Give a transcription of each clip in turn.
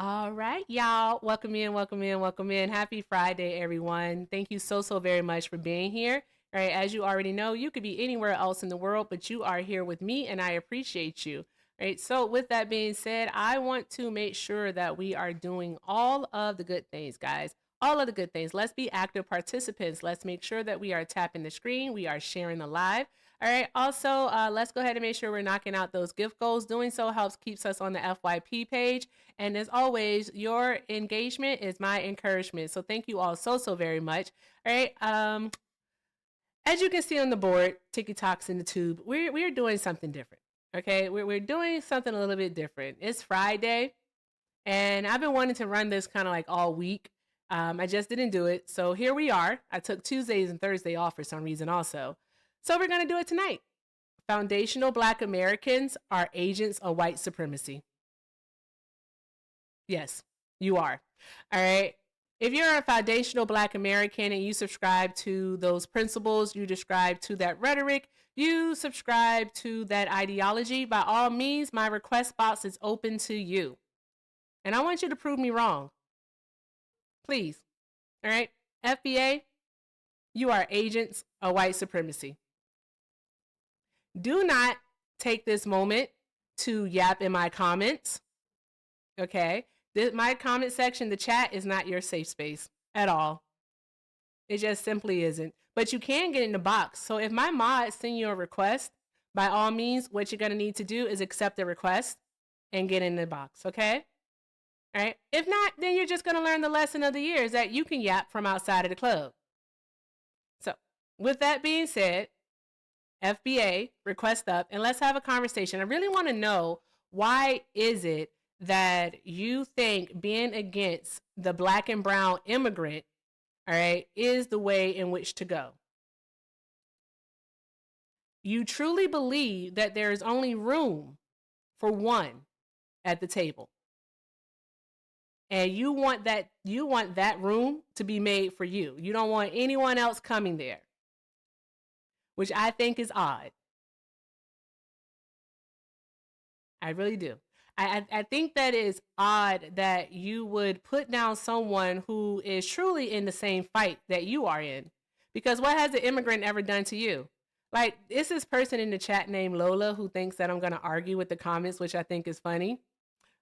All right, y'all. Welcome in, welcome in, welcome in. Happy Friday, everyone. Thank you so very much for being here. All right, as you already know, you could be anywhere else in the world, but you are here with me, and I appreciate you. All right, so with that being said, I want to make sure that we are doing all of the good things, guys. All of the good things. Let's be active participants. Let's make sure that we are tapping the screen, we are sharing the live. All right. Also, let's go ahead and make sure we're knocking out those gift goals. Doing so helps keeps us on the FYP page. And as always, your engagement is my encouragement. So thank you all so very much. All right. As you can see on the board, TikTok's in the tube. We're doing something different. Okay. We're doing something a little bit different. It's Friday, and I've been wanting to run this kind of like all week. I just didn't do it. So here we are. I took Tuesdays and Thursday off for some reason also. So we're going to do it tonight. Foundational Black Americans are agents of white supremacy. Yes, you are. All right. If you're a foundational Black American and you subscribe to those principles, you subscribe to that rhetoric, you subscribe to that ideology, by all means, my request box is open to you. And I want you to prove me wrong. Please. All right. FBA, you are agents of white supremacy. Do not take this moment to yap in my comments. Okay. My comment section, the chat is not your safe space at all. It just simply isn't. But you can get in the box. So if my mods send you a request, by all means, what you're going to need to do is accept the request and get in the box. Okay. All right. If not, then you're just going to learn the lesson of the year is that you can yap from outside of the club. So with that being said, FBA, request up, and let's have a conversation. I really want to know, why is it that you think being against the Black and brown immigrant, all right, is the way in which to go? You truly believe that there is only room for one at the table. And you want that room to be made for you. You don't want anyone else coming there, which I think is odd. I really do. I think that is odd that you would put down someone who is truly in the same fight that you are in. Because what has the immigrant ever done to you? Like, it's this person in the chat named Lola who thinks that I'm going to argue with the comments, which I think is funny.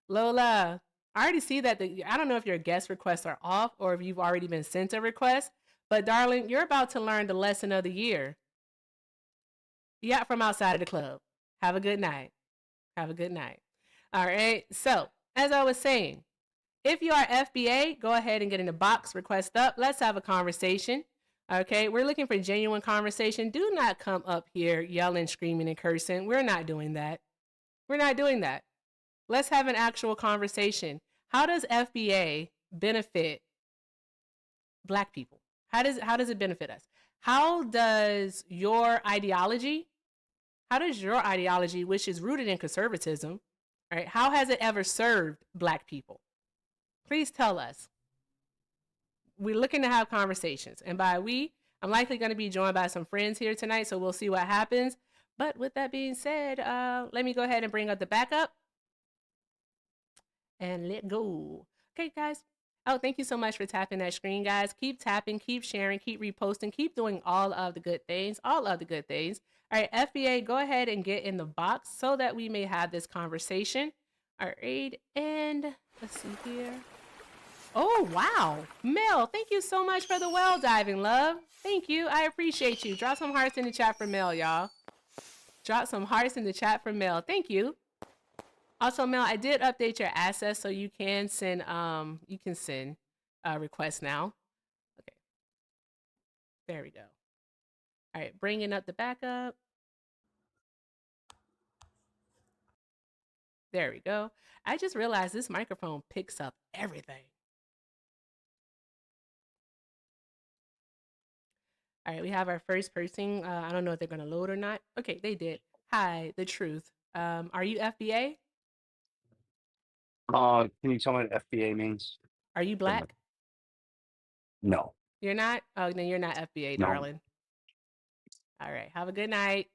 Lola, I already see that. I don't know if your guest requests are off or if you've already been sent a request. But, darling, you're about to learn the lesson of the year. Yeah, from outside of the club. Have a good night. Have a good night. All right. So, as I was saying, if you are FBA, go ahead and get in the box, request up. Let's have a conversation. Okay. We're looking for genuine conversation. Do not come up here yelling, screaming, and cursing. We're not doing that. We're not doing that. Let's have an actual conversation. How does FBA benefit Black people? How does it benefit us? How does your ideology, which is rooted in conservatism, right? How has it ever served Black people? Please tell us. We're looking to have conversations. And by we, I'm likely going to be joined by some friends here tonight, so we'll see what happens. But with that being said, let me go ahead and bring up the backup. And let go. Okay, guys. Oh, thank you so much for tapping that screen, guys. Keep tapping, keep sharing, keep reposting, keep doing all of the good things, all of the good things. All right, FBA, go ahead and get in the box so that we may have this conversation. All right, and let's see here. Oh, wow. Mel, thank you so much for the well diving, love. Thank you. I appreciate you. Drop some hearts in the chat for Mel, y'all. Drop some hearts in the chat for Mel. Thank you. Also, Mel, I did update your assets so you can send requests now. Okay. There we go. All right, bringing up the backup. There we go. I just realized this microphone picks up everything. All right, we have our first person. I don't know if they're going to load or not. Okay, they did. Hi, the truth. Are you FBA? Can you tell me what FBA means? Are you Black? No. You're not? Oh, then you're not FBA, darling. All right, have a good night.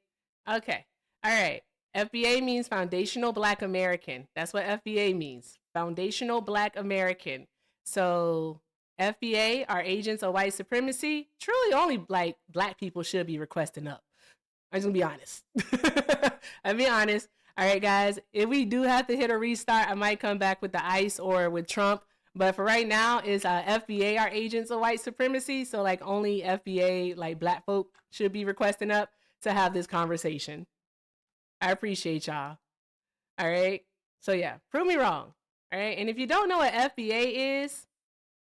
Okay. All right. FBA means Foundational Black American. That's what FBA means. Foundational Black American. So FBA are agents of white supremacy. Truly, only like black people should be requesting up. I'm just gonna be honest. I'll be honest. All right, guys. If we do have to hit a restart, I might come back with the ICE or with Trump. But for right now, is FBA are agents of white supremacy. So like only FBA like black folk should be requesting up to have this conversation. I appreciate y'all. All right. So yeah, prove me wrong. All right. And if you don't know what FBA is,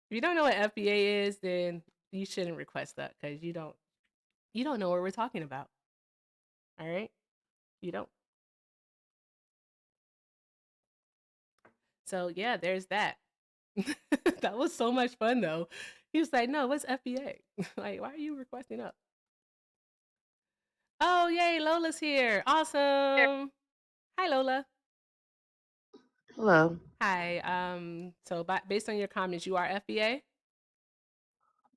if you don't know what FBA is, then you shouldn't request that because you don't know what we're talking about. All right. You don't. So yeah, there's that. That was so much fun though. He was like, "No, what's FBA? Like, why are you requesting up?" Oh, yay, Lola's here. Awesome. Hi, Lola. Hello. Hi. So based on your comments, you are FBA?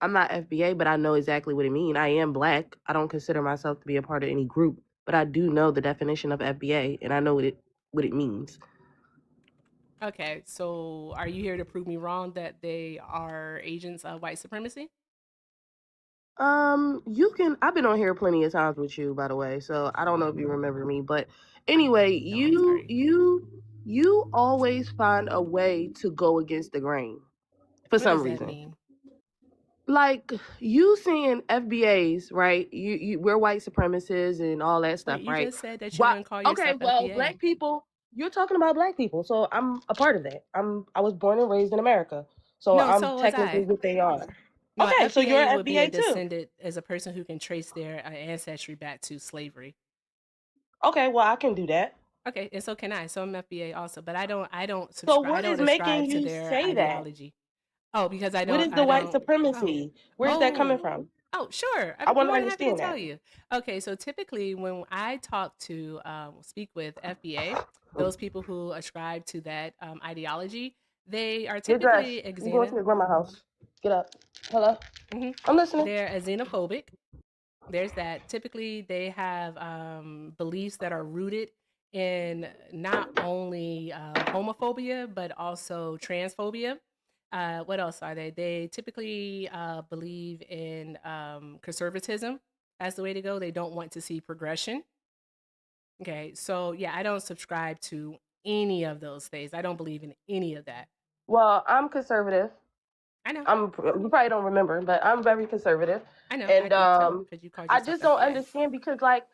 I'm not FBA, but I know exactly what it means. I am black. I don't consider myself to be a part of any group, but I do know the definition of FBA and I know what it means. Okay, so are you here to prove me wrong that they are agents of white supremacy? You can I've been on here plenty of times with you, by the way, so I don't know if you remember me, but anyway, No, I'm sorry. you always find a way to go against the grain for What some does that reason. mean? Like you seeing FBAs, right? We're white supremacists and all that Wait, stuff, you right? just said that you Why? wouldn't call Okay, yourself well, FBA. black people. You're talking about black people, so I'm a part of that. I was born and raised in America, so No, I'm so was technically I. what they are. No, Okay, so you're FBA an would be a FBA too. descendant as a person who can trace their ancestry back to slavery. Okay, well I can do that. Okay, and so can I. So I'm FBA also, but I don't So subscribe. I what is don't making ascribe to you their say that? ideology. Oh, because I What don't. is the I white don't. Oh, supremacy? Where's that coming oh, from? oh. Sure, I I'm want to more than happy to understand tell that. you. Okay, so typically when I talk to, speak with FBA, those people who ascribe to that ideology, they are Get dressed. typically You going to exena. your grandma's house? Get up. Hello. hmm I'm listening. They're a xenophobic. There's that. Typically, they have beliefs that are rooted in not only homophobia but also transphobia. What else are they? They typically believe in conservatism as the way to go. They don't want to see progression. Okay, so yeah, I don't subscribe to any of those things. I don't believe in any of that. Well, I'm conservative. I know, You probably don't remember, but I'm very conservative, I know, I and did tell because you called I yourself just don't FBA. understand because like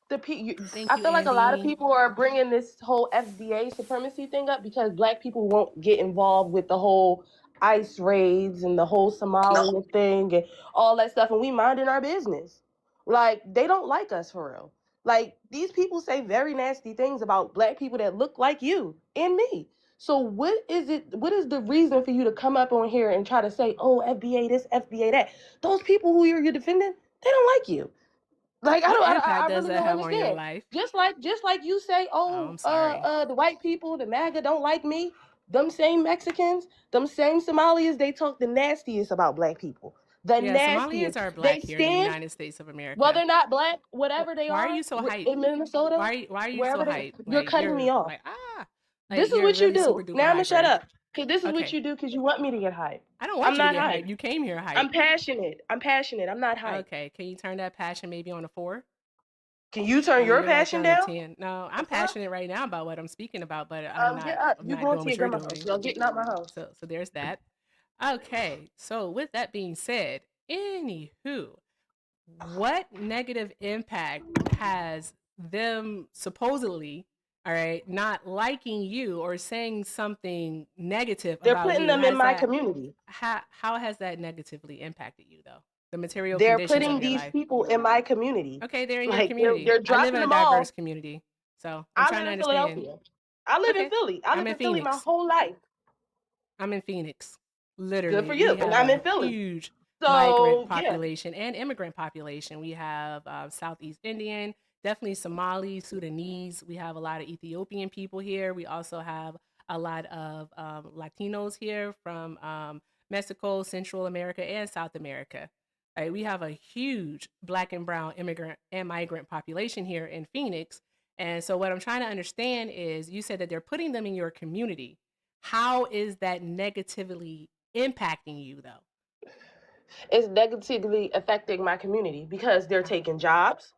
Thank I you, feel like a lot of Andy. people are bringing this whole FBA supremacy thing up because black people won't get involved with the whole ICE raids and the whole Somalia thing and all that stuff, and we minding our business. Like they don't like us for real. Like these people say very nasty things about black people that look like you and me. So what is it? What is the reason for you to come up on here and try to say, "Oh, FBA this, FBA that"? Those people who you're defending, they don't like you. Like What I impact does really that don't have on your understand. life? Just like you say, Oh, "Oh, I'm sorry. the white people, the MAGA don't like me." Them same Mexicans, them same Somalians, they talk the nastiest about black people. The Yeah, Somalians nastiest. are They black here in the stand, United States of well, America. they're not black, whatever they Why are are, you so hype? in Minnesota, Why are you so wherever they, hype? you're Like cutting me you're off. like This is you're what you really super do. duper Now I'm gonna shut hyper. up. Cause this is what Okay, you do because you want me to get hype. I don't want I'm you to not get hype. hype. You came here I'm hype. passionate. I'm not hype. Okay, can you turn that passion maybe on a 4? Can you I turn mean, your you're like passion on a down? 10. No, The I'm fuck? passionate right now about what I'm speaking about, but I'm Get not. up. I'm You not going doing to your what you're grandma's house. doing. Y'all getting out my house. So there's that. Okay, so with that being said, anywho, what negative impact has them supposedly, all right, not liking you or saying something negative They're about putting you, them in has my that community. how has that negatively impacted you though? The material They're conditions of putting your these life. people in my community. Okay, they're in your Like community. they're I live dropping in a them diverse off. community, so I'm I trying live to in understand. Philadelphia. I live in Okay, Philly. I I'm lived in in Philly my Phoenix. whole life. I'm in Phoenix. Good Literally, for we you. And have I'm a in Philly. huge migrant So yeah. population and immigrant population. We have Southeast Indian, definitely Somali, Sudanese. We have a lot of Ethiopian people here. We also have a lot of Latinos here from Mexico, Central America, and South America. Right, we have a huge Black and Brown immigrant and migrant population here in Phoenix, And so what I'm trying to understand is, you said that they're putting them in your community. How is that negatively impacting you, though? It's negatively affecting my community because they're taking jobs.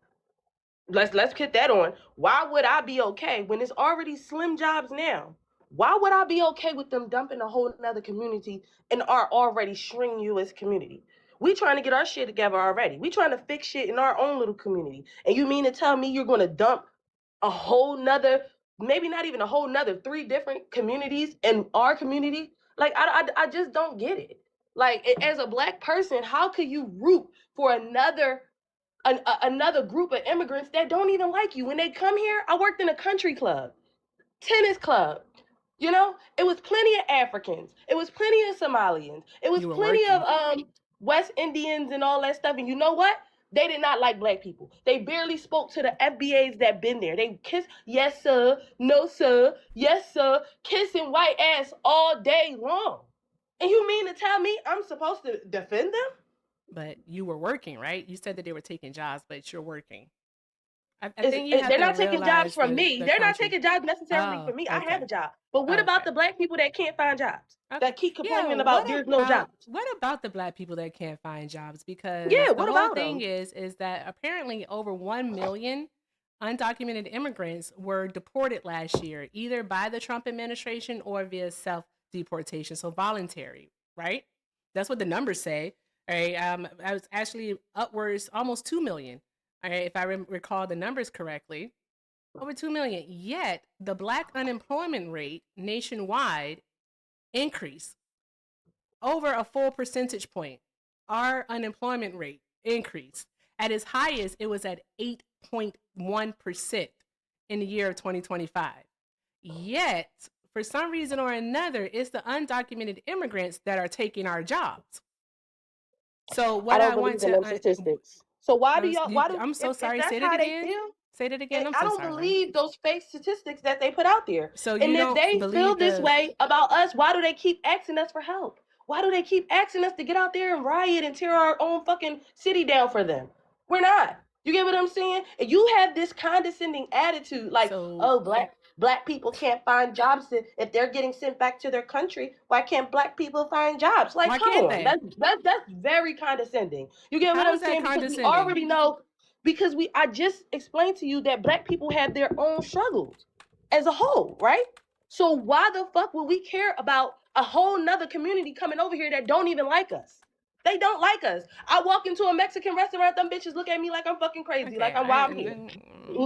Let's put that on. Why would I be okay when it's already slim jobs now? Why would I be okay with them dumping a whole another community in our already strenuous community? We trying to get our shit together already. We trying to fix shit in our own little community. And you mean to tell me you're gonna dump a whole nother, maybe not even a whole nother 3 different communities in our community? Like I just don't get it. Like as a black person, how could you root for another group of immigrants that don't even like you when they come here? I worked in a country club, tennis club. You know, it was plenty of Africans. It was plenty of Somalians. It was You were plenty of working. West Indians and all that stuff. And you know what? They did not like black people. They barely spoke to the FBAs that been there. They kissed, yes sir, no sir, yes sir, kissing white ass all day long. And you mean to tell me I'm supposed to defend them? But you were working, right? You said that they were taking jobs, but you're working. I think you have They're to not taking jobs realize from me. the They're not country. taking jobs necessarily Oh, from me. I okay. have a job. But what Oh, about okay. the black people that can't find jobs? Okay. That keep Yeah, complaining about there's no jobs? what about the black people that can't find jobs? Because Yeah, the what whole about thing them? is that apparently over 1 million undocumented immigrants were deported last year, either by the Trump administration or via self deportation, so voluntary, right? That's what the numbers say. All right, I was actually upwards almost 2 million. All right, if I recall the numbers correctly, over 2 million. Yet the black unemployment rate nationwide increased over a full percentage point. Our unemployment rate increased. At its highest, it was at 8.1% in the year of 2025. Yet, for some reason or another, it's the undocumented immigrants that are taking our jobs. So what I I don't want believe in them to, statistics. So why do y'all? Why do I'm so if sorry. that's Say it how they again. feel? Say that again. I'm I so don't sorry. believe those fake statistics that they put out there. So And you if don't they feel believe this the way about us, why do they keep asking us for help? Why do they keep asking us to get out there and riot and tear our own fucking city down for them? We're not. You get what I'm saying? And you have this condescending attitude, like, so oh, black people can't find jobs if they're getting sent back to their country. Why can't black people find jobs? Like, why come can't on, they? that's very condescending. You get what How I'm is that saying? Because we condescending? already know. Because I just explained to you that black people have their own struggles as a whole, right? So why the fuck would we care about a whole nother community coming over here that don't even like us? They don't like us. I walk into a Mexican restaurant, them bitches look at me like I'm fucking crazy, Okay, like I'm wild here.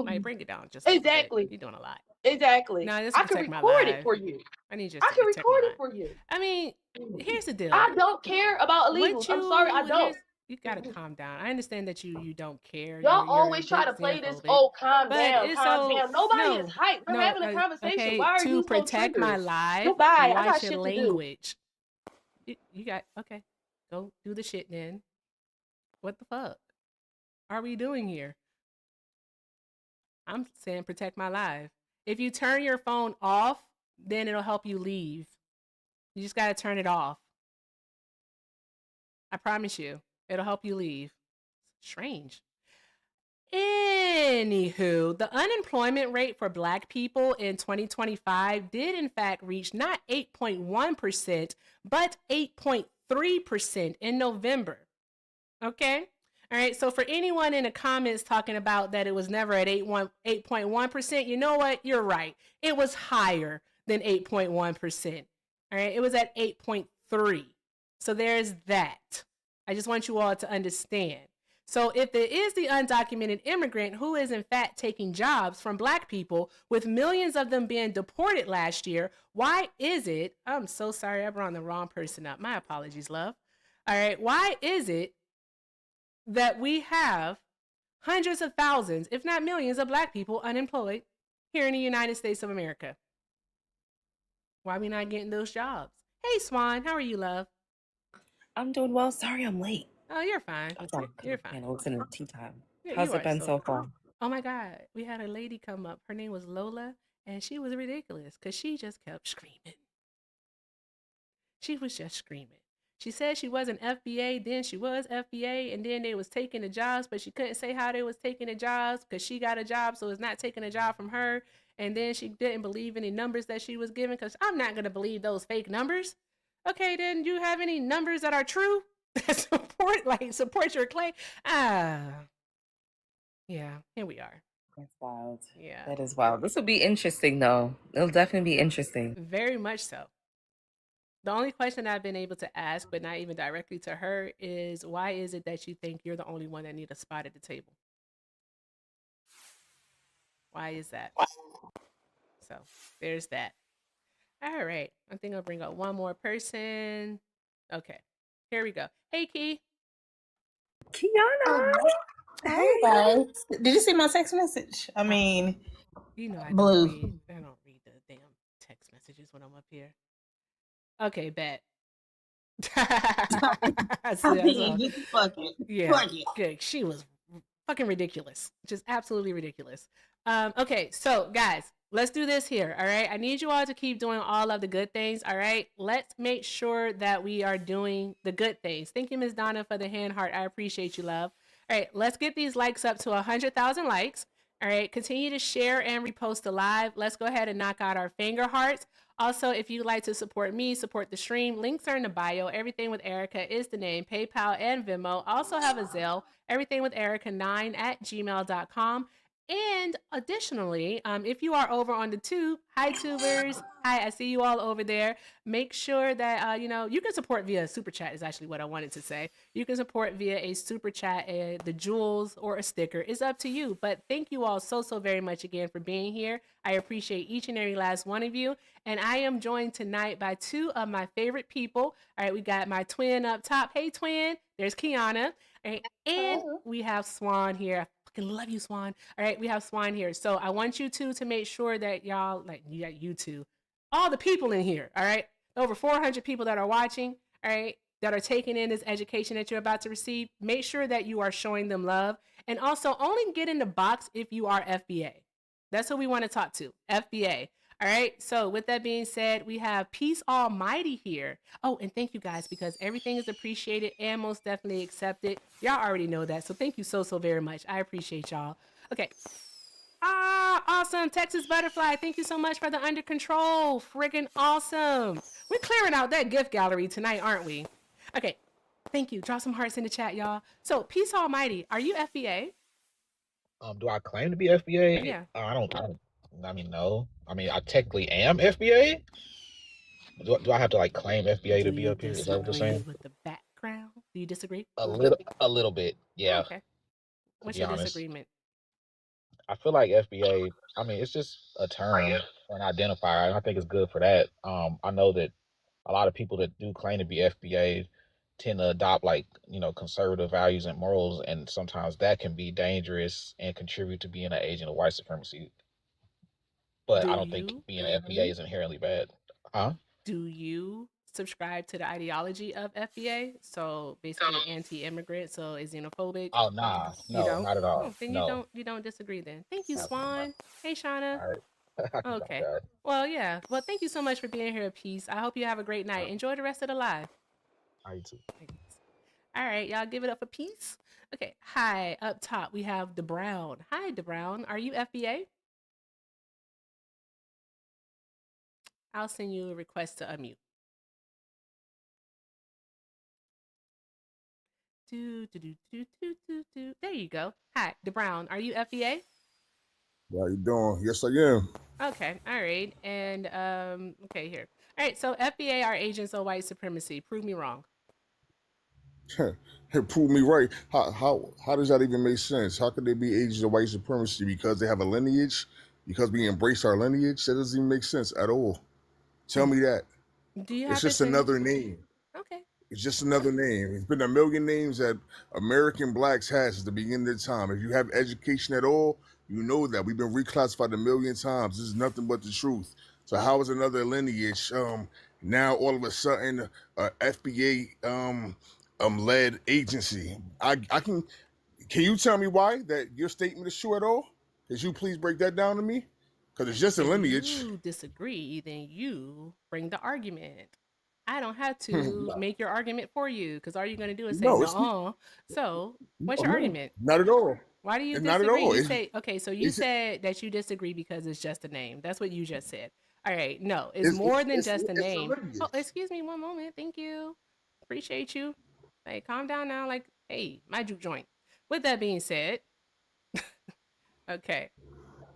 might bring it down just a little bit. Exactly. You're doing a lot. Exactly. Now, just I can protect my record it life. for you. I need you I to can protect my record it life. for you. I mean, here's the deal. I don't care about illegals. What I'm sorry, I don't. you gotta calm down. I understand that you don't care. Y'all You're always a try bit to play this, xenophobic. oh, calm But down, it's calm so down. Nobody is no, hyped. We're no. having a conversation. Okay, Why are to you so protect my triggered? life, Goodbye. I watch got your shit to do. language. You got okay. Go do the shit then. What the fuck are we doing here? I'm saying protect my life. If you turn your phone off, then it'll help you leave. You just gotta turn it off. I promise you, it'll help you leave. Strange. Anywho, the unemployment rate for black people in 2025 did in fact reach not 8.1%, but 8.3% in November. Okay? All right, so for anyone in the comments talking about that it was never at 8.1%, you know what? You're right. It was higher than 8.1%. All right, it was at 8.3. So there's that. I just want you all to understand. So if it is the undocumented immigrant who is in fact taking jobs from black people, with millions of them being deported last year, why is it, I'm so sorry, I brought the wrong person up. My apologies, love. All right, why is it that we have hundreds of thousands, if not millions, of black people unemployed here in the United States of America? Why are we not getting those jobs? Hey, Swan, how are you, love? I'm doing well. Sorry I'm late. Oh, you're fine. You're fine. It's in tea time. Yeah, How's you it are been so far? Oh my God. We had a lady come up. Her name was Lola, and she was ridiculous because she just kept screaming. She was just screaming. She said she wasn't FBA, then she was FBA, and then they was taking the jobs, but she couldn't say how they was taking the jobs because she got a job, so it's not taking a job from her. And then she didn't believe any numbers that she was given because I'm not gonna believe those fake numbers. Okay, then you have any numbers that are true that support your claim? Yeah, here we are. That's wild. Yeah, That is wild. This will be interesting, though. It'll definitely be interesting. very much so. The only question I've been able to ask, but not even directly to her, is why is it that you think you're the only one that need a spot at the table? Why is that? So there's that. All right. I think I'll bring up one more person. Okay. Here we go. Hey, Key. Kiana. Hey guys, did you see my text message? I mean, You know I blue. don't read the damn text messages when I'm up here. Okay, bet. I mean, just fuck it. Yeah, Fuck it. good. She was fucking ridiculous. Just absolutely ridiculous. Okay, so guys, let's do this here. All right. I need you all to keep doing all of the good things. All right. Let's make sure that we are doing the good things. Thank you, Ms. Donna, for the hand heart. I appreciate you, love. All right, let's get these likes up to 100,000 likes. All right, continue to share and repost the live. Let's go ahead and knock out our finger hearts. Also, if you'd like to support me, support the stream, links are in the bio. Everything with Erica is the name. PayPal and Venmo. Also have a Zelle. Everything with Erica9@gmail.com. And additionally, if you are over on the tube, hi tubers, hi, I see you all over there. Make sure that you can support via super chat is actually what I wanted to say. You can support via a super chat, the jewels or a sticker. It's up to you. But thank you all so very much again for being here. I appreciate each and every last one of you. And I am joined tonight by two of my favorite people. All right, we got my twin up top. Hey, twin. There's Kiana. All right, and we have Swan here. I fucking love you, Swan. All right, we have Swan here. So I want you two to make sure that y'all, you two, all the people in here, all right? Over 400 people that are watching, all right, that are taking in this education that you're about to receive. Make sure that you are showing them love. And also only get in the box if you are FBA. That's who we want to talk to, FBA. All right. So with that being said, we have Peace Almighty here. Oh, and thank you guys because everything is appreciated and most definitely accepted. Y'all already know that. So thank you so very much. I appreciate y'all. Okay. Awesome. Texas Butterfly. Thank you so much for the under control. Friggin' awesome. We're clearing out that gift gallery tonight, aren't we? Okay. Thank you. Drop some hearts in the chat, y'all. So Peace Almighty, are you FBA? Do I claim to be FBA? Yeah. I mean, no. I mean, I technically am FBA. Do I have to claim FBA to be up here? Is that what you're saying? With the background? Do you disagree? A little bit, yeah. Okay. What's your disagreement? I feel like FBA. I mean, it's just a term or an identifier, and I think it's good for that. I know that a lot of people that do claim to be FBA tend to adopt conservative values and morals, and sometimes that can be dangerous and contribute to being an agent of white supremacy. But I don't think being an FBA is inherently bad. Huh? Do you subscribe to the ideology of FBA? So basically anti-immigrant, so is xenophobic? Oh, nah. No, not at all. Oh, then no. you don't disagree then. Thank you, Swan. Hey, Shauna. All right. Okay. Well, yeah. Well, thank you so much for being here, Peace. I hope you have a great night. Enjoy the rest of the live. You too. All right, y'all give it up for Peace. Okay. Hi, up top we have DeBrown. Hi, DeBrown. Are you FBA? I'll send you a request to unmute. There you go. Hi, DeBrown. Are you FBA? How you doing? Yes, I am. Okay. All right. And okay, here. All right. So FBA are agents of white supremacy. Prove me wrong. Prove me right. How does that even make sense? How could they be agents of white supremacy because they have a lineage? Because we embrace our lineage? That doesn't even make sense at all. Tell me that. Do you? It's just another name. Okay. It's just another name. It's been a million names that American blacks has since the beginning of time. If you have education at all, you know that. We've been reclassified a million times. This is nothing but the truth. So how is another lineage now all of a sudden FBA led agency? Can you tell me why that your statement is true at all? Could you please break that down to me? Because it's just a lineage. If you disagree, then you bring the argument. I don't have to make your argument for you because all you're going to do is say, No, it's no. So, what's your no, argument? not at all. Why do you Not at disagree? all. You say, okay, so you It's said that you disagree because it's just a name. That's what you just said. All right, no, it's more than just a it's name. Oh, religious. excuse me one moment. Thank you. Appreciate you. Like, calm down now. Like, hey, my juke joint. With that being said, okay.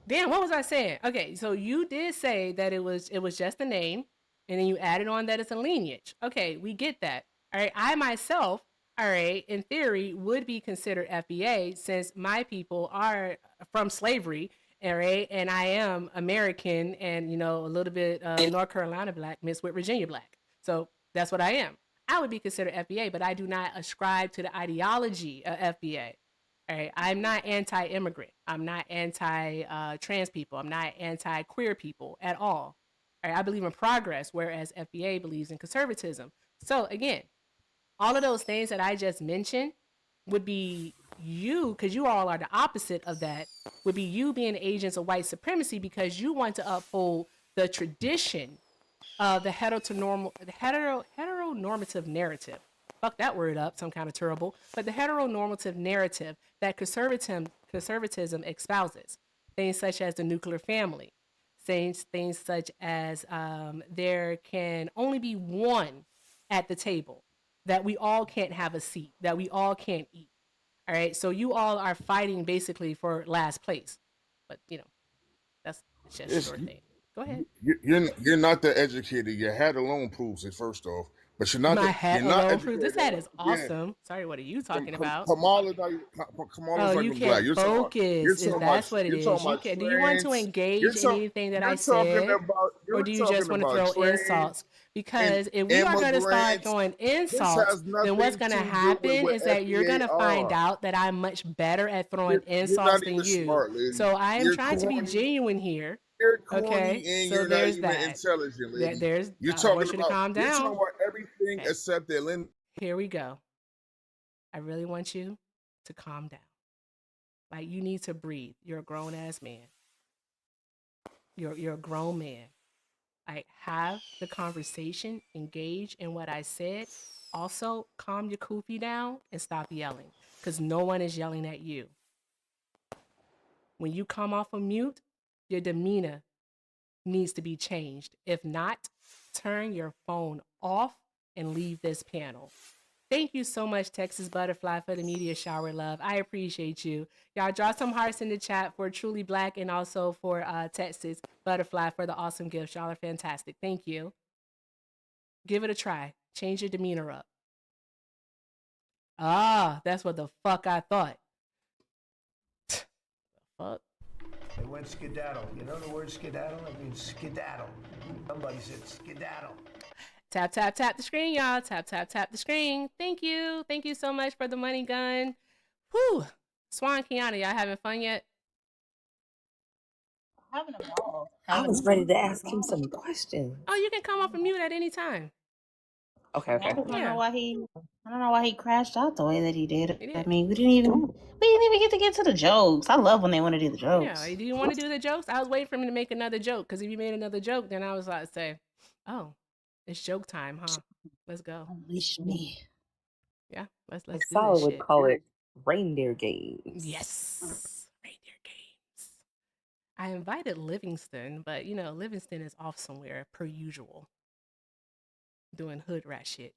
Damn, what was I saying? Okay, so you did say that it was just a name, and then you added on that it's a lineage. Okay, we get that. All right, I myself, all right, in theory, would be considered FBA since my people are from slavery, all right, and I am American and a little bit North Carolina black mixed with Virginia black. So that's what I am. I would be considered FBA, but I do not ascribe to the ideology of FBA. All right, I'm not anti-immigrant. I'm not anti-trans people. I'm not anti-queer people at all. All right, I believe in progress, whereas FBA believes in conservatism. So again, all of those things that I just mentioned would be you, because you all are the opposite of that, would be you being agents of white supremacy because you want to uphold the tradition of the heteronormative narrative. Fuck that word up, some kind of terrible. But the heteronormative narrative that conservatism espouses, things such as the nuclear family, things such as there can only be one at the table, that we all can't have a seat, that we all can't eat. All right, so you all are fighting basically for last place, but that's just your thing. Go ahead. You're not that educated. Your hat alone proves it. First off, but you're not My that. hat You're not alone proves educated. this hat is Yeah, awesome. Sorry, what are you talking about? Kamala's Oh, not you even black. can't focus. You're Is talking about that's what it you're is? talking You about can. Do you want to trans. engage in anything that I You're talking said, about or you're do you just talking want to about throw trans insults? and Because if we are going to start immigrants. throwing This insults, has then what's nothing going to to do with happen what is that you're going FBA to find are. out that I'm much better at throwing You're insults not than even you. smart, lady. So I am You're trying to be corny. genuine here. You're corny Okay, and so you're not there's even that. intelligent, lady. There's. You're I talking want you to calm down. about everything Okay, except the here we go. I really want you to calm down. Like, you need to breathe. You're a grown ass man. You're a grown man. Like, have the conversation, engage in what I said. Also, calm your koofy down and stop yelling, because no one is yelling at you. When you come off of mute, your demeanor needs to be changed. If not, turn your phone off and leave this panel. Thank you so much, Texas Butterfly, for the media shower love. I appreciate you. Y'all draw some hearts in the chat for Truly Black and also for Texas Butterfly for the awesome gifts. Y'all are fantastic. Thank you. Give it a try. Change your demeanor up. Ah, that's what the fuck I thought. Fuck. They went skedaddle. You know the word skedaddle? It means skedaddle. Somebody said skedaddle. Tap, tap, tap the screen, y'all. Tap, tap, tap the screen. Thank you. Thank you so much for the money gun. Whew. Swan Kiana, y'all having fun yet? Having a ball. I was ready to ask him some questions. Oh, you can come off of mute at any time. Okay, okay. I don't Yeah. know why he crashed out the way that he did. He did. I mean, we didn't even get to the jokes. I love when they want to do the jokes. Yeah, do you want to do the jokes? I was waiting for him to make another joke, because if you made another joke, then I was like, say, oh, it's joke time, huh? Let's go. Unleash me. Yeah, let's do Solid this would shit. call it reindeer games. Yes, reindeer games. I invited Livingston, but Livingston is off somewhere per usual, doing hood rat shit.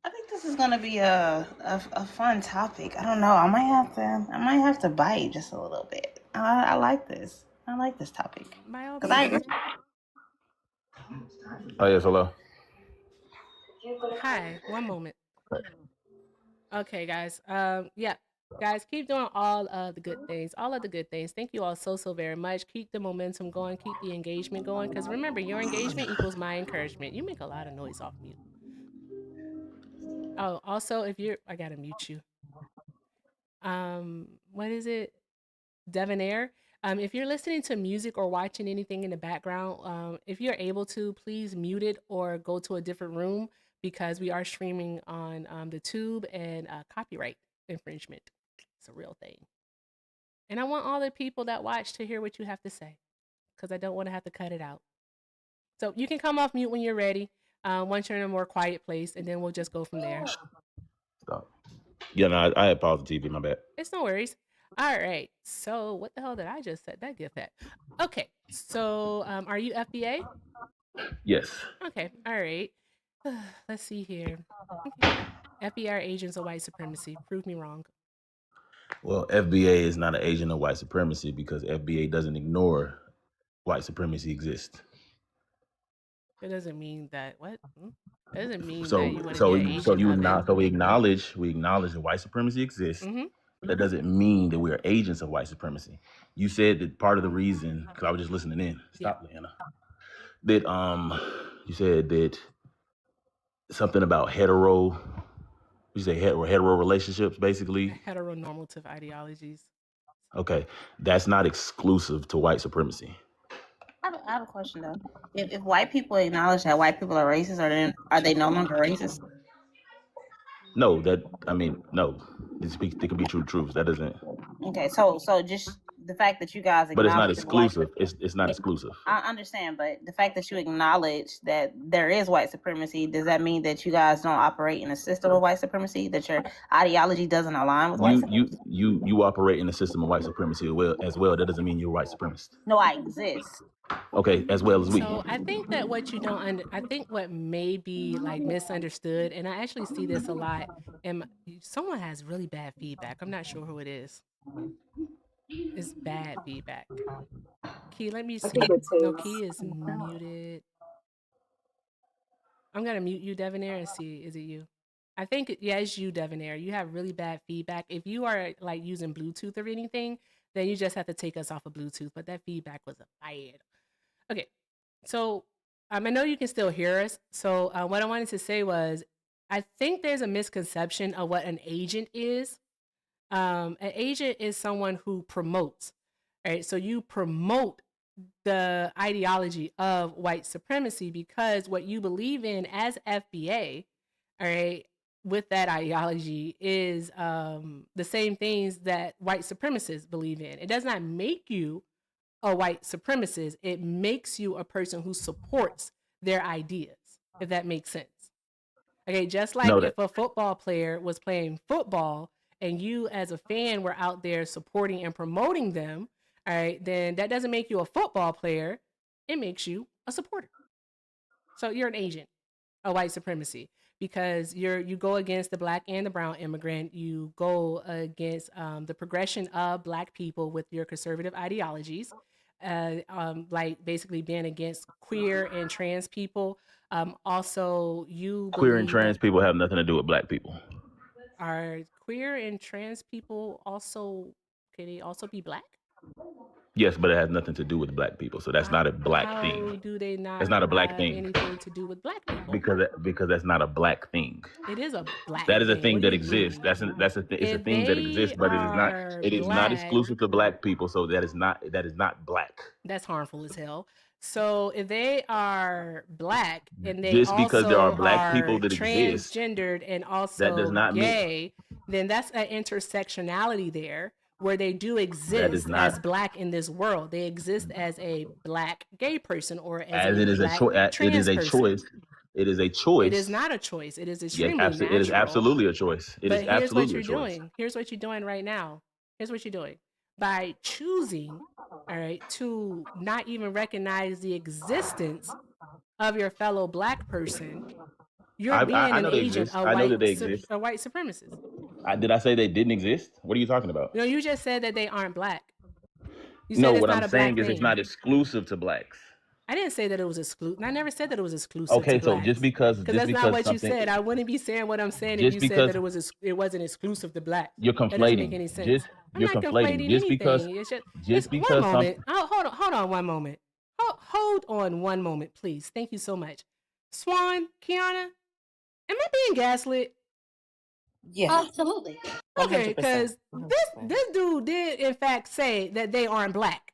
I think this is gonna be a fun topic. I don't know. I might have to bite just a little bit. I like this. I like this topic. By all Because I means. agree. Oh yes, hello. Hi, one moment. Okay, guys. Yeah. Guys, keep doing all of the good things. All of the good things. Thank you all so very much. Keep the momentum going. Keep the engagement going. Because remember, your engagement equals my encouragement. You make a lot of noise off mute. Oh, also, I gotta mute you. What is it? Devonair. If you're listening to music or watching anything in the background, if you're able to, please mute it or go to a different room, because we are streaming on the tube, and copyright infringement. It's a real thing. And I want all the people that watch to hear what you have to say, because I don't want to have to cut it out. So you can come off mute when you're ready. once you're in a more quiet place, and then we'll just go from there. Stop. Yeah, no, I had paused the TV. My bad. It's no worries. All right. So what the hell did I just say? That get that. Okay. So are you FBA? Yes. Okay. All right. Let's see here. Okay. FBI are agents of white supremacy. Prove me wrong. Well, FBA is not an agent of white supremacy because FBA doesn't ignore white supremacy exists. It doesn't mean that what? It doesn't mean So that you want to be an agent of it. we acknowledge that white supremacy exists. Mm-hmm. That doesn't mean that we are agents of white supremacy. You said that part of the reason, because I was just listening in. Stop, Leanna. That you said that something about hetero. You say hetero relationships, basically. Heteronormative ideologies. Okay, that's not exclusive to white supremacy. I have a question though. If white people acknowledge that white people are racist, are they no longer racist? No, no. They can be true truths. That doesn't. Okay, so just the fact that you guys acknowledge, but it's not exclusive. It's not exclusive. I understand, but the fact that you acknowledge that there is white supremacy, does that mean that you guys don't operate in a system of white supremacy? That your ideology doesn't align with white supremacy? You operate in a system of white supremacy as well. That doesn't mean you're a white supremacist. No, I exist. Okay, as well as we. So I think that what you don't I think what may be like misunderstood, and I actually see this a lot, and someone has really bad feedback. I'm not sure who it is. It's bad feedback. Key, let me see. No, Key is muted. I'm gonna mute you, Devonair, and see. Is it you? I think it's you, Devonair. You have really bad feedback. If you are like using Bluetooth or anything, then you just have to take us off of Bluetooth. But that feedback was bad. Okay, so I know you can still hear us. So what I wanted to say was, I think there's a misconception of what an agent is. An agent is someone who promotes, right? So you promote the ideology of white supremacy because what you believe in as FBA, all right, with that ideology is the same things that white supremacists believe in. It does not make you a white supremacist. It makes you a person who supports their ideas, if that makes sense. Okay, just like if a football player was playing football and you as a fan were out there supporting and promoting them, all right, then that doesn't make you a football player. It makes you a supporter. So you're an agent of white supremacy because you go against the black and the brown immigrant. You go against the progression of black people with your conservative ideologies, like basically being against queer and trans people. Also, queer and trans people have nothing to do with black people. Are queer and trans people also, can they also be black? Yes, but it has nothing to do with black people, so that's not a black thing. How do they not? It's not a black thing. Anything to do with black people? Because that's not a black thing. It is a black. That is a thing What that do you exists. mean? It's a thing that exists, but it is not exclusive to black people. So that is not black. That's harmful as hell. So if they are black and they just also because there are black people that transgendered exist, and also that does not gay, then that's an intersectionality there where they do exist as black in this world. They exist as a black gay person or as it is a choice. It is a choice. It is a choice. It is not a choice. It is extremely natural. It is absolutely a choice. It is absolutely a choice. Doing. Here's what you're doing right now. Here's what you're doing. By choosing, all right, to not even recognize the existence of your fellow black person, you're being an agent of a white supremacist. Did I say they didn't exist? What are you talking about? No, you just said that they aren't black. No, what I'm saying is it's not exclusive to blacks. I didn't say that it was exclusive. I never said that it was exclusive. Okay, to so blacks. just because that's not what you said. I wouldn't be saying what I'm saying if you said that it wasn't exclusive to blacks. You're conflating. That doesn't make any sense. I'm not conflating anything. Just one moment. Hold on one moment. Hold on one moment, please. Thank you so much. Swan, Kiana, am I being gaslit? Yeah, absolutely. Okay, because this dude did in fact say that they aren't black.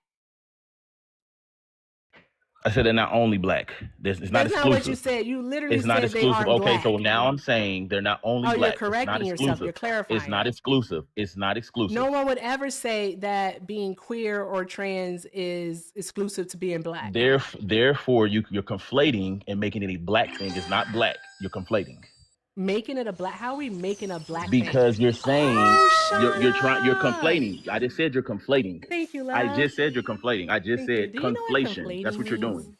I said they're not only black. It's not That's not what you exclusive. said. You literally It's not said they exclusive. aren't Okay, black. so now I'm saying they're not only Oh, you're black. It's not correcting yourself. You're exclusive. clarifying. It's not exclusive. It's not exclusive. No one would ever say that being queer or trans is exclusive to being black. Therefore, you're conflating and making it a black thing. It's not black. You're conflating. Making it a black. How are we making a black Because thing? you're saying you're conflating. I just said you're conflating. Thank you, love. I just said you're conflating. I just said Do you know what conflation. conflating That's what you're means? doing.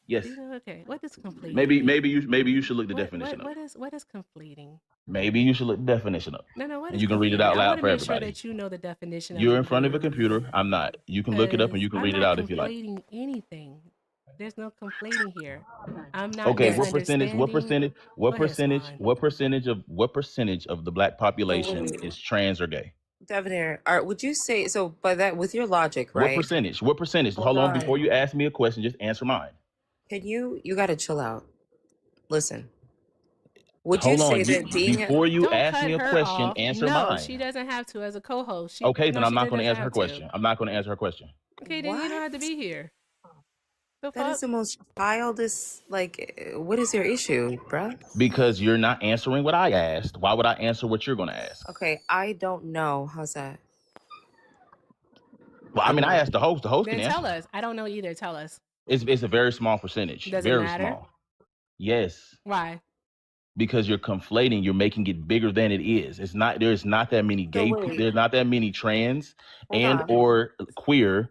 Yes. Okay. What does conflating Maybe mean? you should look the definition up. What is conflating? Maybe you should look the definition up. No. What and is you can read it conflating? out I loud want for to make sure everybody. that you know the definition. You're of in the front of a word. computer. I'm not. You can look it up and you can read it out if you like. I'm not conflating anything. There's no conflating here. I'm not. Okay, what percentage of the black population is trans or gay? Debonair, would you say so? By that, with your logic, What right? percentage? Hold on, before you ask me a question, just answer mine. Can you got to chill out. Listen. Would you Hold on, say that being before you Don't ask cut me a her question, off. answer No, mine. she doesn't have to as a co-host. Okay, then I'm not going to doesn't answer her have question. I'm not going to answer her question. Okay, then you don't have to be here. That is the most childish. Like, what is your issue, bruh? Because you're not answering what I asked. Why would I answer what you're going to ask? Okay, I don't know. How's that? Well, I mean, I asked the host. The host Then can answer. tell us. I don't know either. Tell us. It's a very small percentage. Does it very matter? small. Yes. Why? Because you're conflating. You're making it bigger than it is. It's not. There's not that many gay. There's not that many trans or queer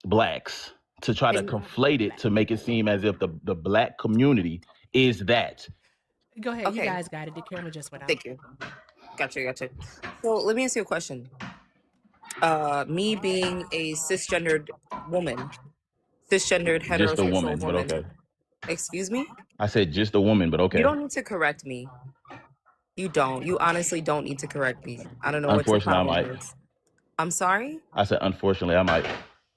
blacks to try to conflate it to make it seem as if the black community is that. Go ahead. You guys got it. The camera just went out. Thank you. Gotcha. So let me ask you a question. Me being a cisgendered woman, cisgendered heterosexual Just a woman, but okay. Excuse me? I said just a woman, but okay. You don't need to correct me. You don't. You honestly don't need to correct me. I don't know what your problem is. I'm sorry? I said, unfortunately, I might.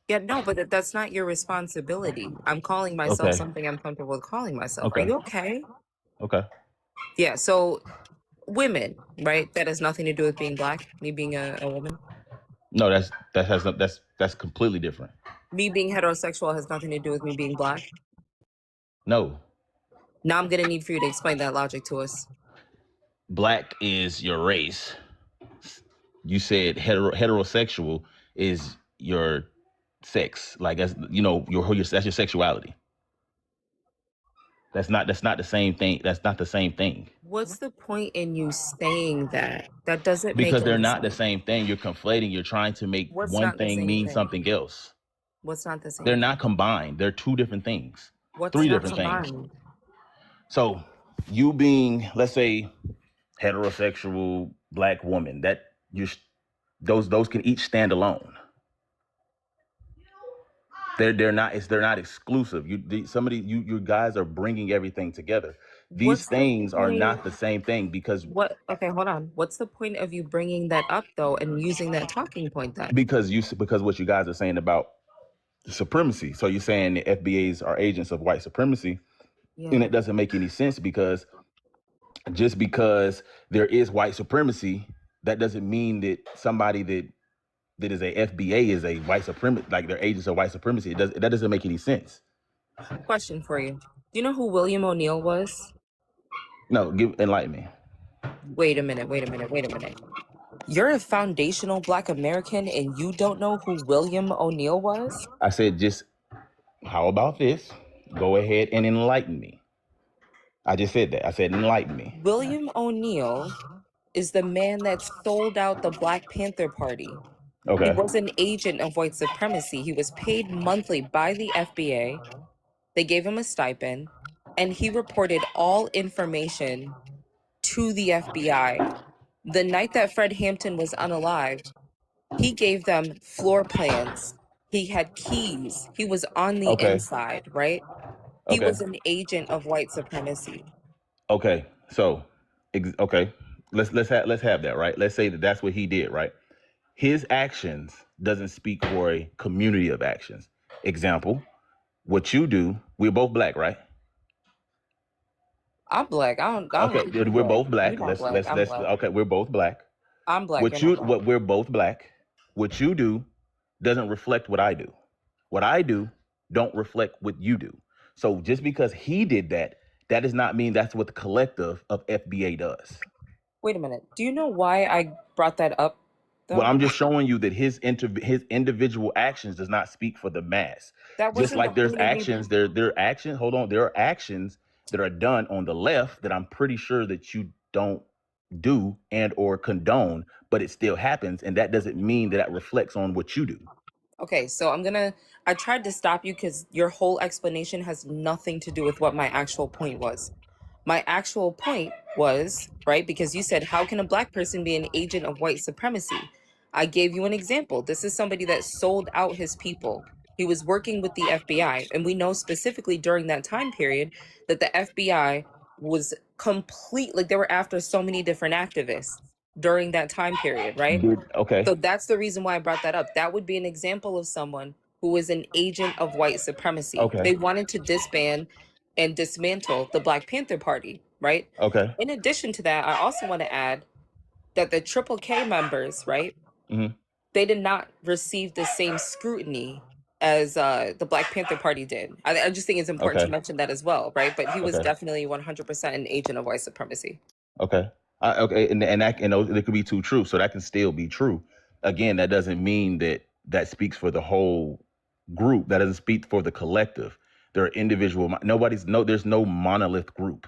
Yeah, no, but that's not your responsibility. I'm calling myself something I'm comfortable with calling myself. Okay. Are you okay? Okay. Yeah, so women, right? That has nothing to do with being black, me being a woman. No, that's completely different. Me being heterosexual has nothing to do with me being black. No. Now I'm gonna need for you to explain that logic to us. Black is your race. You said heterosexual is your sex. Like that's that's your sexuality. That's not the same thing. That's not the same thing. What's the point in you saying that? That doesn't make because they're any not the sense. same thing. You're conflating. You're trying to make What's one not the thing same mean thing? something else. What's not the same? They're not combined. They're two different things. What's Three not different things. combined? So you being, let's say, heterosexual black woman, that those can each stand alone. They're not exclusive. You guys are bringing everything together. These things are not the same thing because Okay, hold on. What's the point of you bringing that up though and using that talking point then? because what you guys are saying about supremacy. So you're saying the FBAs are agents of white supremacy, and it doesn't make any sense because just because there is white supremacy, that doesn't mean that somebody that is a FBA is a white supremacy, like they're agents of white supremacy. That doesn't make any sense. Question for you. Do you know who William O'Neill was? No, enlighten me. Wait a minute. You're a foundational Black American and you don't know who William O'Neill was? I said, just how about this? Go ahead and enlighten me. I just said that. I said, enlighten me. William O'Neill is the man that sold out the Black Panther Party. Okay. He was an agent of white supremacy. He was paid monthly by the FBA. They gave him a stipend, and he reported all information to the FBI. The night that Fred Hampton was unalived, he gave them floor plans. He had keys. He was on the inside, right? He was an agent of white supremacy. Okay. So, let's have that, right? Let's say that that's what he did, right? His actions doesn't speak for a community of actions. Example, what you do, we're both black, right? I'm black. I'm okay, we're both black. Let's okay, we're both black. I'm black. What we're both black. What you do doesn't reflect what I do. What I do don't reflect what you do. So just because he did that, that does not mean that's what the collective of FBA does. Wait a minute. Do you know why I brought that up, though? Well, I'm just showing you that his individual actions does not speak for the mass. That Just wasn't like the there's point of me. actions, there are actions. Hold on, there are actions that are done on the left that I'm pretty sure that you don't do and or condone, but it still happens, and that doesn't mean that reflects on what you do. Okay, so I tried to stop you because your whole explanation has nothing to do with what my actual point was. My actual point was, right, because you said, how can a black person be an agent of white supremacy? I gave you an example. This is somebody that sold out his people. He was working with the FBI. And we know specifically during that time period that the FBI was complete, like they were after so many different activists during that time period, right? Okay. So that's the reason why I brought that up. That would be an example of someone who was an agent of white supremacy. Okay. They wanted to disband and dismantle the Black Panther Party, right? Okay. In addition to that, I also want to add that the Triple K members, right? Mhm. They did not receive the same scrutiny as the Black Panther Party did. I just think it's important to Okay. mention that as well, right? But he was Okay. definitely 100% an agent of white supremacy. Okay. Okay, and that it could be too true, so that can still be true. Again, that doesn't mean that speaks for the whole group. That doesn't speak for the collective. There are individual. There's no monolith group.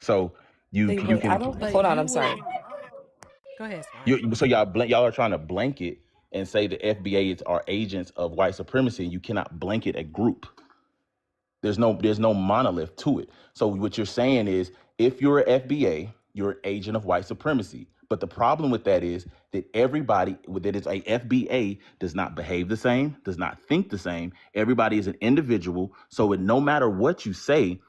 So you Wait, can. I don't. But Hold on, you I'm sorry. Go ahead, Swan. So y'all are trying to blanket and say the FBA are agents of white supremacy. You cannot blanket a group. There's no monolith to it. So what you're saying is, if you're an FBA, you're an agent of white supremacy. But the problem with that is that everybody that is a FBA does not behave the same, does not think the same. Everybody is an individual. So no matter what you say,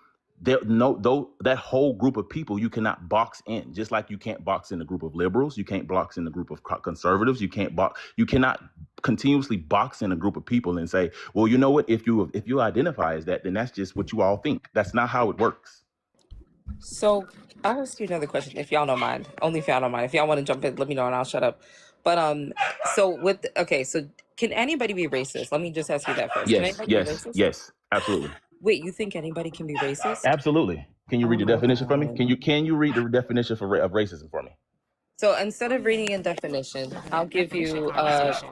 that whole group of people you cannot box in. Just like you can't box in a group of liberals, you can't box in a group of conservatives, you cannot continuously box in a group of people and say, well, you know what, if you identify as that, then that's just what you all think. That's not how it works. So I'll ask you another question if y'all don't mind. Only if y'all don't mind. If y'all want to jump in, let me know and I'll shut up. But so can anybody be racist? Let me just ask you that first. Can anybody be racist? Yes, absolutely. Wait, you think anybody can be racist? Absolutely. Can you read the definition for me? Can you read the definition of racism for me? So instead of reading a definition, I'll give you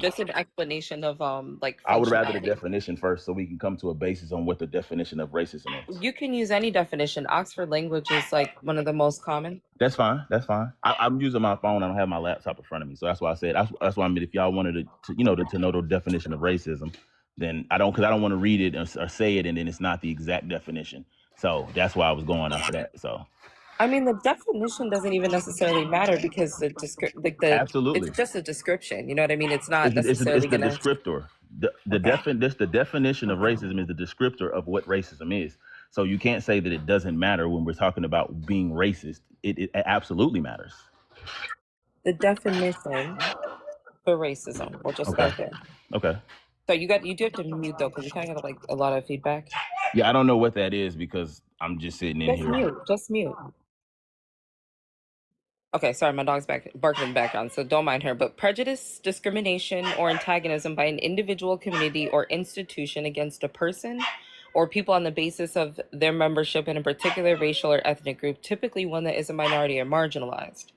just an explanation of like I would rather the functionality. definition first, so we can come to a basis on what the definition of racism is. You can use any definition. Oxford language is like one of the most common. That's fine. I'm using my phone. I don't have my laptop in front of me, so that's why I said. That's why I mean, if y'all wanted to know the definition of racism, then I don't want to read it or say it, and then it's not the exact definition. So that's why I was going after that. So. I mean, the definition doesn't even necessarily matter because Absolutely, it's just a description. You know what I mean? It's not it's necessarily the descriptor. The definition of racism is the descriptor of what racism is. So you can't say that it doesn't matter when we're talking about being racist. It absolutely matters. The definition for racism. We'll just start there. Okay. So you do have to mute though, because you kind of got like a lot of feedback. Yeah, I don't know what that is because I'm just sitting in here. Just mute. Okay, sorry, my dog's barking in the background, so don't mind her. But prejudice, discrimination, or antagonism by an individual, community, or institution against a person or people on the basis of their membership in a particular racial or ethnic group, typically one that is a minority or marginalized.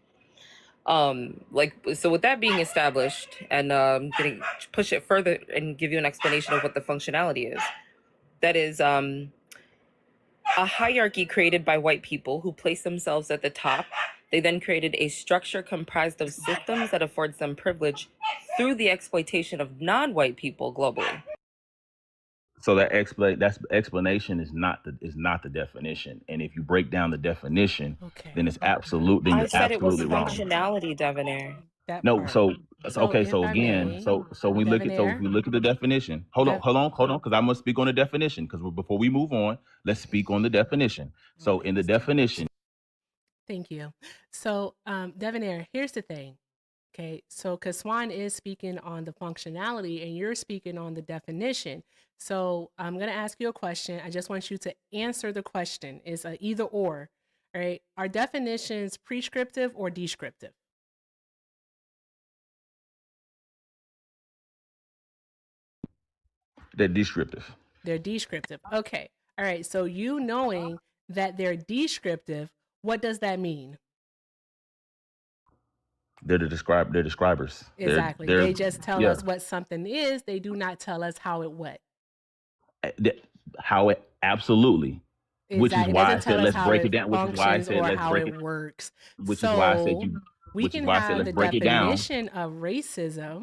So with that being established, and gonna push it further and give you an explanation of what the functionality is. That is a hierarchy created by white people who place themselves at the top. They then created a structure comprised of systems that affords them privilege through the exploitation of non-white people globally. So that explanation is not the definition. And if you break down the definition, then it's absolutely I said it was wrong. functionality, Debonair. No, so okay, so again, so we look at the definition. Hold on, because I must speak on the definition. Because before we move on, let's speak on the definition. So in the definition. Thank you. So, Devonair, here's the thing. Okay, so because Swan is speaking on the functionality and you're speaking on the definition. So I'm going to ask you a question. I just want you to answer the question. It's a either or, right? Are definitions prescriptive or descriptive? They're descriptive. They're descriptive. Okay. All right. So you knowing that they're descriptive, what does that mean? They're describers. Exactly. They're They just tell yeah. us what something is. They do not tell us how it what. How it absolutely. Which is Exactly. It why I doesn't tell said us let's how break it it down. Which is why I functions said or let's how break it it. works. Which is why I said So you. we Which is can why I said have the let's break it down. definition of racism,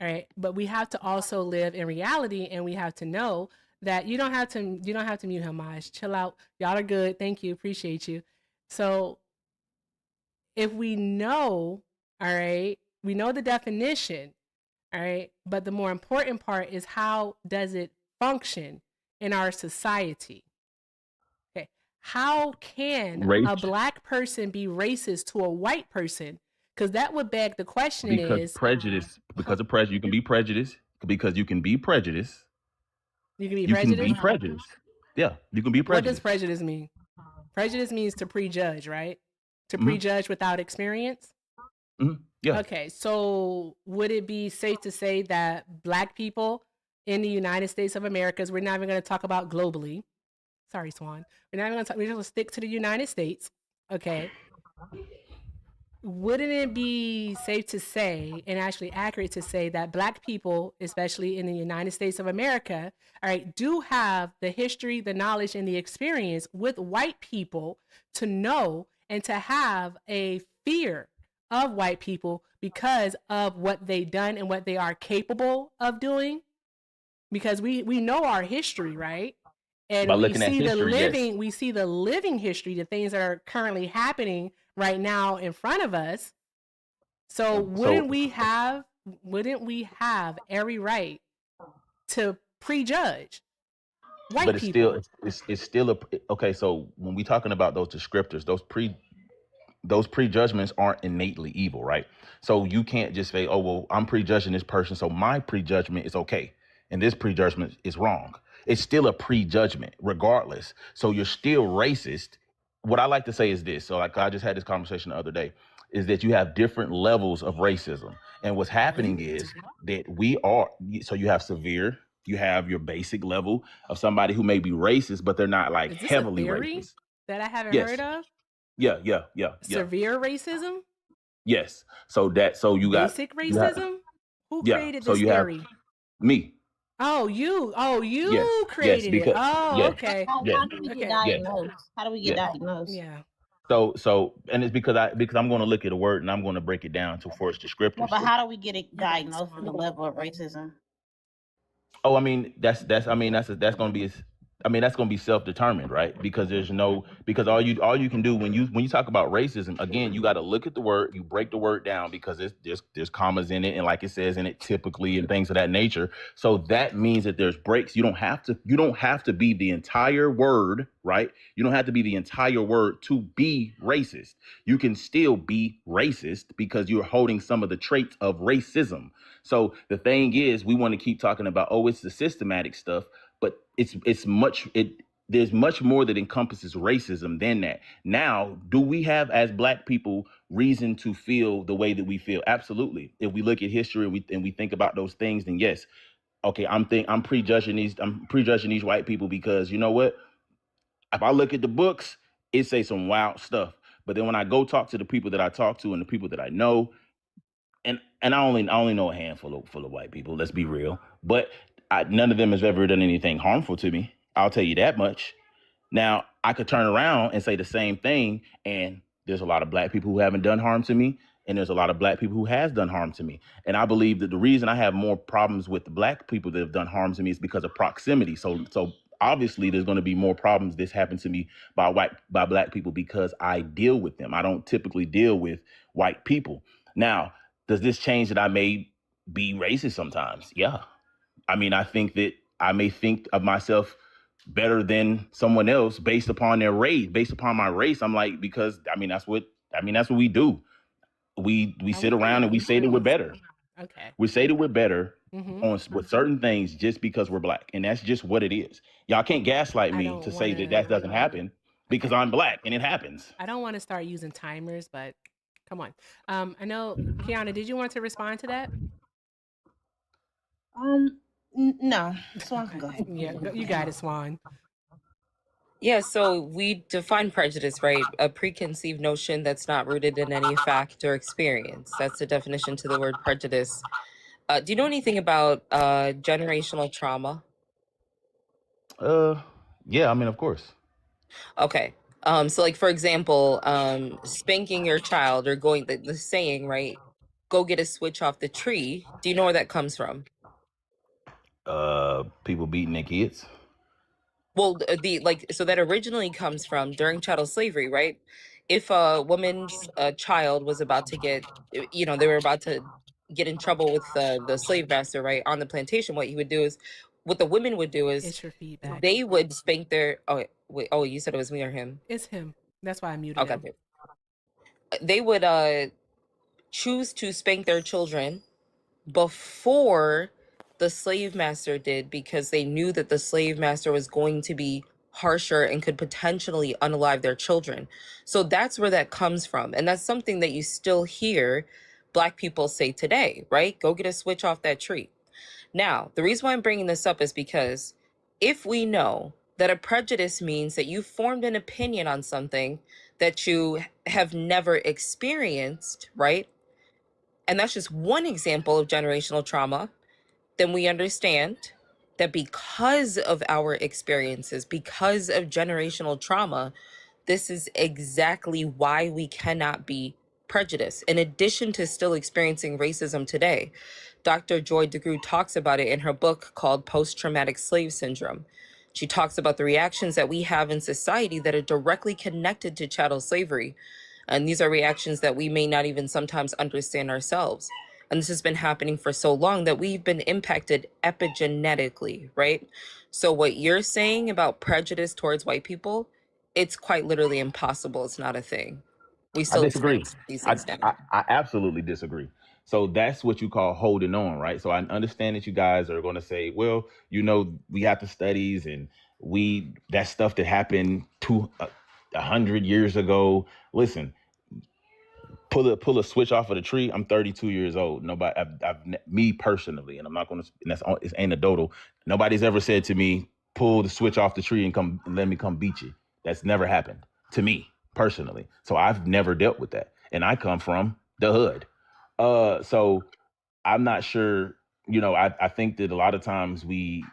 all right, but we have to also live in reality, and we have to know that you don't have to mute him, Maj. Chill out. Y'all are good. Thank you. Appreciate you. So if we know, all right, we know the definition, all right, but the more important part is how does it function in our society? Okay. How can Race a black person be racist to a white person? Because that would beg the question because is prejudice. Because of prejudice, you can be prejudiced. Because you can be prejudiced. you can be You can prejudiced. be prejudiced. Yeah, you can be What does prejudiced. prejudice mean? Prejudice means to prejudge, right? To Mhm. prejudge without experience. Yeah. Okay, so would it be safe to say that black people in the United States of America, we're not even going to talk about globally. Sorry, Swan. We're not even going to talk, we're going to stick to the United States. Okay. Wouldn't it be safe to say and actually accurate to say that black people, especially in the United States of America, all right, do have the history, the knowledge, and the experience with white people to know and to have a fear of white people because of what they've done and what they are capable of doing? Because we know our history, right? And By looking at history, yes. we see the living history, the things that are currently happening right now in front of us. So wouldn't we have every right to prejudge white But it's people? still it's still a okay. So when we talking about those descriptors, those prejudgments aren't innately evil, right? So you can't just say, oh, well, I'm prejudging this person, so my prejudgment is okay, and this prejudgment is wrong. It's still a prejudgment, regardless. So you're still racist. What I like to say is this. So like I just had this conversation the other day, is that you have different levels of racism. And what's happening is that so you have severe, you have your basic level of somebody who may be racist, but they're not like Is this a heavily theory racist. that I haven't Yes. heard of? Yeah. Severe racism? Yes. So you got Basic racism? Who yeah. created So this you have theory? me. Oh, you Yes. Yes. created it. Because Oh, yes. okay. Yes. How do we get Okay. Yes. diagnosed? How do we get Yes. diagnosed? Yeah. So and it's because I'm going to look at a word and I'm going to break it down to for its No, descriptors. but how do we get it diagnosed for the level of racism? Oh, I mean that's going to be that's going to be self-determined, right? Because because all you can do when you talk about racism, again, you got to look at the word, you break the word down because there's commas in it and like it says in it typically and things of that nature. So that means that there's breaks. You don't have to be the entire word, right? You don't have to be the entire word to be racist. You can still be racist because you're holding some of the traits of racism. So the thing is, we want to keep talking about, oh, it's the systematic stuff, but there's much more that encompasses racism than that. Now, do we have as black people reason to feel the way that we feel? Absolutely. If we look at history and we think about those things, then yes. Okay, I'm prejudging these white people because you know what? If I look at the books, it say some wild stuff. But then when I go talk to the people that I talk to and the people that I know, and I only know a handful of white people. Let's be real, but none of them has ever done anything harmful to me. I'll tell you that much. Now I could turn around and say the same thing, and there's a lot of black people who haven't done harm to me, and there's a lot of black people who has done harm to me. And I believe that the reason I have more problems with the black people that have done harm to me is because of proximity. So obviously there's going to be more problems this happened to me by black people because I deal with them. I don't typically deal with white people. Now, does this change that I may be racist sometimes? Yeah. I mean, I think that I may think of myself better than someone else based upon their race, based upon my race. I'm like, because that's what we do. We sit around and we say that we're better. Okay. We say that we're better Mm-hmm. with certain things just because we're black. And that's just what it is. Y'all can't gaslight me to say that doesn't happen because I'm black and it happens. I don't want to start using timers, but come on. I know, Kiana, did you want to respond to that? No, Swan can go ahead. Yeah, you got it, Swan. Yeah, so we define prejudice, right? A preconceived notion that's not rooted in any fact or experience. That's the definition to the word prejudice. Do you know anything about generational trauma? Yeah, I mean, of course. Okay. So like for example, spanking your child or going the saying, right? Go get a switch off the tree. Do you know where that comes from? People beating their kids. Well, the like so that originally comes from during chattel slavery, right? If a woman's child was about to get, they were about to get in trouble with the slave master, right, on the plantation, what the women would do is It's your feedback. they would spank their. Oh wait, oh, you said it was me or him? It's him. That's why I muted Okay, him. they would choose to spank their children before the slave master did because they knew that the slave master was going to be harsher and could potentially unalive their children. So that's where that comes from. And that's something that you still hear Black people say today, right? Go get a switch off that tree. Now, the reason why I'm bringing this up is because if we know that a prejudice means that you formed an opinion on something that you have never experienced, right? And that's just one example of generational trauma, then we understand that because of our experiences, because of generational trauma, this is exactly why we cannot be prejudiced. In addition to still experiencing racism today, Dr. Joy DeGruy talks about it in her book called Post-Traumatic Slave Syndrome. She talks about the reactions that we have in society that are directly connected to chattel slavery. And these are reactions that we may not even sometimes understand ourselves. And this has been happening for so long that we've been impacted epigenetically, right? So what you're saying about prejudice towards white people, it's quite literally impossible. It's not a thing. We I still disagree. experience these I, things now. I absolutely disagree. So that's what you call holding on, right? So I understand that you guys are going to say, well, we have the studies and that stuff that happened 100 years ago. Listen, pull a switch off of the tree. I'm 32 years old. Nobody, me personally, and I'm not going to, and it's anecdotal. Nobody's ever said to me, pull the switch off the tree and let me come beat you. That's never happened to me personally. So I've never dealt with that. And I come from the hood. So I'm not sure, I think that a lot of times we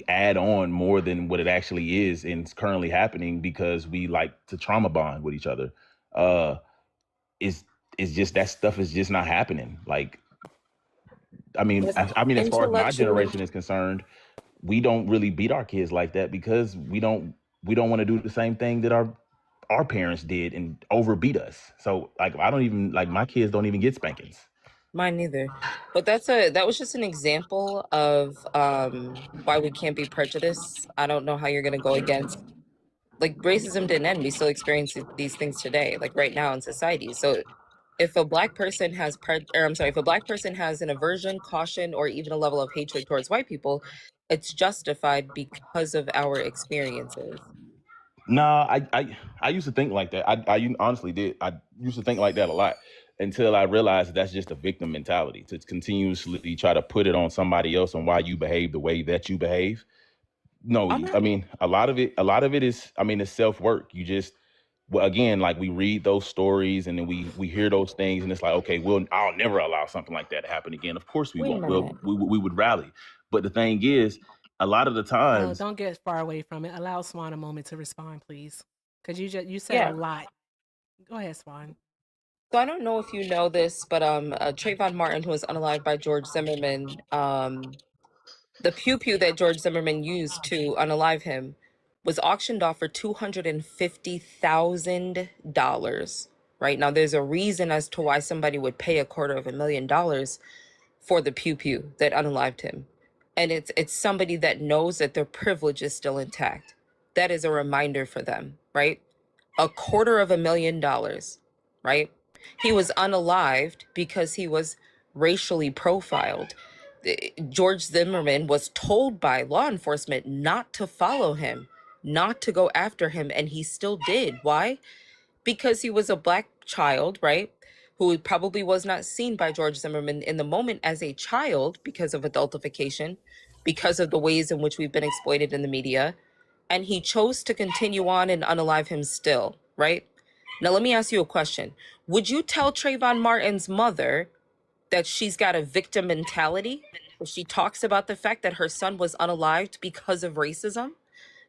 add on more than what it actually is and it's currently happening because we like to trauma bond with each other. It's just that stuff is just not happening. Like, I mean, as far as my generation is concerned, we don't really beat our kids like that because we don't want to do the same thing that our parents did and overbeat us. So like, I don't even like my kids don't even get spankings. Mine neither. But that was just an example of why we can't be prejudiced. I don't know how you're gonna go against like racism didn't end. We still experience these things today, like right now in society. So if a Black person has if a Black person has an aversion, caution, or even a level of hatred towards white people, it's justified because of our experiences. No, I used to think like that. I honestly did. I used to think like that a lot until I realized that's just a victim mentality to continuously try to put it on somebody else on why you behave the way that you behave. No, I mean, a lot of it is, I mean, it's self-work. You just, well, again, like we read those stories and then we hear those things and it's like, okay, I'll never allow something like that to happen again. Of course we won't. We would rally. But the thing is, a lot of the times. Don't get far away from it. Allow Swan a moment to respond, please. Because you said a lot. Go ahead, Swan. So I don't know if you know this, but Trayvon Martin, who was unalived by George Zimmerman, the pew that George Zimmerman used to unalive him was auctioned off for $250,000. Right now, there's a reason as to why somebody would pay $250,000 for the pew that unalived him, and it's somebody that knows that their privilege is still intact. That is a reminder for them, right? $250,000, right? He was unalived because he was racially profiled. George Zimmerman was told by law enforcement not to follow him, not to go after him, and he still did. Why? Because he was a Black child, right? who probably was not seen by George Zimmerman in the moment as a child because of adultification, because of the ways in which we've been exploited in the media. And he chose to continue on and unalive him still, right? Now, let me ask you a question. Would you tell Trayvon Martin's mother that she's got a victim mentality? She talks about the fact that her son was unalived because of racism.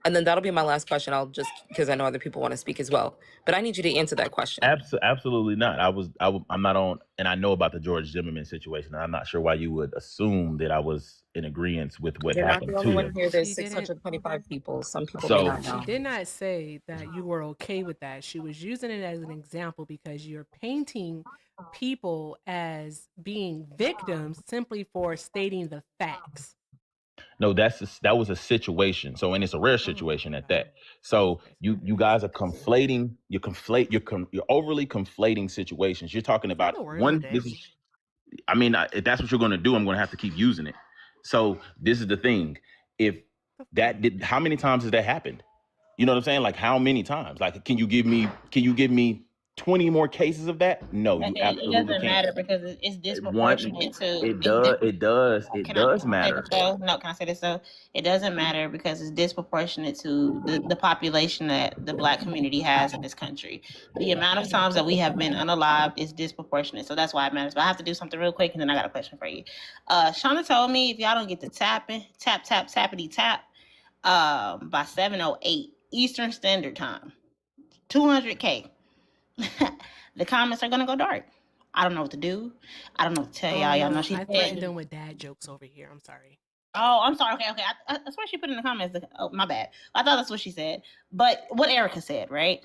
And then that'll be my last question. I'll just, because I know other people want to speak as well. But I need you to answer that question. Absolutely not. I'm not on, and I know about the George Zimmerman situation. And I'm not sure why you would assume that I was in agreement with what You're not happened the only to one him. here. There's She didn't- 625 people. Some people So- may not know. She did not say that you were okay with that. She was using it as an example because you're painting people as being victims simply for stating the facts. No, that was a situation. So, and it's a rare situation at that. So you guys are conflating. You're overly conflating situations. You're talking about one. I mean, if that's what you're going to do, I'm going to have to keep using it. So this is the thing. If that did, how many times has that happened? You know what I'm saying? Like how many times? Like, can you give me 20 more cases of that? No, you absolutely it doesn't can't. matter because it's disproportionate to. It does matter. No, can I say this though? It doesn't matter because it's disproportionate to the population that the Black community has in this country. The amount of times that we have been unalived is disproportionate, so that's why it matters. But I have to do something real quick, and then I got a question for you. Shauna told me if y'all don't get the tappity tap by 7:08 Eastern Standard Time, 200K. The comments are gonna go dark. I don't know what to do. I don't know what to tell y'all. Y'all know she I threatened them with dad jokes over here. I'm sorry. Oh, I'm sorry. Okay. That's what she put in the comments. Oh, my bad. I thought that's what she said. But what Erica said, right?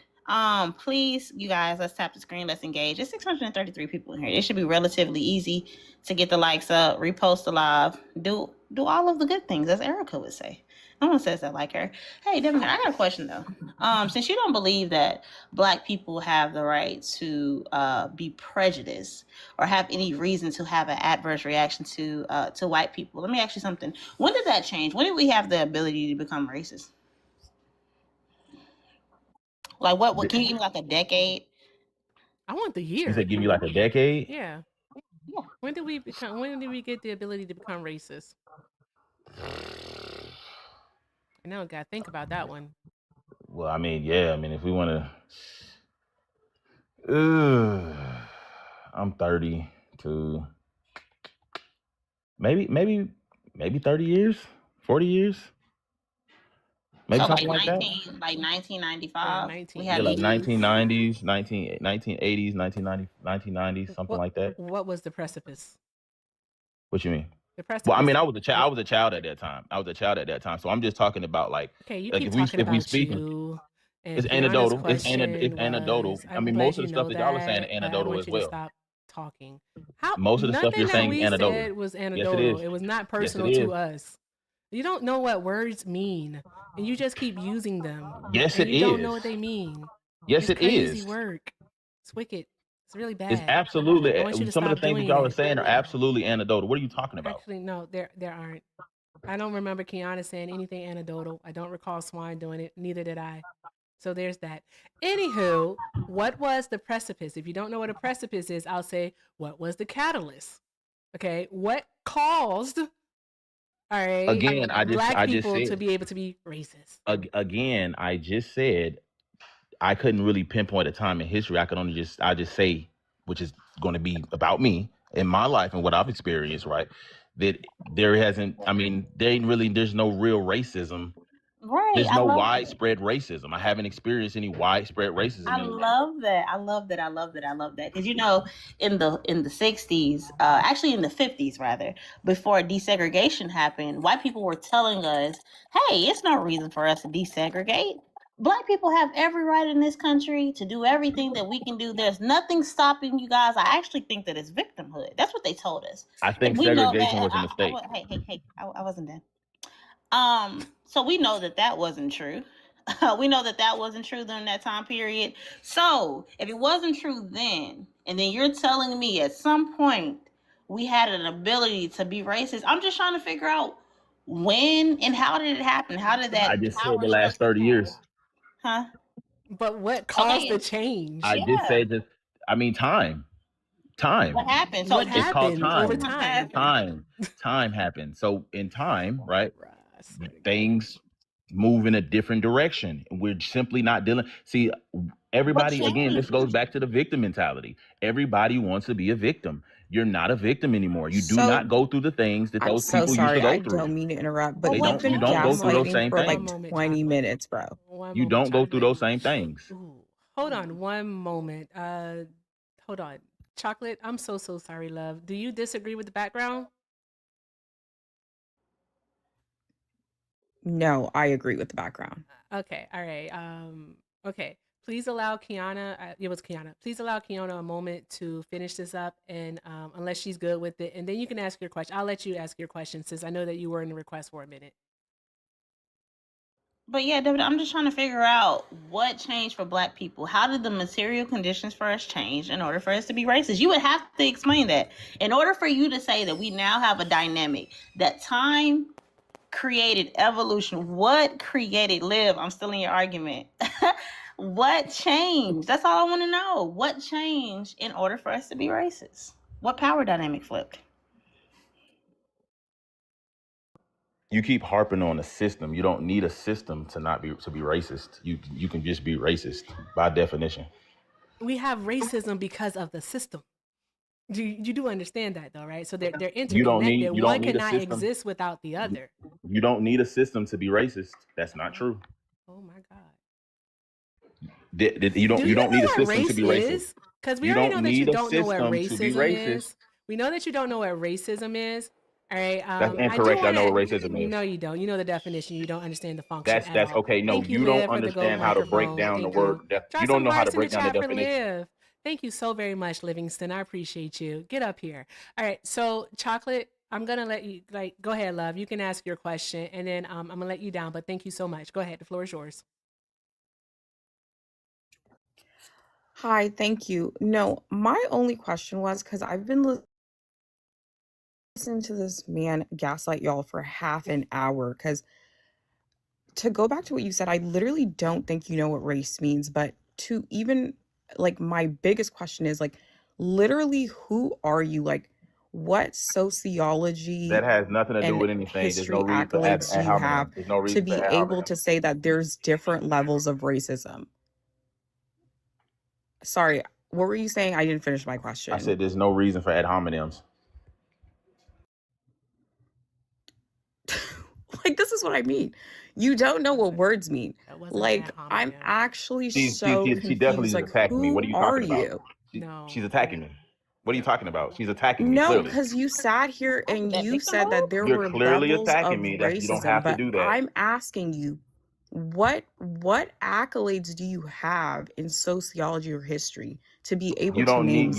Please, you guys, let's tap the screen. Let's engage. There's 633 people in here. It should be relatively easy to get the likes up, repost the live, do all of the good things, as Erica would say. No one says that like her. Hey, Devin, I got a question though. Since you don't believe that Black people have the right to be prejudiced or have any reason to have an adverse reaction to white people, let me ask you something. When did that change? When did we have the ability to become racist? Like what can you give me like a decade? I want the year. You said give me like a decade? Yeah. When did we get the ability to become racist? I know, gotta think about that one. Well, I mean, yeah. I mean, if we want to, I'm 32. Maybe 30 years, 40 years. Maybe so something like that. Like 1995. Yeah, we had like 1990s, 1980s, 1990s, something like that. What was the precipice? What you mean? The precipice. Well, I mean, I was a child. I was a child at that time. So I'm just talking about like. Okay, you like keep if talking about speaking, you. It's anecdotal. It's anecdotal. I mean, most of the stuff that y'all are saying are anecdotal as well. Stop talking. How most of the stuff you're saying anecdotal. Said was anecdotal. Yes, it is. It was not personal to us. You don't know what words mean, and you just keep using them. Yes, it is. You don't know what they mean. Yes, it's it is. Crazy work. It's wicked. It's really bad. It's absolutely. Some of the things that y'all are saying are absolutely anecdotal. What are you talking about? Actually, no, there aren't. I don't remember Kiana saying anything anecdotal. I don't recall Swine doing it. Neither did I. So there's that. Anywho, what was the precipice? If you don't know what a precipice is, I'll say, what was the catalyst? Okay, what caused? All right. Again, Black people said, to be able to be racist. Again, I just said I couldn't really pinpoint a time in history. I just say, which is going to be about me in my life and what I've experienced, right? That there's no real racism. Right. There's no widespread racism. I haven't experienced any widespread racism. I love that. I love that. Because in the 60s, actually in the 50s rather, before desegregation happened, white people were telling us, hey, it's no reason for us to desegregate. Black people have every right in this country to do everything that we can do. There's nothing stopping you guys. I actually think that it's victimhood. That's what they told us. I think segregation was a mistake. I wasn't done. So we know that wasn't true. We know that wasn't true during that time period. So if it wasn't true then, and then you're telling me at some point we had an ability to be racist, I'm just trying to figure out when and how did it happen? How did that? I just said the last 30 years. Huh? But what caused the change? I did say that. I mean, time. Time. What happened? So What It's called happened over time. time? Time happened. So in time, right? Bruh, I swear to God. Things move in a different direction. We're simply not dealing. See, everybody, again, this goes back to the victim mentality. Everybody wants to be a victim. You're not a victim anymore. You do So not go through the things that I'm those so people used to sorry. go I through. don't mean to interrupt, but They you've don't. been You don't go through those gaslighting same for like things. 20 minutes, bro. One You moment, don't go through Chocolate. those same things. Ooh, hold on one moment. Hold on. Chocolate, I'm so sorry, love. Do you disagree with the background? No, I agree with the background. Okay, all right. Okay. Please allow Kiana. It was Kiana. Please allow Kiana a moment to finish this up, and unless she's good with it, and then you can ask your question. I'll let you ask your question since I know that you were in the request for a minute. But yeah, David, I'm just trying to figure out what changed for Black people. How did the material conditions for us change in order for us to be racist? You would have to explain that. In order for you to say that we now have a dynamic, that time created evolution, what created live? I'm still in your argument. What changed? That's all I want to know. What changed in order for us to be racist? What power dynamic flipped? You keep harping on a system. You don't need a system to be racist. You can just be racist by definition. We have racism because of the system. You do understand that though, right? So they're interconnected. You don't need One a cannot system. exist without the other. You don't need a system to be racist. That's not true. Oh my God. You don't need a system to be racist. Because we You already don't know that you need a don't know what system to be racism racist. is. We know that you don't know what racism is. All right. That's incorrect. I know what racism is. No, you don't. You know the definition. You don't understand the function at That's all. okay. No, Thank you Liv, don't for the gold understand how to break microphone. down the Thank word. you. Drop You don't some know how hearts to in the break down the chat for definition. Liv. Thank you so very much, Livingston. I appreciate you. Get up here. All right. So, Chocolate, I'm gonna let you go ahead, love. You can ask your question, and then I'm gonna let you down. But thank you so much. Go ahead. The floor is yours. Hi, thank you. No, my only question was because I've been listening to this man gaslight y'all for half an hour. Because to go back to what you said, I literally don't think you know what race means. But to even my biggest question is literally, who are you? What sociology That has nothing to do and with anything. There's no history reason for ad accolades do you have hominem. There's no to reason for be ad able hominem. to say that there's different levels of racism? Sorry, what were you saying? I didn't finish my question. I said there's no reason for ad hominems. This is what I mean. You don't know what words mean. That wasn't an ad I'm hominem. actually She so definitely confused. just attacked me. What are you talking about? No. She's attacking me. What are you talking about? She's attacking me. No, Clearly. because you sat here and That you victim said that mode? there You're were clearly levels attacking of me. That you don't racism, have to but do that. I'm asking you, what accolades do you have in sociology or history to be able to name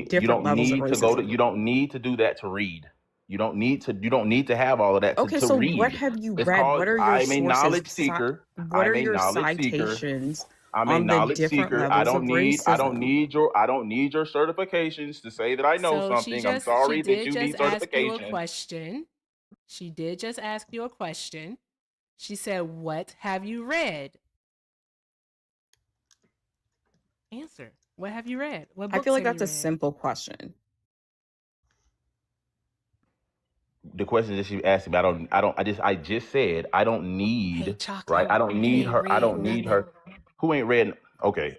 different levels of racism? You don't need to do that to read. You don't need to have all of that Okay, to so read. what have you It's read? called What are your I'm a sources? knowledge seeker. What are I'm a your knowledge seeker. citations I'm a on the knowledge different seeker. levels of racism? I don't need your certifications to say that I know So something. I'm sorry that you need ask you a certification. question. She did just ask you a question. She said, "What have you read?" Answer. What have you read? What books I feel like have that's you a read? simple question. The question that she asked me, I just said I don't need, Hey, Chocolate, right? I don't you need ain't her. I read don't need her. Who ain't read? Okay.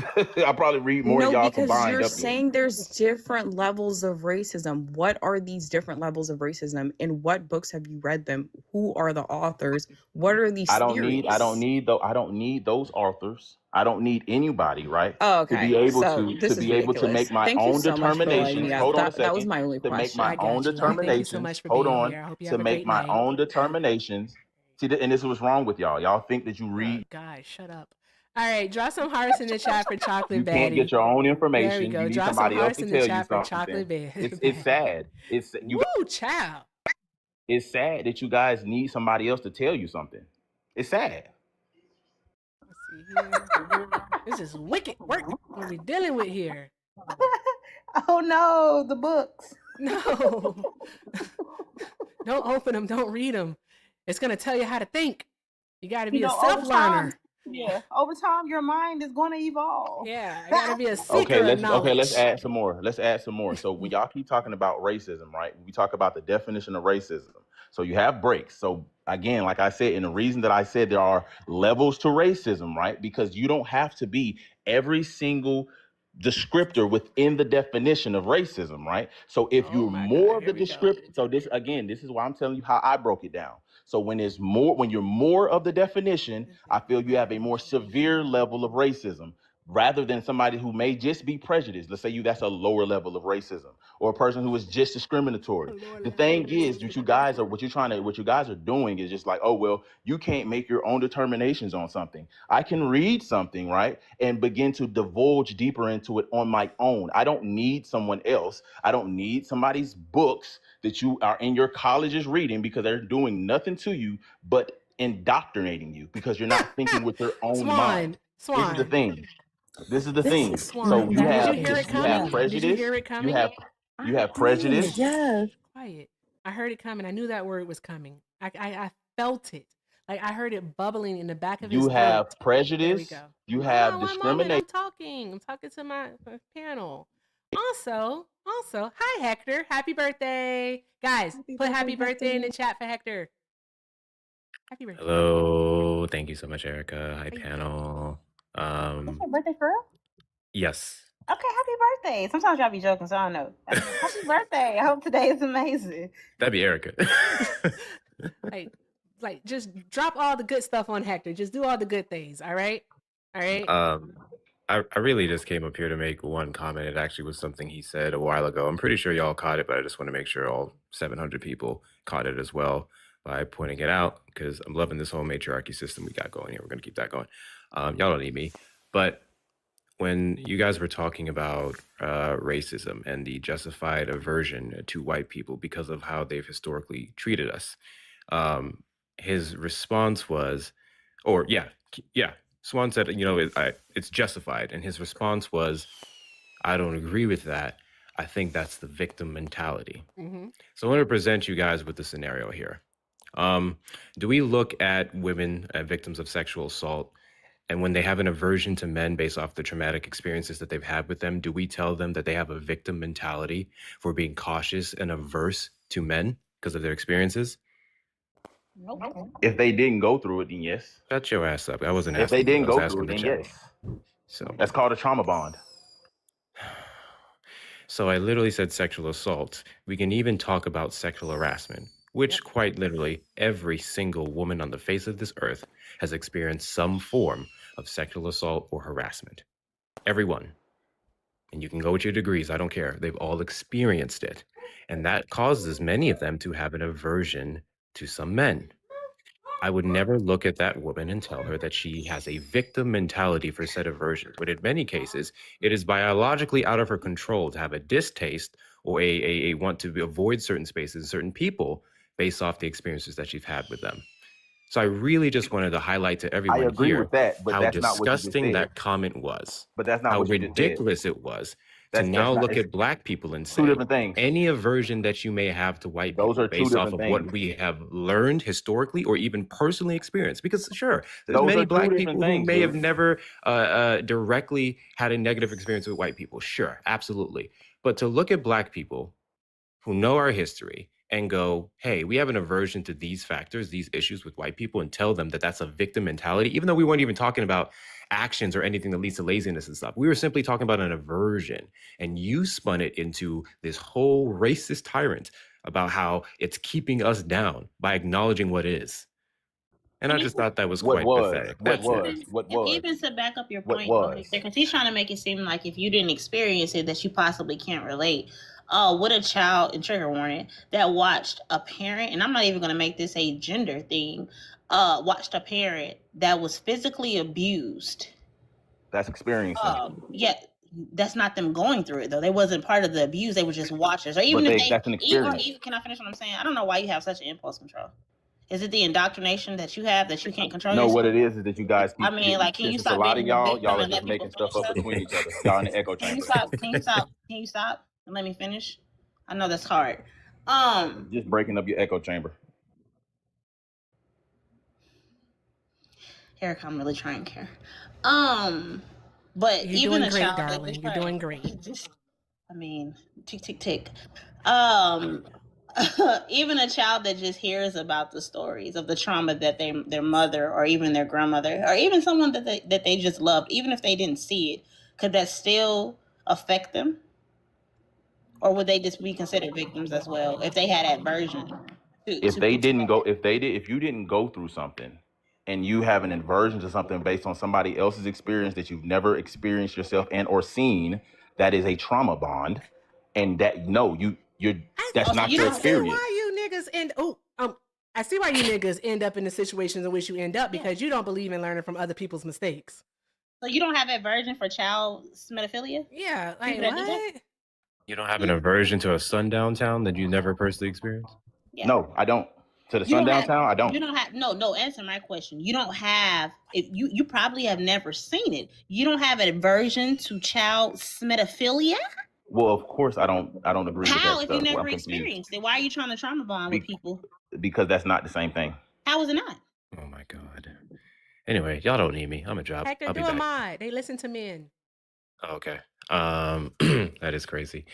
I probably read more than No, y'all because combined you're up there. saying there's different levels of racism. What are these different levels of racism? In what books have you read them? Who are the authors? What are these theories? I don't need those authors. I don't need anybody, right? Oh, To be okay. able So to this is be able to ridiculous. make my Thank you own so much for letting determinations. me Hold out. on a second. That was my only To make my question. own determinations. Thank you so much for Hold being on. here. I hope you To have a make great my night. own determinations. See, and this is what's wrong with y'all. Y'all think that you read. Guys, shut up. All right, draw some hearts in the chat for Chocolate You can't Baddie. get your own There we information. go. You need Draw some somebody else hearts to in the tell you chat for Chocolate something. Baddie. It's sad. Woo, child. It's sad that you guys need somebody else to tell you something. It's sad. Let's see here. This is wicked work. What are we dealing with here? Oh no, the books. No. Don't open them. Don't read them. It's going to tell you how to think. You got to be a self-learner. Yeah, over time, your mind is going to evolve. Yeah, I gotta be a seeker Okay, of let's knowledge. add some more. Let's add some more. So when y'all keep talking about racism, right? We talk about the definition of racism. So you have breaks. So again, like I said, and the reason that I said there are levels to racism, right? Because you don't have to be every single descriptor within the definition of racism, right? So if Oh you're my more God, of the here we go. descriptor, so this is why I'm telling you how I broke it down. So when you're more of the definition, I feel you have a more severe level of racism rather than somebody who may just be prejudiced. Let's say that's a lower level of racism, or a person who is just discriminatory. The thing is, what you guys are doing is just like, oh well, you can't make your own determinations on something. I can read something, right, and begin to divulge deeper into it on my own. I don't need someone else. I don't need somebody's books that you are in your colleges reading, because they're doing nothing to you but indoctrinating you, because you're not thinking with your own mind. This is the thing. This is the thing. So Swan, did you hear it coming? prejudice. Did you hear it coming? You have prejudice. Yes. Quiet. I heard it coming. I knew that word was coming. I felt it. Like I heard it bubbling in the back of his You throat. have There we prejudice. go. You Hold have on one moment. I'm discrimination. talking to my panel. Also, hi Hector. Happy birthday. Guys, put happy birthday in the chat for Hector. Happy birthday. Hello. Thank you so much, Erica. Hi, Thank you. panel. It's your birthday for real? Yes. Okay, happy birthday. Sometimes y'all be joking, so I don't know. Happy birthday. I hope today is amazing. That'd be Erica. Like just drop all the good stuff on Hector. Just do all the good things, all right? All right? I really just came up here to make one comment. It actually was something he said a while ago. I'm pretty sure y'all caught it, but I just want to make sure all 700 people caught it as well by pointing it out, because I'm loving this whole matriarchy system we got going here. We're going to keep that going. Y'all don't need me. But when you guys were talking about racism and the justified aversion to white people because of how they've historically treated us, his response was, Swan said, it's justified. And his response was, I don't agree with that. I think that's the victim mentality. Mm-hmm. So I want to present you guys with the scenario here. Do we look at women, victims of sexual assault, and when they have an aversion to men based off the traumatic experiences that they've had with them, do we tell them that they have a victim mentality for being cautious and averse to men because of their experiences? Nope. If they didn't go through it, then yes. Shut your ass up. I wasn't If asking they you. didn't I was go asking through it, the then chat. yes. So That's called a trauma bond. So I literally said sexual assault. We can even talk about sexual harassment, which quite literally every single woman on the face of this earth has experienced some form of sexual assault or harassment. Everyone. And you can go with your degrees, I don't care. They've all experienced it. And that causes many of them to have an aversion to some men. I would never look at that woman and tell her that she has a victim mentality for said aversions, but in many cases, it is biologically out of her control to have a distaste or a want to avoid certain spaces, certain people, based off the experiences that she's had with them. So I really just wanted to highlight to everyone agree here with that, but how that's not what you just disgusting said. that comment was. But that's not how what you just said. ridiculous it was to That's now not- look it's at black people and two say different things. any aversion that you may have to white Those people are two based off of different what things. we have learned historically or even personally experienced. Because sure, there's Those many are two black different people who things, may have dude. never directly had a negative experience with white people. Sure, absolutely. But to look at black people who know our history and go, hey, we have an aversion to these factors, these issues with white people, and tell them that that's a victim mentality, even though we weren't even talking about actions or anything that leads to laziness and stuff. We were simply talking about an aversion. And you spun it into this whole racist tyrant about how it's keeping us down by acknowledging what is. And I just thought that was quite pathetic. That's it. Even to back up your What point, was? because he's trying to make it seem like if you didn't experience it, that you possibly can't relate. What a child, and trigger warning, that watched a parent, and I'm not even going to make this a gender thing, watched a parent that was physically abused. That's experiencing. Yeah, that's not them going through it though. They wasn't part of the abuse. They were just watchers. Or even But if that's an experience. even, can I finish what I'm saying? I don't know why you have such an impulse control. Is it the indoctrination that you have that you can't control? No, yourself? what it is that you guys keep. I mean, like, can you it's stop a lot being of the y'all. victim Y'all are and just let people making stuff finish up up? between each other. Y'all in the echo Can chamber. you stop? Can you stop? Can you stop and let me finish? I know that's hard. Just breaking up your echo chamber. Erica, I'm really trying to care. But You're even doing a great, child darling. that You're doing great. I mean, tick tick tick. Even a child that just hears about the stories of the trauma that their mother or even their grandmother or even someone that they just loved, even if they didn't see it, could that still affect them? Or would they just be considered victims as well if they had aversion If to they didn't go, if you didn't go through something and you have an aversion to something based on somebody else's experience that you've never experienced yourself and or seen, that is a trauma bond. And that, no, you're that's not your I see experience. why you niggas I see why you niggas end up in the situations in which you end up because you don't believe in learning from other people's mistakes. So you don't have aversion for child smedophilia? Yeah, like People that do that? what? You don't have an aversion to a sundown town that you never personally experienced? Yeah. No, I don't. To the You don't sundown have- town, I don't. You don't have no. Answer my question. You don't have if you probably have never seen it. You don't have an aversion to child smedophilia. Well, of course I don't agree with How that if you stuff. never I'm confused. experienced it? Why are you trying to trauma bond with people? Because that's not the same thing. How is it not? Oh my god. Anyway, y'all don't need me. I'm a job. Hector, I'll be do a back. mod. They listen to men. Oh, okay. That is crazy.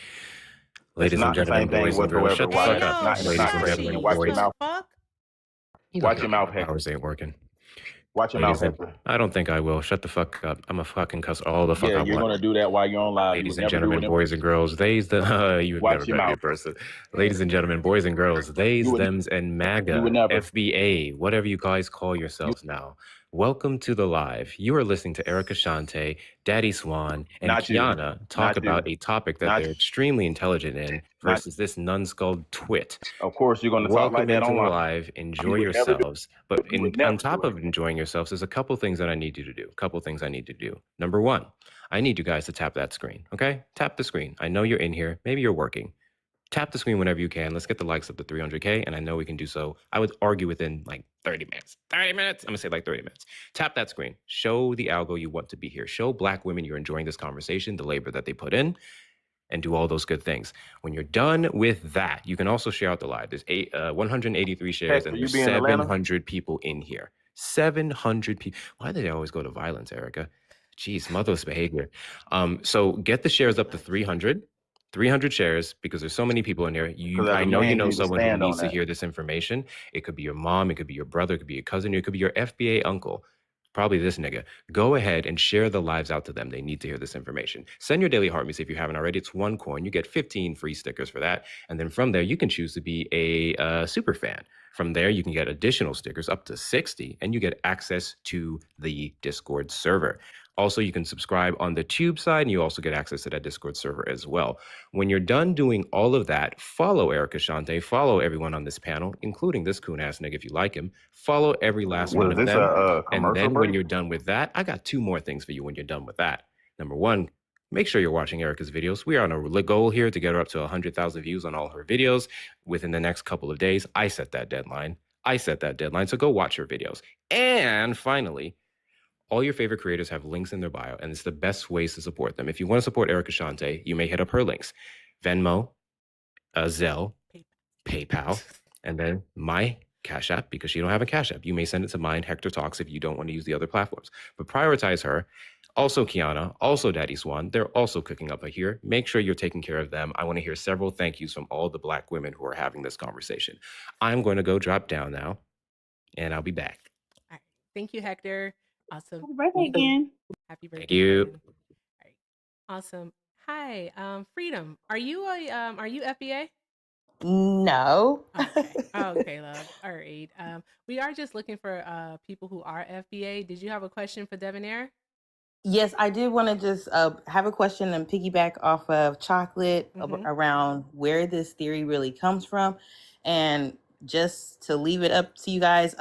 Ladies and not the gentlemen, same thing boys and girls, shut the whatsoever. fuck Why? up. It's Ladies not and the same gentlemen, thing. Watch your boys. mouth. Watch your mouth, Hector. Powers ain't working. Watch your mouth, Ladies and- Hector. I don't think I will. Shut the fuck up. I'm a fucking cuss all the fuck Yeah, I you're want. gonna do that while you're on live. Ladies You and would never do gentlemen, it. boys and girls, theys the you would Watch never your met me in mouth. person. Ladies and gentlemen, boys and girls, theys, You would- thems, and MAGA, you would never. FBA, whatever you guys call yourselves now. Welcome to the live. You are listening to Erica Shante, Daddy Swan, and Not you. Kiana talk Not you. about a topic that Not- they're extremely intelligent in versus this numbskulled twit. Of course, you're gonna talk Welcome like that into the online. live. Enjoy You would never do- yourselves. But you would never on top do of enjoying yourselves, there's a couple things that I need you to do. Number one, I need you guys to tap that screen. Okay? Tap the screen. I know you're in here. Maybe you're working. Tap the screen whenever you can. Let's get the likes up to 300K. And I know we can do so. I would argue within like 30 minutes. 30 minutes? I'm going to say like 30 minutes. Tap that screen. Show the algo you want to be here. Show Black women you're enjoying this conversation, the labor that they put in, and do all those good things. When you're done with that, you can also share out the live. There's 183 shares Hector, and you there's be in Atlanta? 700 people in here. 700 people. Why do they always go to violence, Erica? Jeez, motherless behavior. So get the shares up to 300. 300 shares because there's so many people in here. I know you know someone who needs to hear this information. It could be your mom, it could be your brother, it could be your cousin, it could be your FBA uncle. Probably this nigga. Go ahead and share the lives out to them. They need to hear this information. Send your daily heart music if you haven't already. It's 1 coin. You get 15 free stickers for that. And then from there, you can choose to be a super fan. From there, you can get additional stickers up to 60, and you get access to the Discord server. Also, you can subscribe on the Tube side, and you also get access to that Discord server as well. When you're done doing all of that, follow Erica Shante, follow everyone on this panel, including this coon-ass nigga if you like him. Follow every last one of them. And then when you're done with that, I got 2 more things for you when you're done with that. Number 1, make sure you're watching Erica's videos. We are on a goal here to get her up to 100,000 views on all her videos within the next couple of days. I set that deadline. So go watch her videos. And finally, all your favorite creators have links in their bio, and it's the best ways to support them. If you want to support Erica Shante, you may hit up her links. Venmo, Zelle, PayPal, and then my Cash App, because she don't have a Cash App. You may send it to mine, Hector Talks, if you don't want to use the other platforms. But prioritize her. Also Kiana, also Daddy Swan. They're also cooking up here. Make sure you're taking care of them. I want to hear several thank yous from all the Black women who are having this conversation. I'm going to go drop down now, and I'll be back. All right. Thank you, Hector. Awesome. Happy birthday again. Happy birthday. Thank you. Again. All right. Awesome. Hi, Freedom. Are you FBA? No. Okay, love. All right. We are just looking for people who are FBA. Did you have a question for Debonair? Yes, I did want to just have a question and piggyback off of Chocolate around where this theory really comes from. And just to leave it up to you guys,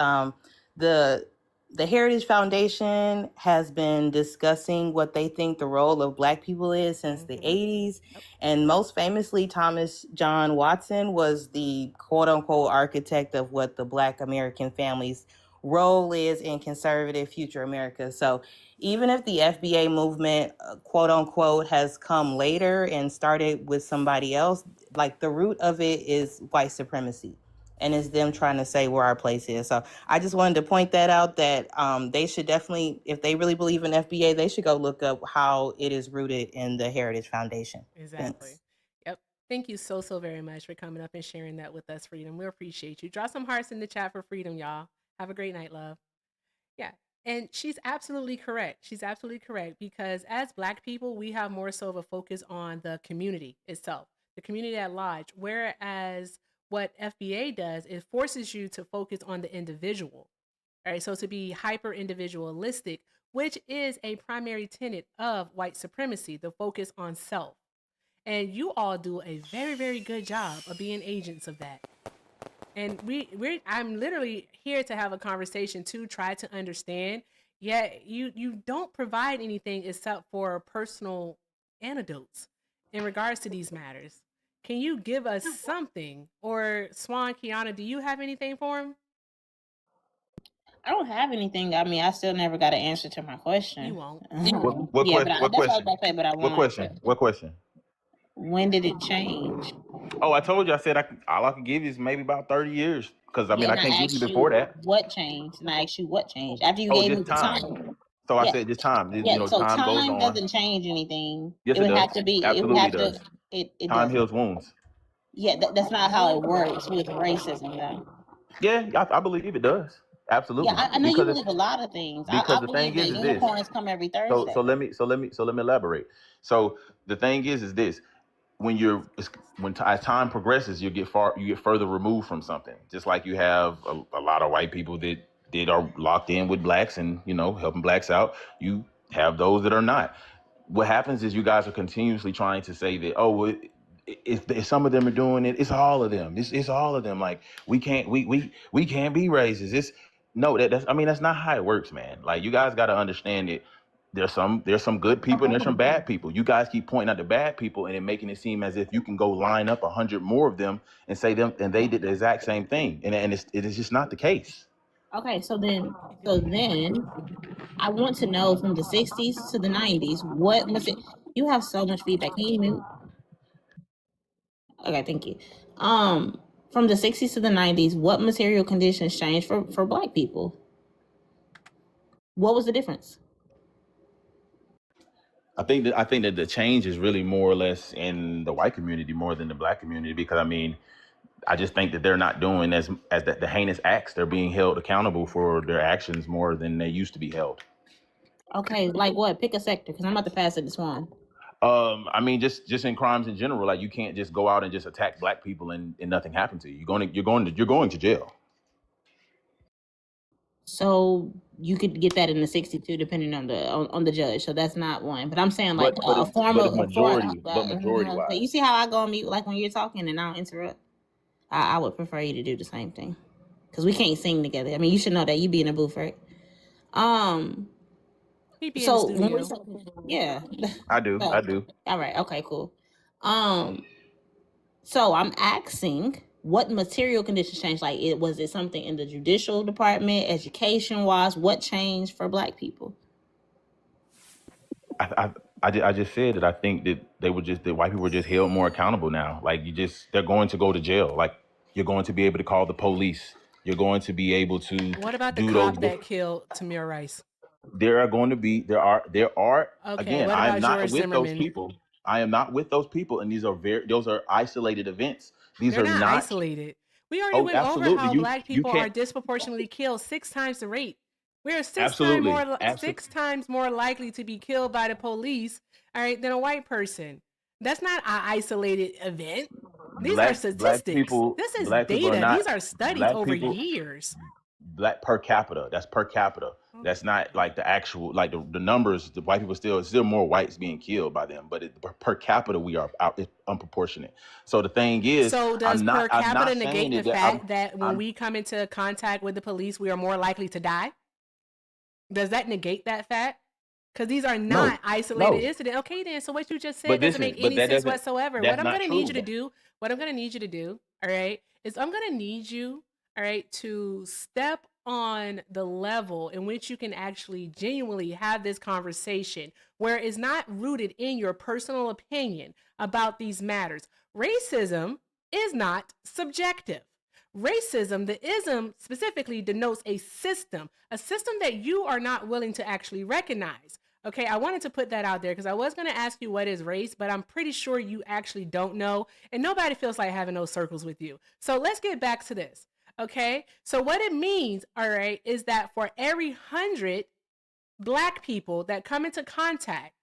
the Heritage Foundation has been discussing what they think the role of Black people is since the 80s. And most famously, Thomas John Watson was the quote unquote architect of what the Black American family's role is in conservative future America. So even if the FBA movement, quote unquote, has come later and started with somebody else, like the root of it is white supremacy. and it's them trying to say where our place is. So I just wanted to point that out, that they should definitely, if they really believe in FBA, they should go look up how it is rooted in the Heritage Foundation. Exactly. Thanks. Yep. Thank you so very much for coming up and sharing that with us, Freedom. We appreciate you. Draw some hearts in the chat for Freedom, y'all. Have a great night, love. Yeah. And she's absolutely correct. She's absolutely correct, because as Black people, we have more so of a focus on the community itself, the community at large, whereas what FBA does, it forces you to focus on the individual. All right, so to be hyper individualistic, which is a primary tenet of white supremacy, the focus on self. And you all do a very, very good job of being agents of that. And I'm literally here to have a conversation to try to understand. Yet you don't provide anything except for personal anecdotes in regards to these matters. Can you give us something? Or Swan, Kiana, do you have anything for him? I don't have anything. I mean, I still never got an answer to my question. You won't. What Yeah, question? but What that's what I was question? about to say. But I What want. question? What question? When did it change? Oh, I told you. I said all I can give you is maybe about 30 years, because I mean, Yeah, I and can't I give you asked before you that. what changed, and I asked you what changed after you Oh, gave me just the time. time. So I Yeah. said just time. You Yeah, know, so time goes time on. doesn't change anything. Yes, It it would does. have to be. It would Absolutely have does. to. It Time does. heals wounds. Yeah, that's not how it works with racism, though. Yeah, I believe it does. Absolutely. Yeah, I know you Because believe a lot of things. because I the believe thing that is this. unicorns come every Thursday. So let me elaborate. So the thing is this: when as time progresses, you get further removed from something. Just like you have a lot of white people that are locked in with blacks and helping blacks out. You have those that are not. What happens is you guys are continuously trying to say that, oh, if some of them are doing it, it's all of them. It's all of them. Like we can't be racist. That's not how it works, man. Like you guys got to understand it. There's some good people and there's some bad people. You guys keep pointing out the bad people and then making it seem as if you can go line up 100 more of them and say them and they did the exact same thing, and it is just not the case. Okay, so then I want to know, from the 60s to the 90s, what must it, you have so much feedback. Can you mute? Okay, thank you. From the 60s to the 90s, what material conditions changed for Black people? What was the difference? I think that the change is really more or less in the white community more than the Black community, because I just think that they're not doing as the heinous acts. They're being held accountable for their actions more than they used to be held. Okay, like what? Pick a sector, because I'm about to pass it to Swan. Just in crimes in general, like you can't just go out and just attack Black people and nothing happened to you. You're going to jail. So you could get that in the 62, depending on the judge. So that's not one. But I'm saying like a formal majority wise. You see how I go on mute, like when you're talking and I don't interrupt? I would prefer you to do the same thing, because we can't sing together. I mean, you should know that. You be in a booth, right? He be So in the when studio. yeah, I do. All right. Okay. Cool. So I'm asking, what material conditions changed? Like, was it something in the judicial department, education wise? What changed for Black people? I just said that I think that that white people were just held more accountable now. Like they're going to go to jail. Like you're going to be able to call the police. You're going to be able to. What about the cop that killed Tamir Rice? There are. Okay, again, I am not with those people. I am not with those people, and those are isolated events. They're not isolated. We already went over how Black people are disproportionately killed 6 times the rate. We are 6 times more likely to be killed by the police, all right, than a white person. That's not an isolated event. These are statistics. This is data. These are studies over years. Black per capita. That's per capita. That's not like the actual, like the numbers. The white people still more whites being killed by them, but per capita we are unproportionate. So the thing is, so does per capita negate the fact that when we come into contact with the police, we are more likely to die? Does that negate that fact? Because these are not isolated incidents. Okay, then. So what you just said doesn't make any sense whatsoever. What I'm going to need you to do, all right, is I'm going to need you, all right, to step on the level in which you can actually genuinely have this conversation where it's not rooted in your personal opinion about these matters. Racism is not subjective. Racism, the ism specifically denotes a system that you are not willing to actually recognize. Okay, I wanted to put that out there because I was going to ask you what is race, but I'm pretty sure you actually don't know, and nobody feels like having those circles with you. So let's get back to this. Okay, so what it means, all right, is that for every 100 Black people that come into contact,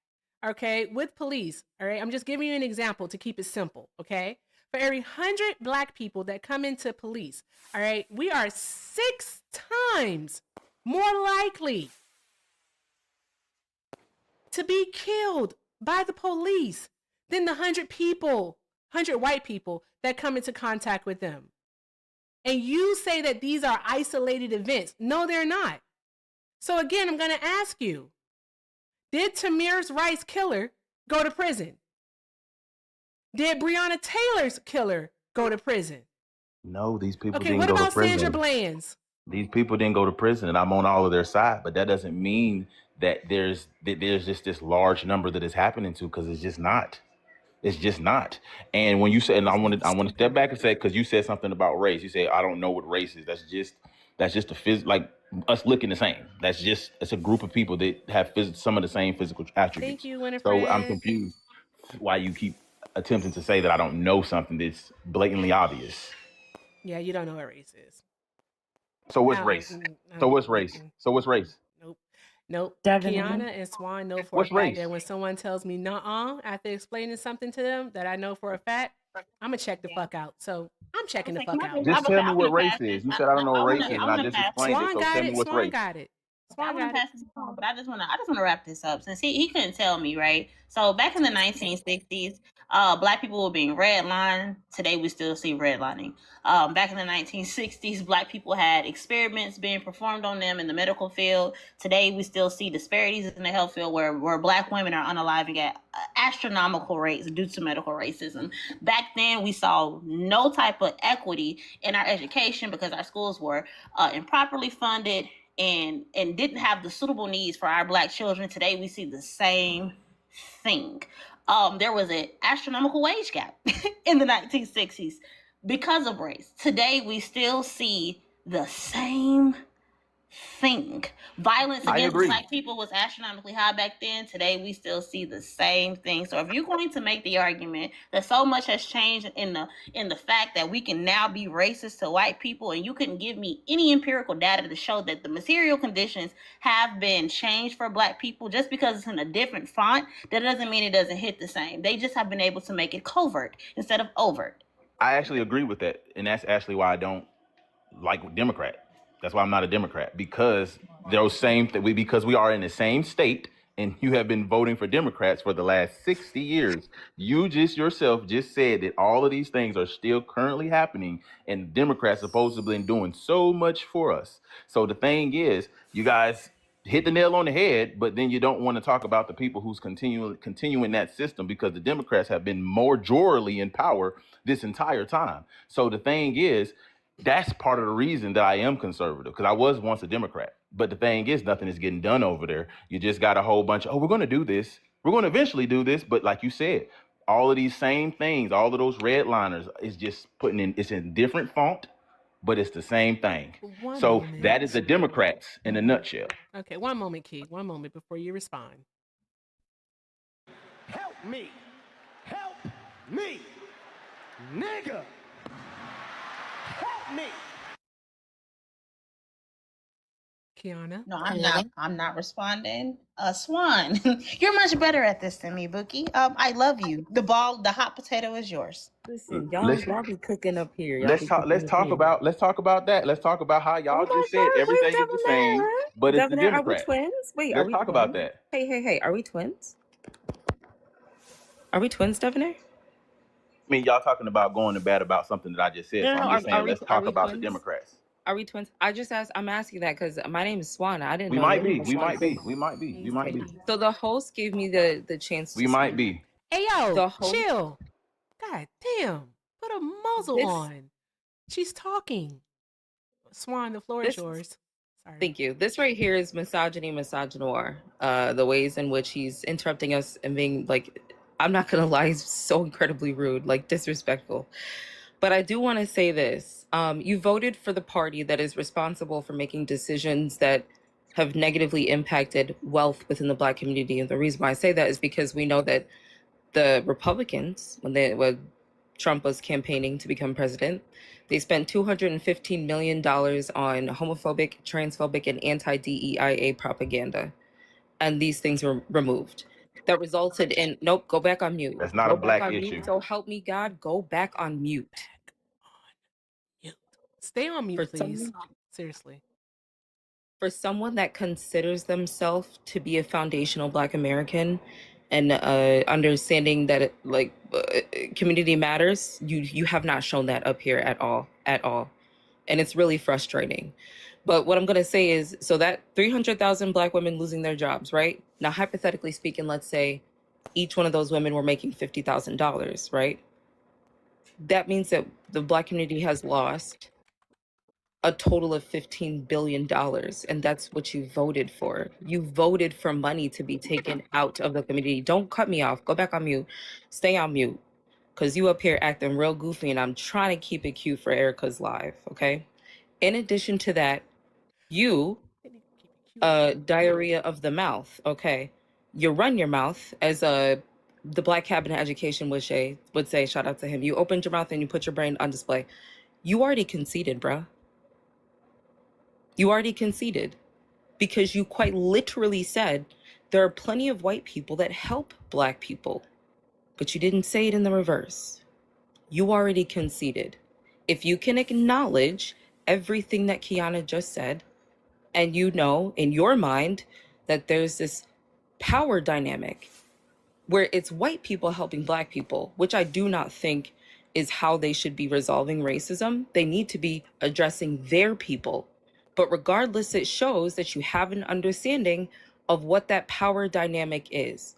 okay, with police, all right, I'm just giving you an example to keep it simple, okay? For every 100 Black people that come into police, all right, we are 6 times more likely to be killed by the police than the 100 white people that come into contact with them. And you say that these are isolated events. No, they're not. So again, I'm going to ask you, did Tamir's Rice killer go to prison? Did Breonna Taylor's killer go to prison? No, these people Okay, didn't what go to about prison. Sandra Bland's? These people didn't go to prison, and I'm on all of their side. But that doesn't mean that there's just this large number that is happening to, because it's just not. It's just not. And when you say, and I want to step back and say, because you said something about race. You say, I don't know what race is. That's just like us looking the same. It's a group of people that have some of the same physical attributes. Thank you, Winifred. So I'm confused why you keep attempting to say that I don't know something that's blatantly obvious. Yeah, you don't know what race is. So what's race? So what's race? So what's race? Nope. Devin, Kiana and Swan know for What's a fact race? that when someone tells me nuh-uh after explaining something to them that I know for a fact, I'm going to check the fuck out. So I'm checking the fuck out. Just tell me what race is. You said I don't know what race is, and I just explained it. Swan So got tell me it. what's Swan race. got it. I want to pass this on, but I just want to wrap this up since he couldn't tell me, right? So back in the 1960s, Black people were being redlined. Today we still see redlining. Back in the 1960s, Black people had experiments being performed on them in the medical field. Today we still see disparities in the health field where Black women are unaliving at astronomical rates due to medical racism. Back then we saw no type of equity in our education because our schools were improperly funded and didn't have the suitable needs for our Black children. Today we see the same thing. There was an astronomical wage gap in the 1960s because of race. Today we still see the same thing. Violence against Black people was astronomically high back then. Today we still see the same thing. So if you're going to make the argument that so much has changed in the fact that we can now be racist to white people, and you couldn't give me any empirical data to show that the material conditions have been changed for Black people, just because it's in a different font, that doesn't mean it doesn't hit the same. They just have been able to make it covert instead of overt. I actually agree with that, and that's actually why I don't like Democrat. That's why I'm not a Democrat, because because we are in the same state, and you have been voting for Democrats for the last 60 years. You yourself said that all of these things are still currently happening, and Democrats supposedly been doing so much for us. So the thing is, you guys hit the nail on the head, but then you don't want to talk about the people who's continuing that system, because the Democrats have been majorly in power this entire time. So the thing is, that's part of the reason that I am conservative, because I was once a Democrat. But the thing is, nothing is getting done over there. You just got a whole bunch of, we're going to do this. We're going to eventually do this. But like you said, all of these same things, all of those redliners is just it's in different font, but it's the same thing. That is the Democrats in a nutshell. Okay, one moment, Key. One moment before you respond. Help me. Help me. Nigga. Help me. Kiana? No, I'm not responding. Swan, you're much better at this than me, Bookie. I love you. The hot potato is yours. Listen, y'all be cooking up here. Let's talk about that. Let's talk about how y'all said everything is the same, but it's the Democrat. Are we twins? Wait, let's talk about that. Hey, are we twins? Are we twins, Devin? I mean, y'all talking about going to bat about something that I just said. No, so I'm just saying, let's talk about twins? the Democrats. Are we twins? I'm asking that because my name is Swan. I didn't know. We might be. So the host gave me the chance to We might be. Hey, yo, chill. God damn. Put a muzzle on. She's talking. Swan, the floor is yours. Sorry. Thank you. This right here is misogynoir. The ways in which he's interrupting us and being like, I'm not going to lie, he's so incredibly rude, like disrespectful. But I do want to say this. You voted for the party that is responsible for making decisions that have negatively impacted wealth within the Black community. And the reason why I say that is because we know that the Republicans, when Trump was campaigning to become president, they spent $215 million on homophobic, transphobic, and anti-DEIA propaganda. And these things were removed. That resulted in, nope, go back on mute. That's not Go a black back on issue. mute. So help me God, go back on mute. Stay on mute, For please. someone- Seriously. For someone that considers themselves to be a foundational Black American and understanding that community matters, you have not shown that up here at all. And it's really frustrating. But what I'm going to say is, so that 300,000 Black women losing their jobs, right? Now, hypothetically speaking, let's say each one of those women were making $50,000, right? That means that the Black community has lost a total of $15 billion. And that's what you voted for. You voted for money to be taken out of the community. Don't cut me off. Go back on mute. Stay on mute. Because you up here acting real goofy and I'm trying to keep it cute for Erica's live, okay? In addition to that, you, diarrhea of the mouth, okay? You run your mouth as the Black Cabinet Education would say, shout out to him. You opened your mouth and you put your brain on display. You already conceded, bruh. You already conceded because you quite literally said there are plenty of white people that help Black people, but you didn't say it in the reverse. You already conceded. If you can acknowledge everything that Kiana just said, and you know in your mind that there's this power dynamic where it's white people helping Black people, which I do not think is how they should be resolving racism. They need to be addressing their people. But regardless, it shows that you have an understanding of what that power dynamic is.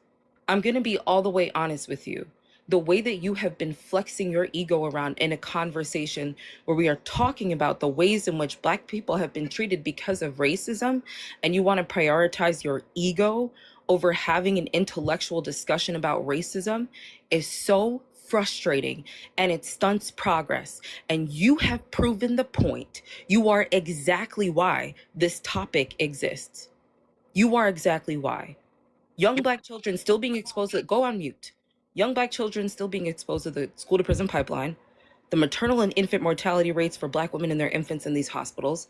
I'm going to be all the way honest with you. The way that you have been flexing your ego around in a conversation where we are talking about the ways in which Black people have been treated because of racism, and you want to prioritize your ego over having an intellectual discussion about racism is so frustrating, and it stunts progress. And you have proven the point. You are exactly why this topic exists. You are exactly why. Young Black children still being exposed to, go on mute. Young Black children still being exposed to the school to prison pipeline, the maternal and infant mortality rates for Black women and their infants in these hospitals,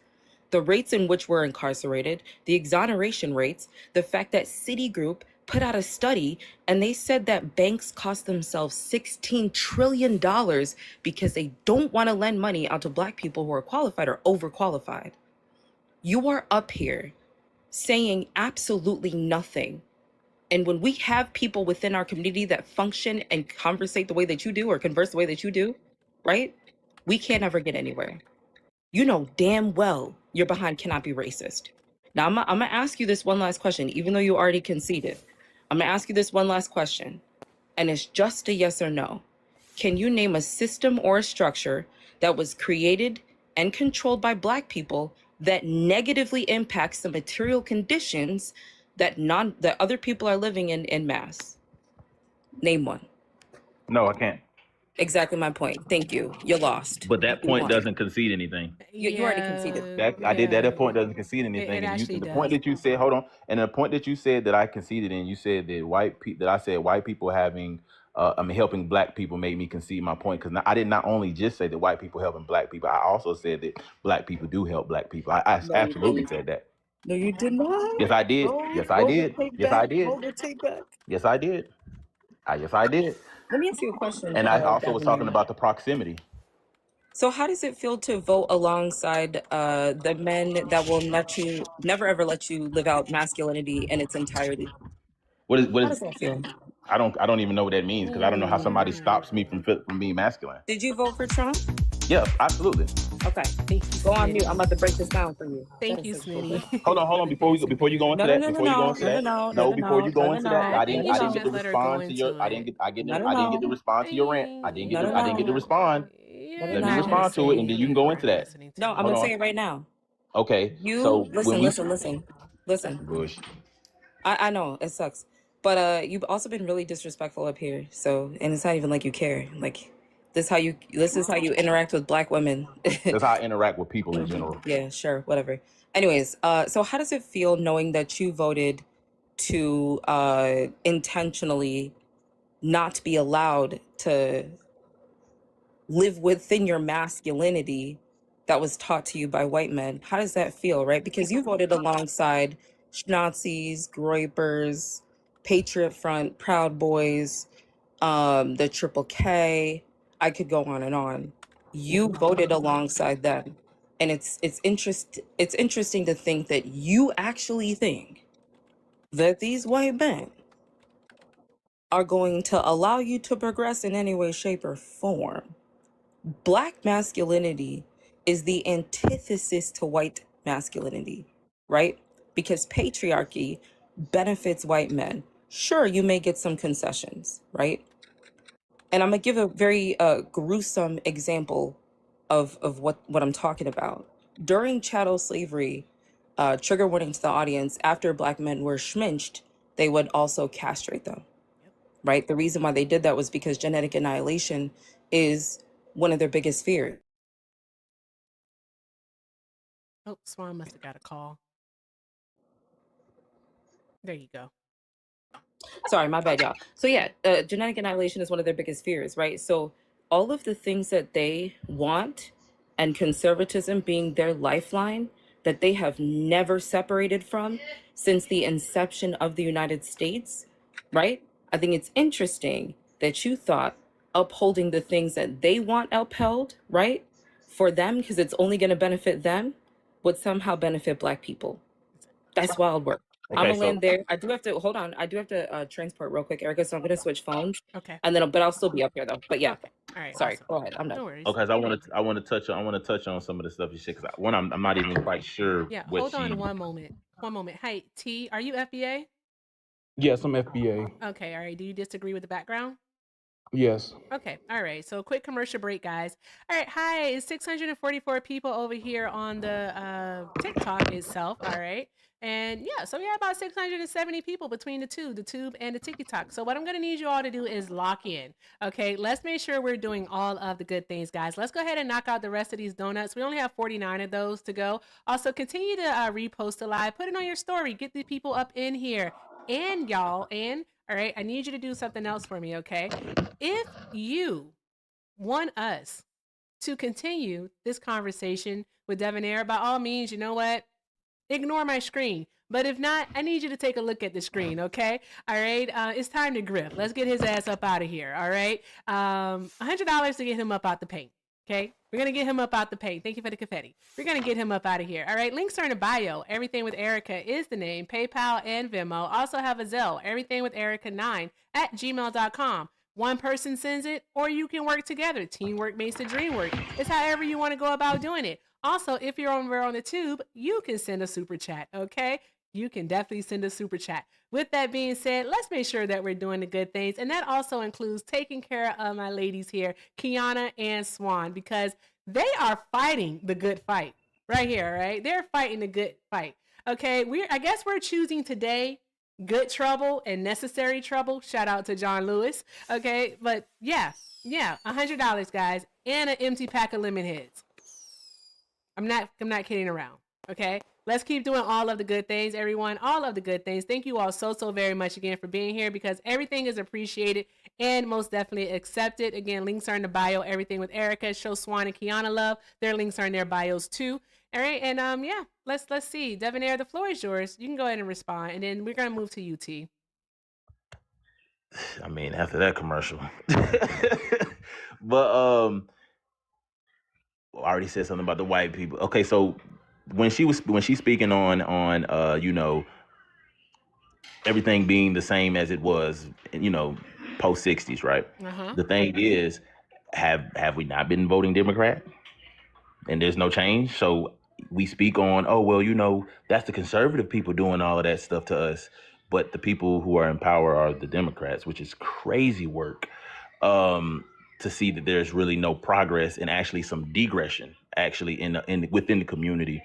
the rates in which we're incarcerated, the exoneration rates, the fact that Citigroup put out a study and they said that banks cost themselves $16 trillion because they don't want to lend money out to Black people who are qualified or overqualified. You are up here saying absolutely nothing. And when we have people within our community that function and conversate the way that you do or converse the way that you do, right? We can't ever get anywhere. You know damn well your behind cannot be racist. Now, I'm going to ask you this one last question, even though you already conceded. I'm going to ask you this one last question, and it's just a yes or no. Can you name a system or a structure that was created and controlled by Black people that negatively impacts the material conditions that other people are living in mass? Name one. No, I can't. Exactly my point. Thank you. You lost. But that You point won. doesn't concede anything. You already conceded. I did that. That point doesn't concede anything. It And actually the does. point that you said, hold on, and the point that you said that I conceded in, you said that I said white people having, helping Black people made me concede my point, because I did not only just say that white people helping Black people, I also said that Black people do help Black people. I absolutely said that. No, you did not. Yes, I did. Yes, I did. Yes, I did. Hold the tape back. Yes, I did. Yes, I did. Let me ask you a question. And I also was talking about the proximity. So how does it feel to vote alongside the men that will never ever let you live out masculinity in its entirety? What How does is that feel? I don't even know what that means, because I don't know how somebody stops me from being masculine. Did you vote for Trump? Yeah, absolutely. Okay. Go on mute. I'm about to break this down for you. Thank you, Smitty. Hold on. Before you go into that, before you go into that, I didn't get to respond to your. I didn't get to respond to your rant. I didn't get to respond. Let me respond to it, and then you can go into that. No, I'm gonna say it right now. Okay. You so listen. Bush. I know it sucks, but you've also been really disrespectful up here. So, and it's not even like you care. Like, This is how you interact with Black women. That's how I interact with people in general. Yeah, sure, whatever. Anyways, so how does it feel knowing that you voted to intentionally not be allowed to live within your masculinity that was taught to you by white men? How does that feel, right? Because you voted alongside Nazis, Groypers, Patriot Front, Proud Boys, the Triple K. I could go on and on. You voted alongside them, and it's interesting to think that you actually think that these white men are going to allow you to progress in any way, shape, or form. Black masculinity is the antithesis to white masculinity, right? Because patriarchy benefits white men. Sure, you may get some concessions, right? And I'm gonna give a very gruesome example of what I'm talking about. During chattel slavery, trigger warning to the audience, after Black men were schminched, they would also castrate them, right? The reason why they did that was because genetic annihilation is one of their biggest fears. Oh, Swan must have got a call. There you go. Sorry, my bad, y'all. So yeah, genetic annihilation is one of their biggest fears, right? So all of the things that they want, and conservatism being their lifeline, that they have never separated from since the inception of the United States, right? I think it's interesting that you thought upholding the things that they want upheld, right, for them, because it's only going to benefit them, would somehow benefit Black people. That's wild work. I'm Okay, gonna so land there. I do have to hold on. I do have to transport real quick, Erica. So I'm gonna switch phones, Okay. and then but I'll still be up here though. But yeah, Okay. All right. sorry. Awesome. Go ahead. I'm done. No worries. okay, so I want to touch on some of the stuff you said, because I'm not even quite sure. Yeah. what Hold on she- one moment. One moment. Hey, T, are you FBA? Yes, I'm FBA. Okay. All right. Do you disagree with the background? Yes. Okay. All right. So quick commercial break, guys. All right. Hi. It's 644 people over here on the TikTok itself. All right. And yeah, so we have about 670 people between the tube and the TikTok. So what I'm going to need you all to do is lock in. Okay. Let's make sure we're doing all of the good things, guys. Let's go ahead and knock out the rest of these donuts. We only have 49 of those to go. Also, continue to repost the live, put it on your story, get the people up in here. And y'all, all right, I need you to do something else for me, okay? If you want us to continue this conversation with Devonair, by all means, you know what? Ignore my screen. But if not, I need you to take a look at the screen, okay? All right, it's time to grip. Let's get his ass up out of here, all right? $100 to get him up out the paint, okay? We're going to get him up out the paint. Thank you for the confetti. We're going to get him up out of here. All right, links are in the bio. Everything with Erica is the name. PayPal and Venmo. Also have a Zelle. Everything with Erica9 at gmail.com. One person sends it, or you can work together. Teamwork makes the dream work. It's however you want to go about doing it. Also, if you're over on the tube, you can send a super chat, okay? You can definitely send a super chat. With that being said, let's make sure that we're doing the good things. And that also includes taking care of my ladies here, Kiana and Swan, because they are fighting the good fight right here, right? They're fighting the good fight. Okay, I guess we're choosing today good trouble and necessary trouble. Shout out to John Lewis. Okay, but yeah, $100, guys, and an empty pack of lemon heads. I'm not kidding around. Okay, let's keep doing all of the good things, everyone. All of the good things. Thank you all so very much again for being here, because everything is appreciated and most definitely accepted. Again, links are in the bio. Everything with Erica, Show Swan, and Kiana Love. Their links are in their bios too. All right, and yeah, let's see. Devonair, the floor is yours. You can go ahead and respond, and then we're gonna move to UT. I mean, after that commercial, but I already said something about the white people. Okay, so when she's speaking on you know, everything being the same as it was, you know, post 60s, right? The thing is, have we not been voting Democrat? And there's no change. So we speak on, oh, well, you know, that's the conservative people doing all of that stuff to us. But the people who are in power are the Democrats, which is crazy work. To see that there's really no progress and actually some degression actually within the community,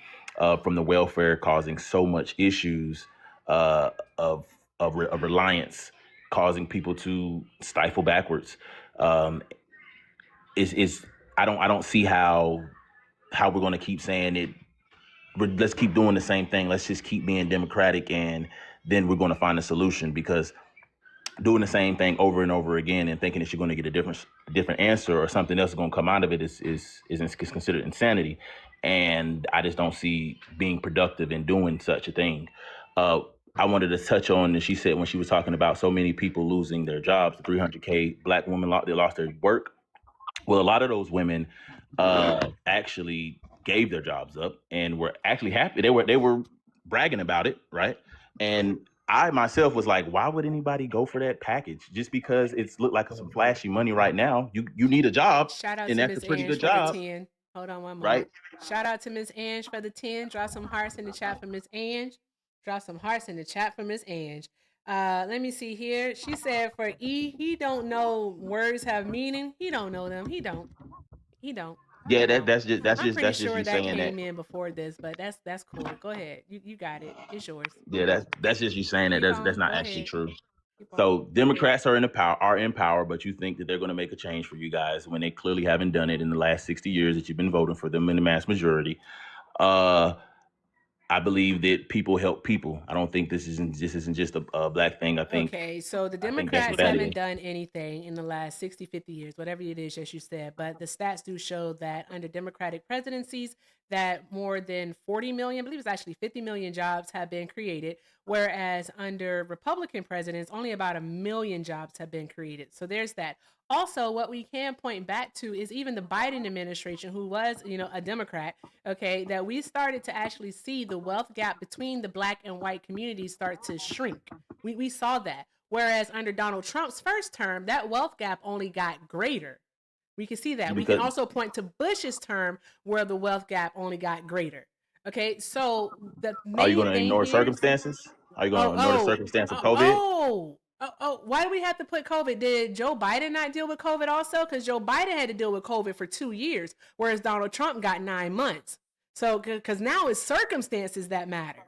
from the welfare causing so much issues of reliance, causing people to stifle backwards. is I don't see how we're going to keep saying it. Let's keep doing the same thing. Let's just keep being democratic, and then we're going to find a solution, because doing the same thing over and over again and thinking that you're going to get a different answer or something else is going to come out of it is considered insanity. And I just don't see being productive in doing such a thing. I wanted to touch on, and she said when she was talking about so many people losing their jobs, the 300K black women they lost their work. Well, a lot of those women actually gave their jobs up and were actually happy. They were bragging about it, right? And I myself was like, why would anybody go for that package just because it's looked like some flashy money right now? You need a job, Shout out and to that's Miss a pretty Ange good for the job, 10. Hold on one moment. right? Shout out to Miss Ange for the 10. Drop some hearts in the chat for Miss Ange. Drop some hearts in the chat for Miss Ange. Let me see here. She said for E, he don't know words have meaning. He don't know them. He don't. Yeah, that's just I'm pretty you sure that saying came that. in before this, but that's cool. Go ahead. You got it. It's yours. Yeah, that's just you saying that. Keep That's on. not Go actually ahead. true. Keep on. So Democrats are in power, but you think that they're going to make a change for you guys when they clearly haven't done it in the last 60 years that you've been voting for them in the mass majority. I believe that people help people. I don't think this isn't just a black thing. I think Okay, so the that's Democrats what that haven't is. done anything in the last 60, 50 years, whatever it is, as you said. But the stats do show that under Democratic presidencies, that more than 40 million, I believe it's actually 50 million jobs have been created, whereas under Republican presidents, only about 1 million jobs have been created. So there's that. Also, what we can point back to is even the Biden administration, who was, a Democrat, okay, that we started to actually see the wealth gap between the black and white communities start to shrink. We saw that. Whereas under Donald Trump's first term, that wealth gap only got greater. We can see that. We can also point to Bush's term where the wealth gap only got greater. Okay, so the Are you main going to thing ignore here. circumstances? Are you going to ignore the circumstance of COVID? Why do we have to put COVID? Did Joe Biden not deal with COVID also? Because Joe Biden had to deal with COVID for 2 years, whereas Donald Trump got 9 months. So, because now it's circumstances that matter.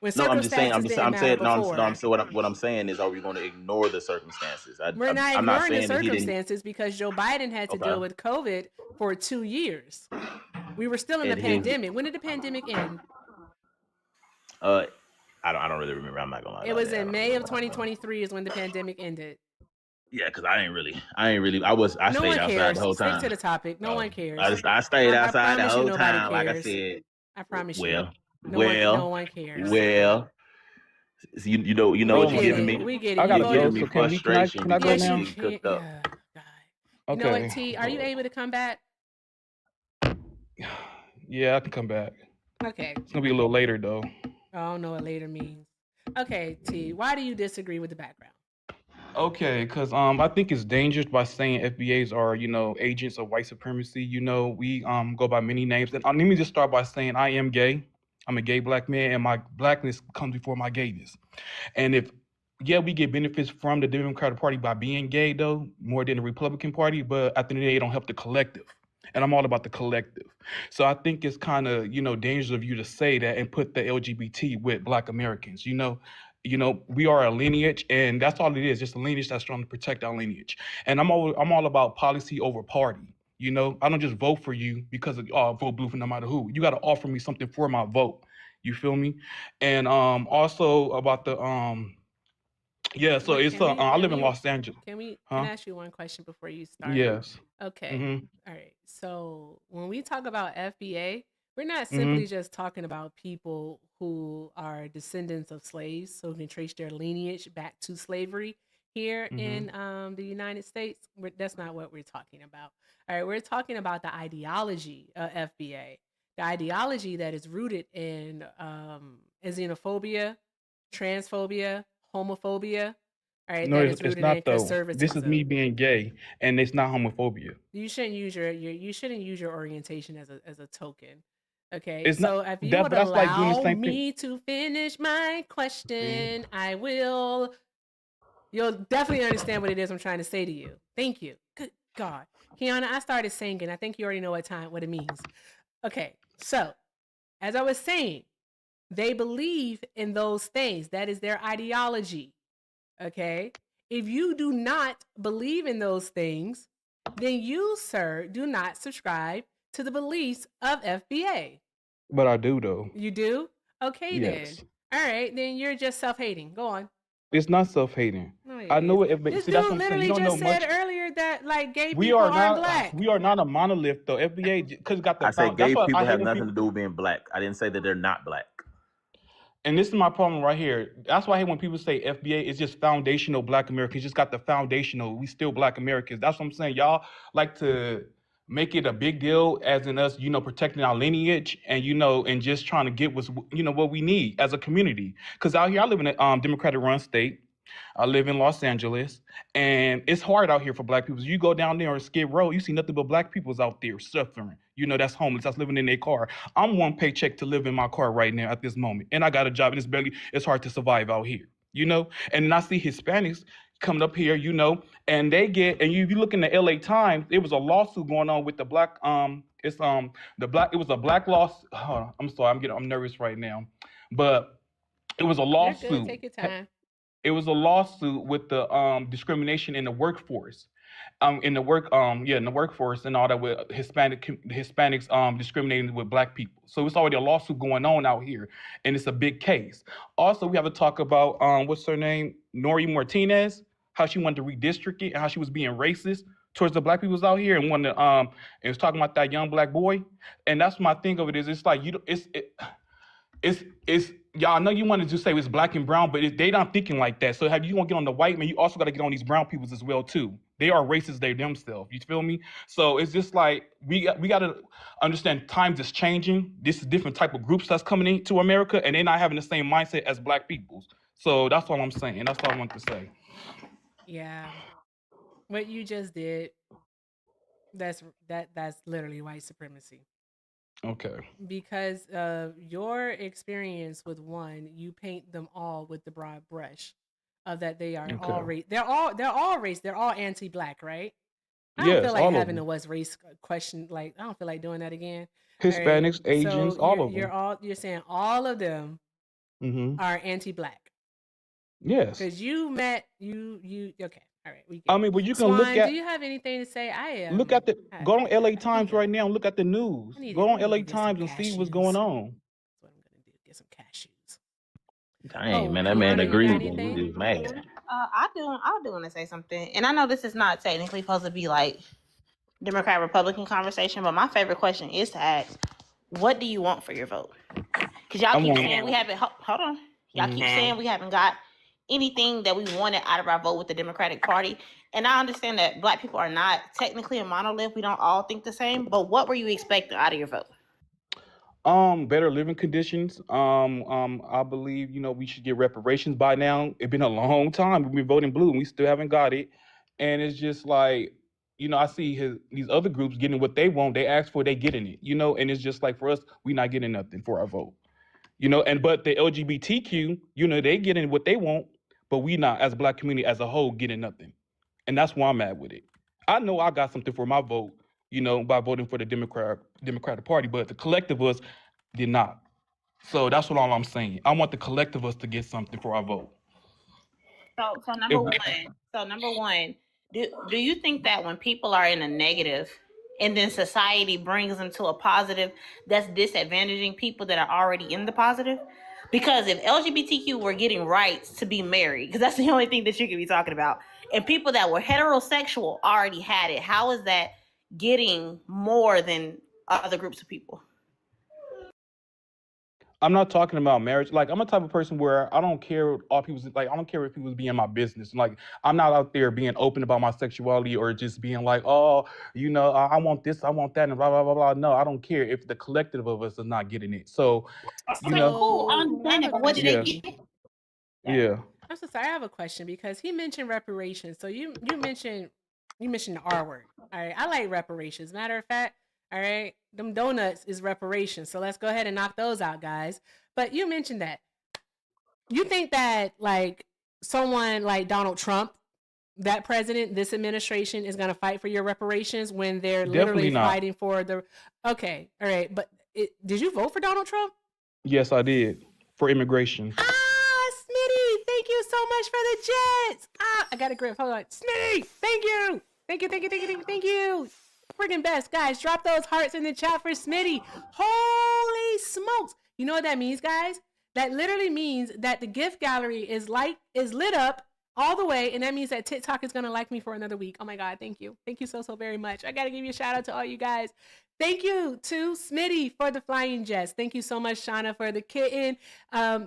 When No, I'm just saying. circumstances didn't matter before. So what I'm saying is, are we going to ignore the circumstances? We're not I'm not ignoring the saying that he didn't. circumstances because Joe Biden had to deal with COVID for 2 years. We were still in the And pandemic. When did the pandemic end? I don't really remember. I'm not gonna lie. It was in May of 2023 is when the pandemic ended. Yeah, because I No stayed one outside cares. the whole Stick time. to the topic. No one cares. I stayed outside the promise you whole nobody time. Like I cares. said. I promise you. Well, No one cares. well. So you know We what you're get giving it. me. We get it. I You gotta You're go. giving voted. me So can frustration I go because Yes, now? you you're can. cooked up. Yeah, God. You Okay. know what, T? Are you able to come back? Yeah, I can come back. Okay. It's gonna be a little later though. I don't know what later means. Okay, T. Why do you disagree with the background? Okay, because I think it's dangerous by saying FBAs are agents of white supremacy. We go by many names, and let me just start by saying I am gay. I'm a gay black man, and my blackness comes before my gayness. And we get benefits from the Democratic Party by being gay, though, more than the Republican Party, but at the end of the day, it don't help the collective. And I'm all about the collective. So I think it's kind of, dangerous of you to say that and put the LGBT with Black Americans. We are a lineage, and that's all it is, just a lineage that's trying to protect our lineage. And I'm all about policy over party. I don't just vote for you because of vote blue for no matter who. You got to offer me something for my vote. You feel me? And also about the so Wait, it's I live in Los Angeles. Can I ask you one question before you start? Yes. Okay. Mhm. All right. So when we talk about FBA, we're not Mhm. simply just talking about people who are descendants of slaves, so who can trace their lineage back to slavery here in the United States. That's not what we're talking about. All right, we're talking about the ideology of FBA, the ideology that is rooted in xenophobia, transphobia, homophobia. All right, No, that it's, is it's rooted in not though. This is me conservatism. being gay, and it's not homophobia. You shouldn't use you shouldn't use your orientation as a token. Okay, It's not so if you that, would but that's like doing the allow same thing. me to finish my question, I will. You'll definitely understand what it is I'm trying to say to you. Thank you. Good God, Kiana, I started singing. I think you already know what it means. Okay, so as I was saying, they believe in those things. That is their ideology. Okay, if you do not believe in those things, then you, sir, do not subscribe to the beliefs of FBA. But I do though. You do? Okay, Yes. then. All right, then you're just self-hating. Go on. It's not self-hating. No, it I know is. what This see that's dude what I'm saying. You literally don't know just said much. earlier that like gay We people are aren't not black. we are not a monolith though. FBA because got the I said that's gay why I people hate have when nothing people, to do with being black. I didn't say that they're not black. and this is my problem right here. That's why I hate when people say FBA is just foundational black Americans. Just got the foundational. We still black Americans. That's what I'm saying. Y'all like to make it a big deal as in us, protecting our lineage and and just trying to get what we need as a community. Because out here I live in a Democratic run state. I live in Los Angeles, and it's hard out here for black people. You go down there on Skid Row, you see nothing but black people's out there suffering. That's homeless. That's living in their car. I'm one paycheck to live in my car right now at this moment, and I got a job, and it's hard to survive out here. And then I see Hispanics coming up here, and they get, and you look in the LA Times, it was a lawsuit going on with the black, it was a black lawsuit. I'm sorry, I'm nervous right now, but it was a You're lawsuit. good. Take your time. It was a lawsuit with the discrimination in the workforce, in the workforce and all that, with Hispanics discriminating with black people. So it's already a lawsuit going on out here, and it's a big case. Also, we have to talk about what's her name, Nori Martinez, how she wanted to redistrict it and how she was being racist towards the black peoples out here, and wanted to, it was talking about that young black boy, and that's my thing of it is it's like it's y'all know you want to just say it's black and brown, but they not thinking like that. So you want to get on the white man, you also got to get on these brown peoples as well too. They are racist they themselves. You feel me? So it's just like we got to understand times is changing. This is different type of groups that's coming into America, and they're not having the same mindset as black peoples. So that's all I'm saying. That's all I want to say. Yeah, what you just did, that's literally white supremacy. Okay. Because of your experience with one, you paint them all with the broad brush of that they are all race. They're all race. They're all anti-black, right? I don't feel like having a West race question. Like I don't feel like doing that again. Hispanics, Asians, so all of them. You're saying all of them are anti-black. Yes. Because you met you. Okay. All right, we get I mean, but you can Swan, look at. do you have anything to say? Look at go on LA Times right now and look at the news. Go on LA Times and see what's going on. That's what I'm gonna do. Get some cashews. Dang, man, that man agreed and you just mad. I do want to say something, and I know this is not technically supposed to be like Democrat Republican conversation, but my favorite question is to ask, what do you want for your vote? Because y'all keep saying we haven't. Hold on, y'all keep saying we haven't got anything that we wanted out of our vote with the Democratic Party. And I understand that black people are not technically a monolith. We don't all think the same. But what were you expecting out of your vote? Better living conditions. I believe, we should get reparations by now. It's been a long time. We've been voting blue and we still haven't got it. And it's just like, I see these other groups getting what they want. They ask for it, they getting it, and it's just like for us, we not getting nothing for our vote. But the LGBTQ, they getting what they want, but we not, as a black community as a whole, getting nothing. And that's why I'm mad with it. I know I got something for my vote, by voting for the Democratic Party, but the collective of us did not. So that's what all I'm saying. I want the collective of us to get something for our vote. So number one, do you think that when people are in a negative and then society brings them to a positive, that's disadvantaging people that are already in the positive? Because if LGBTQ were getting rights to be married, because that's the only thing that you could be talking about, and people that were heterosexual already had it, how is that getting more than other groups of people? I'm not talking about marriage. Like, I'm a type of person where I don't care I don't care if people's being my business. Like, I'm not out there being open about my sexuality or just being like, oh, I want this, I want that, and blah, blah, blah, blah. No, I don't care if the collective of us is not getting it. So, cool. I understand it, but what did they get? Yeah. I'm so sorry. I have a question because he mentioned reparations. So you mentioned the R word. All right. I like reparations. Matter of fact, all right, them donuts is reparations. So let's go ahead and knock those out, guys. But you mentioned that. You think that like someone like Donald Trump, that president, this administration is going to fight for your reparations when they're literally fighting for the... Okay. All right. But did you vote for Donald Trump? Yes, I did. For immigration. Smitty, thank you so much for the jets. I got a grip. Hold on. Smitty, thank you. Thank you, thank you, thank you, thank you, thank you. Friggin' best, guys. Drop those hearts in the chat for Smitty. Holy smokes! You know what that means, guys? That literally means that the gift gallery is lit up all the way, and that means that TikTok is gonna like me for another week. Oh my god, thank you so very much. I gotta give you a shout out to all you guys. Thank you to Smitty for the flying jets. Thank you so much, Shauna, for the kitten.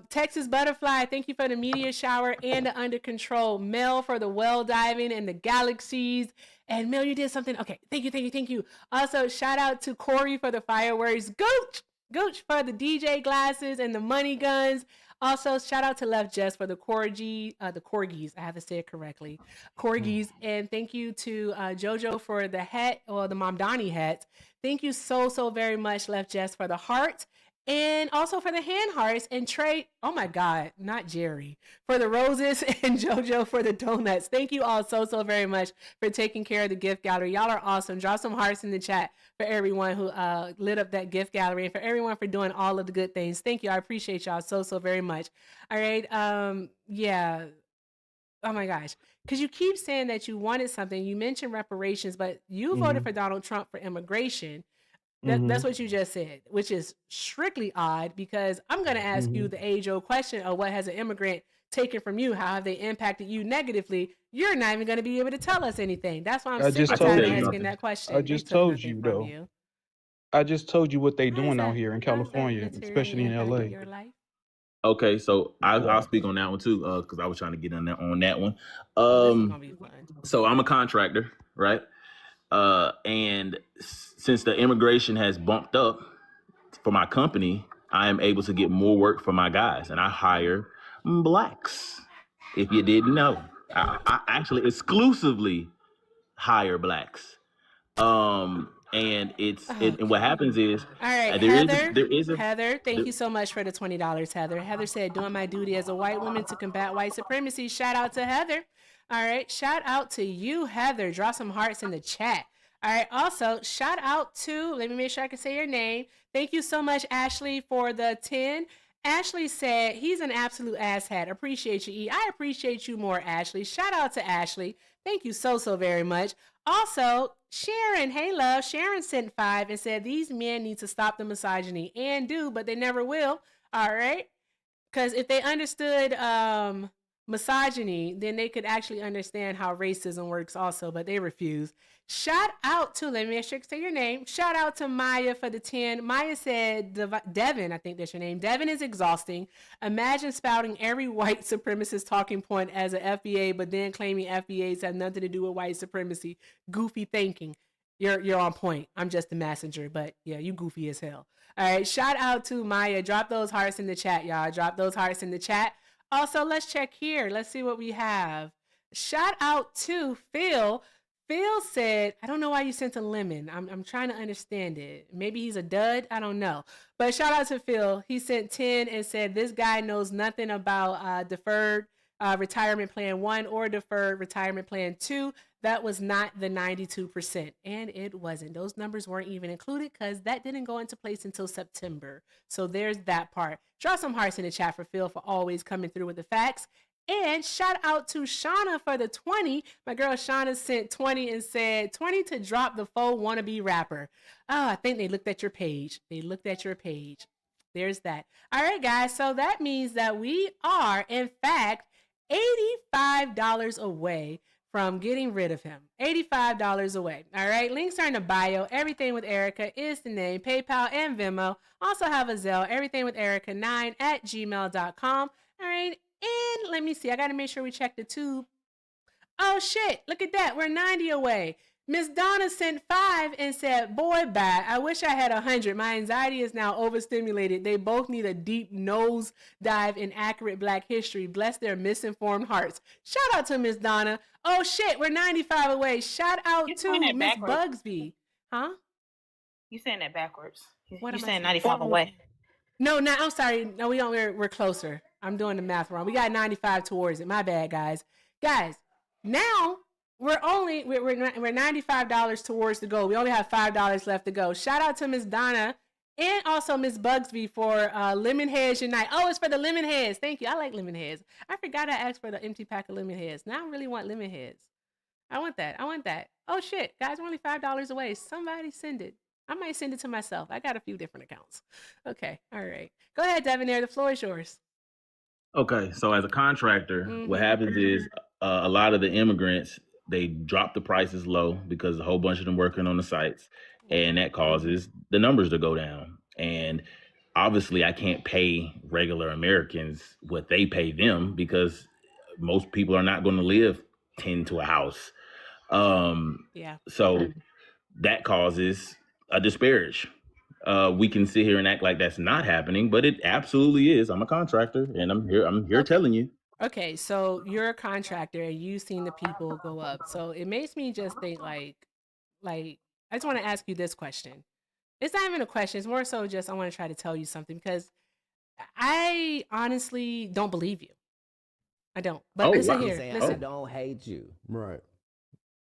Texas Butterfly, thank you for the meteor shower and the under control. Mel for the well diving and the galaxies. And Mel, you did something. Okay, thank you. Also, shout out to Corey for the fireworks. Gooch for the DJ glasses and the money guns. Also, shout out to Left Jess for the corgis. I have to say it correctly. Corgis. And thank you to JoJo for the hat, or the Mamdani hat. Thank you so very much, Left Jess, for the heart. And also for the hand hearts, and Trey, oh my God, not Jerry, for the roses, and JoJo for the donuts. Thank you all so very much for taking care of the gift gallery. Y'all are awesome. Drop some hearts in the chat for everyone who lit up that gift gallery, and for everyone for doing all of the good things. Thank you. I appreciate y'all so very much. All right. Yeah. Oh my gosh. Because you keep saying that you wanted something. You mentioned reparations, but you voted for Donald Trump for immigration. That's what you just said, which is strictly odd, because I'm going to ask you the age-old question of what has an immigrant taken from you? How have they impacted you negatively? You're not even going to be able to tell us anything. That's why I'm sick and tired of asking that question. I just told you, though. I just told you what they doing out here in California, especially in LA. Your life? Okay, so I'll speak on that one too, because I was trying to get on that one. This is gonna be fun. So I'm a contractor, right? And since the immigration has bumped up for my company, I am able to get more work for my guys, and I hire blacks. If you didn't know, I actually exclusively hire blacks. And and what happens is, all right, Heather, thank you so much for the $20, Heather. Heather said, doing my duty as a white woman to combat white supremacy. Shout out to Heather. All right, shout out to you, Heather. Drop some hearts in the chat. All right, also, shout out to, let me make sure I can say your name. Thank you so much, Ashley, for the 10. Ashley said, he's an absolute asshat. Appreciate you, E. I appreciate you more, Ashley. Shout out to Ashley. Thank you so very much. Also, Sharon, hey love, Sharon sent 5 and said, these men need to stop the misogyny, and do, but they never will. All right? Because if they understood misogyny, then they could actually understand how racism works also, but they refuse. Shout out to, let me make sure to say your name. Shout out to Maya for the 10. Maya said, Devin, I think that's your name. Devin is exhausting. Imagine spouting every white supremacist talking point as an FBA, but then claiming FBAs have nothing to do with white supremacy. Goofy thinking. You're on point. I'm just the messenger, but yeah, you goofy as hell. All right, shout out to Maya. Drop those hearts in the chat, y'all. Drop those hearts in the chat. Also, let's check here. Let's see what we have. Shout out to Phil. Phil said, I don't know why you sent a lemon. I'm trying to understand it. Maybe he's a dud. I don't know. But shout out to Phil. He sent 10 and said, this guy knows nothing about deferred retirement plan 1 or deferred retirement plan 2. That was not the 92%. And it wasn't. Those numbers weren't even included because that didn't go into place until September. So there's that part. Draw some hearts in the chat for Phil for always coming through with the facts. And shout out to Shauna for the 20. My girl Shauna sent 20 and said, 20 to drop the faux wannabe rapper. Oh, I think they looked at your page. There's that. All right, guys. So that means that we are, in fact, $85 away from getting rid of him. $85 away. All right. Links are in the bio. Everything with Erica is the name. PayPal and Venmo. Also have a Zelle. Everything with Erica9@gmail.com. All right. And let me see. I got to make sure we check the tube. Oh, shit. Look at that. We're 90 away. Miss Donna sent 5 and said, boy, bye. I wish I had 100. My anxiety is now overstimulated. They both need a deep nose dive in accurate Black history. Bless their misinformed hearts. Shout out to Miss Donna. Oh, shit. We're 95 away. Shout out to Miss Bugsby. Huh? You saying that backwards. You're saying 95 away. No, I'm sorry. No, we don't. We're closer. I'm doing the math wrong. We got 95 towards it. My bad, guys. Guys, now we're $95 towards the goal. We only have $5 left to go. Shout out to Miss Donna and also Miss Bugsby for lemon heads unite. Oh, it's for the lemon heads. Thank you. I like lemon heads. I forgot I asked for the empty pack of lemon heads. Now I really want lemon heads. I want that. I want that. Oh shit, guys, we're only $5 away. Somebody send it. I might send it to myself. I got a few different accounts. Okay, all right. Go ahead, Devonair. The floor is yours. Okay, so as a contractor, what happens is a lot of the immigrants, they drop the prices low because a whole bunch of them working on the sites, and that causes the numbers to go down. And obviously, I can't pay regular Americans what they pay them because most people are not going to live 10 to a house. Yeah. So that causes a disparage. We can sit here and act like that's not happening, but it absolutely is. I'm a contractor, and I'm here telling you. Okay, so you're a contractor and you've seen the people go up. So it makes me just think like I just want to ask you this question. It's not even a question. It's more so just I want to try to tell you something because I honestly don't believe you. I don't. But listen here. I Listen. don't hate you. Right.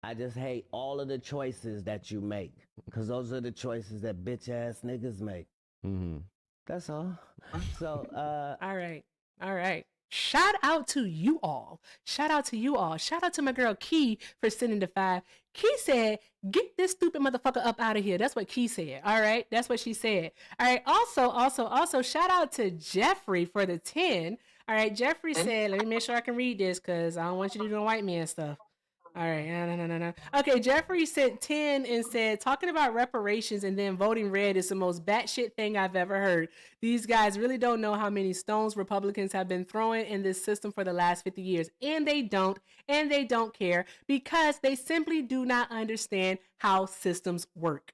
I just hate all of the choices that you make. Because those are the choices that bitch ass niggas make. Mm-hmm. That's all. So, All right. All right. Shout out to you all. Shout out to you all. Shout out to my girl Key for sending the 5. Key said, get this stupid motherfucker up out of here. That's what Key said. All right. That's what she said. All right. Also, shout out to Jeffrey for the 10. All right. Jeffrey said, let me make sure I can read this because I don't want you to do the white man stuff. All right. No. Okay. Jeffrey sent 10 and said, talking about reparations and then voting red is the most batshit thing I've ever heard. These guys really don't know how many stones Republicans have been throwing in this system for the last 50 years. And they don't care because they simply do not understand how systems work.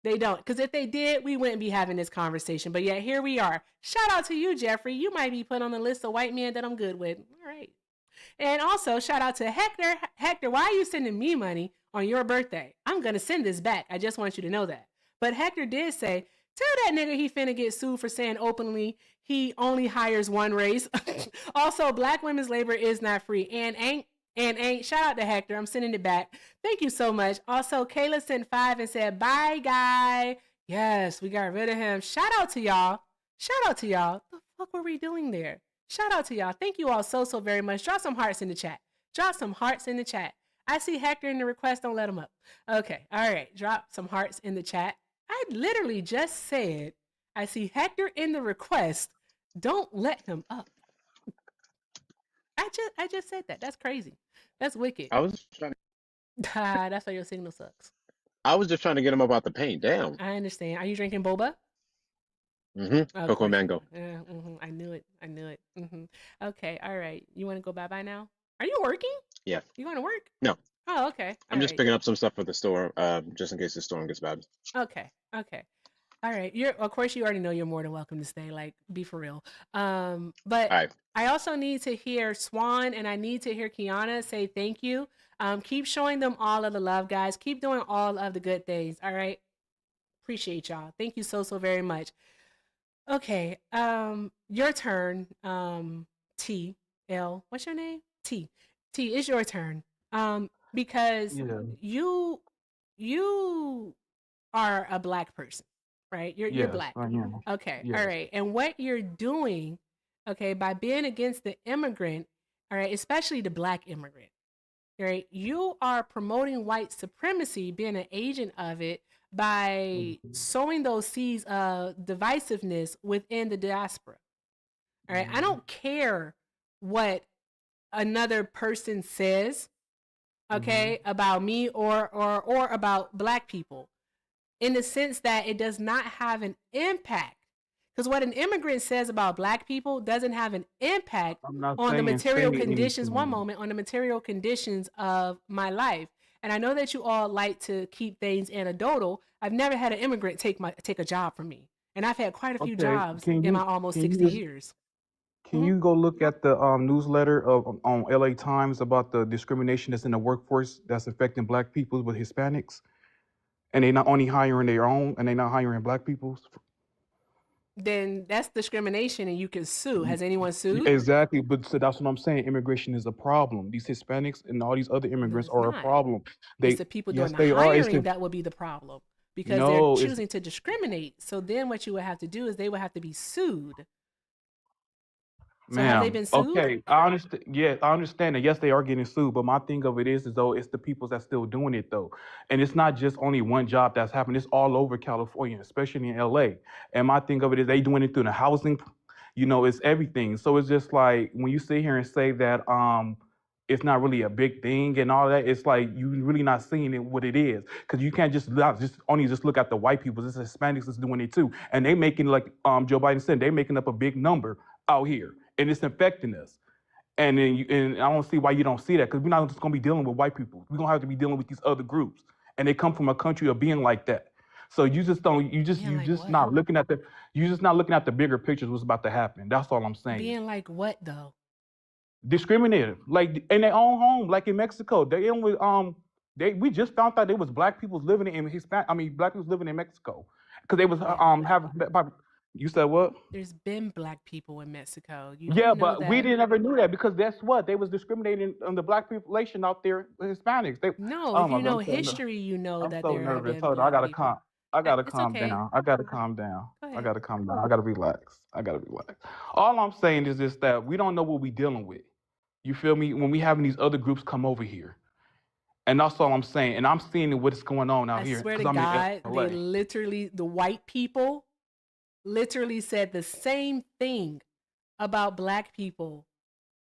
They don't. Because if they did, we wouldn't be having this conversation. But yet here we are. Shout out to you, Jeffrey. You might be put on the list of white men that I'm good with. All right. And also, shout out to Hector. Hector, why are you sending me money on your birthday? I'm going to send this back. I just want you to know that. But Hector did say, tell that nigga he finna get sued for saying openly he only hires one race. Also, black women's labor is not free. And ain't. Shout out to Hector. I'm sending it back. Thank you so much. Also, Kayla sent 5 and said, bye, guy. Yes, we got rid of him. Shout out to y'all. The fuck were we doing there? Shout out to y'all. Thank you all so very much. Drop some hearts in the chat. I see Hector in the request. Don't let him up. Okay. All right. Drop some hearts in the chat. I literally just said, I see Hector in the request. Don't let him up. I just said that. That's crazy. That's wicked. I was trying to, That's why your signal sucks. I was just trying to get him up out the paint. Damn. I understand. Are you drinking boba? Cocoa mango. Yeah, I knew it. Okay, all right. You want to go bye-bye now? Are you working? Yeah. You going to work? No. Oh, okay. I'm just picking up some stuff for the store, just in case the storm gets bad. Okay. All right. Of course, you already know you're more than welcome to stay. Like, be for real. But right. I also need to hear Swan and I need to hear Kiana say thank you. Keep showing them all of the love, guys. Keep doing all of the good things. All right. Appreciate y'all. Thank you so very much. Okay, your turn, T L. What's your name? T. It's your turn. Because you are a black person, right? You're black. I am. Okay, Yes. all right. And what you're doing, okay, by being against the immigrant, all right, especially the black immigrant, right? You are promoting white supremacy, being an agent of it, by sowing those seeds of divisiveness within the diaspora. All right. I don't care what another person says, okay, about me or about black people, in the sense that it does not have an impact. Because what an immigrant says about black people doesn't have an impact on the material conditions. One moment, on the material conditions of my life. And I know that you all like to keep things anecdotal. I've never had an immigrant take a job from me. And I've had quite a few jobs in my almost 60 years. Can you go look at the newsletter on LA Times about the discrimination that's in the workforce that's affecting black people with Hispanics? And they're not only hiring their own, and they're not hiring black people. Then that's discrimination and you can sue. Has anyone sued? Exactly, but so that's what I'm saying. Immigration is a problem. These Hispanics and all these other immigrants are a problem. It's the people doing the hiring that would be the problem, because they're choosing to discriminate. So then what you would have to do is they would have to be sued. So have they Ma'am, been sued? okay, I understand. Yeah, I understand that. Yes, they are getting sued, but my thing of it is though, it's the people that's still doing it though, and it's not just only one job that's happening. It's all over California, especially in LA. And my thing of it is they doing it through the housing, it's everything. So it's just like when you sit here and say that it's not really a big thing and all that, it's like you really not seeing it what it is, because you can't just look at the white people. It's Hispanics that's doing it too, and they making, like Joe Biden said, they making up a big number out here, and it's infecting us. And then and I don't see why you don't see that, because we're not just gonna be dealing with white people. We're gonna have to be dealing with these other groups, and they come from a country of being like that. So you just don't, you just not looking at the bigger pictures. What's about to happen? That's all I'm saying. Being like what though? Discriminated, like in their own home, like in Mexico. They only we just found out there was black people living black people living in Mexico, because they was having. You said what? There's been black people in Mexico. Yeah, but we didn't ever knew that, because that's what they was discriminating on the black population out there, Hispanics. No, if you know history, you know that there have been Hold on, I black gotta people. I gotta It's calm okay. down. I gotta calm down. Go I ahead. gotta calm down. I gotta relax. All I'm saying is this, that we don't know what we dealing with. You feel me? When we having these other groups come over here. And that's all I'm saying. And I'm seeing what's going on out here. I swear to 'cause I'm in God, LA. they literally, the white people literally said the same thing about black people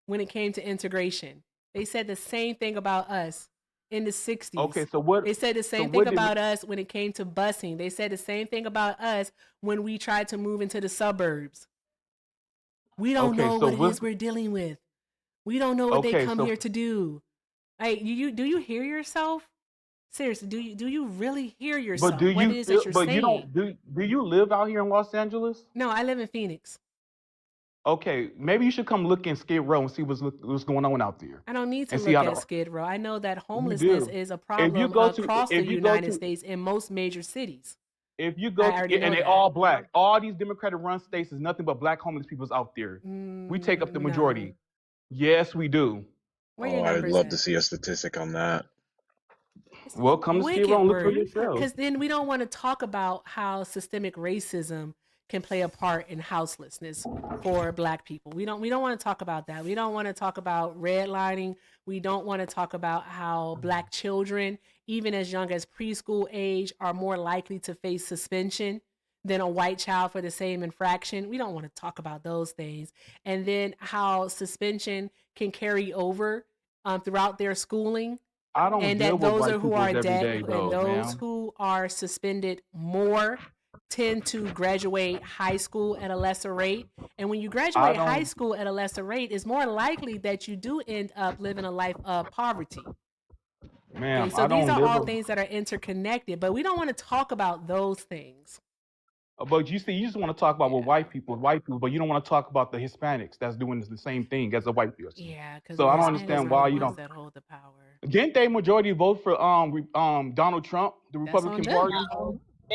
when it came to integration. They said the same thing about us in the 60s. Okay, so what? They said the same thing about us when it came to busing. They said the same thing about us when we tried to move into the suburbs. We don't know what it is we're dealing with. We don't know what they come here to do. Like, do you hear yourself? Seriously, do you really hear yourself? But do you what it is that you're saying? you don't do you live out here in Los Angeles? No, I live in Phoenix. Okay, maybe you should come look in Skid Row and see what's going on out there. I don't need to look at Skid Row. I know that homelessness is a problem across the United States in most major cities. If you go and they all black, all these Democratic run states is nothing but black homeless people's out there. We take up the majority. No. Yes, we do. I'd love to see a statistic on that. Well, come to Skid Row and look for yourself. Because then we don't want to talk about how systemic racism can play a part in houselessness for black people. We don't want to talk about that. We don't want to talk about redlining. We don't want to talk about how black children, even as young as preschool age, are more likely to face suspension than a white child for the same infraction. We don't want to talk about those things. And then how suspension can carry over throughout their schooling. And that those who are dead and those who are suspended more tend to graduate high school at a lesser rate. And when you graduate high school at a lesser rate, it's more likely that you do end up living a life of poverty. Ma'am, so these are all things that are interconnected, but we don't want to talk about those things. But you see, you just want to talk about white people, but you don't want to talk about the Hispanics that's doing the same thing as the white people. Yeah, because so I don't understand why you don't. That hold the power. Didn't they majority vote for Donald Trump, the Republican Party?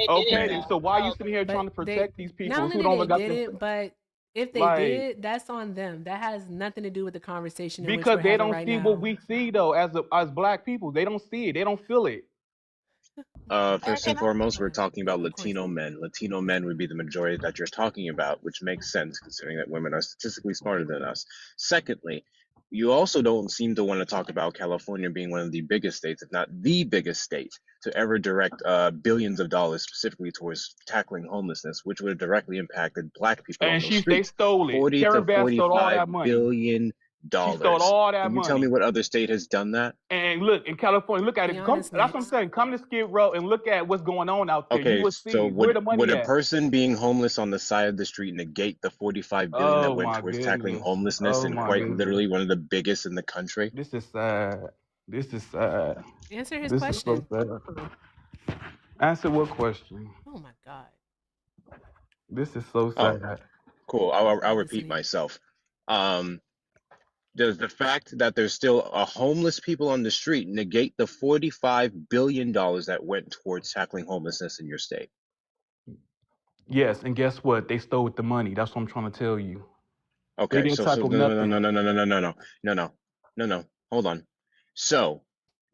Okay, so why are you sitting here trying to protect these people who don't get it? But if they did, that's on them. That has nothing to do with the conversation. Because they don't see what we see though, as black people. They don't see it. They don't feel it. First and foremost, we're talking about Latino men. Latino men would be the majority that you're talking about, which makes sense considering that women are statistically smarter than us. Secondly, you also don't seem to want to talk about California being one of the biggest states, if not the biggest state, to ever direct billions of dollars specifically towards tackling homelessness, which would have directly impacted black people. And they stole it. 40 to 45 billion dollars. She stole all that money. Can you money. tell me what other state has done that? And look, in California, look at it. That's what I'm saying. Come to Skid Row and look at what's going on out there. Okay, you will see so where the money would a at. person being homeless on the side of the street negate the 45 billion that went towards tackling homelessness and quite literally one of the biggest in the country? This is sad. This is sad. Answer his this question. Is so sad. Answer what question? Oh my God. This is so sad. Cool. I'll repeat myself. Does the fact that there's still homeless people on the street negate the $45 billion that went towards tackling homelessness in your state? Yes, and guess what? They stole the money. That's what I'm trying to tell you. Okay, they didn't tackle nothing. No. Hold on. So,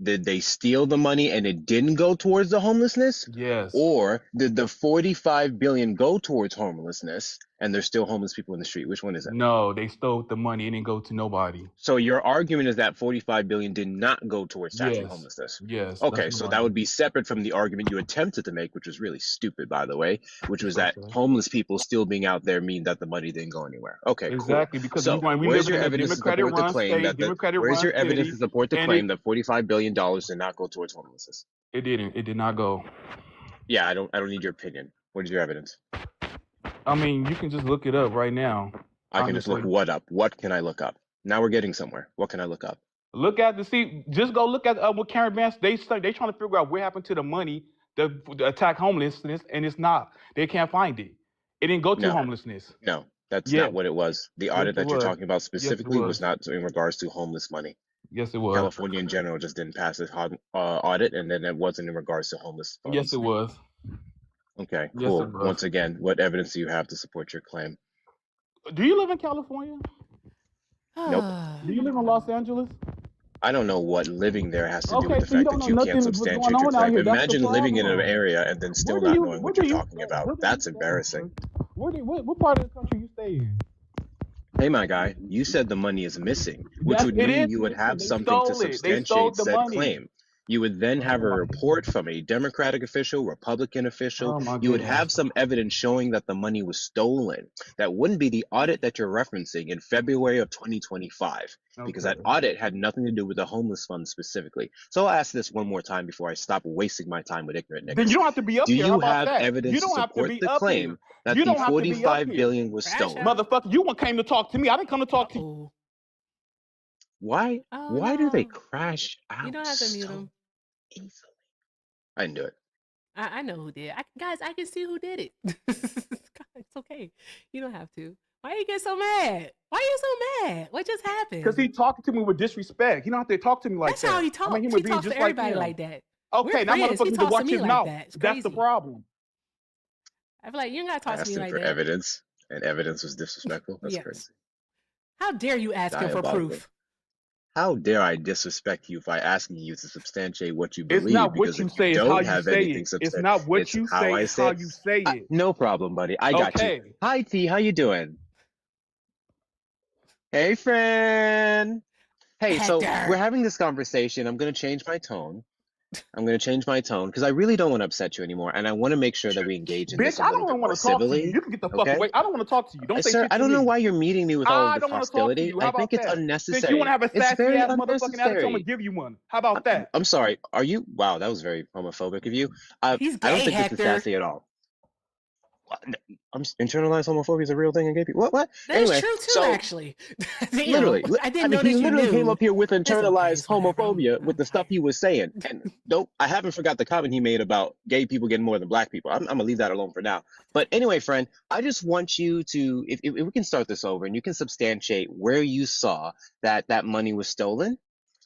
did they steal the money and it didn't go towards the homelessness? Yes. Or did the $45 billion go towards homelessness and there's still homeless people in the street. Which one is it? No, they stole the money. It didn't go to nobody. So your argument is that 45 billion did not go towards tackling Yes. homelessness. Yes. Okay, that's so my that would argument. be separate from the argument you attempted to make, which was really stupid, by the way, which was that Okay. homeless people still being out there mean that the money didn't go anywhere. Okay, Exactly, cool. because So we where's live your in a evidence to Democratic support the run claim state, that Democratic where's run your evidence city, to support the and claim that $45 billion did not go towards homelessness? it didn't. It did not go. Yeah, I don't need your opinion. What is your evidence? I mean, you can just look it up right now. I can just look what up. What can I look up? Now we're getting somewhere. What can I look up? Look at just go look at what Karen Vance, they trying to figure out what happened to the money to attack homelessness, and it's not. They can't find it. It didn't go to No. homelessness. No, that's Yeah. not what it was. The audit Yes, it that you're was. talking about specifically was. was not in regards to homeless money. Yes, it was. California in general just didn't pass this audit, and then it wasn't in regards to homeless funds. Yes, it was. Okay, Yes, cool. it was. Once again, what evidence do you have to support your claim? Do you live in California? Nope. Do you live in Los Angeles? I don't know what living there has to do Okay, with the so you fact don't that know you nothing can't what's going substantiate your on out claim. here. That's the Imagine living in an problem. area and then still Where do not you- knowing where what do you're you talking stay? about. Where do That's you stay, embarrassing. sir? What part of the country you stay in? Hey, my guy, you said the money is missing, which Yes, would it mean is you would missing. have They something to stole it. They stole substantiate the said money. claim. You would then have a report from a Democratic official, Republican official. Oh my You would goodness. have some evidence showing that the money was stolen. That wouldn't be the audit that you're referencing in February of 2025, because that Okay. audit had nothing to do with the homeless fund specifically. So I'll ask this one more time before I stop wasting my time with ignorant niggas. Then you don't have to be up Do here. How you about have that? evidence You to don't have to support be the up claim here. that You the don't have to be up 45 here. billion was Crash stolen? out. Motherfucker, you came to talk to me. I didn't come to talk to you. Uh-oh. Why Oh, do they no. crash out You don't have to mute so him. easily? I didn't do it. I know who did. Guys, I can see who did it. God, it's okay. You don't have to. Why you get so mad? Why you so mad? What just happened? Because he talking to me with disrespect. He don't have to talk to me like That's that. how he talks. I'm a human He being talks just to like everybody him. like that. Okay, We're now friends. motherfucker He need to talks to watch me his like mouth. that. It's That's the crazy. problem. I feel like you don't gotta talk to me Asking like for that. evidence, and evidence was disrespectful. That's Yes. crazy. How dare you ask him for Diabolical. proof? How dare I disrespect you by asking you to substantiate what you It's believe? not what Because you if say, you it's how don't you have say anything it. It's substantiated, not what it's you how say, I it's say how it. you say it. No problem, buddy. I got you. Okay. Hi, T. How you doing? Hey, friend. Hey, so Hector. we're having this conversation. I'm going to change my tone. Because I really don't want to upset you anymore, and I want to make sure that we engage in this Bitch, a I little don't bit want more to talk to you. civilly. You can get the fuck Okay? away. I don't want to talk to you. Don't say Sir, shit I to don't me. know why you're meeting me with all I of this don't want to talk to hostility. you. How I think about it's that? unnecessary. Since you want to have a It's sassy very ass motherfucking attitude, I'm unnecessary. gonna give you one. How about that? I'm sorry. Are you? Wow, that was very homophobic of you. He's I don't gay, think this is Hector. sassy at all. Internalized homophobia is a real thing in gay people. What? That Anyway, is true too, so actually. Damn, literally, I didn't know he that you literally knew. came up here with It's okay, internalized it's whatever. homophobia with the stuff he was saying. And nope, I haven't forgot the comment he made about gay people getting more than black people. I'm gonna leave that alone for now. But anyway, friend, I just want you to, if we can start this over and you can substantiate where you saw that money was stolen,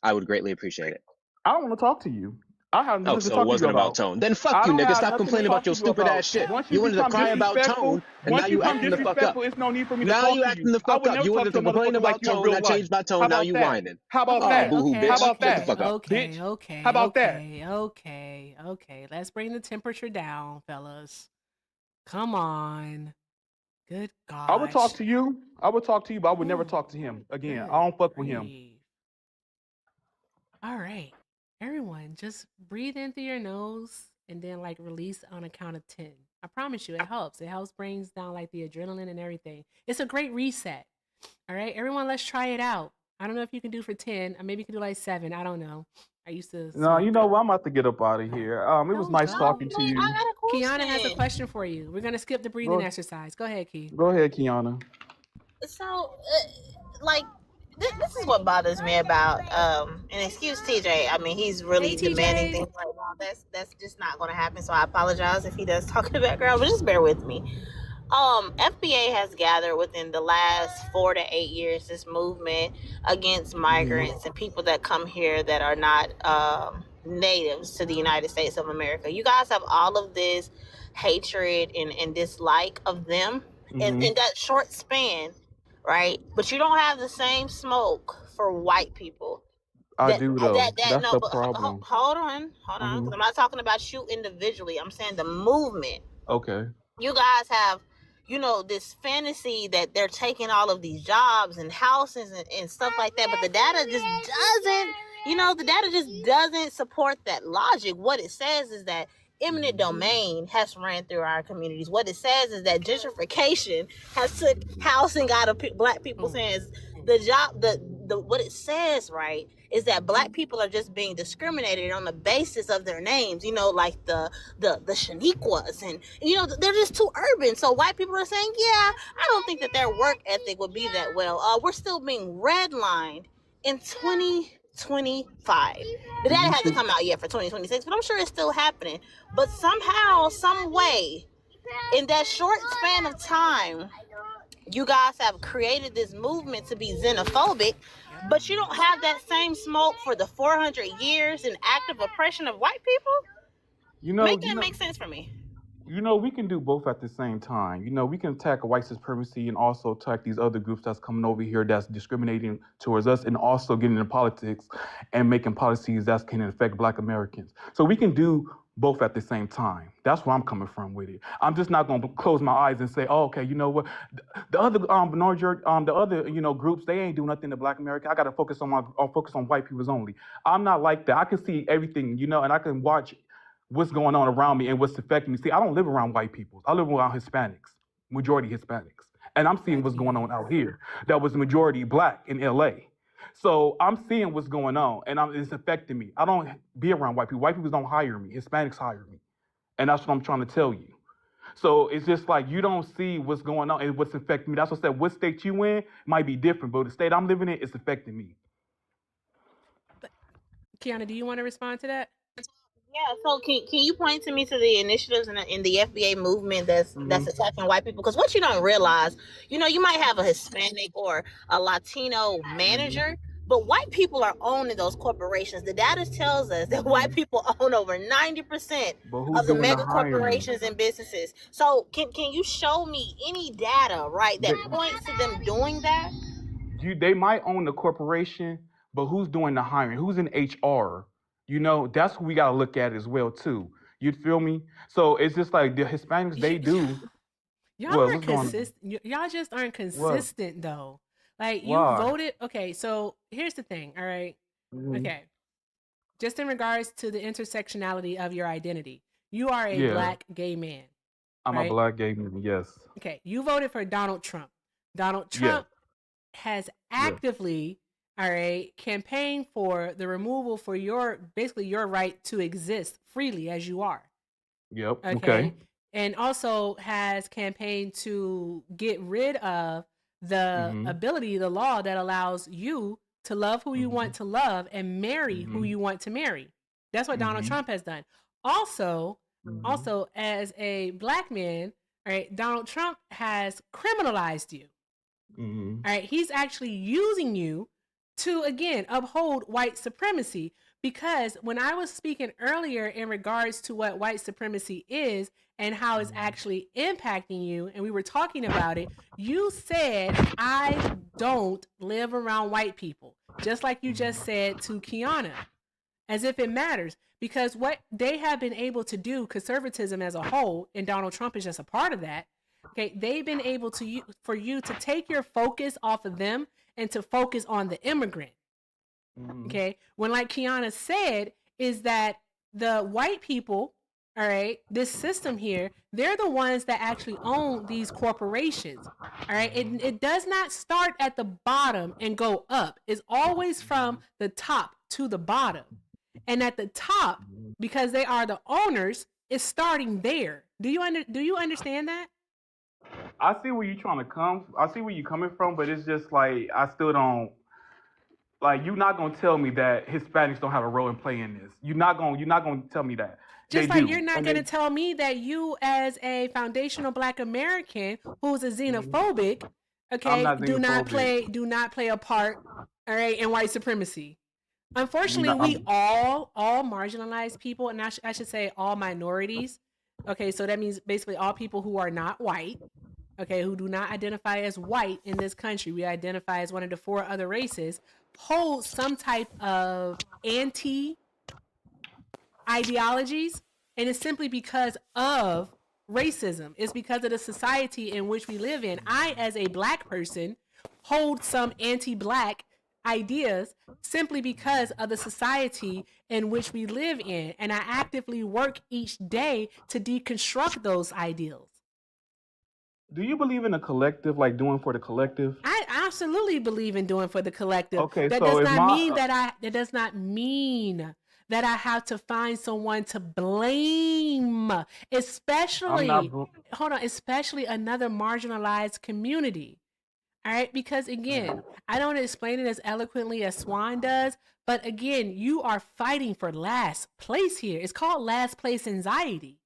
I would greatly appreciate it. I don't want to talk to you. I have nothing Oh, to so talk it to you wasn't about about. tone. Then I fuck you, don't nigga. have Stop nothing to complaining talk about your to you stupid about. ass shit. Once You you wanted to become cry about disrespectful, tone, and once now you you become acting the fuck up. disrespectful, it's no need for me to Now talk you to acting you. the I fuck would up. never You talk wanted to a to complain motherfucker like about you in tone, real I life. changed my How tone, now about you that? whining. How about Oh, that? boo-hoo, Okay, bitch. How about Shut the that? fuck up. okay, Bitch. okay, How about that? okay. Let's bring the temperature down, fellas. Come on. Good gosh. I would talk to you. I would talk to you, but I would never talk to him again. I don't fuck with him. Grief. All right. Everyone, just breathe in through your nose and then like release on a count of 10. I promise you, it helps. It helps brings down like the adrenaline and everything. It's a great reset. All right, everyone, let's try it out. I don't know if you can do for 10, or maybe you can do like 7. I don't know. I used to. No, you know what? I'm about to get up out of here. It was nice talking to you. I got a question. Kiana has a question for you. We're gonna skip the breathing exercise. Go ahead, Key. Go ahead, Kiana. So, this is what bothers me about and excuse TJ. I mean, he's really Hey, demanding TJ. things right now. That's just not going to happen. So I apologize if he does talk in the background, but just bear with me. FBA has gathered within the last 4 to 8 years this movement against migrants and people that come here that are not natives to the United States of America. You guys have all of this hatred and dislike of them in that short span, right? But you don't have the same smoke for white people. I do though. That's the but problem. hold on, because I'm not talking about you individually. I'm saying the movement. Okay. You guys have this fantasy that they're taking all of these jobs and houses and stuff like that, but the data just doesn't support that logic. What it says is that eminent domain has ran through our communities. What it says is that gentrification has took housing out of black people's hands. What it says, right, is that black people are just being discriminated on the basis of their names, like the Shaniquas, and they're just too urban. So white people are saying, yeah, I don't think that their work ethic would be that well. We're still being redlined in 2025. The data hasn't come out yet for 2026, but I'm sure it's still happening. But somehow, some way, in that short span of time, you guys have created this movement to be xenophobic, but you don't have that same smoke for the 400 years in active oppression of white people? Make that make sense for me. We can do both at the same time. We can attack white supremacy and also attack these other groups that's coming over here that's discriminating towards us, and also getting into politics and making policies that can affect Black Americans. So we can do both at the same time. That's where I'm coming from with it. I'm just not going to close my eyes and say, oh, okay, you know what? The other groups, they ain't doing nothing to Black America. I got to focus on white people's only. I'm not like that. I can see everything, and I can watch what's going on around me and what's affecting me. See, I don't live around white people. I live around Hispanics, majority Hispanics. And I'm seeing what's going on out here. That was majority Black in LA. So I'm seeing what's going on, and it's affecting me. I don't be around white people. White people don't hire me. Hispanics hire me. And that's what I'm trying to tell you. So it's just like you don't see what's going on and what's affecting me. That's what I said. What state you in might be different, but the state I'm living in is affecting me. Kiana, do you want to respond to that? Yeah, so can you point to me to the initiatives in the FBA movement that's attacking white people? Because what you don't realize, you might have a Hispanic or a Latino manager, but white people are owning those corporations. The data tells us that white people own over 90% of the mega corporations and businesses. So can you show me any data, right, that points to them doing that? They might own the corporation, but who's doing the hiring? Who's in HR? That's who we got to look at as well, too. You feel me? So it's just like the Hispanics, they do. Y'all aren't consistent. Y'all just aren't consistent, though. Like, you voted. Okay, so here's the thing, all right? Okay. Just in regards to the intersectionality of your identity, you are a Black gay man. I'm a Black gay man, yes. Okay, you voted for Donald Trump. Donald Trump has actively... all right, campaign for the removal for your right to exist freely as you are. Yep. Okay. And also has campaigned to get rid of the ability, the law that allows you to love who you want to love and marry who you want to marry. That's what Donald Trump has done. Also, as a Black man, all right, Donald Trump has criminalized you. All right, he's actually using you to, again, uphold white supremacy. Because when I was speaking earlier in regards to what white supremacy is and how it's actually impacting you, and we were talking about it, you said, I don't live around white people. Just like you just said to Kiana, as if it matters. Because what they have been able to do, conservatism as a whole, and Donald Trump is just a part of that, okay, they've been able to, for you to take your focus off of them and to focus on the immigrant. Okay. When, like Kiana said, is that the white people, all right, this system here, they're the ones that actually own these corporations. All right. It does not start at the bottom and go up. It's always from the top to the bottom. And at the top, because they are the owners, it's starting there. Do you understand that? I see where you're trying to come. I see where you're coming from, but it's just like I still don't. Like, you're not gonna tell me that Hispanics don't have a role in play in this. You're not gonna tell me that. Just like you're not gonna tell me that you, as a foundational Black American who's a xenophobic, okay, do not play a part, all right, in white supremacy. Unfortunately, we all marginalized people, and I should say all minorities. Okay, so that means basically all people who are not white, okay, who do not identify as white in this country. We identify as one of the 4 other races, hold some type of anti-ideologies, and it's simply because of racism. It's because of the society in which we live in. I, as a black person, hold some anti-black ideas simply because of the society in which we live in. And I actively work each day to deconstruct those ideals. Do you believe in a collective, like doing for the collective? I absolutely believe in doing for the collective. Okay, That so does if not my mean that does not mean that I have to find someone to blame, especially especially another marginalized community. All right, because again, I don't explain it as eloquently as Swan does, but again, you are fighting for last place here. It's called last place anxiety.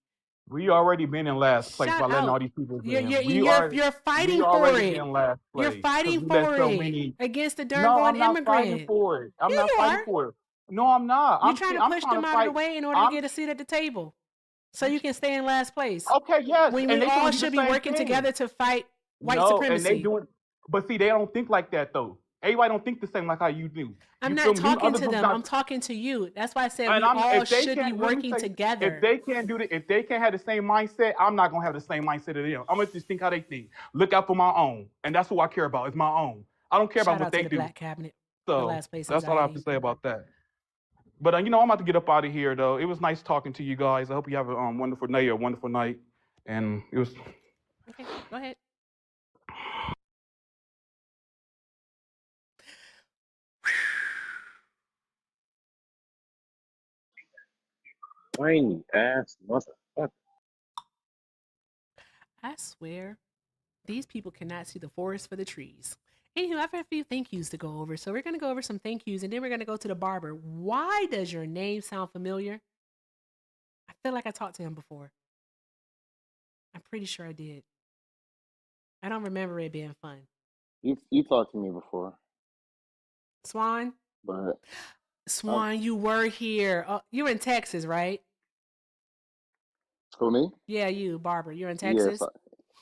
We already been in last place by Shout letting all out. these people You're, in. you're, We you're, are you're we fighting for already been it. in last You're place because fighting we let for so it many. against the darn No, going I'm not fighting immigrant. for it. I'm Yeah, not you fighting are. for it. No, I'm not. You're trying to I'm push trying them to out of the fight. way in order to get a seat at the table, so you can stay in last place. Okay, yes, When and we they all trying to do should the be same working thing. together to fight white No, and they supremacy. doing, but see, they don't think like that though. Everybody don't think the same like how you do. I'm You not feel me? talking to groups them. not. I'm talking to you. That's why I said And we all if they should be can't, let me working say, together. if they can't do that, if they can't have the same mindset, I'm not gonna have the same mindset of them. I'm gonna just think how they think. Look out for my own, and that's who I care about. It's my own. I don't care about Shout what out to they the do. Black Cabinet for So last place that's all I have anxiety. to say about that. But I'm about to get up out of here though. It was nice talking to you guys. I hope you have a wonderful day or a wonderful night. And it was. Okay, go ahead. Whiny ass motherfucker. I swear, these people cannot see the forest for the trees. Anywho, I have a few thank yous to go over. So we're going to go over some thank yous, and then we're going to go to the barber. Why does your name sound familiar? I feel like I talked to him before. I'm pretty sure I did. I don't remember it being fun. You talked to me before. Swan? But Swan, you were here. Oh, you're in Texas, right? who, me? Yeah, you, Barber. You're in Texas?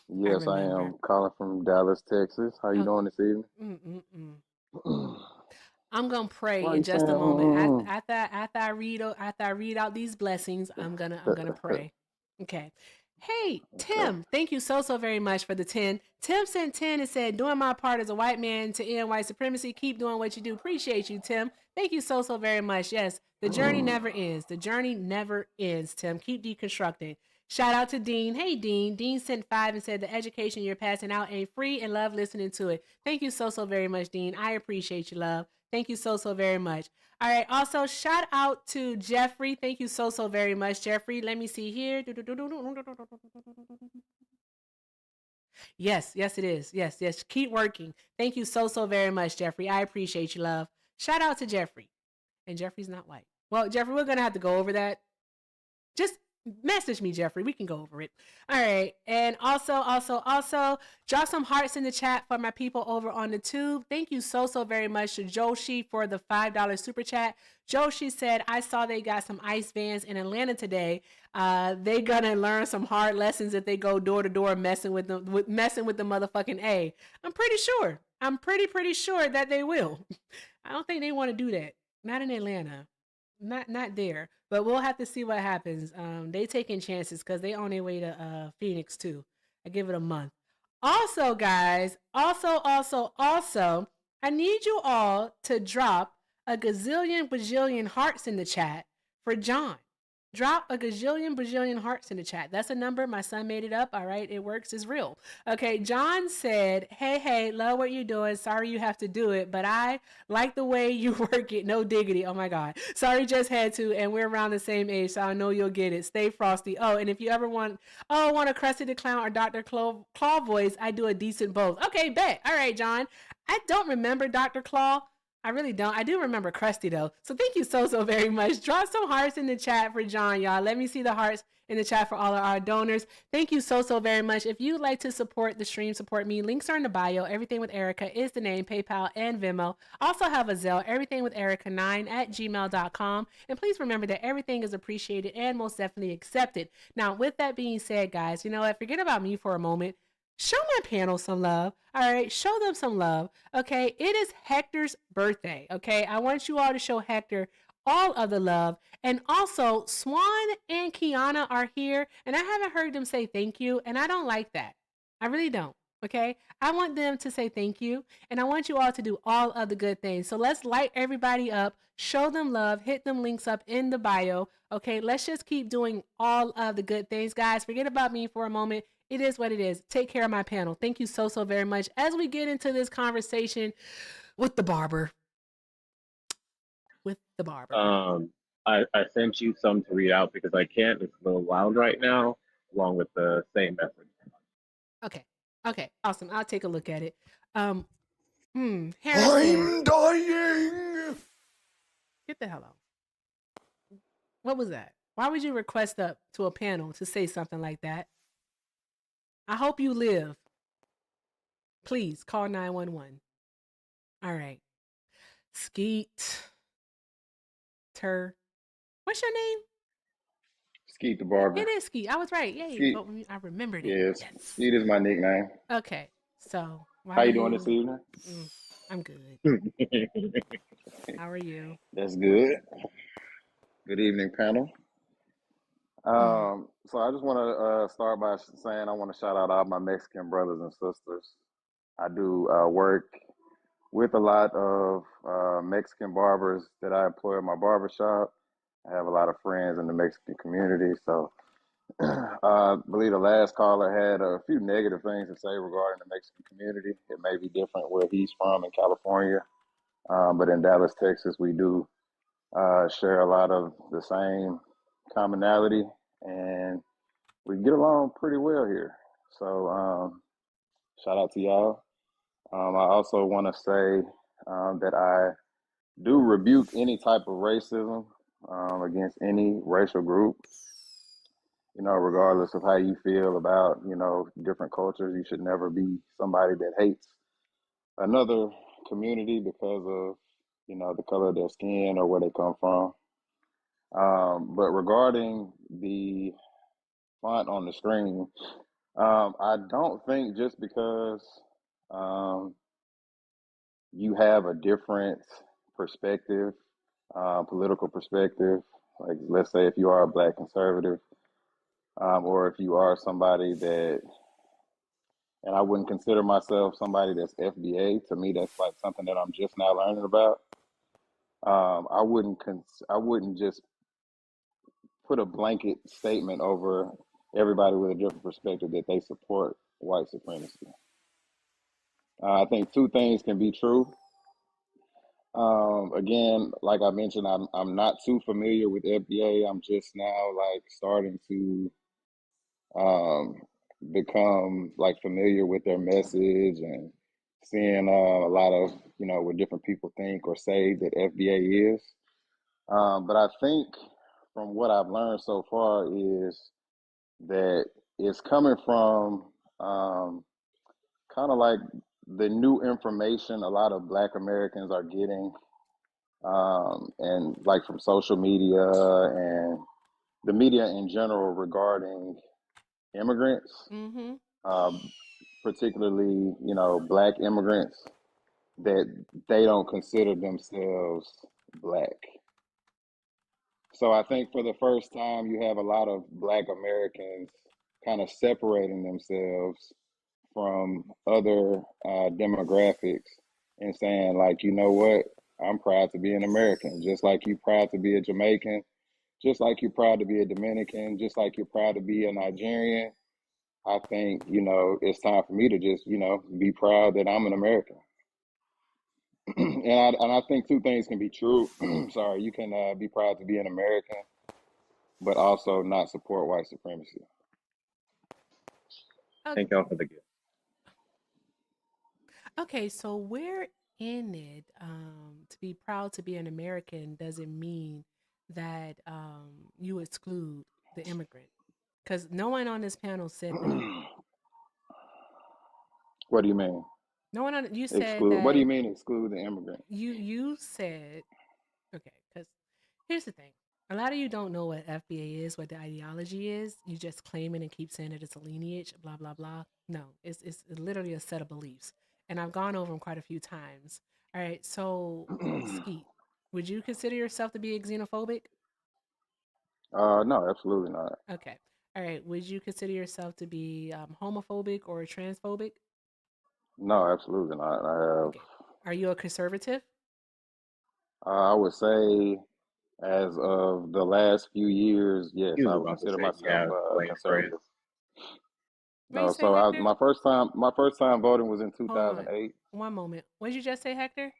Yes, I am calling from Dallas, Texas. How you doing this evening? I'm gonna pray Why in you just a saying, moment. After I read out these blessings, I'm gonna pray. Okay. Hey, Tim, thank you so very much for the 10. Tim sent 10 and said, doing my part as a white man to end white supremacy. Keep doing what you do. Appreciate you, Tim. Thank you so very much. Yes, the journey never ends. The journey never ends, Tim. Keep deconstructing. Shout out to Dean. Hey, Dean. Dean sent 5 and said, the education you're passing out ain't free and love listening to it. Thank you so very much, Dean. I appreciate you, love. Thank you so very much. All right. Also, shout out to Jeffrey. Thank you so very much, Jeffrey. Let me see here. Yes, it is. Yes. Keep working. Thank you so very much, Jeffrey. I appreciate you, love. Shout out to Jeffrey. And Jeffrey's not white. Well, Jeffrey, we're going to have to go over that. Just message me, Jeffrey. We can go over it. All right. And also, drop some hearts in the chat for my people over on the tube. Thank you so very much to Joshi for the $5 super chat. Joshi said, I saw they got some ICE vans in Atlanta today. They gonna learn some hard lessons if they go door to door messing with the motherfucking A. I'm pretty sure. I'm pretty sure that they will. I don't think they want to do that. Not in Atlanta. Not there, but we'll have to see what happens. They taking chances because they on their way to Phoenix too. I give it a month. Also, guys, also, I need you all to drop a gazillion bajillion hearts in the chat for John. Drop a gazillion bajillion hearts in the chat. That's a number. My son made it up. All right. It works. It's real. Okay. John said, hey, love what you're doing. Sorry you have to do it, but I like the way you work it. No diggity. Oh my God. Sorry, just had to. And we're around the same age, so I know you'll get it. Stay frosty. Oh, and if you ever want a Krusty the Clown or Dr. Claw voice, I do a decent both. Okay, bet. All right, John. I don't remember Dr. Claw. I really don't. I do remember Krusty though. So thank you so very much. Drop some hearts in the chat for John, y'all. Let me see the hearts in the chat for all of our donors. Thank you so very much. If you'd like to support the stream, support me, links are in the bio. Everything with Erica is the name, PayPal and Venmo. Also have a Zelle, everythingwitherica9@gmail.com. And please remember that everything is appreciated and most definitely accepted. Now, with that being said, guys, you know what? Forget about me for a moment. Show my panel some love. All right, show them some love. Okay, it is Hector's birthday. Okay, I want you all to show Hector all of the love. And also, Swan and Kiana are here, and I haven't heard them say thank you, and I don't like that. I really don't. Okay, I want them to say thank you, and I want you all to do all of the good things. So let's light everybody up, show them love, hit them links up in the bio. Okay, let's just keep doing all of the good things, guys. Forget about me for a moment. It is what it is. Take care of my panel. Thank you so very much. As we get into this conversation with the barber. I sent you some to read out because I can't. It's a little loud right now, along with the same message. Okay, awesome. I'll take a look at it. Harrison. I'm dying. Get the hell out. What was that? Why would you request up to a panel to say something like that? I hope you live. Please call 911. All right. Skeet. What's your name? Skeet the Barber. It is Skeet. I was right. Yay. Skeet. Oh, I remembered it. Yes. Yes. Skeet is my nickname. Okay. So how you doing this evening? I'm good. How are you? That's good. Good evening, panel. So I just want to start by saying I want to shout out all my Mexican brothers and sisters. I do work with a lot of Mexican barbers that I employ in my barbershop. I have a lot of friends in the Mexican community. So I believe the last caller had a few negative things to say regarding the Mexican community. It may be different where he's from in California, but in Dallas, Texas, we do share a lot of the same commonality, and we get along pretty well here. So shout out to y'all. I also want to say that I do rebuke any type of racism against any racial group. You know, regardless of how you feel about, you know, different cultures, you should never be somebody that hates another community because of, you know, the color of their skin or where they come from. But regarding the font on the screen, I don't think just because you have a different perspective, political perspective, like let's say if you are a black conservative, or if you are somebody that, and I wouldn't consider myself somebody that's FBA. To me, that's like something that I'm just now learning about. I wouldn't just put a blanket statement over everybody with a different perspective that they support white supremacy. I think two things can be true. Again, like I mentioned, I'm not too familiar with FBA. I'm just now like starting to become like familiar with their message and seeing a lot of, you know, what different people think or say that FBA is. But I think from what I've learned so far is that it's coming from kind of like the new information a lot of Black Americans are getting, and like from social media and the media in general regarding immigrants, particularly, you know, Black immigrants, that they don't consider themselves Black. So I think for the first time, you have a lot of Black Americans kind of separating themselves from other demographics and saying, like, you know what, I'm proud to be an American, just like you're proud to be a Jamaican, just like you're proud to be a Dominican, just like you're proud to be a Nigerian. I think, you know, it's time for me to just, you know, be proud that I'm an American. And I think two things can be true. Sorry, you can be proud to be an American, but also not support white supremacy. Thank y'all for the gift. Okay, so where in it, to be proud to be an American doesn't mean that you exclude the immigrant? Because no one on this panel said that. What do you mean? No one on you said Exclude? What do you that mean exclude the immigrant? you said okay. Because here's the thing: a lot of you don't know what FBA is, what the ideology is. You just claim it and keep saying that it's a lineage, blah blah blah. No, it's literally a set of beliefs, and I've gone over them quite a few times. All right, so Skeet, Would you consider yourself to be xenophobic? No, absolutely not. Okay. All right. Would you consider yourself to be homophobic or transphobic? No, absolutely not. Okay. Are you a conservative? I would say, as of the last few years, yes, He was I would about to consider say, myself yeah, Wayne phrase. conservative. What you No, say, so Hector? my first time voting was in Hold on. 2008. One moment. What did you just say, Hector?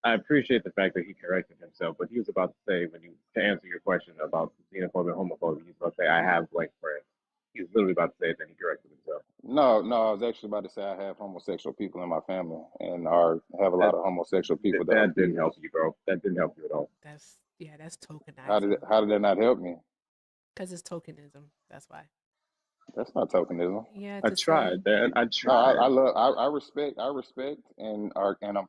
I appreciate the fact that he corrected himself, but he was about to say, to answer your question about xenophobia and homophobia, he was about to say, I have blank friends. He was literally about to say it, then he corrected himself. No, I was actually about to say I have homosexual people in my family, and have a lot of homosexual people that are That didn't help peers. you, bro. That didn't help you at all. That's tokenizing. How did that not help me? Because it's tokenism. That's why. That's not tokenism. Yeah, I to say tried, man. I No, tried. I respect, and I'm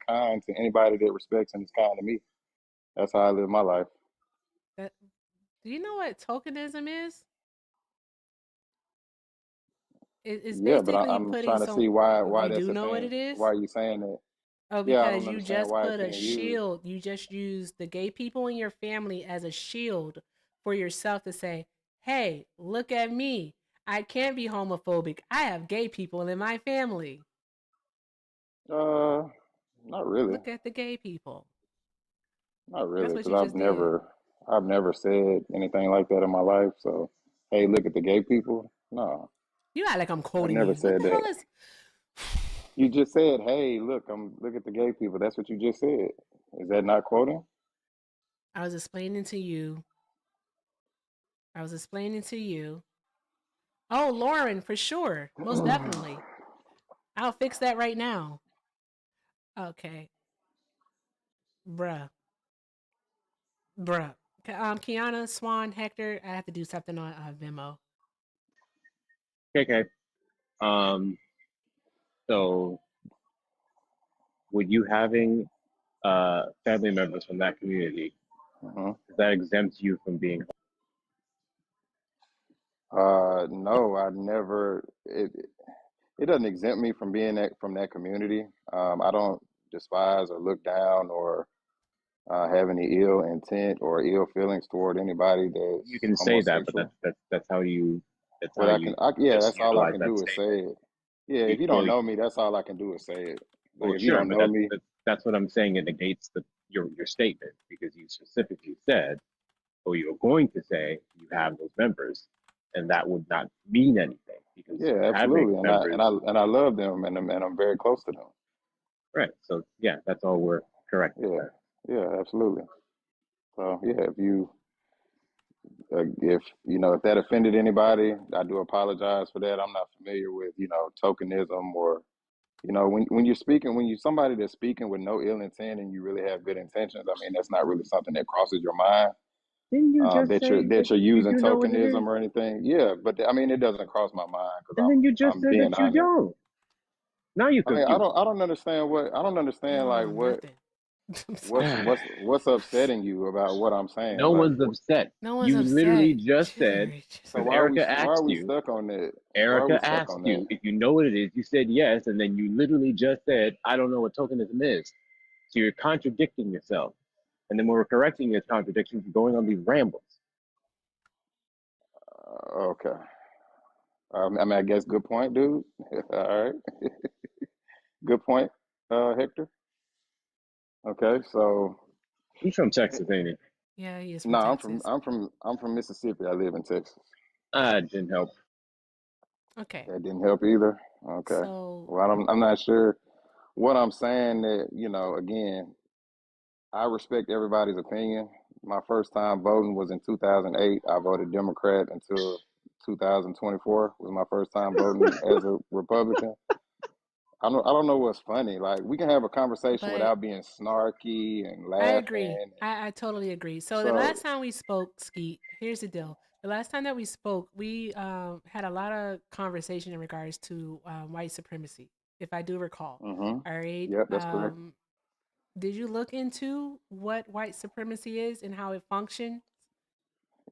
kind to anybody that respects and is kind to me. That's how I live my life. that. Do you know what tokenism is? It's Yeah, but basically I'm putting trying to some. see why You that's do a know what thing. it is? Why are you saying that? Oh, Yeah, I because don't you understand just why it's put a being used. shield. You just use the gay people in your family as a shield for yourself to say, hey, look at me. I can't be homophobic. I have gay people in my family. Uh, Not really. Look at the gay people. Not That's really, what because you just did. I've never said anything like that in my life. So, hey, look at the gay people. No, You act like I'm I've quoting never you. What said the that. hell is. You just said, hey, look at the gay people. That's what you just said. Is that not quoting? I was explaining to you. I was explaining to you. Oh, Lauren, for sure. Most definitely. I'll fix that right now. Okay. Bruh. Bruh. Kiana, Swan, Hector, I have to do something on Venmo. Okay. So with you having family members from that community, does that exempt you from being? No, I never. It doesn't exempt me from being from that community. I don't despise or look down or have any ill intent or ill feelings toward anybody You that's can say that, but homosexual. that's how you What yeah, just that's all I utilize can that do is say statement. it. Yeah, if you don't Well, know me, that's all I can do is say it. Like well, if you sure, don't but know me, that's what I'm saying. It negates your statement because you specifically said, or you're going to say, you have those members, and that would not mean anything because yeah, having absolutely, members, and I love them, and I'm very close to them. right? So yeah, that's all we're correcting Yeah, there. yeah, absolutely. So yeah, if you know if that offended anybody, I do apologize for that. I'm not familiar with tokenism or when you're speaking when you somebody that's speaking with no ill intent and you really have good intentions. I mean, that's not really something that crosses your mind. Didn't you just say That that you're you using do know what it is? tokenism or anything. Yeah, but I mean, it doesn't cross my mind because And then you just I'm said being that you honest. don't. Now you're I mean, confused. I don't I understand don't like know nothing. I'm what's sorry. what's upsetting you about what I'm saying. No Like, one's upset. No one's You literally upset. just said, Just so because Erica why are asked we you, stuck on that? Why are we Erica stuck asked on that? you if you know what it is. You said yes, and then you literally just said, I don't know what tokenism is. So you're contradicting yourself. And then when we're correcting your contradictions, you're going on these rambles. Okay. I mean, I guess good point, dude. All right. Good point, Hector. Okay, so He's from Texas, ain't he? Yeah, he is from no, Texas. I'm from Mississippi. I live in Texas. Didn't help. Okay. That didn't help either. Okay. So Well, I'm not sure what I'm saying. That again, I respect everybody's opinion. My first time voting was in 2008. I voted Democrat until 2024 was my first time voting as a Republican. I don't know what's funny. Like we can have a conversation but without being snarky and I agree. laughing. I totally agree. So the So last time we spoke, Skeet, here's the deal. The last time that we spoke, we had a lot of conversation in regards to white supremacy, if I do recall. All right. yep, that's correct. Did you look into what white supremacy is and how it functions?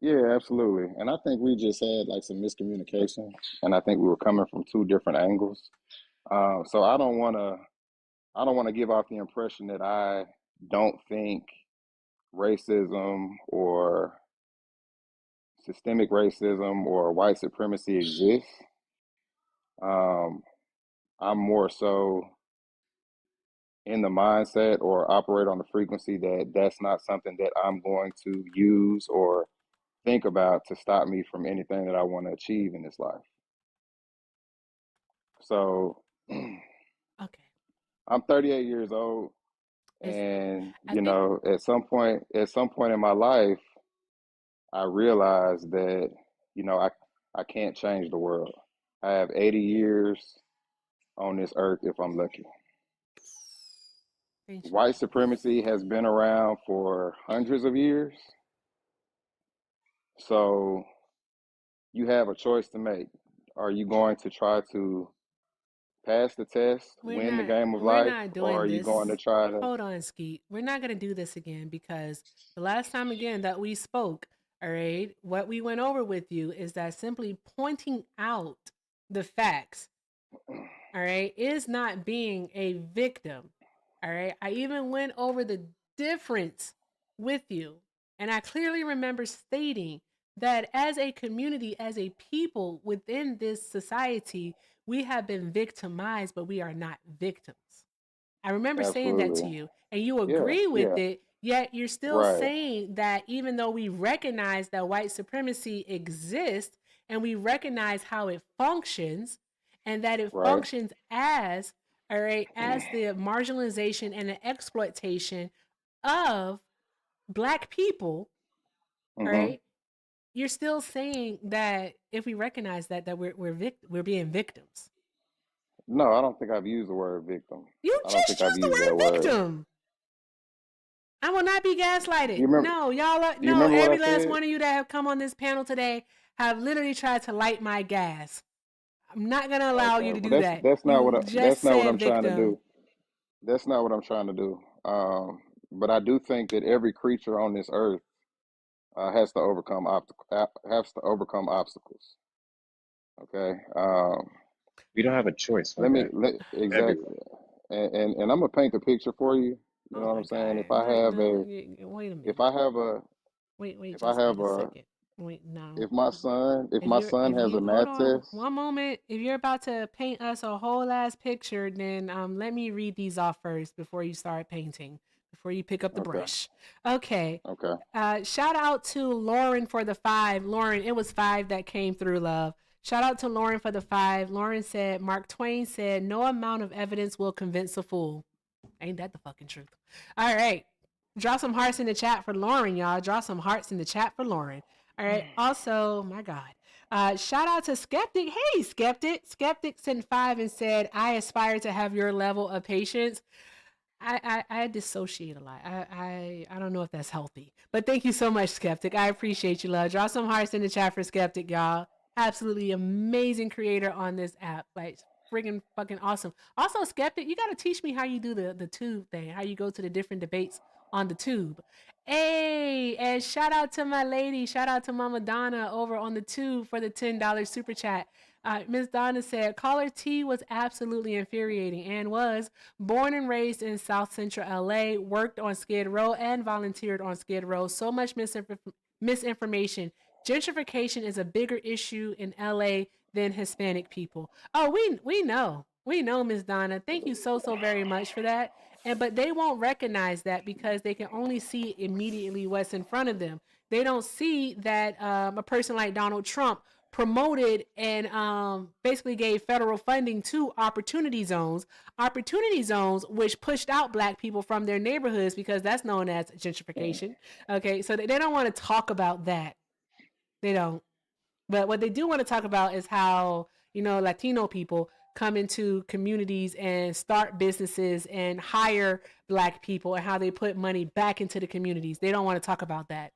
Yeah, absolutely. And I think we just had like some miscommunication, and I think we were coming from two different angles. So I don't want to give off the impression that I don't think racism or systemic racism or white supremacy exists. I'm more so in the mindset or operate on the frequency that that's not something that I'm going to use or think about to stop me from anything that I want to achieve in this life. So Okay. I'm 38 years old, and I think at some point in my life, I realized that I can't change the world. I have 80 years on this earth if I'm lucky. White supremacy has been around for hundreds of years. So you have a choice to make. Are you going to try to pass the test, win the game of we're life, not or doing are you going to this. try to? Hold on, Skeet. We're not gonna do this again because the last time again that we spoke, all right, what we went over with you is that simply pointing out the facts, all right, is not being a victim. All right. I even went over the difference with you. And I clearly remember stating that as a community, as a people within this society, we have been victimized, but we are not victims. I remember saying that to Absolutely. you, and you Yeah, agree with yeah. it, yet you're still Right. saying that even though we recognize that white supremacy exists and we recognize how it functions and that it Right. functions as, all right, as the marginalization and the exploitation of Black people, all Mm-hmm. right, you're still saying that if we recognize that we're being victims. No, I don't think I've used the word victim. You I don't just think I've used the used that word word. victim. I will not be Do gaslighted. you remember? No, y'all are, Do you no, remember what I every last said? one of you that have come on this panel today have literally tried to light my gas. I'm not going to allow Okay. you to Well, do that. You that's just not what said I'm trying to victim. do. That's not what I'm trying to do. But I do think that every creature on this earth has to overcome obstacles. Okay. We don't have a choice, Let me Maga. exactly, Everyone. and I'm gonna paint the picture for you. You Oh know what my I'm saying? God. No, no, wait a If minute. I have a, Wait, if I just have wait a a, second. Wait, no. if my son If has a you hold math on test, one moment, if you're about to paint us a whole ass picture, then let me read these off first before you start painting, before you pick up the okay, brush. Okay. okay, Shout out to Lauren for the 5. Lauren, it was 5 that came through, love. Shout out to Lauren for the 5. Lauren said, Mark Twain said, no amount of evidence will convince a fool. Ain't that the fucking truth? All right. Draw some hearts in the chat for Lauren, y'all. Draw some hearts in the chat for Lauren. All right. Also, my God. Shout out to Skeptic. Hey, Skeptic. Skeptic sent 5 and said, I aspire to have your level of patience. I dissociate a lot. I don't know if that's healthy. But thank you so much, Skeptic. I appreciate you, love. Draw some hearts in the chat for Skeptic, y'all. Absolutely amazing creator on this app. Like friggin' fucking awesome. Also, Skeptic, you gotta teach me how you do the tube thing, how you go to the different debates on the tube. Hey, and shout out to my lady, shout out to Mama Donna over on the tube for the $10 super chat. Ms. Donna said, caller T was absolutely infuriating and was born and raised in South Central LA, worked on Skid Row and volunteered on Skid Row. So much misinformation. Gentrification is a bigger issue in LA than Hispanic people. Oh, we know. We know, Ms. Donna. Thank you so very much for that. But they won't recognize that because they can only see immediately what's in front of them. They don't see that a person like Donald Trump promoted and basically gave federal funding to opportunity zones which pushed out Black people from their neighborhoods because that's known as gentrification. Okay, so they don't want to talk about that. They don't. But what they do want to talk about is how, Latino people come into communities and start businesses and hire Black people and how they put money back into the communities. They don't want to talk about that.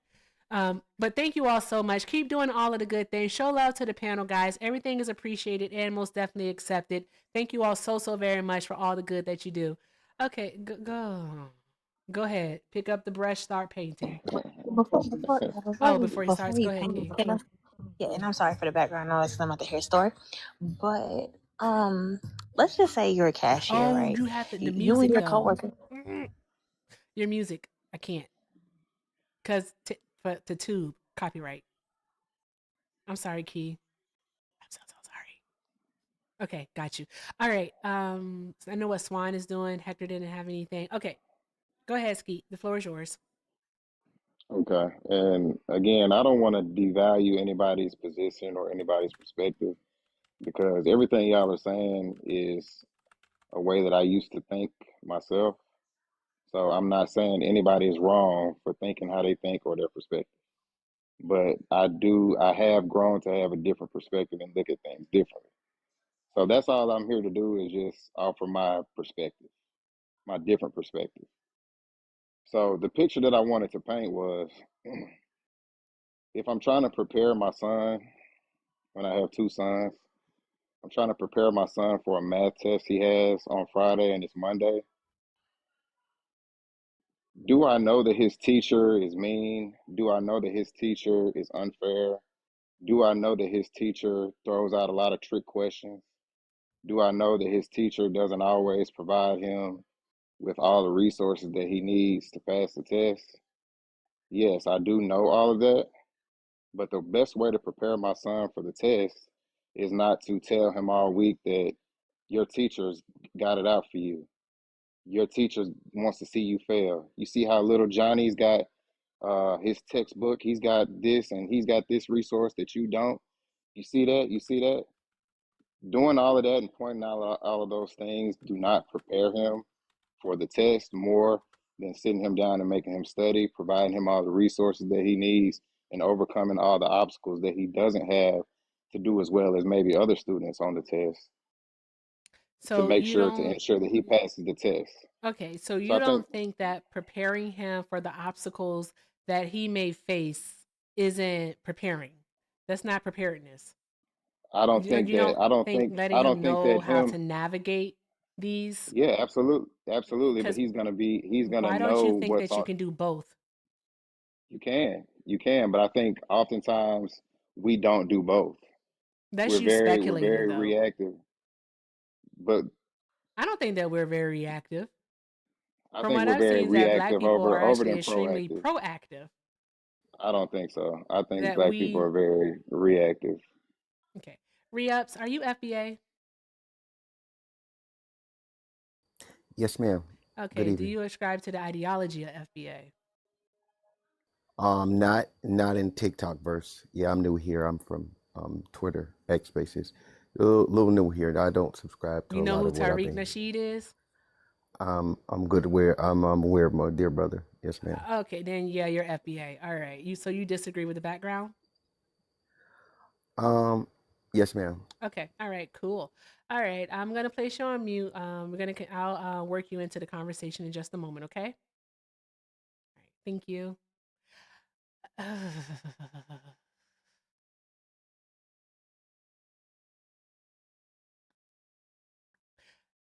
But thank you all so much. Keep doing all of the good things. Show love to the panel, guys. Everything is appreciated and most definitely accepted. Thank you all so very much for all the good that you do. Okay, go ahead. Pick up the brush, start painting. Before he starts, go ahead, Key. Yeah, and I'm sorry for the background noise. I'm at the hair store, but let's just say you're a cashier, right? You have the You and music your though. coworker. Your music, I can't. Because for the tube, copyright. I'm sorry, Key. I'm so sorry. Okay, got you. All right. So I know what Swan is doing. Hector didn't have anything. Okay, go ahead, Skeet. The floor is yours. Okay. And again, I don't want to devalue anybody's position or anybody's perspective because everything y'all are saying is a way that I used to think myself. So I'm not saying anybody is wrong for thinking how they think or their perspective. But I have grown to have a different perspective and look at things differently. So that's all I'm here to do is just offer my perspective, my different perspective. So the picture that I wanted to paint was if I'm trying to prepare my son, when I have two sons, I'm trying to prepare my son for a math test he has on Friday and it's Monday. Do I know that his teacher is mean? Do I know that his teacher is unfair? Do I know that his teacher throws out a lot of trick questions? Do I know that his teacher doesn't always provide him with all the resources that he needs to pass the test? Yes, I do know all of that. But the best way to prepare my son for the test is not to tell him all week that your teacher's got it out for you. Your teacher wants to see you fail. You see how little Johnny's got his textbook, he's got this and he's got this resource that you don't. You see that? You see that? Doing all of that and pointing out all of those things do not prepare him for the test more than sitting him down and making him study, providing him all the resources that he needs, and overcoming all the obstacles that he doesn't have to do as well as maybe other students on the test to So make you sure to don't. ensure that he passes the test. Okay, so So you I think don't think that preparing him for the obstacles that he may face isn't preparing. That's not preparedness. You don't think letting I don't him think know that how him to navigate these? yeah, absolutely, but Because he's gonna why don't know you think what's that you on. can do both? You can, but I think oftentimes we don't do both. That's you We're speculating, very though. reactive, but I don't think that we're very reactive. I From think what we're I've very seen, is that Black reactive people are over actually than extremely proactive. proactive. I don't think so. I think That black people we are very reactive. okay. Re-ups, are you FBA? Yes, ma'am. Good Okay. Do evening. you ascribe to the ideology of FBA? Not in TikTok verse. Yeah, I'm new here. I'm from Twitter, X Spaces. Little new here. I don't subscribe to You a know lot who of what I've Tariq been. Nasheed is? I'm good aware. I'm aware of my dear brother. Yes, ma'am. Okay, then yeah, you're FBA. All right. You disagree with the background? Yes, ma'am. Okay. All right. Cool. All right. I'm gonna place you on mute. I'll work you into the conversation in just a moment. Okay. All right. Thank you.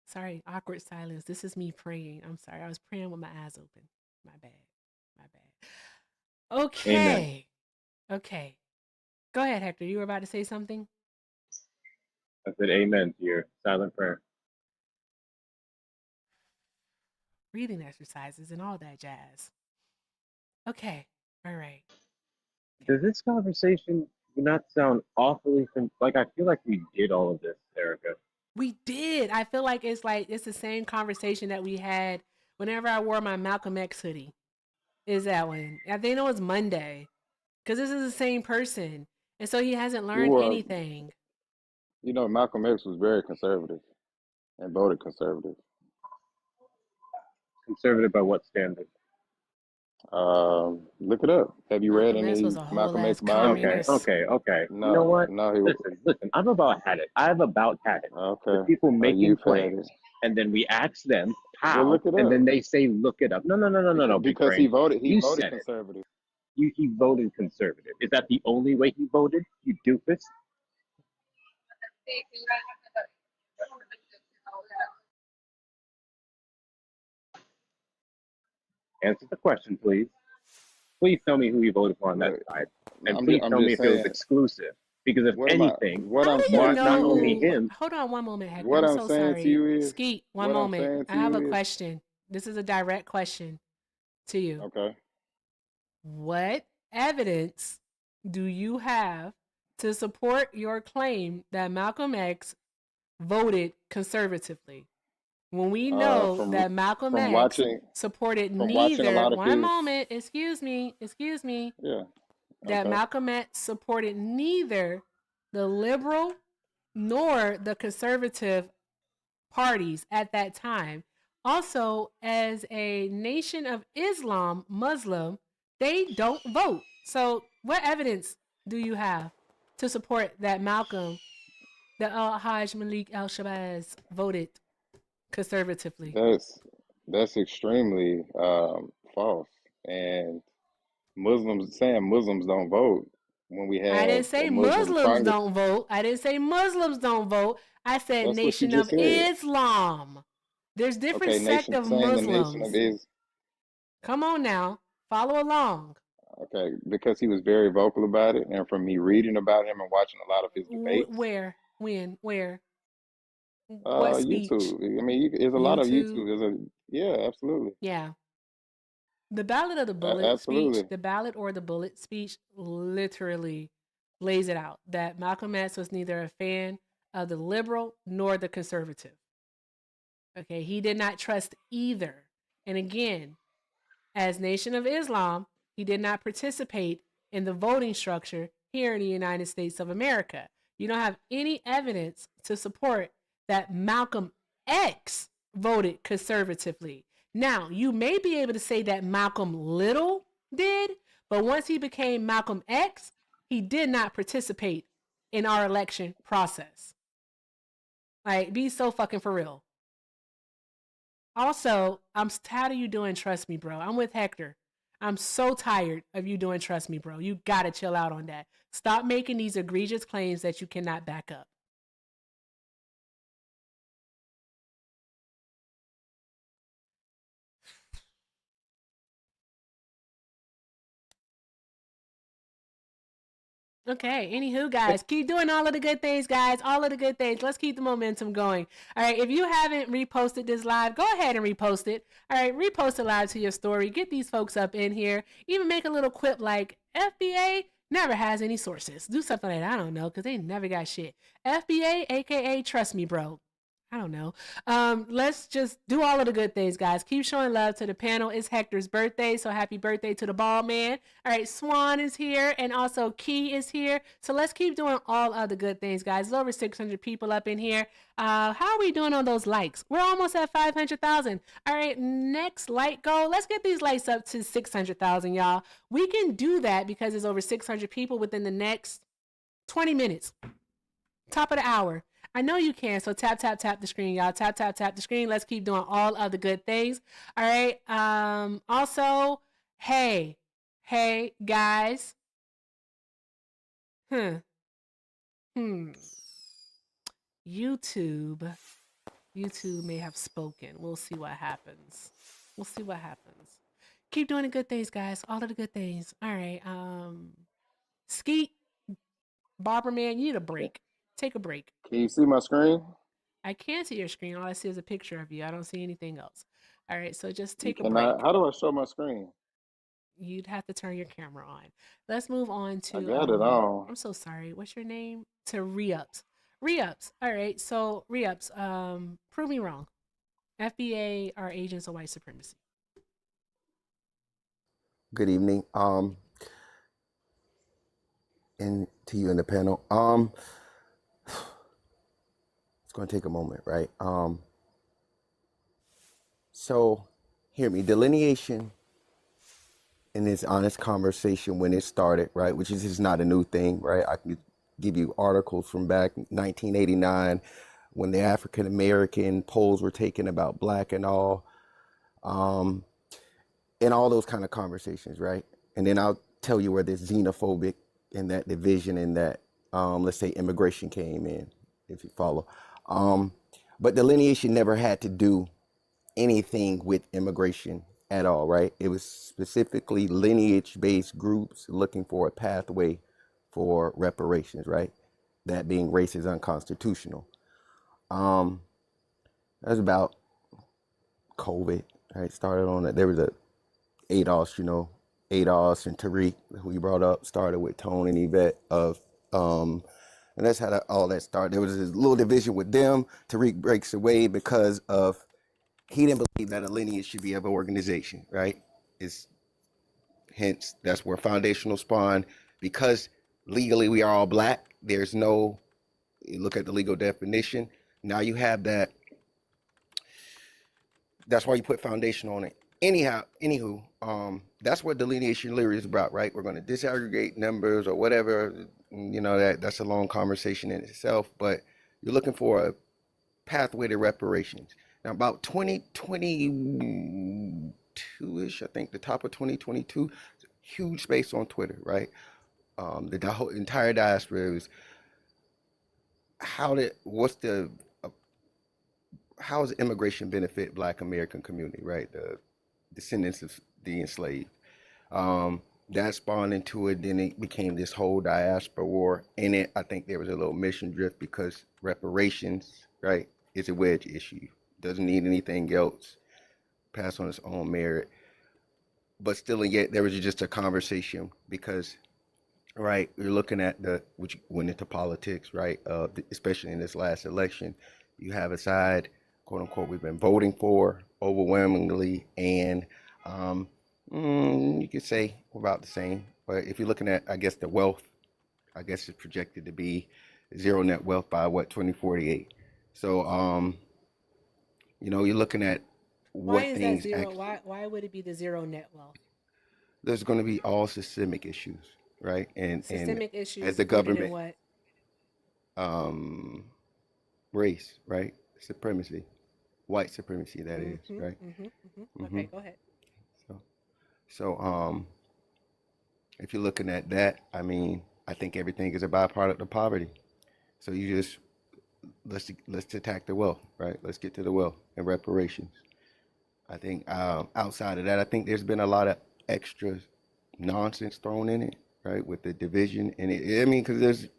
Sorry, awkward silence. This is me praying. I'm sorry. I was praying with my eyes open. My bad. My bad. Amen. Okay. Okay. Go ahead, Hector. You were about to say something? I said amen to your silent prayer. Breathing exercises and all that jazz. Okay. All right. Does this conversation not sound awfully like I feel like we did all of this, Erica? We did. I feel like it's the same conversation that we had whenever I wore my Malcolm X hoodie. Is that one? I think it was Monday. Because this is the same person. And so he hasn't You learned were, anything. Malcolm X was very conservative and voted conservative. Conservative by what standard? Look it up. Have you read Malcolm X was any a whole Malcolm X ass biography? communist. Okay. You know No, what? no, he. Listen. I've about had it. Okay, With people well, making you've had it. claims, and then we ask them Well, how, look it and up then they say, "Look it up." No, big because brain. he You voted said it. conservative. He voted conservative. Is that the only way he voted? You doofus. Answer the question, please. Please tell me who he voted for on that Look, side, and please I'm tell me just if it was saying. exclusive. Because if anything, What How I'm do you saying to not know you only is who? him. Hold on one moment, Hector. what I'm I'm so saying to sorry. you is Skeet, one what I'm moment. saying I to have you a is question. This is a direct question. to you. Okay. What evidence do you have to support your claim that Malcolm X voted conservatively? When we know that Malcolm from X watching supported from watching a neither, lot of one his moment, excuse me, yeah. that Okay. Malcolm X supported neither the liberal nor the conservative parties at that time. Also, as a nation of Muslim, they don't vote. So, what evidence do you have to support that Malcolm, the Al-Hajj Malik al-Shabazz, voted conservatively? That's extremely false. And Muslims don't vote when we I have didn't say a Muslim Muslims Congress. don't vote. I didn't say Muslims don't vote. I said That's what you Nation just of said. Islam. There's different Okay, sect nation of saying the nation of Muslims. is Come on now, follow along. okay because he was very vocal about it, and from me reading about him and watching a lot of his debates. Where? When? Where? What speech? YouTube. I mean, there's a lot of YouTube? YouTube. Yeah, absolutely, Yeah. The ballot of the bullet speech, absolutely. the ballot or the bullet speech literally lays it out that Malcolm X was neither a fan of the liberal nor the conservative. Okay, he did not trust either. And again, as Nation of Islam, he did not participate in the voting structure here in the United States of America. You don't have any evidence to support that Malcolm X voted conservatively. Now, you may be able to say that Malcolm Little did, but once he became Malcolm X, he did not participate in our election process. Like, be so fucking for real. Also, I'm tired of you doing Trust Me, Bro. I'm with Hector. I'm so tired of you doing Trust Me, Bro. You gotta chill out on that. Stop making these egregious claims that you cannot back up. Okay, anywho, guys, keep doing all of the good things, guys. All of the good things. Let's keep the momentum going. All right, if you haven't reposted this live, go ahead and repost it. All right, repost it live to your story. Get these folks up in here. Even make a little quip like FBA never has any sources. Do something like that. I don't know, because they never got shit. FBA, aka Trust Me, Bro. I don't know. Let's just do all of the good things, guys. Keep showing love to the panel. It's Hector's birthday, so happy birthday to the bald man. All right, Swan is here, and also Key is here. So let's keep doing all of the good things, guys. There's over 600 people up in here. How are we doing on those likes? We're almost at 500,000. All right, next like goal. Let's get these likes up to 600,000, y'all. We can do that because there's over 600 people within the next 20 minutes. Top of the hour. I know you can, so tap, tap, tap the screen, y'all. Tap, tap, tap the screen. Let's keep doing all of the good things. All right. Also, hey, guys. YouTube may have spoken. We'll see what happens. Keep doing the good things, guys. All of the good things. All right. Skeet, Barber Man, you need a break. Take a break. Can you see my screen? I can't see your screen. All I see is a picture of you. I don't see anything else. All right, so just You take a break. cannot. How do I show my screen? You'd have to turn your camera on. Let's move on to. I got it on. I'm so sorry. What's your name? To Re-Ups. Re-Ups. All right, so Re-Ups. Prove me wrong. FBA are agents of white supremacy. Good evening. And to you in the panel. It's going to take a moment, right? So, hear me. Delineation in this honest conversation when it started, right? Which is not a new thing, right? I can give you articles from back 1989 when the African American polls were taken about black and all, and all those kind of conversations, right? And then I'll tell you where this xenophobic and that division and that, let's say, immigration came in, if you follow. But delineation never had to do anything with immigration at all, right? It was specifically lineage-based groups looking for a pathway for reparations, right? That being race is unconstitutional. That's about COVID, right? Started on that. There was a ADOS, ADOS and Tariq, who you brought up, started with Tone and Yvette and that's how all that started. There was this little division with them. Tariq breaks away because of he didn't believe that a lineage should be of an organization, right? Hence that's where foundational spawn, because legally we are all black. There's no, you look at the legal definition. Now you have that. That's why you put foundation on it. Anywho, that's what delineation literally is about, right? We're going to disaggregate numbers or whatever. That's a long conversation in itself, but you're looking for a pathway to reparations. Now, about 2022-ish, I think the top of 2022, huge space on Twitter, right? The whole entire diaspora was how does immigration benefit Black American community, right? The descendants of the enslaved. That spawned into it. Then it became this whole diaspora war. In it, I think there was a little mission drift because reparations, right, is a wedge issue. Doesn't need anything else. Pass on its own merit. But still, yet there was just a conversation because, right, you're looking at which went into politics, right? Especially in this last election, you have a side, quote unquote, we've been voting for overwhelmingly, and you could say about the same. But if you're looking at, I guess, the wealth, I guess it's projected to be zero net wealth by 2048. So you're looking at why is that zero? Why would it be the zero net wealth? There's going to be all systemic issues, right? And systemic issues as the government, what? Race, right? Supremacy, white supremacy. That is right. Okay, go ahead. So if you're looking at that, I mean, I think everything is a byproduct of poverty. So you just let's attack the wealth, right? Let's get to the wealth and reparations. I think outside of that, I think there's been a lot of extra nonsense thrown in it, right? With the division and because it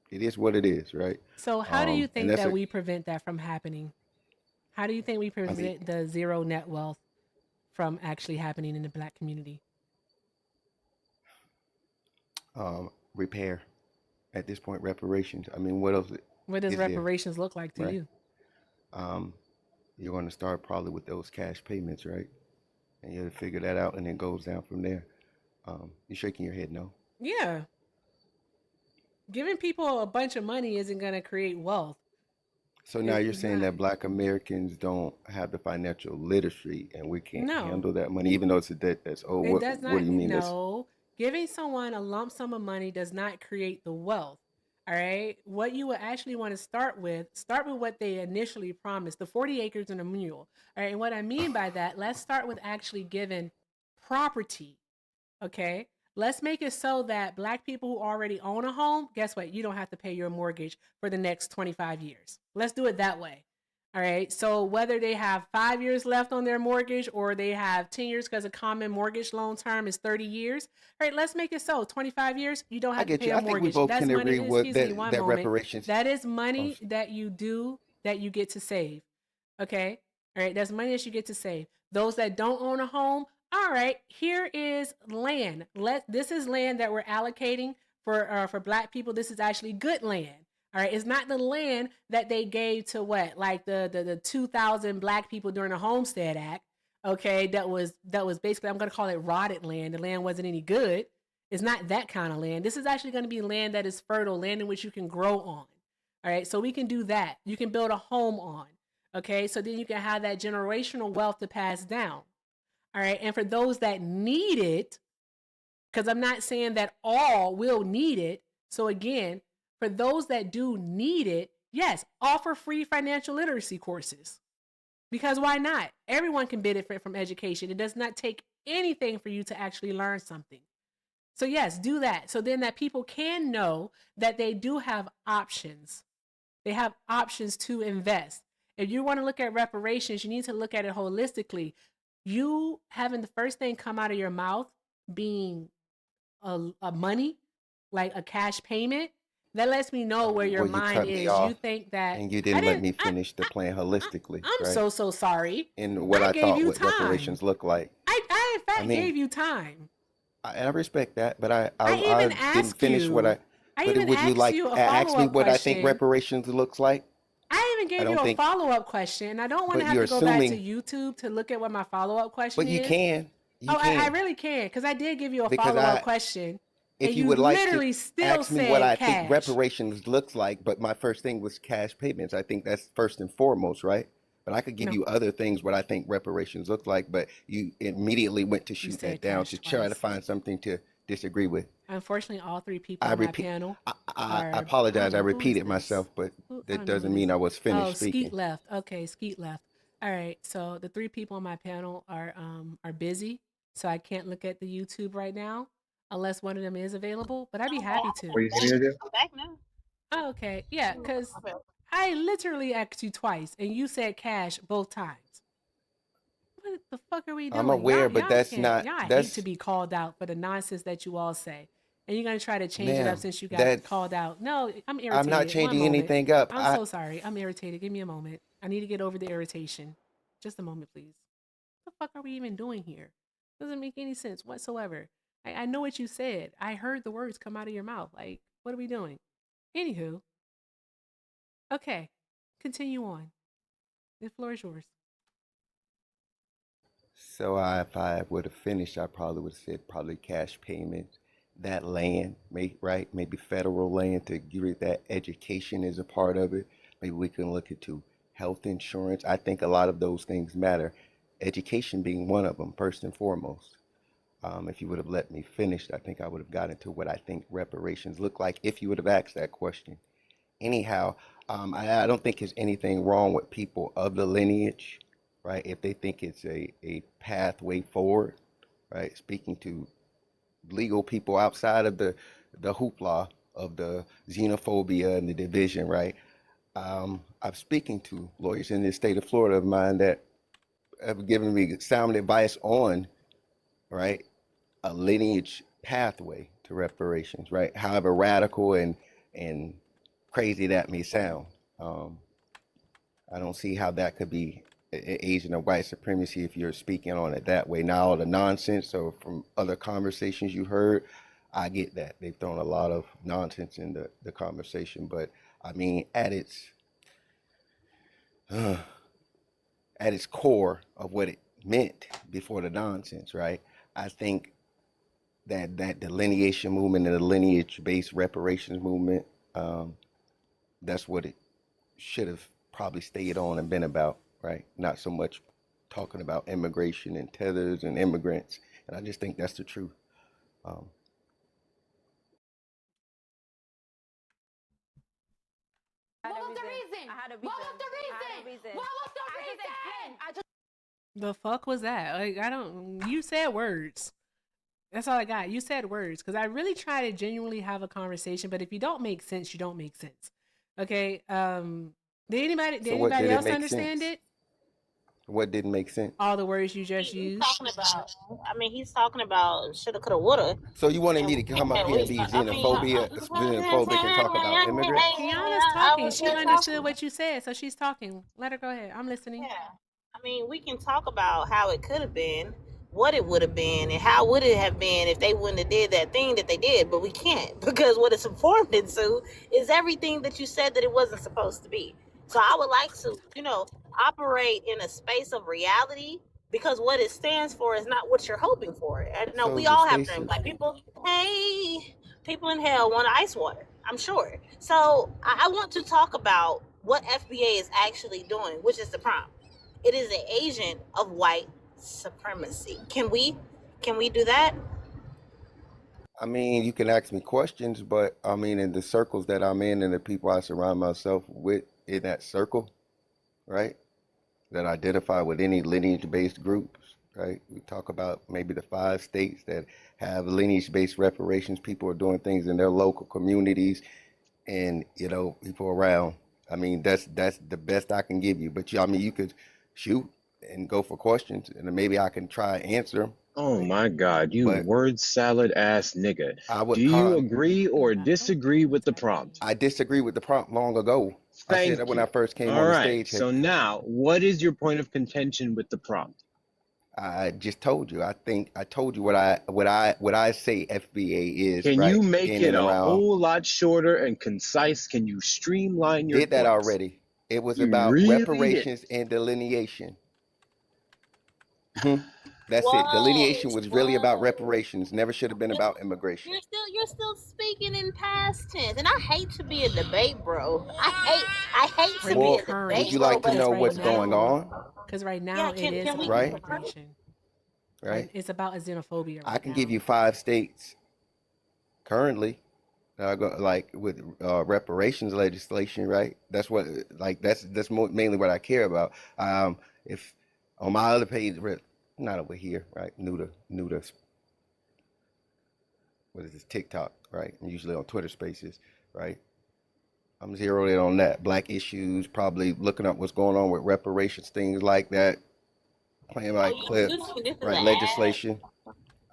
is what it is, right? So how do you think that we prevent that from happening? How do you think we prevent the zero net wealth from actually happening in the Black community? Repair. At this point, reparations. I mean, what else? What does reparations look like to you? You're going to start probably with those cash payments, right? And you have to figure that out, and it goes down from there. You're shaking your head, no? Yeah. Giving people a bunch of money isn't going to create wealth. So now you're saying that Black Americans don't have the financial literacy, and we can't handle that money, even though it's a debt that's owed. What do you mean? No, giving someone a lump sum of money does not create the wealth. All right. What you would actually want to start with what they initially promised, the 40 acres and a mule. All right. And what I mean by that, let's start with actually giving property. Okay. Let's make it so that Black people who already own a home, guess what? You don't have to pay your mortgage for the next 25 years. Let's do it that way. All right. So whether they have 5 years left on their mortgage or they have 10 years because a common mortgage loan term is 30 years. All right. Let's make it so 25 years. You don't have to pay a mortgage. I think we both That's can money. agree with that moment. reparations. That is money that you get to save. Okay. All right. That's money that you get to save. Those that don't own a home. All right. Here is land. This is land that we're allocating for Black people. This is actually good land. All right, it's not the land that they gave to like the 2,000 Black people during the Homestead Act. Okay, that was basically, I'm going to call it rotted land. The land wasn't any good. It's not that kind of land. This is actually going to be land that is fertile, land in which you can grow on. All right, so we can do that. You can build a home on. Okay, so then you can have that generational wealth to pass down. All right, and for those that need it, because I'm not saying that all will need it. So again, for those that do need it, yes, offer free financial literacy courses. Because why not? Everyone can benefit from education. It does not take anything for you to actually learn something. So yes, do that. So then that people can know that they do have options. They have options to invest. If you want to look at reparations, you need to look at it holistically. You having the first thing come out of your mouth being a money, like a cash payment, that lets me know where your mind is. You think that, and you didn't let me finish the plan holistically. I'm right? so sorry. And what I thought what reparations look like. I I in fact mean, gave you time. I respect that, but I even didn't asked finish what you. I. I But even would you asked like you a ask me follow-up what I think question. reparations looks like? I even I gave you don't a think. follow-up question. I don't want to But have you're to go back to assuming. YouTube to look at what my follow-up question But you is. can. You Oh, I can. really can, because I did give you a Because follow-up question, and if you you would like to literally still ask me what said I think cash. reparations looks like, but my first thing was cash payments. I think that's first and foremost, right? But I could give No, you other things what I think reparations look like, but you immediately went to you shoot that said down cash to try to twice. find something to disagree with. Unfortunately, all three people I on my repeat, panel I are. I apologize. I don't know who is repeated this. myself, but I that don't know who doesn't this. mean I was finished Oh, Skeet speaking. left. Okay, Skeet left. All right, so the three people on my panel are busy, so I can't look at the YouTube right now unless one of them is available. But I'd be happy to. What do you need me to do? I'm back now. Oh, okay, yeah, because I literally asked you twice, and you said cash both times. What the fuck are we doing? I'm aware, but that's not Y'all hate to that's be called out for the nonsense that you all say. And you're gonna try to change it up ma'am. since you got That called out. No, I'm I'm not irritated. One changing moment. anything up. I'm so sorry. I'm irritated. Give me a moment. I need to get over the irritation. Just a moment, please. What the fuck are we even doing here? Doesn't make any sense whatsoever. I know what you said. I heard the words come out of your mouth. Like, what are we doing? Anywho, okay. Continue on. The floor is yours. So if I would have finished, I probably would have said probably cash payments, that land, right? Maybe federal land to give it that education is a part of it. Maybe we can look into health insurance. I think a lot of those things matter. Education being one of them, first and foremost. If you would have let me finish, I think I would have gotten to what I think reparations look like if you would have asked that question. Anyhow, I don't think there's anything wrong with people of the lineage, right? If they think it's a pathway forward, right? Speaking to legal people outside of the hoopla of the xenophobia and the division, right? I'm speaking to lawyers in the state of Florida of mine that have given me sound advice on, right, a lineage pathway to reparations, right? However radical and crazy that may sound. I don't see how that could be an agent of white supremacy if you're speaking on it that way. Now, all the nonsense or from other conversations you heard, I get that. They've thrown a lot of nonsense in the conversation, but I mean, at its core of what it meant before the nonsense, right? I think that delineation movement and the lineage-based reparations movement, that's what it should have probably stayed on and been about, right? Not so much talking about immigration and tethers and immigrants. And I just think that's the truth. What was the reason? What was the reason? What was the reason? The fuck was that? Like, I don't. You said words. That's all I got. You said words because I really try to genuinely have a conversation. But if you don't make sense, you don't make sense. Okay. Did anybody else understand it? What didn't make sense? All the words you just used. He's talking about shoulda, coulda, woulda. So you wanted me to come up here and be xenophobic and talk about immigrants? Kiana's talking. She understood what you said, so she's talking. Let her go ahead. I'm listening. Yeah. We can talk about how it could have been, what it would have been, and how would it have been if they wouldn't have did that thing that they did, but we can't because what it's informed into is everything that you said that it wasn't supposed to be. So I would like to, operate in a space of reality because what it stands for is not what you're hoping for. And no, we all have dreams. Like people in hell want ice water, I'm sure. So I want to talk about what FBA is actually doing, which is the prompt. It is an agent of white supremacy. Can we do that? I mean, you can ask me questions, but I mean, in the circles that I'm in and the people I surround myself with in that circle, right, that identify with any lineage-based groups, right? We talk about maybe the 5 states that have lineage-based reparations. People are doing things in their local communities and, people around. I mean, that's the best I can give you. But, you could shoot and go for questions, and maybe I can try and answer them. Oh my God, you word salad ass nigga. Do you agree or disagree with the prompt? I disagree with the prompt long ago. I said that when I first came All on the right. stage. So now, what is your point of contention with the prompt? I just told you. I think I told you what I say FBA is, Can right? you make In it and a around. whole lot shorter and concise? Can you streamline your Did that points? already. It was You about really did. reparations and delineation. That's it. What? Delineation was really about What? reparations. Never should have been about immigration. You're still speaking in past tense, and I hate to be a debate, bro. I hate to be Well, a would debate, you bro. like to But know right what's going now, on? because right yeah, now it is can we? about Right? immigration. Right? It's about a xenophobia I right can give now. you 5 states currently like with reparations legislation, right? That's what mainly what I care about. If on my other page, not over here, right? New to what is this TikTok, right? And usually on Twitter Spaces, right? I'm zeroed in on that. Black issues, probably looking up what's going on with reparations, things like that. Playing Oh, like you clips, think this is an right? ad? Legislation.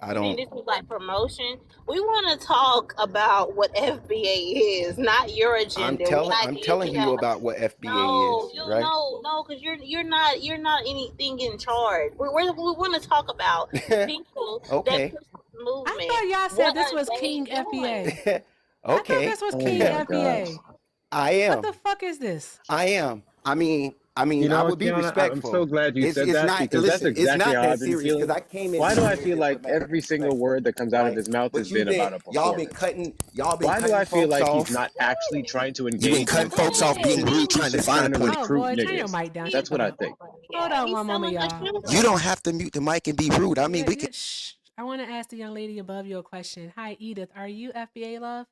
I You think don't. this is like promotion? We want to talk about what FBA is, not your agenda. What I'm ideas telling you you have? about what FBA No, is, you right? no, because you're not anything in charge. We want to talk about people that Okay. push this I movement. thought y'all said What this are was they King doing? FBA. I thought Okay. this was Oh King my gosh. FBA. I What am. the fuck is this? I am. You I know what, would be Kiana? I'm so respectful. glad you said It's that not. because that's Listen, it's exactly not how that I've been serious because feeling. I came in Why do here I with feel a like diplomatic every single perspective, word that comes out of right? his mouth has But you've been been about a y'all been performance? y'all been Why do I cutting feel folks like he's off. not actually trying to You've been engage cutting with folks people? off being Instead, rude, he's trying to just find a trying to point. Oh recruit boy, turn your niggas. mic down. That's Shut what I up. think. Hold on one moment, y'all. You don't have to mute the mic and be rude. I mean, we can. Shh. I want to ask the young lady above you a question. Hi, Edith. Are you FBA love?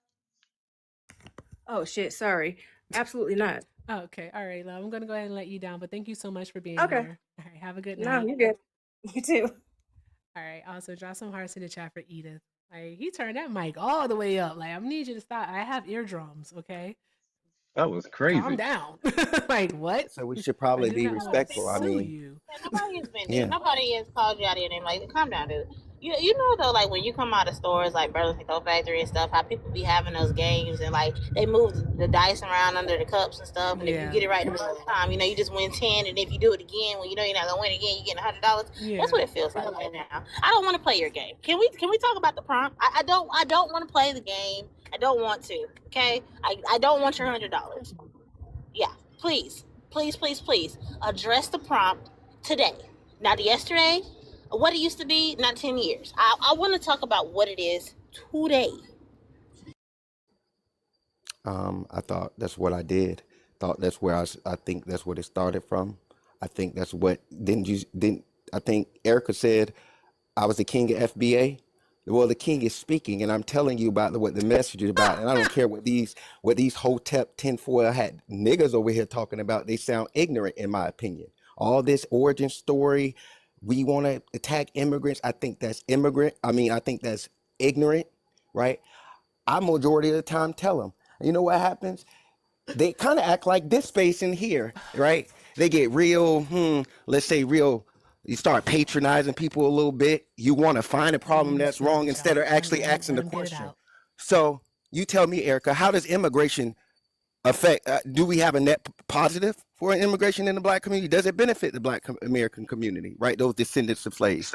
Oh shit, sorry. Absolutely not. Oh, okay. All right, love. I'm going to go ahead and let you down, but thank you so much for being Okay. here. All right. Have a good No, night. you good. You too. All right. Also, drop some hearts in the chat for Edith. Like, he turned that mic all the way up. Like, I need you to stop. I have eardrums, okay? That was Calm crazy. down. Like, what? So we should I probably do be not want to respectful. I sue mean, you. Nobody has been. yeah. Nobody has called you out of your name. Like, calm down, dude. You know though, like when you come out of stores like Burlington Coat Factory and stuff, how people be having those games and like they move the dice around under the cups and stuff, and if you get it right the first time, you just win 10, and if you do it again, when you know you're not gonna win again, you get $100. Yeah. That's what it feels like right now. I don't want to play your game. Can we talk about the prompt? I don't want to play the game. I don't want to. Okay, I don't want your $100. Yeah, please address the prompt today, not yesterday, what it used to be, not 10 years. I want to talk about what it is today. I thought that's what I did. Thought that's where I think that's what it started from. I think that's what didn't I think Erica said I was the king of FBA. Well, the king is speaking, and I'm telling you about what the message is about. And I don't care what these Hotep tinfoil hat niggas over here talking about. They sound ignorant, in my opinion. All this origin story, we want to attack immigrants. I think that's I think that's ignorant, right? I majority of the time tell them, you know what happens? They kind of act like this space in here, right? They get real, let's say real. You start patronizing people a little bit. You want to find a problem that's wrong instead of actually asking the question. So you tell me, Erica, how does immigration affect? Do we have a net positive for immigration in the Black community? Does it benefit the Black American community, right? Those descendants of slaves.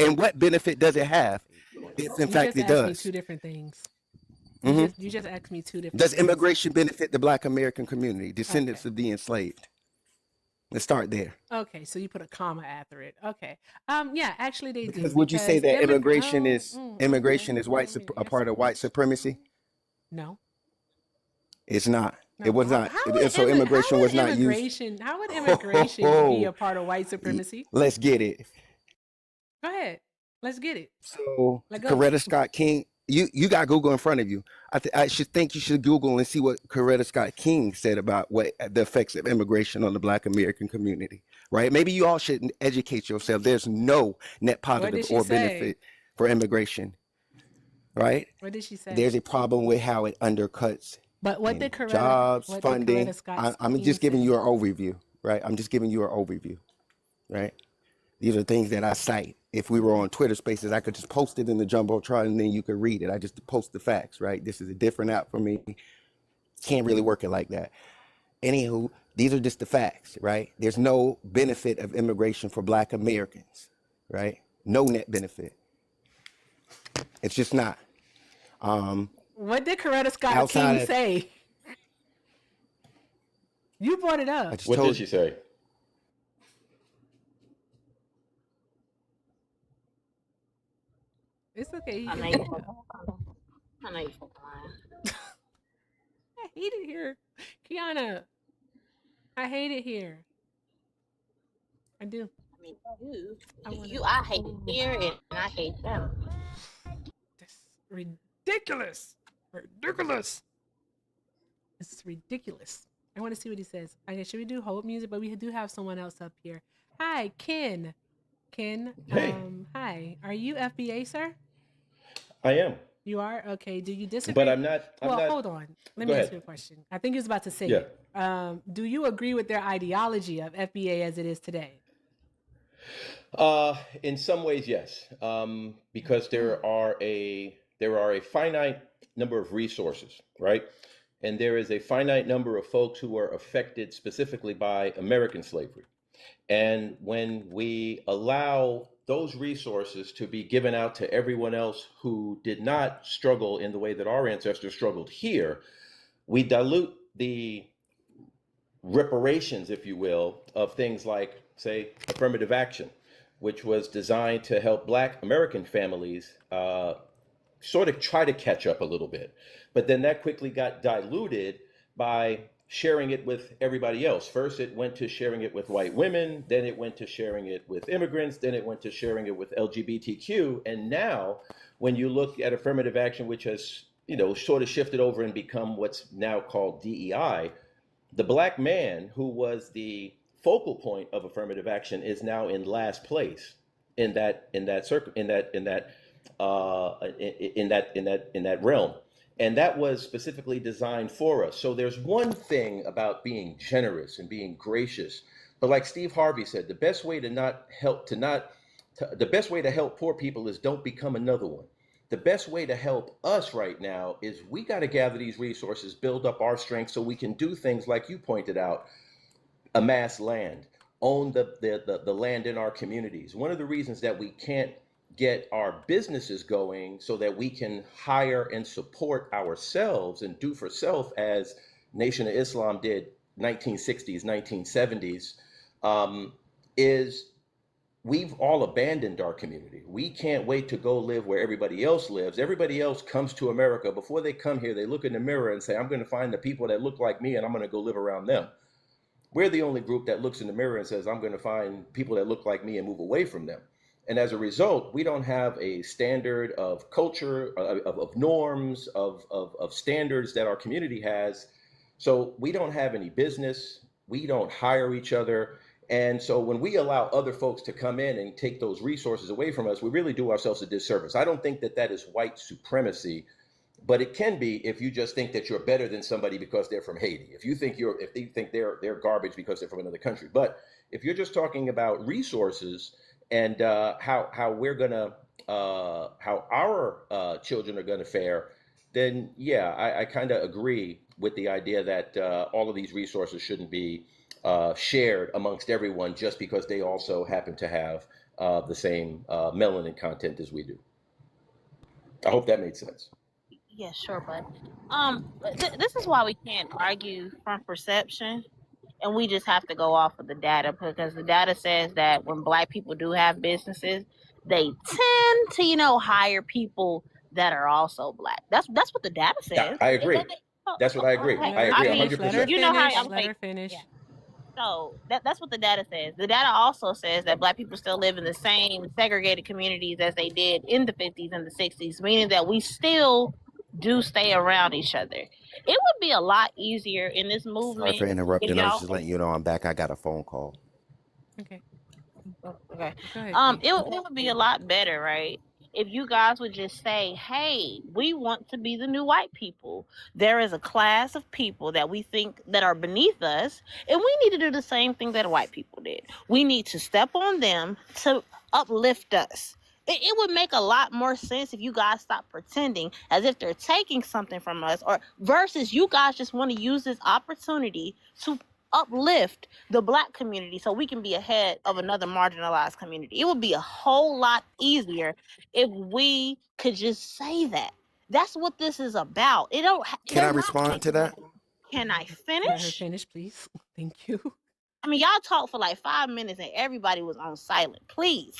And what benefit does it have? If in fact it You just asked me does. two different things. Mhm. You just asked me two different Does things. immigration benefit the Black American community, descendants of the enslaved? Let's start there. Okay, so you put a comma after it. Okay. Yeah, actually they do. Because would you say that immigration is a part of white supremacy? No. It's not. No. It was not. How So immigration was not used. How would immigration be a part of white supremacy? Let's get it. Go ahead. Let's get it. So Let go. Coretta Scott King, you got Google in front of you. I should think you should Google and see what Coretta Scott King said about what the effects of immigration on the Black American community. Right? Maybe you all should educate yourself. There's no net positive or benefit for immigration. Right? What did she say? There's a problem with how it undercuts But what did Coretta, jobs, what funding. Did Coretta I'm just giving you an overview, right? I'm just giving you an overview, right? These are things that I cite. If we were on Twitter Spaces, I could just post it in the Jumbotron and then you could read it. I just post the facts, right? This is a different app for me. Can't really work it like that. Anywho, these are just the facts, right? There's no benefit of immigration for Black Americans. right? No net benefit. It's just not. What did Coretta Scott Outside King of, say? You brought it I up. just What told did she say? It's okay. You I can know bring you it up. I know you fucking lying. I hate it here. Kiana, I hate it here. I do. I mean, you, I want I hate it here and I hate them. This ridiculous. Ridiculous. It's ridiculous. I want to see what he says. Okay, should we do hold music? But we do have someone else up here. Hi, Ken. Ken. Hey. Hi. Are you FBA, sir? I am. You are? Okay. Do you disagree? But I'm not. Hold on. Let me ask you a question. I think he was about to say it. Do you agree with their ideology of FBA as it is today? In some ways, yes. Because there are a finite number of resources, right? And there is a finite number of folks who are affected specifically by American slavery. And when we allow those resources to be given out to everyone else who did not struggle in the way that our ancestors struggled here, we dilute the reparations, if you will, of things like, say, affirmative action, which was designed to help Black American families sort of try to catch up a little bit. But then that quickly got diluted by sharing it with everybody else. First, it went to sharing it with white women, then it went to sharing it with immigrants, then it went to sharing it with LGBTQ. And now, when you look at affirmative action, which has, sort of shifted over and become what's now called DEI, the Black man who was the focal point of affirmative action is now in last place in that realm. And that was specifically designed for us. So there's one thing about being generous and being gracious, but like Steve Harvey said, the best way to help poor people is don't become another one. The best way to help us right now is we got to gather these resources, build up our strength so we can do things like you pointed out, amass land, own the land in our communities. One of the reasons that we can't get our businesses going so that we can hire and support ourselves and do for self as Nation of Islam did 1960s, 1970s, is we've all abandoned our community. We can't wait to go live where everybody else lives. Everybody else comes to America. Before they come here, they look in the mirror and say, I'm going to find the people that look like me and I'm going to go live around them. We're the only group that looks in the mirror and says, I'm going to find people that look like me and move away from them. And as a result, we don't have a standard of culture, of norms, of standards that our community has. So we don't have any business. We don't hire each other. And so when we allow other folks to come in and take those resources away from us, we really do ourselves a disservice. I don't think that that is white supremacy, but it can be if you just think that you're better than somebody because they're from Haiti. If they think they're garbage because they're from another country. But if you're just talking about resources and how our children are gonna fare, then yeah, I kind of agree with the idea that all of these resources shouldn't be shared amongst everyone just because they also happen to have the same melanin content as we do. I hope that made sense. Yeah, sure, bud. This is why we can't argue from perception, and we just have to go off of the data, because the data says that when Black people do have businesses, they tend to, hire people that are also Black. That's what the data says. Yeah, I agree. That's what I agree. I agree 100%. You know how let her finish. Yeah. So that's what the data says. The data also says that Black people still live in the same segregated communities as they did in the 50s and the 60s, meaning that we still do stay around each other. It would be a lot easier in this movement. Sorry for interrupting. I was just y'all- letting you know I'm back. I got a phone call. Okay. Okay. Go ahead, It would be a lot better, right? If you guys would just say, hey, we want to be the new white people. There is a class of people that we think that are beneath us, and we need to do the same thing that white people did. We need to step on them to uplift us. It would make a lot more sense if you guys stop pretending as if they're taking something from us, or versus you guys just want to use this opportunity to uplift the Black community so we can be ahead of another marginalized community. It would be a whole lot easier if we could just say that. That's what this is about. Can I respond to that? Can I Let her finish? finish, please. Thank you. I mean, y'all talked for like 5 minutes and everybody was on silent. Please.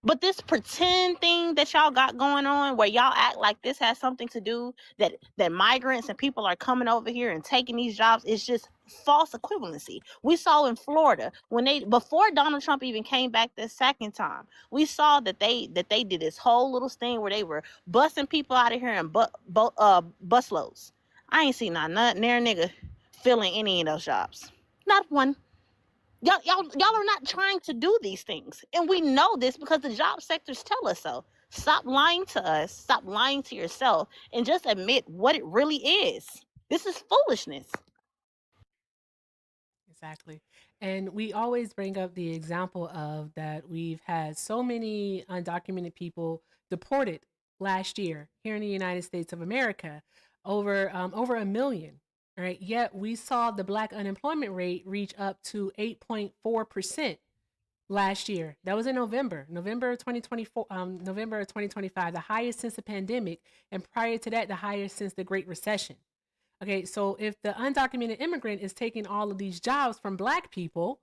But this pretend thing that y'all got going on where y'all act like this has something to do that migrants and people are coming over here and taking these jobs is just false equivalency. We saw in Florida before Donald Trump even came back this second time, we saw that they did this whole little thing where they were busting people out of here in busloads. I ain't seen not near nigga filling any of those jobs. Not one. Y'all are not trying to do these things. And we know this because the job sectors tell us so. Stop lying to us. Stop lying to yourself and just admit what it really is. This is foolishness. Exactly. And we always bring up the example of that we've had so many undocumented people deported last year here in the United States of America, over 1 million. Right. Yet we saw the Black unemployment rate reach up to 8.4% last year. That was in November 2024, November of 2025, the highest since the pandemic. And prior to that, the highest since the Great Recession. Okay. So if the undocumented immigrant is taking all of these jobs from Black people,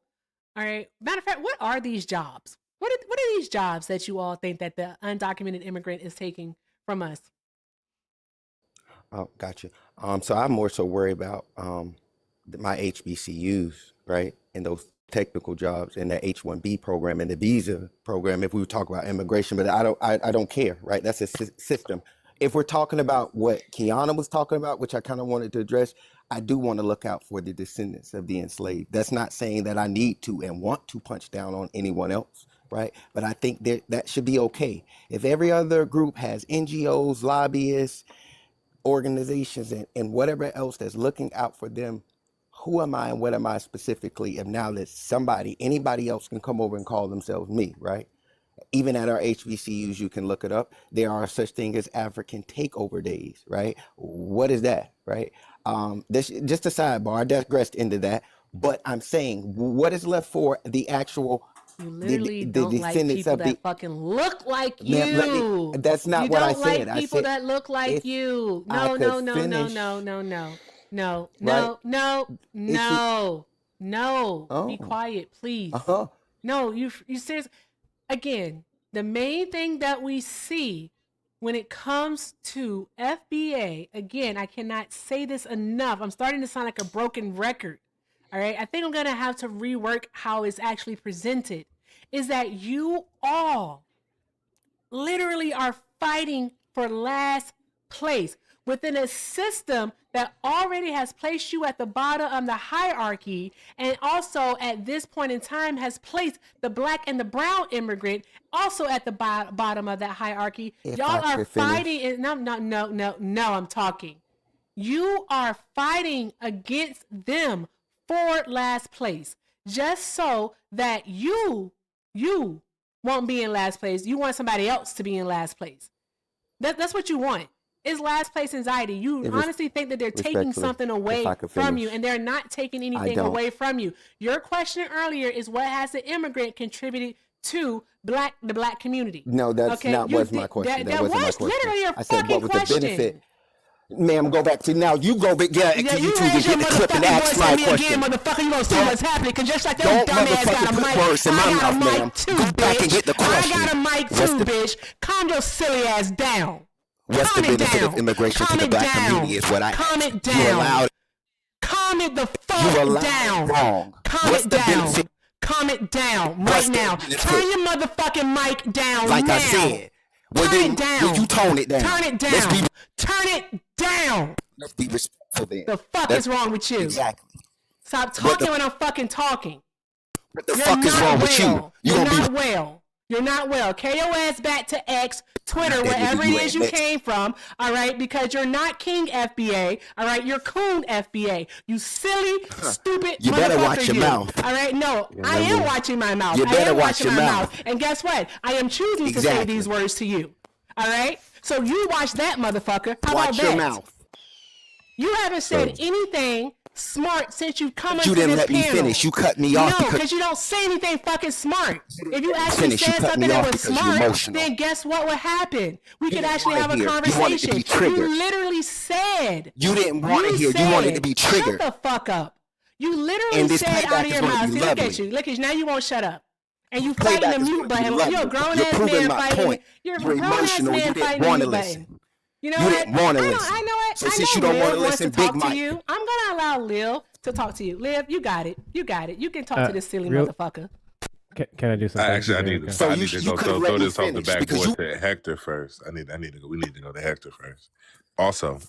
all right. Matter of fact, what are these jobs? What are these jobs that you all think that the undocumented immigrant is taking from us? Oh, gotcha. So I'm more so worried about my HBCUs, right, and those technical jobs and the H-1B program and the visa program. If we would talk about immigration, but I don't care, right? That's a system. If we're talking about what Kiana was talking about, which I kind of wanted to address, I do want to look out for the descendants of the enslaved. That's not saying that I need to and want to punch down on anyone else, right? But I think that should be okay. If every other group has NGOs, lobbyists, organizations, and whatever else that's looking out for them, who am I and what am I specifically if now that anybody else can come over and call themselves me, right? Even at our HBCUs, you can look it up. There are such thing as African takeover days, right? What is that, right? This just a sidebar. I digressed into that, but I'm saying what is left for the actual. You literally don't like people that fucking look like you. Ma'am, that's not what I said. You don't like people that look like you. No. Be quiet, please. No, you seriously. Again, the main thing that we see when it comes to FBA, again, I cannot say this enough. I'm starting to sound like a broken record. All right. I think I'm going to have to rework how it's actually presented, is that you all literally are fighting for last place within a system that already has placed you at the bottom of the hierarchy, and also at this point in time has placed the Black and the brown immigrant also at the bottom of that hierarchy. Y'all are fighting. No, I'm talking. You are fighting against them for last place, just so that you won't be in last place. You want somebody else to be in last place. That's what you want. It's last place anxiety. You honestly think that they're taking something away from you, and they're not taking anything away from you. Your question earlier is what has the immigrant contributed to the Black community? No, that's not was my question. That wasn't my question. Literally a I said, fucking what was question. the benefit? Ma'am, go back to now. You go back. Yeah, you YouTube raise your get the clip and ask my question. Again, motherfucker, you gonna see what's happening? Cause just like your dumb ass got a mic, words in my I got mouth, a mic ma'am. too, Go bitch. back and get the question. I got a mic too, bitch. Calm your silly ass down. What's the benefit of immigration to the Black community? Is what I calm asked. it down. You allowed. Calm it the fuck down. Wrong. Calm it down. Calm it down right now. Turn your motherfucking mic down like now. I said. Turn it down. Will you tone it down? Turn it down. Turn it down. Let's be respectful then. The fuck is wrong with you? Exactly. Stop talking when I'm fucking talking. What the fuck is wrong with you? You're not well. You're not well. Carry your ass back to X, Twitter, wherever it is you came from, all right? Because you're not King FBA, all right? You're Coon FBA. You silly, stupid You better watch your mouth. All right? No, I am watching my mouth. You better watch your mouth. And guess what? I am choosing to say these words to you, all right? So you watch that, motherfucker. How about watch your that? mouth. You haven't said So- anything smart since you've come You into didn't this let me panel. finish. You cut me off No, because because you don't say anything fucking smart. If you actually finish. You said cut something me that off was because you're smart, emotional. then guess what would happen? We could didn't actually wanna have a hear. You wanted to conversation. be triggered. You literally said. You didn't want to hear. You wanted to be triggered. Shut the fuck up. You literally And this said playback out of is your gonna mouth. be See, look at lovely. you. Look at you. Now you won't shut up. And you fighting Playback the is mute gonna be button. You're a lovely. grown You're ass proving man my fighting. point. You're a You're grown ass emotional. man You didn't fighting the want to mute listen. button. You know You what? didn't want to I listen. know it. So I since know you don't want Liv to wants to listen, talk Big to Mike. you. I'm gonna allow Liv to talk to you. Liv, you got it. You got it. You can talk to this silly real- motherfucker. Can I do something? Actually, I need to go could've throw let me this off the finish because backboard to Hector first. I need to go. We need to go to Hector first. Also,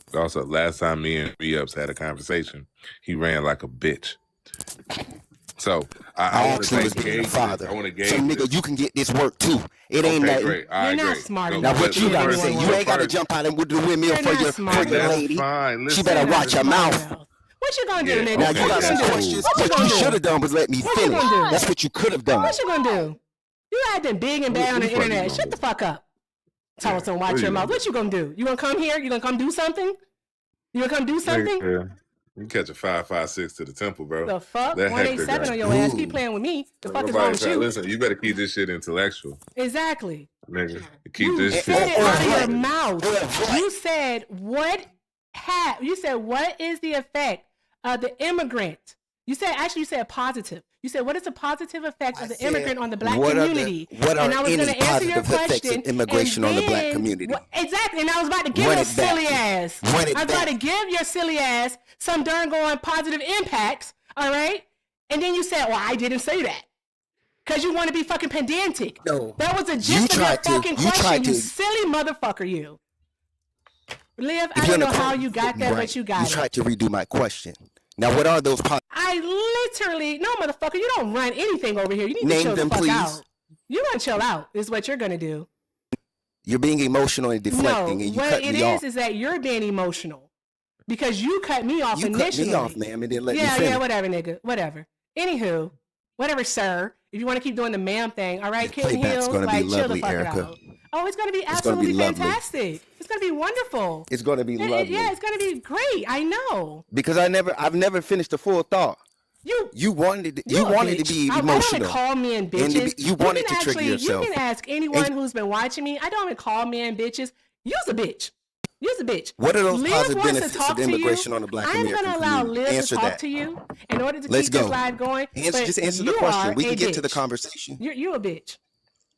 last time me and Re-Ups had a conversation, he ran like a bitch. So I want to actually was being a gauge father. this. I want to gauge So nigga, this. you can get this work too. It ain't Okay, nothing. great. All right, You're not great. smart Go- enough Now what to you give gotta anyone say? one. You ain't gotta first. jump out and with the windmill You're for not your smart That's lady. fine. She Listen, better You're not watch her smart mouth. enough. What you gonna do, Yeah, nigga? Now okay, you got What some you gonna do? questions. What you What gonna you do? should have done was let me What you finish. gonna do? That's what you could have done. What you gonna do? You acting big and bad on the What the fuck you internet. gonna Shut do? the fuck up. Tell us to watch what your you mouth. gonna What you gonna do? You gonna come here? You gonna come do something? You gonna come do something? Nigga, you catch a 5.56 to the temple, bro. The fuck? That Hector 187 guy. on your ass. Keep playing with me. The fuck is wrong with you? Listen, you better keep this shit intellectual, Exactly. nigga. Keep You this said shit. it out of your mouth. You said what is the effect of the immigrant? You said positive. You said what is the positive effect of the immigrant on the black community? What and I are was any going to answer your positive effects question. of immigration on the black then- community? Exactly. And I was about to give Run your it back. silly ass. Run it I was about back. to give your silly ass some darn going positive impacts. All right. And then you said, well, I didn't say that. Because you want to be fucking pedantic. No. That was the You gist of your tried to- fucking you question, tried you to- silly motherfucker, you. Liv, If I you're don't in know a how cult, you got that, right. but you got You it. tried to redo my question. Now, what are those I literally, no, motherfucker, you don't run anything over here. You need Name to chill them, the fuck please. out. You gonna chill out is what you're gonna do. You're being emotional and deflecting, No, and you what cut it me off. is that you're being emotional because you cut me off You initially. cut me off, ma'am, and then let me yeah, finish. yeah, whatever, nigga, whatever. Anywho, whatever, sir. If you want to keep doing the ma'am thing, all right, kitten playback's heels, gonna be like chill the lovely, fuck Erica. out. Oh, it's gonna be It's gonna absolutely be lovely. fantastic. It's gonna be wonderful. It's going to be lovely. Yeah, it's gonna be great. I know. Because I've never finished a full thought. You wanted to be I don't emotional. even call men And to bitches. be- you wanted can to trigger actually, yourself. You can ask anyone who's been watching me. I don't even call men bitches. You's a bitch. You's a bitch. What are those Liv positive wants to benefits talk of to you. immigration on the black I'm American gonna allow community? Liv Answer to talk that. to you in order to Let's keep this go. live going. Just answer the you question. are We a can get to the bitch. conversation. You're a bitch.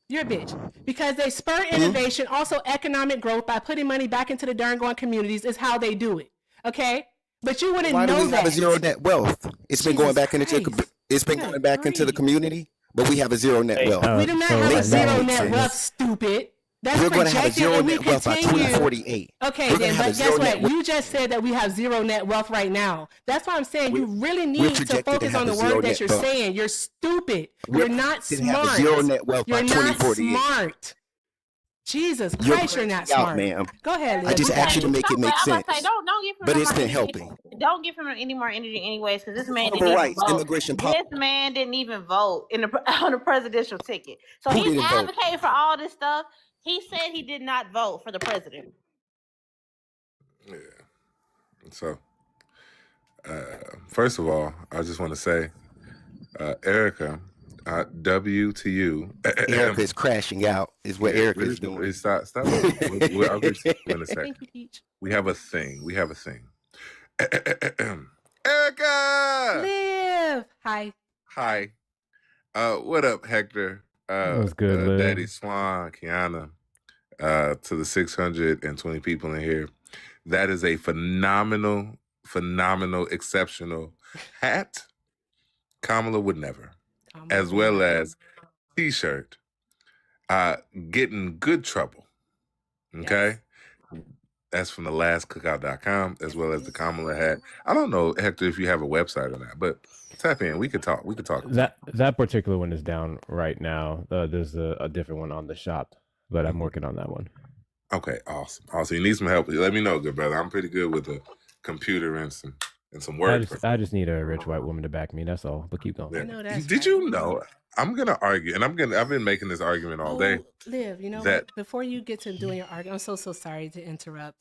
You're a bitch. Because they spur innovation, also economic growth by putting money back into the darn going communities is how they do it. Okay? But you wouldn't Why do know we that. have a zero net wealth? It's been going back into the community, but we have a zero net wealth. We do not have a zero net wealth, stupid. That's We're going to have a projected zero and we net wealth by continue. 2048. Okay, We're gonna then, have a but zero guess net what? wealth. You just said that we have zero net wealth right now. That's why I'm saying you really we're need to projected to focus have on a the zero word that net you're wealth. saying. You're stupid. We're You're not projected to have a smart. zero net wealth by You're not 2048. smart. Jesus You're Christ, you're not breaking out, smart. ma'am. Go ahead, I Liv. just asked you to make it make I'm about sense. to say, don't give him But no it's more been energy. helping. Don't give him any more energy, anyways, because this man Civil didn't even rights, vote. immigration This man didn't even vote on the presidential ticket. So Who he's didn't vote? advocating for all this stuff. He said he did not vote for the president. Yeah. So, first of all, I just want to say, Erica, W to you. Erica is crashing out, is what Erica is doing. Stop. I'll get to you in a second. Thank you, Peach. We have a thing. Erica! Liv. Hi. Hi. What up, Hector? What's good, Liv? Daddy Swan, Kiana, to the 620 people in here. That is a phenomenal, exceptional hat. Kamala would never. As well as t-shirt. Getting good trouble. Okay? That's from the lastcookout.com, as well as the Kamala hat. I don't know, Hector, if you have a website or not, but tap in. We could talk. That particular one is down right now. There's a different one on the shop, but I'm working on that one. Okay, awesome. You need some help? Let me know, good brother. I'm pretty good with a computer and some words. I just need a rich white woman to back me. That's all. But keep going. Yeah. I know that's Did right. you know? I'm gonna argue, and I've been making this argument all day. Liv, you know that what? Before you get to doing your argument, I'm so sorry to interrupt.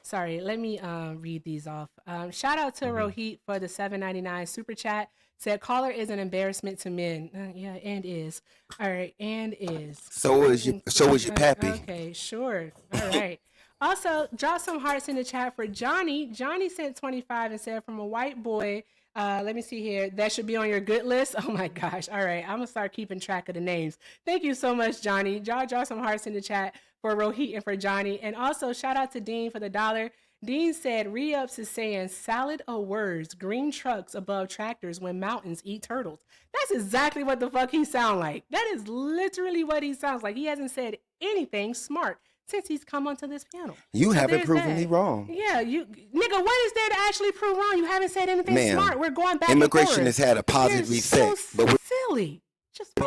Sorry, let me read these off. Shout out to Rohit for the $7.99 super chat. Said caller is an embarrassment to men. Yeah, and is. All right, and is. So is your pappy. Okay, sure. All right. Also, drop some hearts in the chat for Johnny. Johnny sent 25 and said from a white boy. Let me see here. That should be on your good list. Oh my gosh. All right. I'm gonna start keeping track of the names. Thank you so much, Johnny. Draw some hearts in the chat for Rohit and for Johnny. And also shout out to Dean for the $1. Dean said re-ups is saying salad or words, green trucks above tractors when mountains eat turtles. That's exactly what the fuck he sound like. That is literally what he sounds like. He hasn't said anything smart since he's come onto this panel. You So haven't there's proven that. me wrong. Yeah, nigga, what is there to actually prove wrong? You haven't said anything Ma'am, smart. We're going back immigration and has forth. had a positive You're reset, so but silly.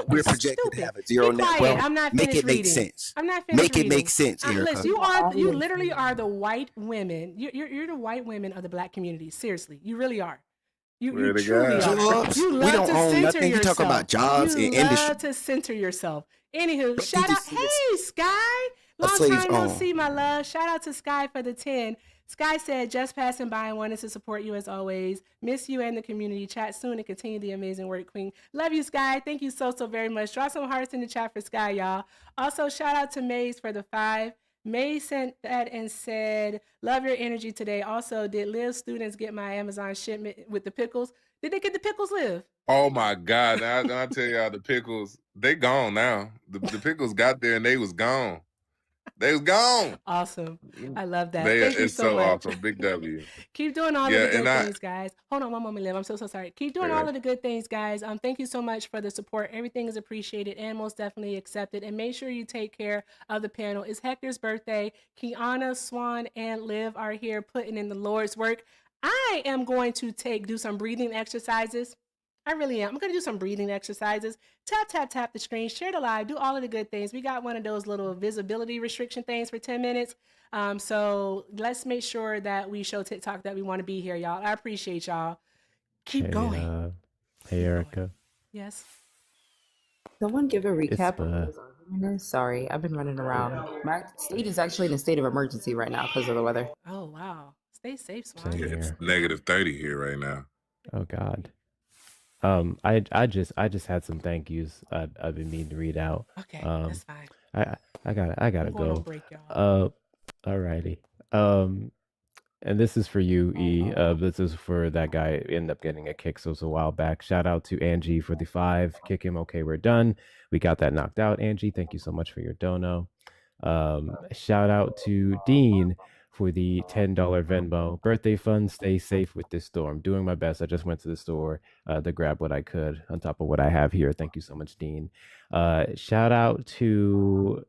we're projected to have a zero Be net quiet. wealth. I'm not Make finished it make reading. sense. I'm not finished Make it reading. make sense, Erica. Listen, you literally are the white women. You're the white women of the black community. Seriously, you really are. You Swear to truly God. are. Jobs? You We love don't to own center nothing. You yourself. talk about jobs You and industry. love to center yourself. Anywho, But shout did you out. see this? Hey, Sky. A Long slave's time no own. see, my love. Shout out to Sky for the 10. Sky said, just passing by and wanted to support you as always. Miss you and the community. Chat soon and continue the amazing work, Queen. Love you, Sky. Thank you so very much. Draw some hearts in the chat for Sky, y'all. Also, shout out to Maze for the 5. May sent that and said, love your energy today. Also, did Liv students get my Amazon shipment with the pickles? Did they get the pickles, Liv? Oh my God! Now I tell y'all, the pickles, they gone now. The pickles got there and they was gone. They was gone. Awesome. I love that. They, Thank you it's so much. awesome. Big W. Keep doing all Yeah, of the good and things, guys. Hold on one moment, Liv. I'm so sorry. Keep doing Yeah. all of the good things, guys. Thank you so much for the support. Everything is appreciated and most definitely accepted. And make sure you take care of the panel. It's Hector's birthday. Kiana, Swan, and Liv are here putting in the Lord's work. I am going to do some breathing exercises. I really am. I'm going to do some breathing exercises. Tap the screen, share the live, do all of the good things. We got one of those little visibility restriction things for 10 minutes. So let's make sure that we show TikTok that we want to be here, y'all. I appreciate y'all. Keep going. Hey, Erica. Yes. Someone give a recap It's, of what his argument is. Sorry, I've been running around. My state is actually in a state of emergency right now because of the weather. Oh, wow. Stay safe, Swan. Same It's here. negative 30 here right now. Oh God. I just had some thank yous I've been meaning to read out. Okay, that's fine. I gotta I'm going on go. break, y'all. Alrighty. And this is for you, E. This is for that guy who ended up getting a kick. So it was a while back. Shout out to Angie for the 5. Kick him. Okay, we're done. We got that knocked out. Angie, thank you so much for your dono. Shout out to Dean for the $10 Venmo. Birthday fun. Stay safe with this storm. Doing my best. I just went to the store to grab what I could on top of what I have here. Thank you so much, Dean. Shout out to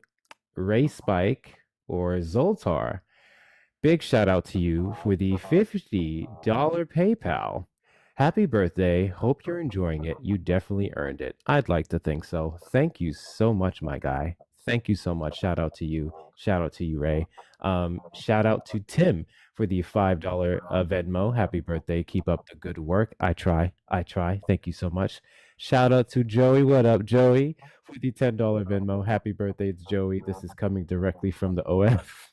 Ray Spike or Zoltar. Big shout out to you for the $50 PayPal. Happy birthday. Hope you're enjoying it. You definitely earned it. I'd like to think so. Thank you so much, my guy. Thank you so much. Shout out to you. Shout out to you, Ray. Shout out to Tim for the $5 Venmo. Happy birthday. Keep up the good work. I try. Thank you so much. Shout out to Joey. What up, Joey? For the $10 Venmo. Happy birthday. It's Joey. This is coming directly from the OF.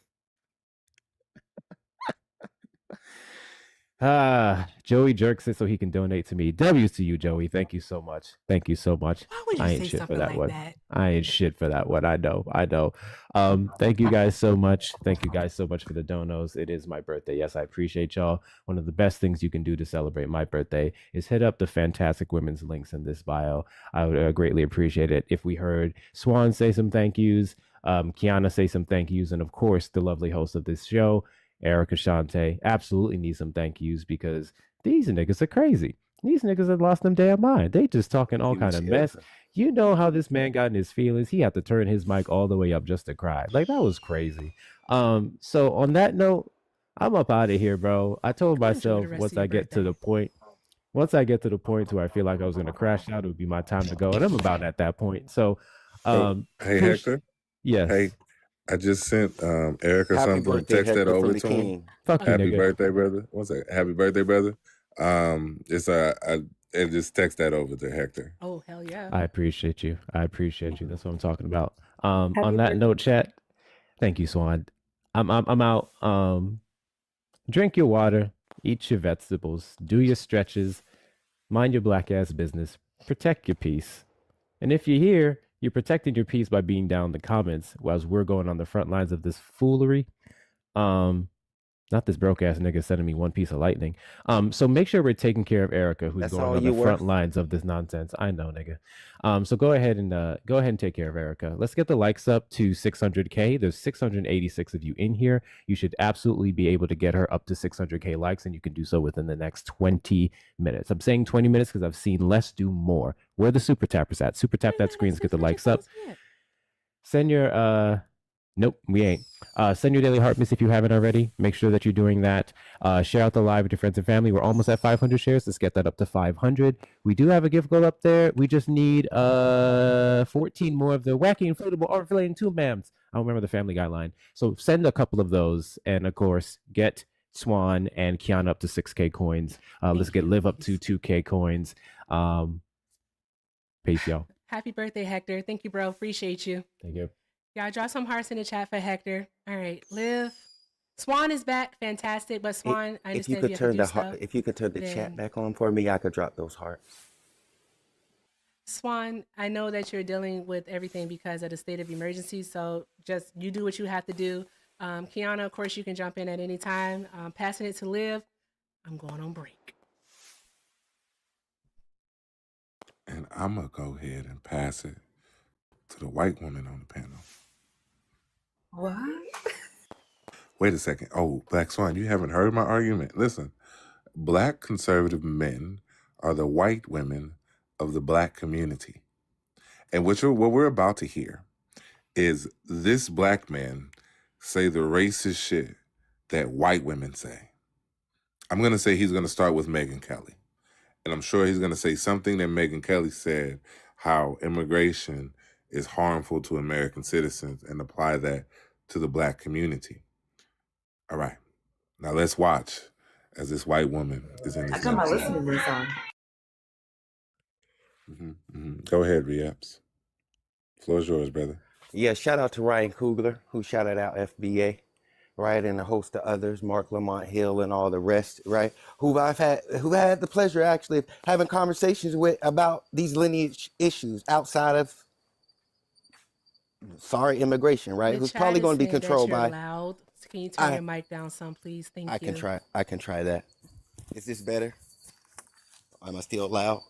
Joey jerks it so he can donate to me. W's to you, Joey. Thank you so much. Thank you so much. Why would you I say ain't shit for something that like one. that? I ain't shit for that one. I know. Thank you guys so much. Thank you guys so much for the donos. It is my birthday. Yes, I appreciate y'all. One of the best things you can do to celebrate my birthday is hit up the fantastic women's links in this bio. I would greatly appreciate it if we heard Swan say some thank yous, Kiana say some thank yous, and of course, the lovely host of this show, Erica Shante, absolutely need some thank yous because these niggas are crazy. These niggas have lost them damn mind. They just talking all kind of mess. You know how this man got in his feelings. He had to turn his mic all the way up just to cry. Like, that was crazy. So on that note, I'm up out of here, bro. I told myself once I get to the point where I feel like I was gonna crash out, it would be my time to go. And I'm about at that point. So hey Hector. Yes. Hey, I just sent Erica Happy something. birthday, Text that Hector, over from the to him. king. Fuck you, Happy nigga. birthday, brother. What's that? Happy birthday, brother. I just text that over to Hector. Oh, hell yeah. I appreciate you. That's what I'm talking about. On that note, chat. Thank you, Swan. I'm out. Drink your water, eat your vegetables, do your stretches, mind your black ass business, protect your peace. And if you're here, you're protecting your peace by being down in the comments whilst we're going on the front lines of this foolery. Not this broke ass nigga sending me one piece of lightning. So make sure we're taking care of Erica, who's That's going all on the you front worth? lines of this nonsense. I know, nigga. So go ahead and take care of Erica. Let's get the likes up to 600K. There's 686 of you in here. You should absolutely be able to get her up to 600K likes, and you can do so within the next 20 minutes. I'm saying 20 minutes because I've seen less do more. Where are the super tappers at? Super tap that screen. Let's get the likes up. Send your nope, we ain't. Send your daily heart miss if you haven't already. Make sure that you're doing that. Share out the live with your friends and family. We're almost at 500 shares. Let's get that up to 500. We do have a gift goal up there. We just need 14 more of the wacky inflatable ovulating tube mams. I don't remember the Family Guy line. So send a couple of those, and of course, get Swan and Kiana up to 6K coins. Let's get Liv up to 2K coins. Peace, y'all. Happy birthday, Hector. Thank you, bro. Appreciate you. Thank you. Y'all drop some hearts in the chat for Hector. All right, Liv. Swan is back. Fantastic. But Swan, I If you understand could you have turn to do the stuff. if you could turn the then- chat back on for me, I could drop those hearts. Swan, I know that you're dealing with everything because of the state of emergency. So just you do what you have to do. Kiana, of course, you can jump in at any time. Passing it to Liv. I'm going on break. And I'm going to go ahead and pass it to the white woman on the panel. What? Wait a second. Oh, Black Swan, you haven't heard my argument. Listen, black conservative men are the white women of the black community. And what we're about to hear is this black man say the racist shit that white women say. I'm going to say he's going to start with Megyn Kelly. And I'm sure he's going to say something that Megyn Kelly said, how immigration is harmful to American citizens, and apply that to the black community. All right. Now let's watch as this white woman is in this. I come out listening to this song. Go ahead, Reaps. Floor's yours, brother. Yeah, shout out to Ryan Coogler, who shouted out FBA, right, and a host of others, Mark Lamont Hill and all the rest, right, who I've had the pleasure actually of having conversations with about these lineage issues outside of immigration, right? The Who's chat probably is going to be saying that controlled you're by. loud. Can you turn your mic down some, please? Thank you. I can try that. Is this better? Am I still loud?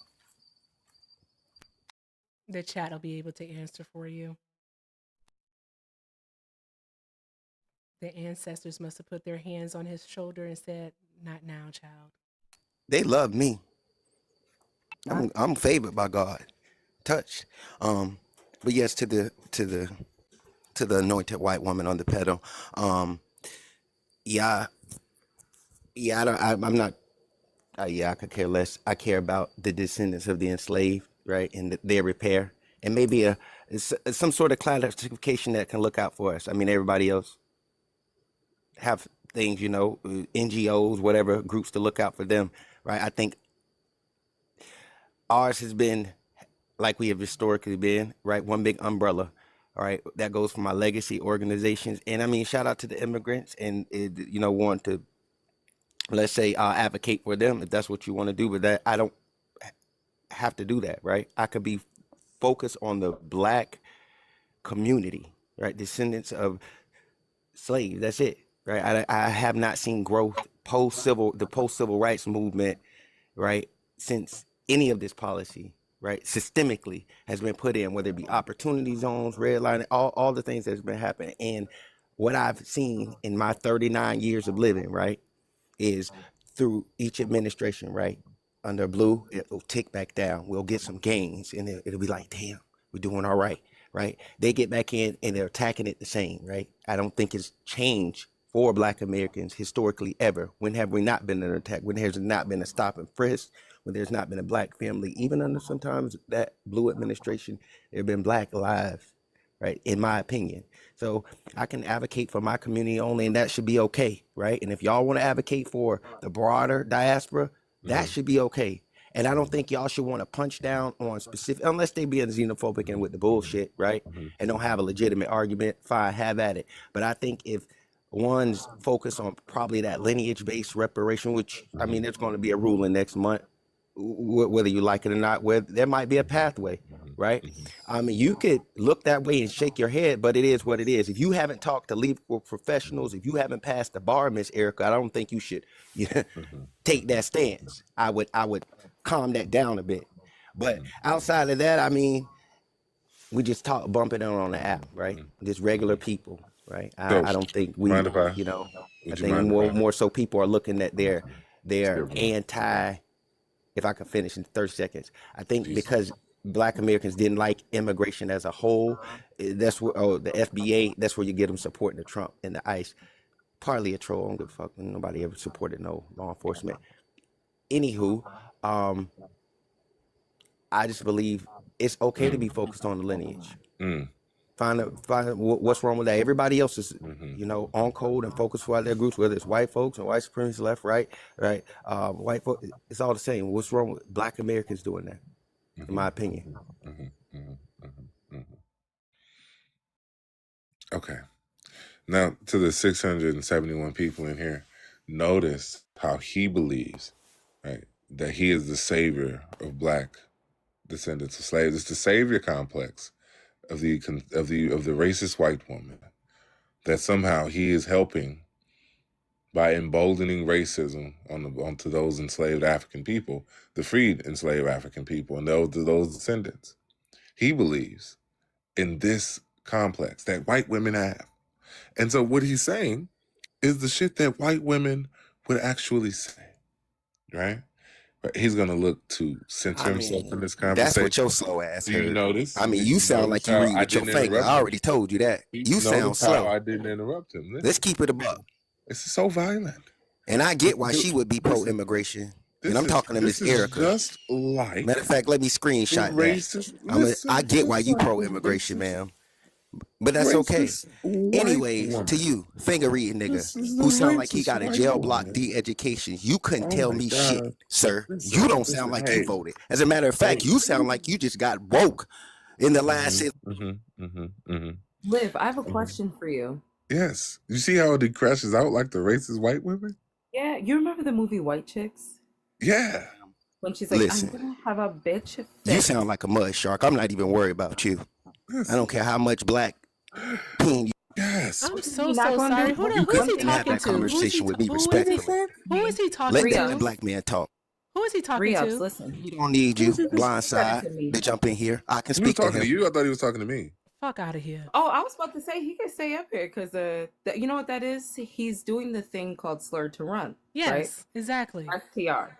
The chat will be able to answer for you. The ancestors must have put their hands on his shoulder and said, "Not now, child." They love me. I'm favored by God, touched. But yes, to the anointed white woman on the pedal. I could care less. I care about the descendants of the enslaved, right, and their repair, and maybe some sort of classification that can look out for us. I mean, everybody else have things, NGOs, whatever groups to look out for them, right? I think ours has been like we have historically been, right? One big umbrella, all right? That goes for my legacy organizations, and I mean, shout out to the immigrants, and want to, let's say, advocate for them if that's what you want to do. But that I don't have to do that, right? I could be focused on the black community, right? Descendants of slaves. That's it, right? I have not seen growth the post-civil rights movement, right? Since any of this policy, right, systemically has been put in, whether it be opportunity zones, redlining, all the things that's been happening. And what I've seen in my 39 years of living, right, is through each administration, right, under blue, it'll tick back down. We'll get some gains, and it'll be like, damn, we're doing all right, right? They get back in, and they're attacking it the same, right? I don't think it's changed for Black Americans historically ever. When have we not been under attack? When has there not been a stop and frisk? When there's not been a black family? Even under sometimes that blue administration, there have been black lives, right, in my opinion. So I can advocate for my community only, and that should be okay, right? And if y'all want to advocate for the broader diaspora, that should be okay. And I don't think y'all should want to punch down on specific, unless they being xenophobic and with the bullshit, right? And don't have a legitimate argument, fine, have at it. But I think if One's focused on probably that lineage-based reparation, which I mean, there's going to be a ruling next month, whether you like it or not. Where there might be a pathway, right? I mean, you could look that way and shake your head, but it is what it is. If you haven't talked to legal professionals, if you haven't passed the bar, Miss Erica, I don't think you should take that stance. I would calm that down a bit. But outside of that, I mean, we just bumping it on the app, right? Just regular people, right? So, I don't think we, mind if I? I Would you think mind if I? more so people are looking at their anti. If I can finish in 30 seconds, I think because Black Americans didn't like immigration as a whole, that's where the FBA, that's where you get them supporting the Trump and the ICE. Partly a troll. I don't give a fuck. Nobody ever supported no law enforcement. Anywho, I just believe it's okay to be focused on the lineage. Find what's wrong with that. Everybody else is, on code and focused for their groups, whether it's white folks and white supremacists, left, right. White folks, it's all the same. What's wrong with Black Americans doing that? In my opinion. Okay. Now to the 671 people in here, notice how he believes, right, that he is the savior of Black descendants of slaves. It's the savior complex of the racist white woman, that somehow he is helping by emboldening racism onto those enslaved African people, the freed enslaved African people, and those descendants. He believes in this complex that white women have. And so what he's saying is the shit that white women would actually say, right? But he's going to look to center himself in this conversation. That's what your slow ass Do you heard. notice? I mean, Did you sound like you how read I with your didn't finger. interrupt I him? already told you that. You sound Notice slow. how I didn't interrupt him. Listen. Let's keep it a buck. This is so violent. And I get why she would be pro-immigration. And I'm talking to Miss Erica. Just like matter of fact, let me screenshot that. I get why you pro-immigration, ma'am. But that's okay. Anyways, to you, finger reading nigga, who sound like he got a jail block de-education, you couldn't tell me shit, sir. You don't sound like you voted. As a matter of fact, you sound like you just got woke in the last. Liv, I have a question for you. Yes. You see how he crashes out like the racist white women? Yeah, you remember the movie White Chicks? Yeah. When she's like, Listen, I'm gonna have a bitch fit. You sound like a mud shark. I'm not even worried about you. I don't care how much black peen you. Yes. I'm so sorry. Who's he talking have that to? conversation with me respectfully. Who is he talking Let to? that black man talk. Who is he talking to? Listen. He don't need you. Blindside. Bitch, up in here. I can speak to him. He was talking to you. I thought he was talking to me. Fuck out of here. Oh, I was about to say he could stay up here because you know what that is? He's doing the thing called slur to run. Yes, right? exactly. STR.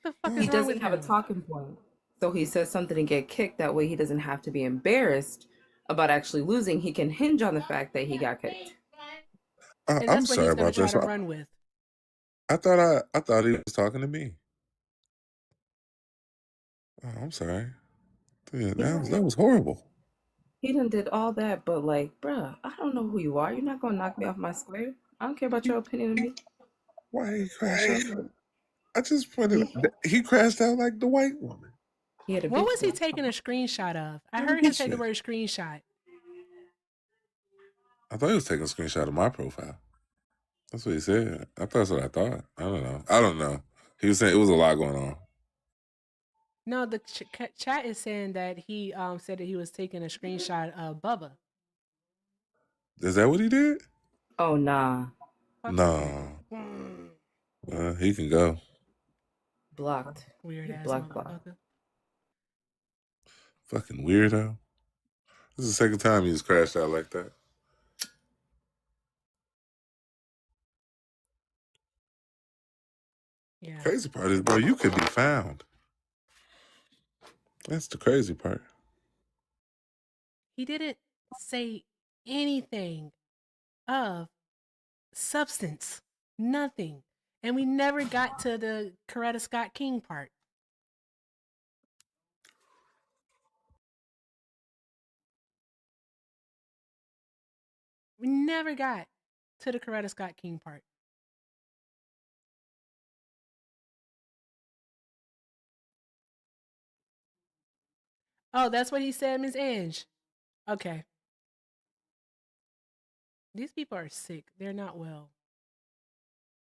The fuck He doesn't have a talking point. So he says something to get kicked. That way he doesn't have to be embarrassed about actually losing. He can hinge on the fact that he got kicked. I'm sorry about this. Run with. I thought he was talking to me. Oh, I'm sorry. Yeah, that was horrible. He done did all that, but like, bruh, I don't know who you are. You're not gonna knock me off my square. I don't care about your opinion of me. Why he crashed out? I just pointed. He crashed out like the white woman. What was he taking a screenshot of? I heard him say the word screenshot. I thought he was taking a screenshot of my profile. That's what he said. That's what I thought. I don't know. He was saying it was a lot going on. No, the chat is saying that he said that he was taking a screenshot of Bubba. Is that what he did? Oh, nah. No. He can go. Blocked. Weird ass blocked. Fucking weirdo. This is the second time he's crashed out like that. Yeah. Crazy part is, bro, you could be found. That's the crazy part. He didn't say anything of substance. Nothing. And we never got to the Coretta Scott King part. We never got to the Coretta Scott King part. Oh, that's what he said, Ms. Ange. Okay. These people are sick. They're not well.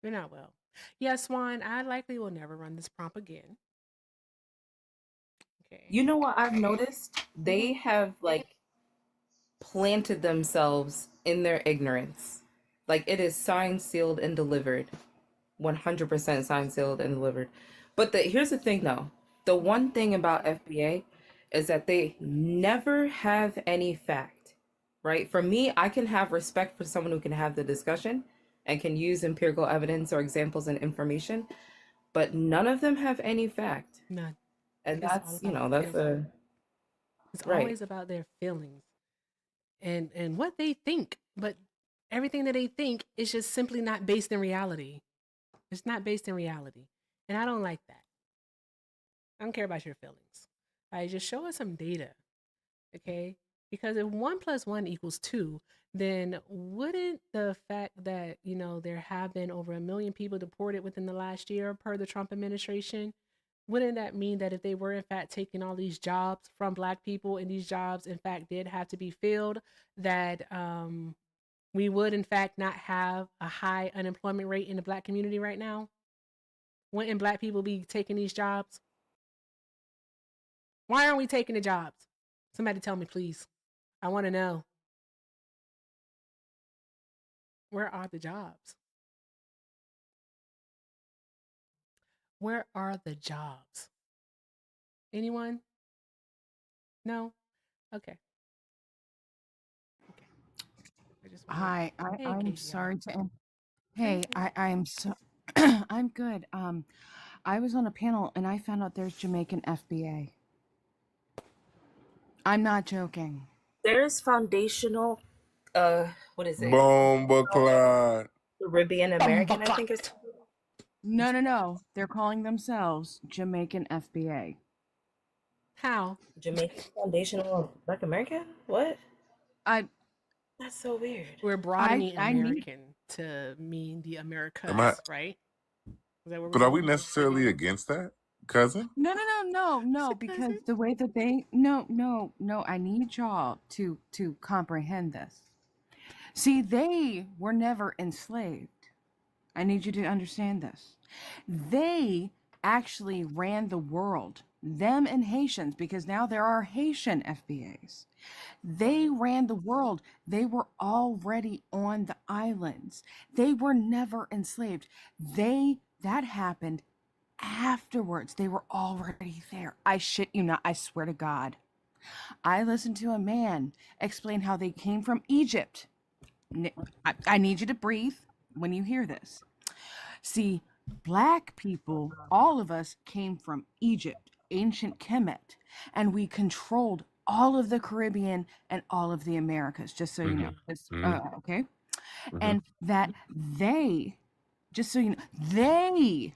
They're not well. Yeah, Swan, I likely will never run this prompt again. Okay. You know what I've noticed? They have like planted themselves in their ignorance. Like it is signed, sealed, and delivered. 100% signed, sealed, and delivered. But here's the thing though. The one thing about FBA is that they never have any fact, right? For me, I can have respect for someone who can have the discussion and can use empirical evidence or examples and information, but none of them have any fact. None. And It's all that's, about that's feelings. It's right. always about their feelings and what they think. But everything that they think is just simply not based in reality. It's not based in reality. And I don't like that. I don't care about your feelings. Just show us some data. Okay? Because if 1 + 1 = 2, then wouldn't the fact that, there have been over 1 million people deported within the last year per the Trump administration, wouldn't that mean that if they were in fact taking all these jobs from Black people and these jobs in fact did have to be filled, that we would in fact not have a high unemployment rate in the Black community right now? Wouldn't Black people be taking these jobs? Why aren't we taking the jobs? Somebody tell me, please. I want to know. Where are the jobs? Where are the jobs? Anyone? No? Okay. I just wanna- Hi, Hey, I'm KGI. sorry to. Hey, I'm so. I'm good. I was on a panel and I found out there's Jamaican FBA. I'm not joking. There's foundational, what is it? Bomba Clyde. Caribbean American, I think it's. No. They're calling themselves Jamaican FBA. How? Jamaican Foundational Black American? What? That's so weird. We're broadening I need- American to mean the Americas, Am I- right? Is that what But we're are we doing? necessarily against that, cousin? No, because the way that they no, I need y'all to comprehend this. See, they were never enslaved. I need you to understand this. They actually ran the world, them and Haitians, because now there are Haitian FBAs. They ran the world. They were already on the islands. They were never enslaved. That happened afterwards. They were already there. I shit you not. I swear to God. I listened to a man explain how they came from Egypt. I need you to breathe when you hear this. See, Black people, all of us came from Egypt, ancient Kemet, and we controlled all of the Caribbean and all of the Americas, just so you know. Okay? And that they, just so you know, they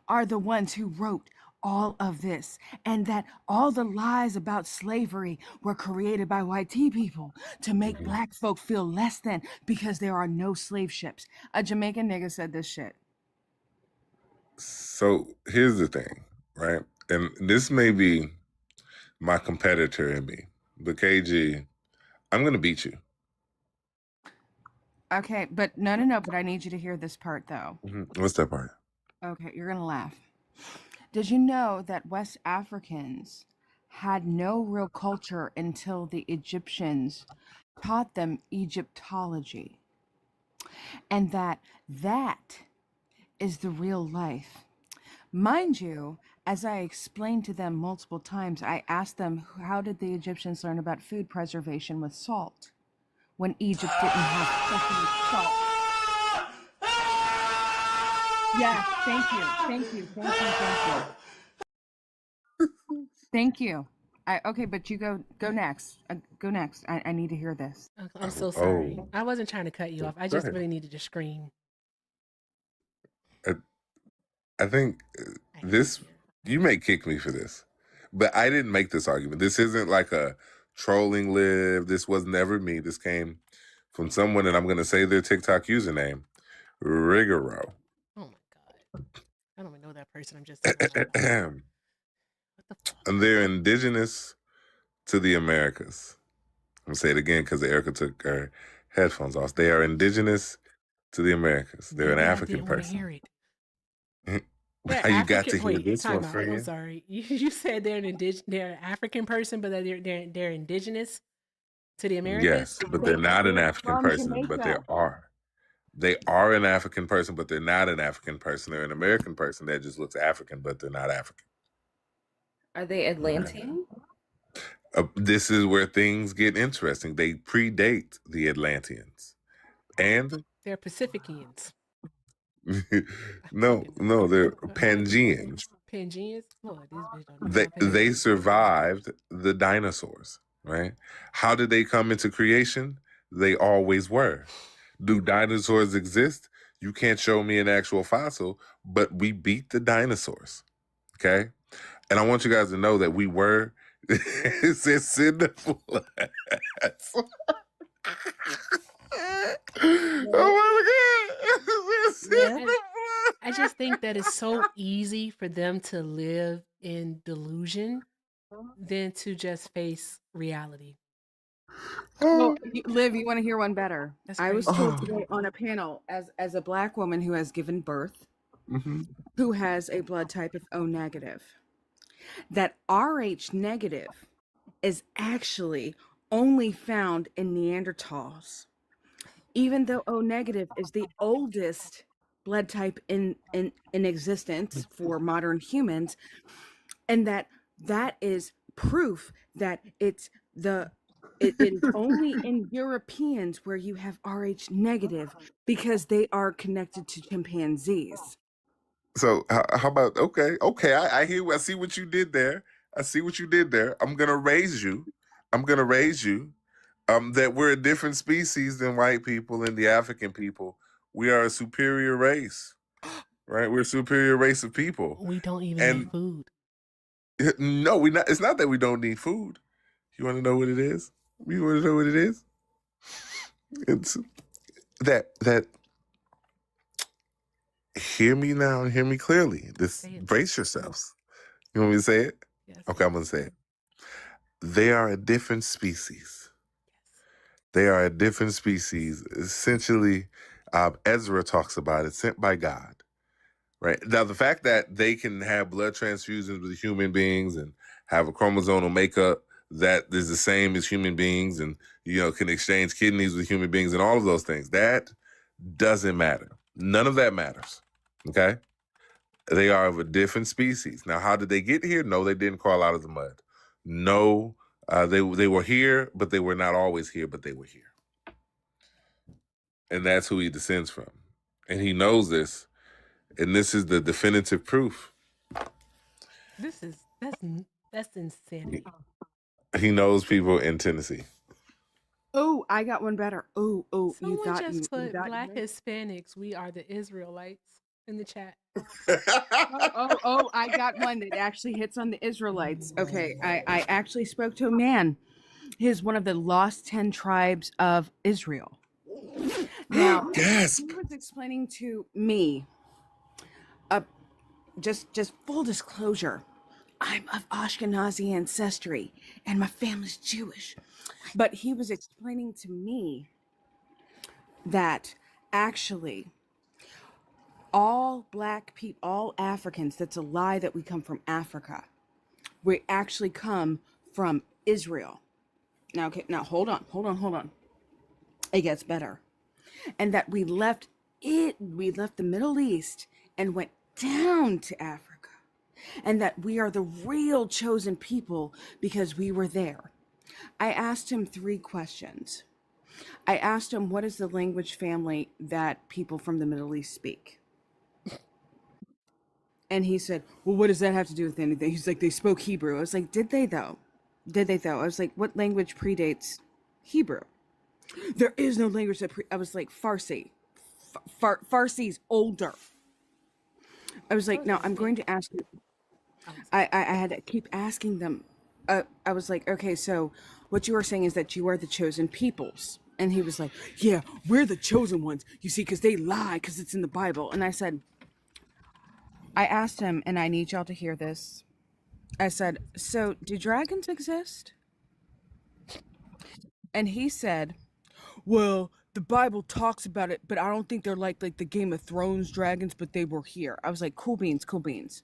are the ones who wrote all of this, and that all the lies about slavery were created by white people to make Black folk feel less than because there are no slave ships. A Jamaican nigga said this shit. So here's the thing, right? And this may be my competitor in me, but KG, I'm gonna beat you. Okay, but no, but I need you to hear this part though. What's that part? Okay, you're gonna laugh. Did you know that West Africans had no real culture until the Egyptians taught them Egyptology? And that is the real life. Mind you, as I explained to them multiple times, I asked them, how did the Egyptians learn about food preservation with salt when Egypt didn't have fucking salt? Yeah, thank you. Thank you. Okay, but you go next. Go next. I need to hear this. I'm so sorry. I wasn't trying to cut you off. I just really needed to scream. I think this, you may kick me for this, but I didn't make this argument. This isn't like a trolling live. This was never me. This came from someone, and I'm going to say their TikTok username, Rigoro. Oh my God. I don't even know that person. I'm just saying. And they're indigenous to the Americas. I'm going to say it again because Erica took her Headphones off. They are indigenous to the Americas. They're an Maybe I African didn't want to person. hear it. They're Now you got African. to hear Wait, this one time out. for I'm you. sorry. You said they're they're an African person, but they're indigenous to the Americas. Yes, but they're not an African From person, but they Jamaica. are. They are an African person, but they're not an African person. They're an American person that just looks African, but they're not African. Are they Atlantean? This is where things get interesting. They predate the Atlanteans. And They're Pacificians. no, they're Pangeans. Pangeans. Lord, this bitch don't know They survived the dinosaurs, right? How did they come into creation? They always were. Do dinosaurs exist? You can't show me an actual fossil, but we beat the dinosaurs. Okay? And I want you guys to know that we were it's in the flats. Oh my God. I just think that it's so easy for them to live in delusion than to just face reality. Well, Liv, you want to hear one better? That's I was crazy. told today on a panel as a Black woman who has given birth, who has a blood type of O negative, that Rh negative is actually only found in Neanderthals, even though O negative is the oldest blood type in existence for modern humans, and that is proof that it is only in Europeans where you have Rh negative because they are connected to chimpanzees. So how about okay? I hear. I see what you did there. I'm gonna raise you. That we're a different species than white people and the African people. We are a superior race, right? We're a superior race of people. We don't even need food. No, we not. It's not that we don't need food. You want to know what it is? You want to know what it is? It's that. Hear me now and hear me clearly. Brace yourselves. You want me to say it? Yes. Okay, I'm gonna say it. They are a different species. They are a different species. Essentially, Ezra talks about it, sent by God. Right now, the fact that they can have blood transfusions with human beings and have a chromosomal makeup that is the same as human beings, and can exchange kidneys with human beings, and all of those things, that doesn't matter. None of that matters. Okay, they are of a different species. Now, how did they get here? No, they didn't crawl out of the mud. No, they were here, but they were not always here, but they were here, and that's who he descends from, and he knows this. And this is the definitive proof. That's insanity. He knows people in Tennessee. Oh, I got one better. Oh, Someone just put Black Hispanics, we are the Israelites in the chat. Oh, I got one that actually hits on the Israelites. Okay, I actually spoke to a man. He's one of the lost 10 tribes of Israel. Now, Gasp. He was explaining to me, just full disclosure, I'm of Ashkenazi ancestry and my family's Jewish. But he was explaining to me that actually all Black people, all Africans, that's a lie that we come from Africa. We actually come from Israel. Now, hold on. It gets better. And that we left the Middle East and went down to Africa. And that we are the real chosen people because we were there. I asked him 3 questions. I asked him, what is the language family that people from the Middle East speak? And he said, well, what does that have to do with anything? He's like, they spoke Hebrew. I was like, did they though? I was like, what language predates Hebrew? There is no language that I was like, Farsi. Farsi's older. I was like, now I'm going to ask you. I had to keep asking them. I was like, okay, so what you are saying is that you are the chosen peoples. And he was like, yeah, we're the chosen ones. You see, because they lie, because it's in the Bible. And I asked him, and I need y'all to hear this. I said, so do dragons exist? And he said, well, the Bible talks about it, but I don't think they're like the Game of Thrones dragons, but they were here. I was like, cool beans, cool beans.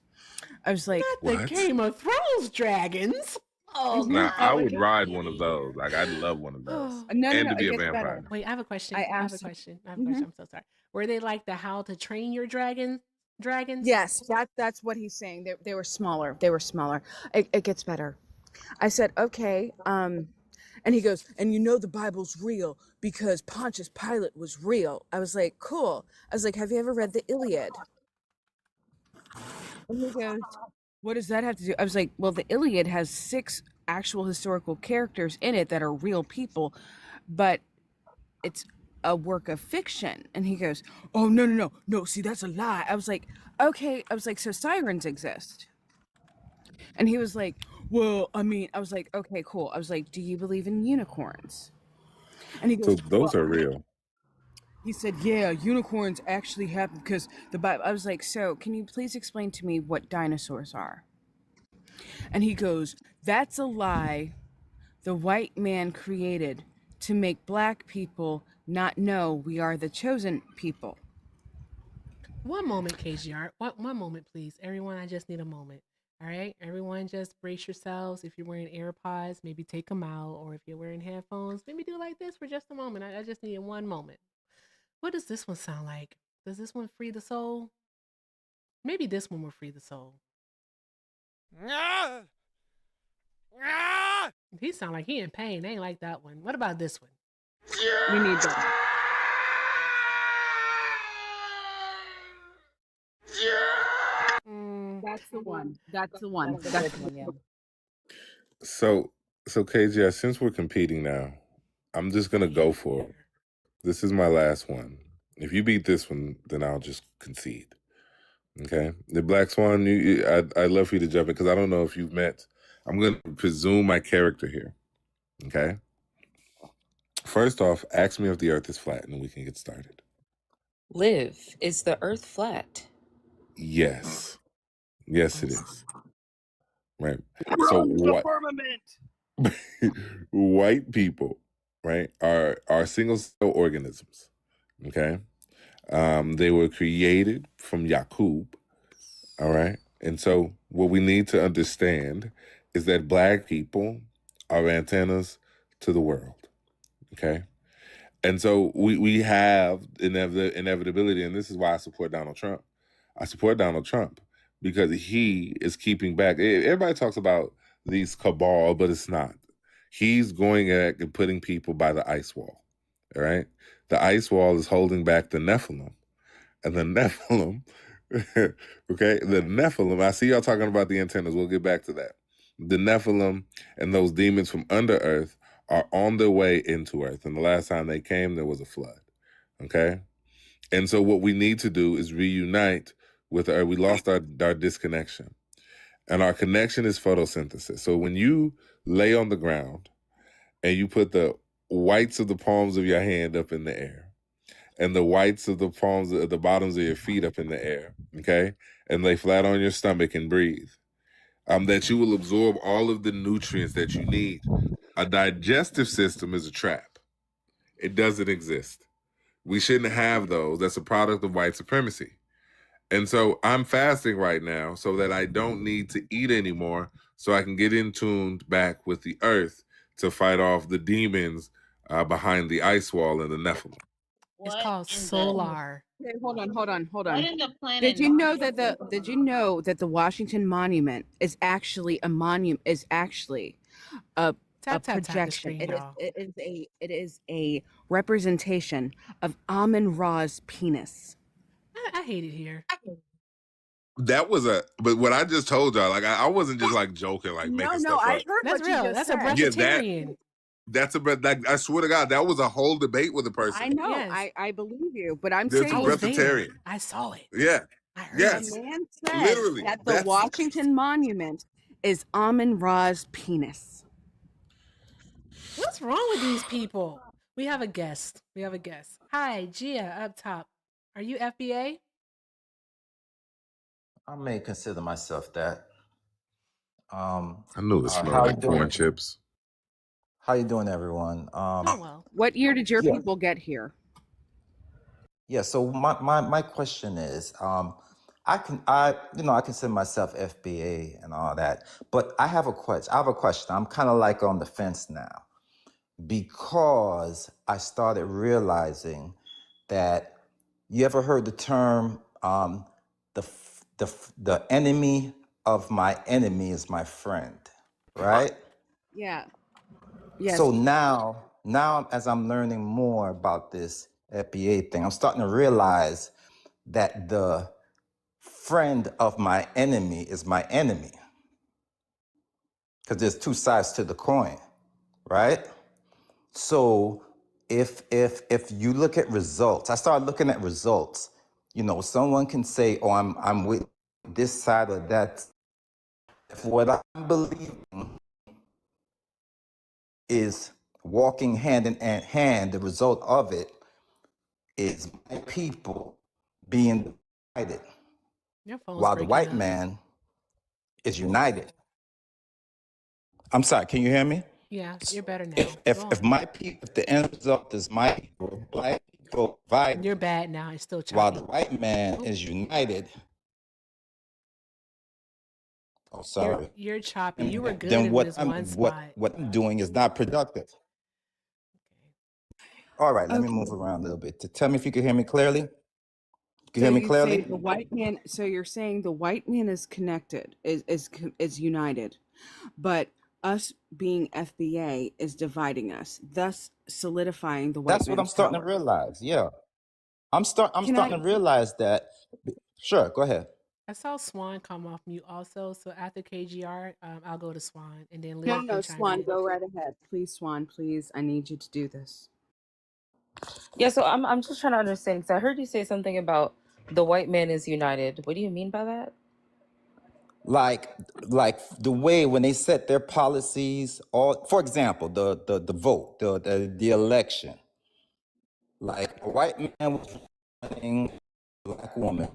I was like, Not the Game of Thrones dragons. Oh, Now, God. I would ride one of those. Like, I'd love one of those. No, and to it be a gets vampire. better. Wait, I have a question. I I have a asked- question. I'm so sorry. Were they like the How to Train Your Dragons? Yes, that's what he's saying. They were smaller. They were smaller. It gets better. I said, okay. And he goes, and you know the Bible's real because Pontius Pilate was real. I was like, cool. I was like, have you ever read the Iliad? And he goes, what does that have to do? I was like, well, the Iliad has 6 actual historical characters in it that are real people, but it's a work of fiction. And he goes, oh, no, see, that's a lie. I was like, okay. I was like, so sirens exist? And he was like, well, I mean, I was like, okay, cool. I was like, do you believe in unicorns? And he So goes, those are real. he said, yeah, unicorns actually happen because the Bible. I was like, so can you please explain to me what dinosaurs are? And he goes, that's a lie the white man created to make black people not know we are the chosen people. One moment, KGR. One moment, please. Everyone, I just need a moment. All right? Everyone, just brace yourselves. If you're wearing AirPods, maybe take them out. Or if you're wearing headphones, maybe do like this for just a moment. I just need one moment. What does this one sound like? Does this one free the soul? Maybe this one will free the soul. He sound like he in pain. They ain't like that one. What about this one? We need that. That's the one. That's the one. That's the one. So KJ, since we're competing now, I'm just gonna go for it. This is my last one. If you beat this one, then I'll just concede. Okay. The Black Swan, I'd love for you to jump in because I don't know if you've met. I'm gonna presume my character here. Okay. First off, ask me if the Earth is flat, and we can get started. Liv, is the Earth flat? Yes. Yes, it is. Right. We're So on the what? firmament. White people, right, are single cell organisms. Okay. They were created from Yakub. All right. And so what we need to understand is that black people are antennas to the world. Okay. And so we have inevitability, and this is why I support Donald Trump. I support Donald Trump because he is keeping back. Everybody talks about these cabal, but it's not. He's going at and putting people by the ice wall. All right. The ice wall is holding back the Nephilim. And the Nephilim, okay, the Nephilim, I see y'all talking about the antennas. We'll get back to that. The Nephilim and those demons from under earth are on their way into earth. And the last time they came, there was a flood. Okay? And so what we need to do is reunite with earth. We lost our disconnection. And our connection is photosynthesis. So when you lay on the ground and you put the whites of the palms of your hand up in the air, and the whites of the palms, the bottoms of your feet up in the air, okay? And lay flat on your stomach and breathe. That you will absorb all of the nutrients that you need. A digestive system is a trap. It doesn't exist. We shouldn't have those. That's a product of white supremacy. And so I'm fasting right now so that I don't need to eat anymore so I can get in tuned back with the earth to fight off the demons behind the ice wall and the Nephilim. It's called solar. Okay, hold on. What in the planet? Did you know that the Washington Monument is actually a monument? Is actually a projection. It is a representation of Amun Ra's penis. I hate it here. That was but what I just told y'all, like I wasn't just like joking, like making stuff up. I heard that's what real. you just That's said. a breatharian. That's I swear to God, that was a whole debate with a person. I know. Yes. I believe you, but I'm There's saying a breatharian. I saw it. Yeah. I heard Yes. the man said Literally. that the Washington Monument is Amun Ra's penis. What's wrong with these people? We have a guest. Hi, Gia up top. Are you FBA? I may consider myself that. I knew it smelled how like you doing? corn chips. How you doing, everyone? Oh well. What year did your people get here? Yeah. So my question is, I consider myself FBA and all that, but I have a question. I'm kind of like on the fence now because I started realizing that you ever heard the term the enemy of my enemy is my friend, right? Yeah. So Yes. now as I'm learning more about this FBA thing, I'm starting to realize that the friend of my enemy is my enemy because there's two sides to the coin, right? So if you look at results, I started looking at results. Someone can say, "Oh, I'm with this side or that." If what I'm believing is walking hand in hand, the result of it is my people being divided, Your phone's while the breaking white up. man is united. I'm sorry, can you hear me? Yeah, you're better now. If Go if on. my people, if the end result is my people, black people divided, You're bad now. It's still while choppy. the white man Oh, is united. Oh, sorry. you're choppy. You were good Then in this one spot. what I'm doing is not productive. All right, let me move around a little bit. Tell me if you can hear me clearly. You can So hear me you say clearly? the white man. So you're saying the white man is connected, is united, but us being FBA is dividing us, thus solidifying the white That's what I'm man's starting to power. realize. Yeah. I'm Can I? starting to realize that. Sure, go ahead. I saw Swan come off mute also. So after KGR, I'll go to Swan and then No, Leah can no, chime Swan, in. go right ahead, please, Swan. Please, I need you to do this. Yeah, so I'm just trying to understand because I heard you say something about the white man is united. What do you mean by that? Like the way when they set their policies, or for example, the vote, the election. Like a white man was running a black woman,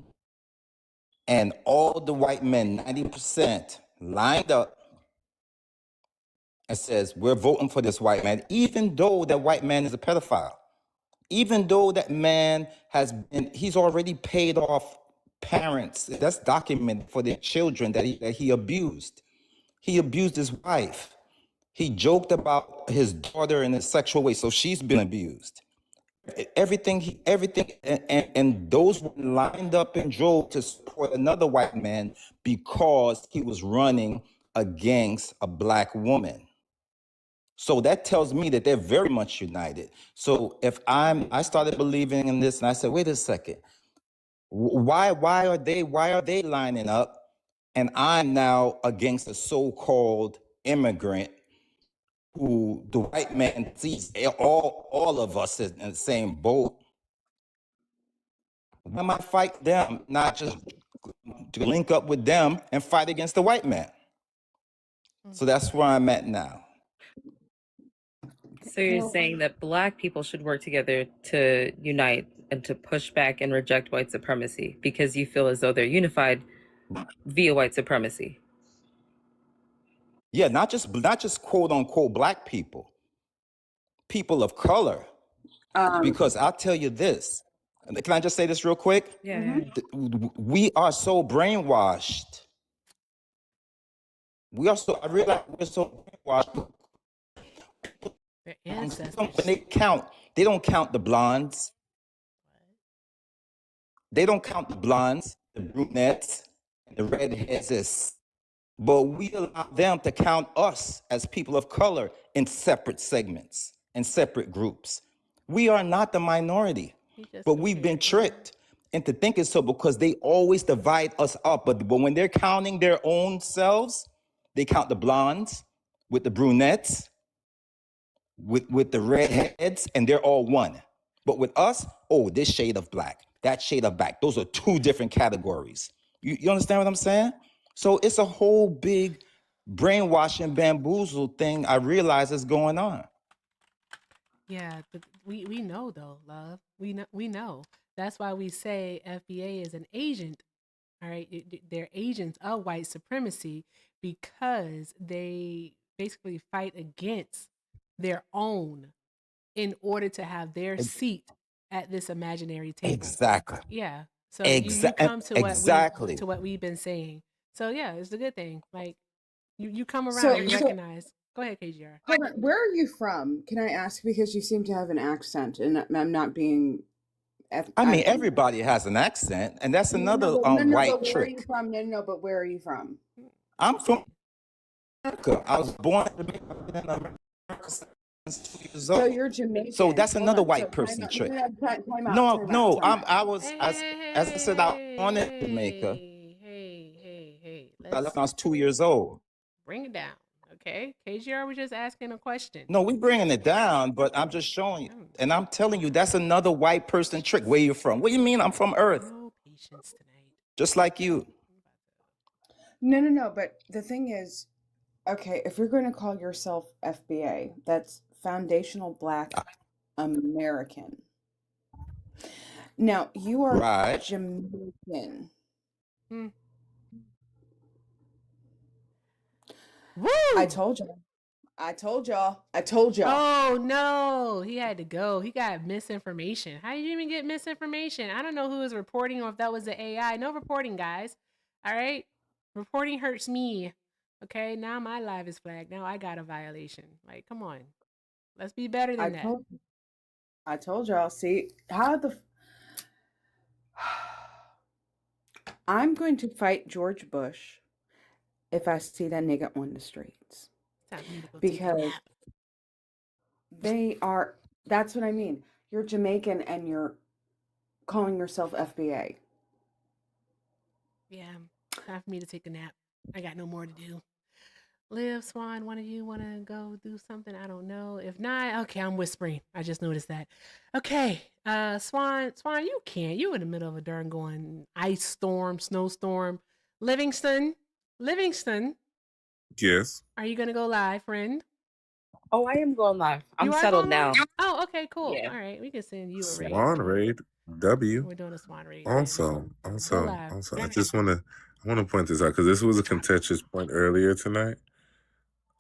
and all the white men, 90%, lined up and says, "We're voting for this white man," even though that white man is a pedophile. Even though that man he's already paid off parents. That's documented for their children that he abused. He abused his wife. He joked about his daughter in a sexual way, so she's been abused. Everything, and those were lined up and drove to support another white man because he was running against a black woman. So that tells me that they're very much united. So if I started believing in this, and I said, wait a second, why are they lining up, and I'm now against a so-called immigrant who the white man sees all of us in the same boat? Why am I fight them, not just to link up with them and fight against the white man? So that's where I'm at now. So you're saying that black people should work together to unite and to push back and reject white supremacy because you feel as though they're unified via white supremacy. Yeah, not just quote unquote black people of color. Because I'll tell you this. Can I just say this real quick? Yeah. We are so brainwashed. I realize we're so brainwashed. Their ancestors. When they don't count the blondes. They don't count the blondes, the brunettes, and the redheads. But we allow them to count us as people of color in separate segments and separate groups. We are not the minority, but we've been tricked into thinking so because they always divide us up. But when they're counting their own selves, they count the blondes with the brunettes, with the redheads, and they're all one. But with us, oh, this shade of black, that shade of black, those are two different categories. You understand what I'm saying? So it's a whole big brainwashing bamboozle thing I realize is going on. Yeah, but we know though, love. We know. That's why we say FBA is an agent. All right, they're agents of white supremacy because they basically fight against their own in order to have their seat at this imaginary table. Exactly. Yeah. So you come to Exactly. what we've been saying. So yeah, it's a good thing. Like you come around, So, you recognize. Go ahead, KGR. hold on. Where are you from? Can I ask? Because you seem to have an accent, and I'm not being. I mean, everybody has an accent, and that's another but white where are you trick. from? No, but where are you from? I'm from America. I was born in America since 2 years old. So you're Jamaican. So that's Hold another on. white So person time trick. out, time out, No, time no, out, time out. I was, as I said, I was born in Jamaica. Hey. I left when I was 2 years old. Bring it down. Okay. KGR was just asking a question. No, we bringing it down, but I'm just showing you. And I'm telling you, that's another white person trick. Where you from? What do you mean I'm from Earth? No patience tonight. Just like you. No. But the thing is, okay, if you're going to call yourself FBA, that's Foundational Black American. Now, you are Right. Jamaican. Woo! I told y'all. Oh no, he had to go. He got misinformation. How did you even get misinformation? I don't know who was reporting or if that was the AI. No reporting, guys. All right? Reporting hurts me. Okay, now my live is flagged. Now I got a violation. Like, come on. Let's be better than that. I told y'all. See, how the I'm going to fight George Bush if I see that nigga on the streets. Because they are, that's what I mean. You're Jamaican and you're calling yourself FBA. Yeah, time for me to take a nap. I got no more to do. Liv, Swan, one of you want to go do something? I don't know. If not, okay, I'm whispering. I just noticed that. Okay, Swan, you can't. You in the middle of a darn going ice storm, snowstorm. Livingston. Yes. Are you gonna go live, friend? Oh, I am going live. I'm You are settled going now. live? Oh, okay, cool. Yeah. All right, we can send you a raid. Swan raid. W. We're doing a swan raid. Also, live. I just want to point this out because this was a contentious point earlier tonight.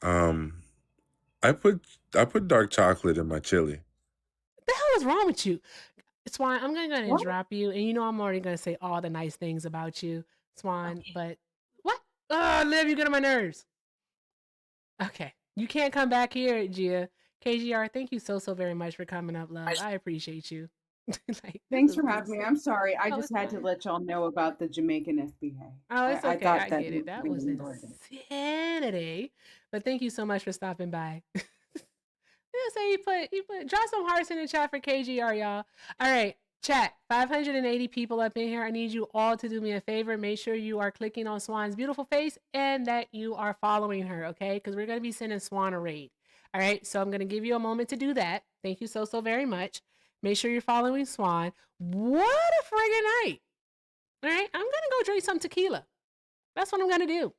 I put dark chocolate in my chili. What the hell is wrong with you? Swan, I'm gonna go ahead and drop you, and you know I'm already gonna say all the nice things about you, Swan. But what? Oh, Liv, you get on my nerves. Okay, you can't come back here, Gia. KGR, thank you so very much for coming up, love. I appreciate you. Like, Thanks for having me. I'm sorry. I just it's had to let y'all know about the Jamaican FBA. Oh, it's okay. I I get it. That was insanity. But thank you so much for stopping by. Yeah, say you put drop some hearts in the chat for KGR, y'all. All right, chat. 580 people up in here. I need you all to do me a favor. Make sure you are clicking on Swan's beautiful face and that you are following her, okay? Because we're gonna be sending Swan a raid. All right, so I'm gonna give you a moment to do that. Thank you so very much. Make sure you're following Swan. What a friggin' night! All right, I'm gonna go drink some tequila. That's what I'm gonna do.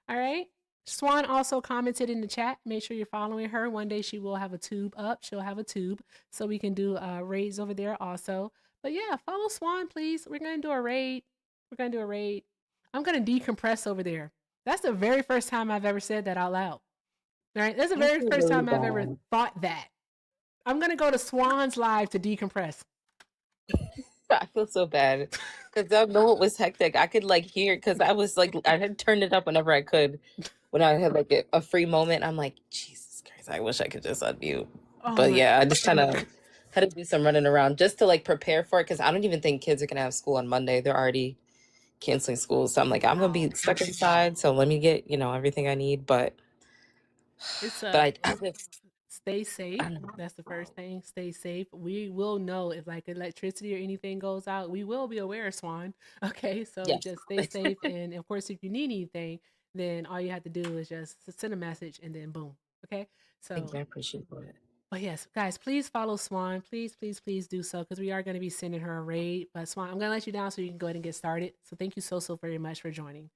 All right. Swan also commented in the chat. Make sure you're following her. One day she will have a tube up. She'll have a tube so we can do raids over there also. But yeah, follow Swan, please. We're gonna do a raid. I'm gonna decompress over there. That's the very first time I've ever said that out loud. All right, that's the very first time I've ever thought that. I'm gonna go to Swan's live to decompress. I feel so bad because I know it was hectic. I could like hear because I was like I had turned it up whenever I could when I had like a free moment. I'm like, Jesus Christ, I wish I could just unmute. But yeah, I just kind of had to do some running around just to like prepare for it because I don't even think kids are gonna have school on Monday. They're already canceling school, so I'm like, I'm gonna be stuck inside. So let me get everything I need. But I stay safe. That's the first thing. Stay safe. We will know if like electricity or anything goes out. We will be aware, Swan. Okay, so just stay safe. And of course, if you need anything, then all you have to do is just send a message and then boom. Okay. So I appreciate it. But yes, guys, please follow Swan. Please do so because we are going to be sending her a raid. But Swan, I'm going to let you down so you can go ahead and get started. So thank you so very much for joining.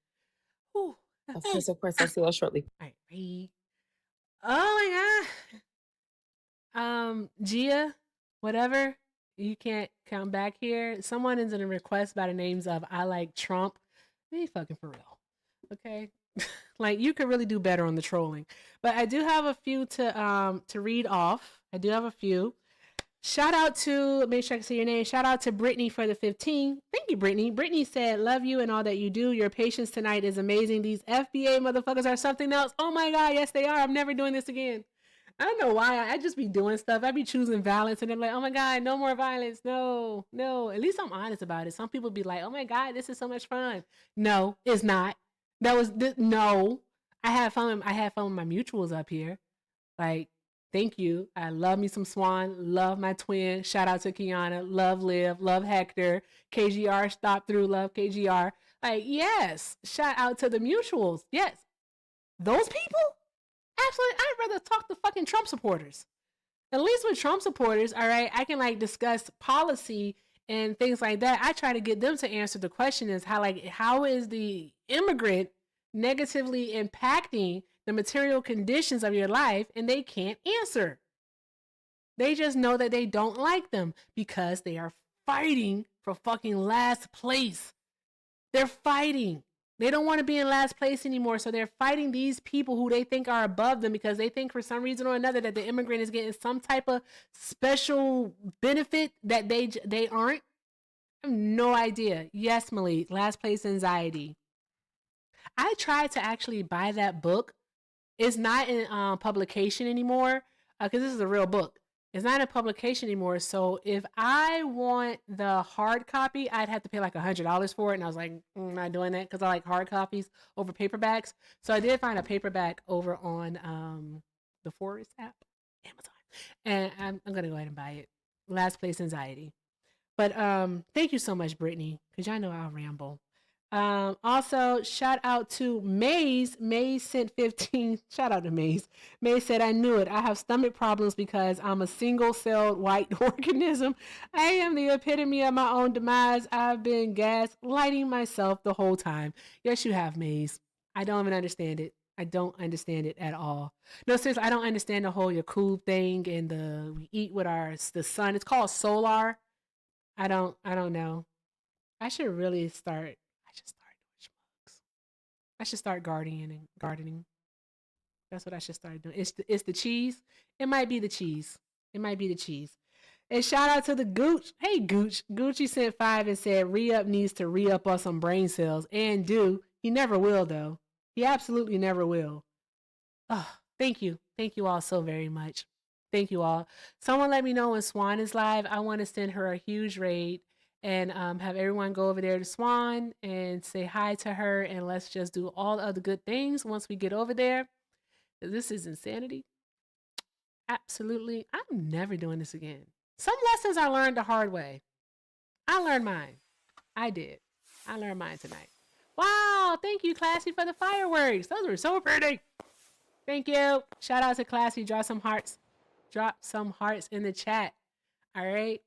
Whew. Of course. I'll see you all shortly. All right, raid. Oh my god. Gia, whatever. You can't come back here. Someone is in a request by the names of I like Trump. Be fucking for real. Okay. Like you could really do better on the trolling. But I do have a few to read off. I do have a few. Shout out to, make sure I can say your name. Shout out to Brittany for the 15. Thank you, Brittany. Brittany said, love you and all that you do. Your patience tonight is amazing. These FBA motherfuckers are something else. Oh my God, yes they are. I'm never doing this again. I don't know why. I just be doing stuff. I be choosing violence and I'm like, oh my God, no more violence. No. At least I'm honest about it. Some people be like, oh my God, this is so much fun. No, it's not. No. I had fun. I had fun with my mutuals up here. Like, thank you. I love me some Swan. Love my twin. Shout out to Kiana. Love Liv. Love Hector. KGR. Stop through. Love KGR. Like, yes. Shout out to the mutuals. Yes. Those people? Absolutely. I'd rather talk to fucking Trump supporters. At least with Trump supporters, all right, I can like discuss policy and things like that. I try to get them to answer the question is how is the immigrant negatively impacting the material conditions of your life, and they can't answer. They just know that they don't like them because they are fighting for fucking last place. They're fighting. They don't want to be in last place anymore, so they're fighting these people who they think are above them because they think for some reason or another that the immigrant is getting some type of special benefit that they aren't. I have no idea. Yes, Malik, last place anxiety. I tried to actually buy that book. It's not in publication anymore because this is a real book. It's not in publication anymore. So if I want the hard copy, I'd have to pay like $100 for it. And I was like, I'm not doing that because I like hard copies over paperbacks. So I did find a paperback over on the Forest app, Amazon. And I'm going to go ahead and buy it. Last Place Anxiety. But thank you so much, Brittany, because y'all know I'll ramble. Also, shout out to Maze. Maze sent 15. Shout out to Maze. Maze said, I knew it. I have stomach problems because I'm a single-celled white organism. I am the epitome of my own demise. I've been gaslighting myself the whole time. Yes, you have, Maze. I don't even understand it. I don't understand it at all. No, seriously, I don't understand the whole Yakub thing and we eat with the sun. It's called solar. I don't know. I should really start. I should start gardening. That's what I should start doing. It's the cheese. It might be the cheese. And shout out to the Gooch. Hey, Gooch. Gucci sent 5 and said, re-up needs to re-up on some brain cells. And do. He never will, though. He absolutely never will. Oh, thank you. Thank you all so very much. Thank you all. Someone let me know when Swan is live. I want to send her a huge raid and have everyone go over there to Swan and say hi to her. And let's just do all the other good things once we get over there. This is insanity. Absolutely. I'm never doing this again. Some lessons I learned the hard way. I learned mine. I did. I learned mine tonight. Wow. Thank you, Classy, for the fireworks. Those were so pretty. Thank you. Shout out to Classy. Drop some hearts. Drop some hearts in the chat. All right.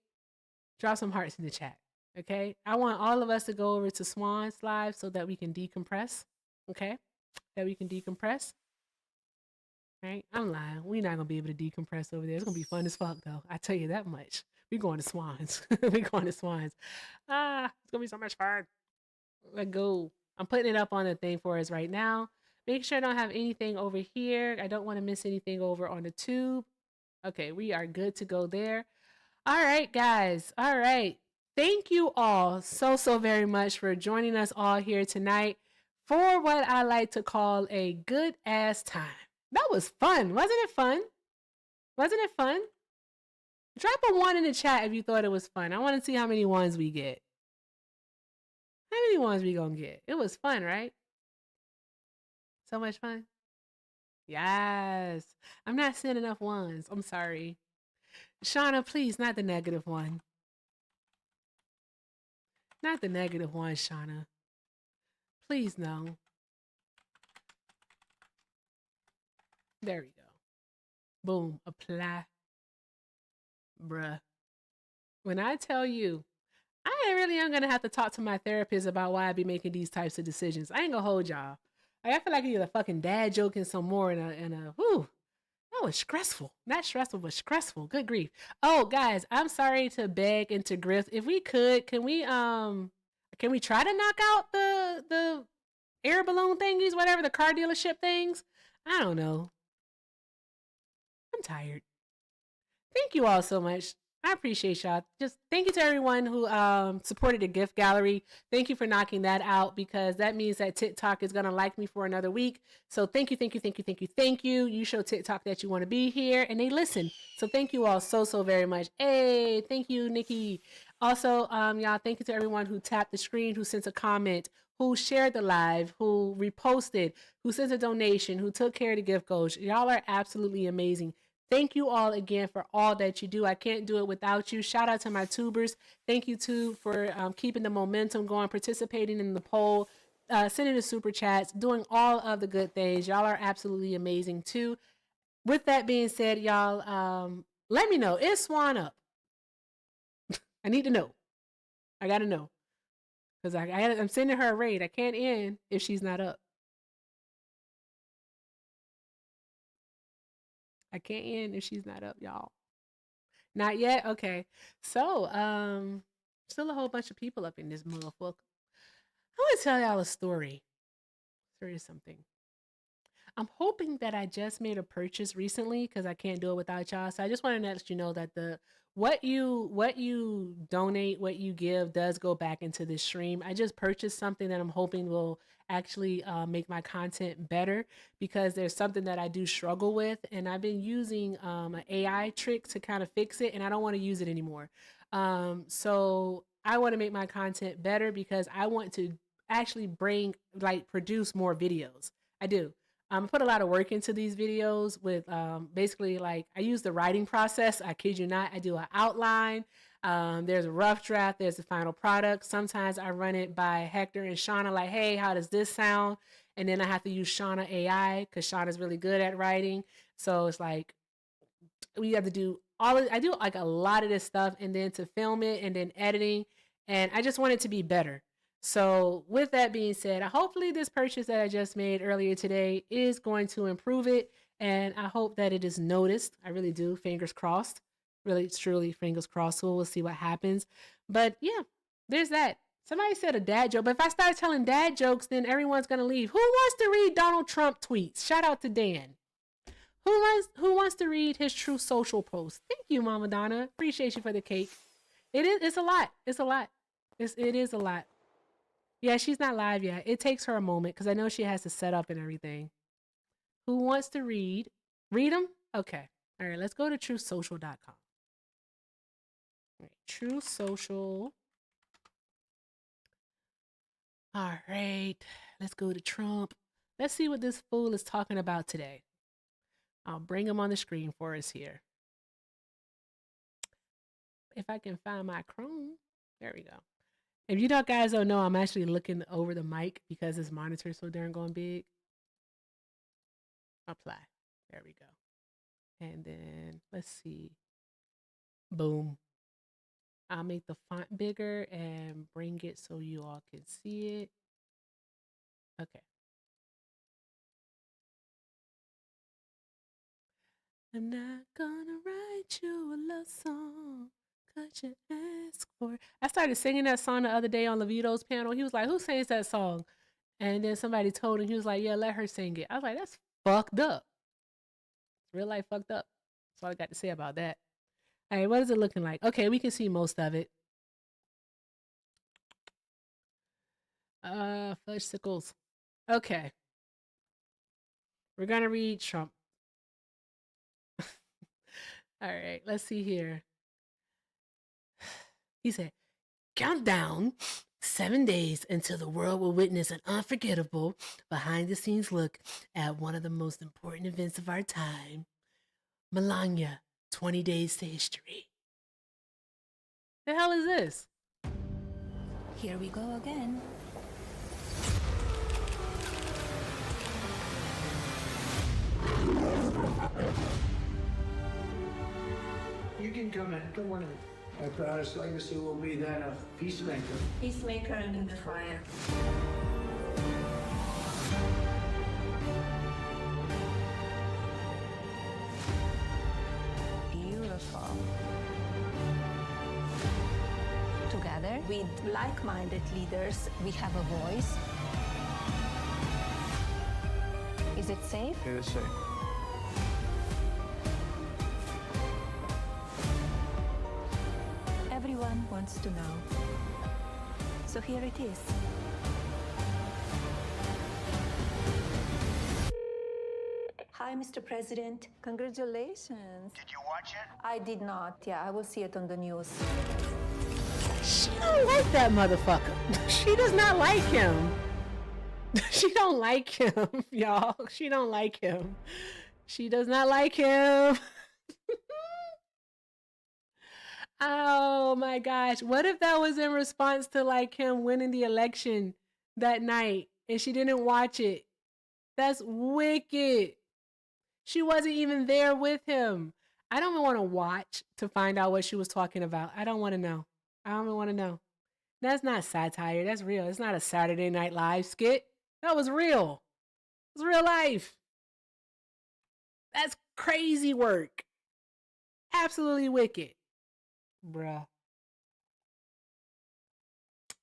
Drop some hearts in the chat. Okay. I want all of us to go over to Swan's live so that we can decompress. Okay. That we can decompress. Right. I'm lying. We're not going to be able to decompress over there. It's going to be fun as fuck, though. I tell you that much. We're going to Swans. We're going to Swans. It's going to be so much fun. Let's go. I'm putting it up on the thing for us right now. Make sure I don't have anything over here. I don't want to miss anything over on the tube. Okay, we are good to go there. All right, guys. All right. Thank you all so very much for joining us all here tonight for what I like to call a good ass time. That was fun. Wasn't it fun? Wasn't it fun? Drop a 1 in the chat if you thought it was fun. I want to see how many ones we get. How many ones we gonna get? It was fun, right? So much fun. Yes. I'm not seeing enough ones. I'm sorry. Shauna, please, not the negative one. Not the negative one, Shauna. Please, no. There we go. Boom. Apply. Bruh. When I tell you, I really am going to have to talk to my therapist about why I be making these types of decisions. I ain't going to hold y'all. I feel like you're a fucking dad joking some more whew. That was stressful. Not stressful, but stressful. Good grief. Oh, guys, I'm sorry to beg and to grift. If we could, can we try to knock out the air balloon thingies, whatever, the car dealership things? I don't know. I'm tired. Thank you all so much. I appreciate y'all. Just thank you to everyone who supported the gift gallery. Thank you for knocking that out because that means that TikTok is gonna like me for another week. So thank you, thank you, thank you, thank you, thank you. You show TikTok that you want to be here and they listen. So thank you all so very much. Hey, thank you, Nikki. Also, y'all, thank you to everyone who tapped the screen, who sent a comment, who shared the live, who reposted, who sent a donation, who took care of the gift goals. Y'all are absolutely amazing. Thank you all again for all that you do. I can't do it without you. Shout out to my tubers. Thank you too for keeping the momentum going, participating in the poll, sending the super chats, doing all of the good things. Y'all are absolutely amazing too. With that being said, y'all, let me know. Is Swan up? I need to know. I gotta know. Because I'm sending her a raid. I can't end if she's not up. I can't end if she's not up, y'all. Not yet? Okay. So, still a whole bunch of people up in this motherfucker. I want to tell y'all a story. Story of something. I'm hoping that I just made a purchase recently because I can't do it without y'all. So I just wanted to let you know that what you donate, what you give does go back into this stream. I just purchased something that I'm hoping will actually make my content better because there's something that I do struggle with and I've been using an AI trick to kind of fix it and I don't want to use it anymore. So I want to make my content better because I want to actually produce more videos. I do. Put a lot of work into these videos with basically like I use the writing process. I kid you not. I do an outline. There's a rough draft. There's the final product. Sometimes I run it by Hector and Shauna like, hey, how does this sound? And then I have to use Shauna AI because Shauna's really good at writing. So it's like we have to do I do like a lot of this stuff and then to film it and then editing. And I just want it to be better. So with that being said, hopefully this purchase that I just made earlier today is going to improve it. And I hope that it is noticed. I really do. Fingers crossed. Really, truly, fingers crossed. So we'll see what happens. But yeah, there's that. Somebody said a dad joke. But if I start telling dad jokes, then everyone's going to leave. Who wants to read Donald Trump tweets? Shout out to Dan. Who wants to read his True Social post? Thank you, Mama Donna. Appreciate you for the cake. It's a lot. It's a lot. It is a lot. Yeah, she's not live yet. It takes her a moment because I know she has to set up and everything. Who wants to read? Read them? Okay. All right, let's go to truesocial.com. All right, True Social. All right, let's go to Trump. Let's see what this fool is talking about today. I'll bring him on the screen for us here. If I can find my Chrome. There we go. If you guys don't know, I'm actually looking over the mic because this monitor is so darn going big. Apply. There we go. And then let's see. Boom. I'll make the font bigger and bring it so you all can see it. Okay. I'm not gonna write you a love song. Cause you ask for it. I started singing that song the other day on Levito's panel. He was like, who sings that song? And then somebody told him, he was like, yeah, let her sing it. I was like, that's fucked up. It's real life fucked up. That's all I got to say about that. All right, what is it looking like? Okay, we can see most of it. Fudge sickles. Okay. We're gonna read Trump. All right, let's see here. He said, countdown 7 days until the world will witness an unforgettable behind-the-scenes look at one of the most important events of our time. Melania, 20 days to history. The hell is this? Here we go again. You can come in. Don't worry. My proudest legacy will be that of peacemaker. Peacemaker in the fire. Beautiful. Together, with like-minded leaders, we have a voice. Is it safe? It is safe. to know. So here it is. Hi, Mr. President. Congratulations. Did you watch it? I did not. Yeah, I will see it on the news. She don't like that motherfucker. She does not like him. She don't like him, y'all. She don't like him. She does not like him. Oh my gosh. What if that was in response to like him winning the election that night and she didn't watch it? That's wicked. She wasn't even there with him. I don't even want to watch to find out what she was talking about. I don't want to know. I don't even want to know. That's not satire. That's real. It's not a Saturday Night Live skit. That was real. It's real life. That's crazy work. Absolutely wicked. Bruh.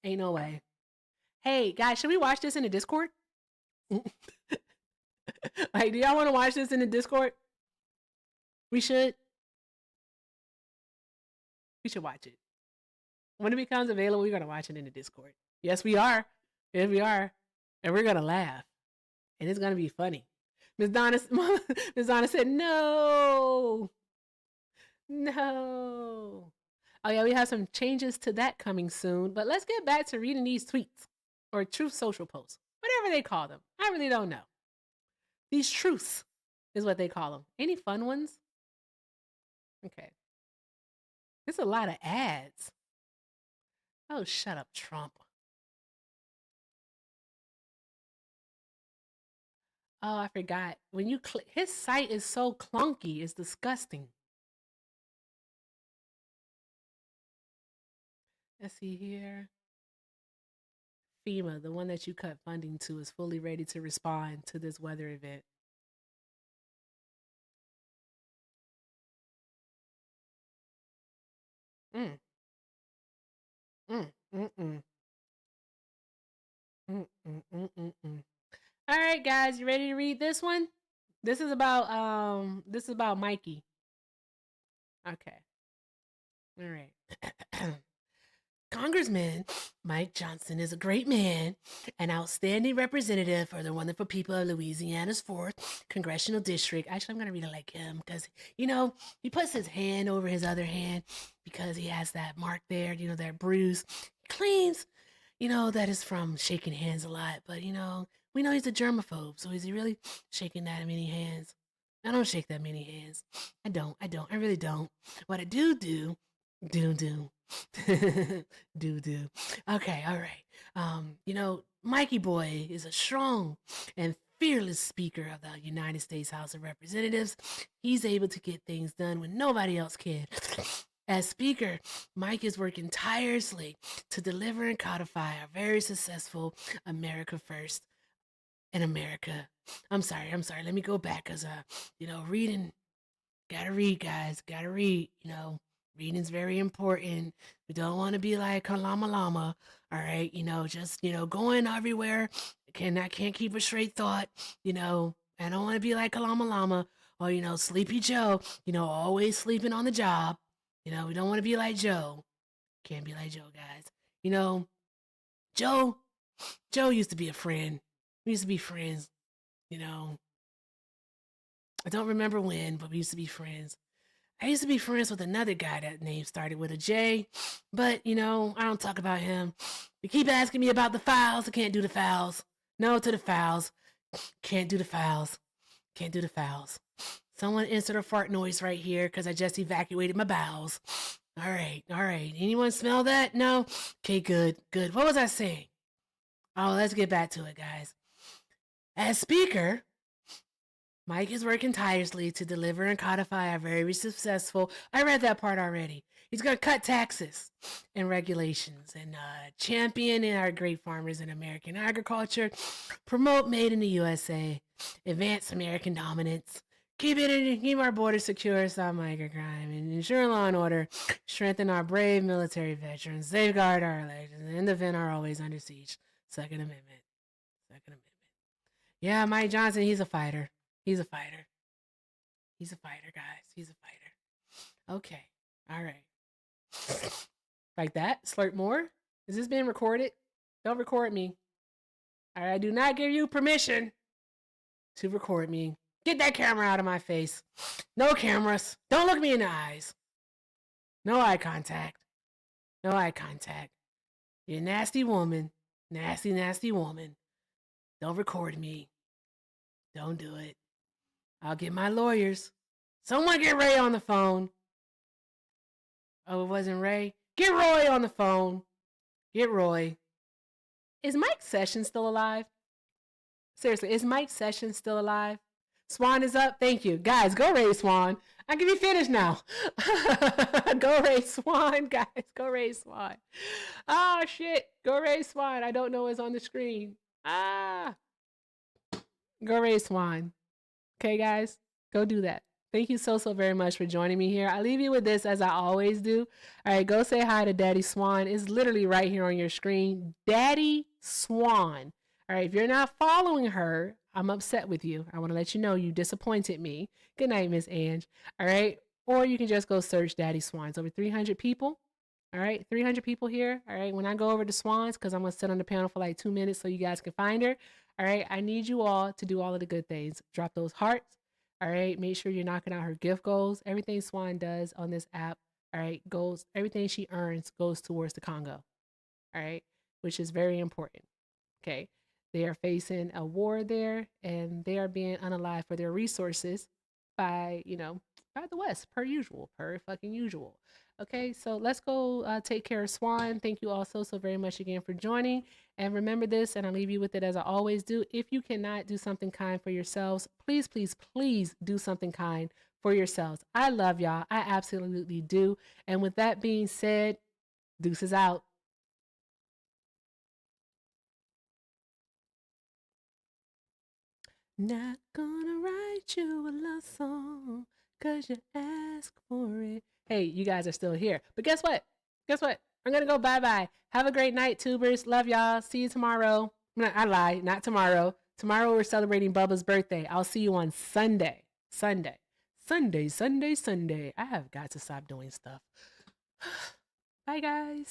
Ain't no way. Hey, guys, should we watch this in the Discord? Like, do y'all want to watch this in the Discord? We should. We should watch it. When it becomes available, we're going to watch it in the Discord. Yes, we are. Yes, we are. And we're going to laugh. And it's going to be funny. Miss Donna said, no. No. Oh, yeah, we have some changes to that coming soon. But let's get back to reading these tweets or Truth Social posts, whatever they call them. I really don't know. These truths is what they call them. Any fun ones? Okay. There's a lot of ads. Oh, shut up, Trump. Oh, I forgot. When you click, his site is so clunky. It's disgusting. Let's see here. FEMA, the one that you cut funding to, is fully ready to respond to this weather event. Mm. Mm, mm, mm. Mm, mm, mm, mm, mm. All right, guys, you ready to read this one? This is about Mikey. Okay. All right. Congressman Mike Johnson is a great man, an outstanding representative for the wonderful people of Louisiana's 4th Congressional District. Actually, I'm going to read it like him because, he puts his hand over his other hand because he has that mark there, that bruise. He claims, that is from shaking hands a lot, but, we know he's a germaphobe, so is he really shaking that many hands? I don't shake that many hands. I don't. I really don't. What I do. Do. Do. Okay, all right. Mikey Boy is a strong and fearless Speaker of the United States House of Representatives. He's able to get things done when nobody else can. As Speaker, Mike is working tirelessly to deliver and codify our very successful America First in America. I'm sorry. Let me go back because, reading, gotta read, guys. Gotta read, Reading's very important. We don't want to be like a llama, all right? Just, going everywhere. I can't keep a straight thought, I don't want to be like a llama or, Sleepy Joe, always sleeping on the job. We don't want to be like Joe. Can't be like Joe, guys. Joe used to be a friend. We used to be friends, I don't remember when, but we used to be friends. I used to be friends with another guy that name started with a J, but, I don't talk about him. You keep asking me about the files. I can't do the files. No to the files. Can't do the files. Can't do the files. Someone insert a fart noise right here because I just evacuated my bowels. All right. Anyone smell that? No? Okay, good. What was I saying? Oh, let's get back to it, guys. As Speaker, Mike is working tirelessly to deliver and codify a very successful, I read that part already. He's going to cut taxes and regulations and champion our great farmers and American agriculture, promote made in the USA, advance American dominance, keep our borders secure, stop migrant crime, and ensure law and order, strengthen our brave military veterans, safeguard our elections, and defend our always under siege. Second Amendment. Yeah, Mike Johnson, he's a fighter. He's a fighter, guys. He's a fighter. Okay. All right. Like that? Slurp more? Is this being recorded? Don't record me. All right, I do not give you permission to record me. Get that camera out of my face. No cameras. Don't look me in the eyes. No eye contact. No eye contact. You're a nasty woman. Nasty, nasty woman. Don't record me. Don't do it. I'll get my lawyers. Someone get Ray on the phone. Oh, it wasn't Ray? Get Roy on the phone. Get Roy. Is Mike Sessions still alive? Seriously, is Mike Sessions still alive? Swan is up. Thank you. Guys, go Ray Swan. I can be finished now. Go Ray Swan, guys. Go Ray Swan. Ah, shit. Go Ray Swan. I don't know what's on the screen. Ah. Go Ray Swan. Okay, guys? Go do that. Thank you so very much for joining me here. I leave you with this as I always do. All right, go say hi to Daddy Swan. It's literally right here on your screen. Daddy Swan. All right, if you're not following her, I'm upset with you. I want to let you know you disappointed me. Good night, Miss Ange. All right, or you can just go search Daddy Swan. It's over 300 people. All right, 300 people here. All right, when I go over to Swans, because I'm going to sit on the panel for like 2 minutes so you guys can find her. All right, I need you all to do all of the good things. Drop those hearts. All right, make sure you're knocking out her gift goals. Everything Swan does on this app, all right, goes, everything she earns goes towards the Congo. All right, which is very important. Okay, they are facing a war there and they are being unalived for their resources by, by the West, per usual, per fucking usual. Okay, so let's go take care of Swan. Thank you all so very much again for joining. And remember this, and I leave you with it as I always do. If you cannot do something kind for yourselves, please, please, please do something kind for yourselves. I love y'all. I absolutely do. And with that being said, deuces out. Not gonna write you a love song, 'cause you ask for it. Hey, you guys are still here. But guess what? Guess what? I'm gonna go bye-bye. Have a great night, tubers. Love y'all. See you tomorrow. No, I lie. Not tomorrow. Tomorrow we're celebrating Bubba's birthday. I'll see you on Sunday. Sunday. Sunday, Sunday, Sunday. I have got to stop doing stuff. Bye, guys.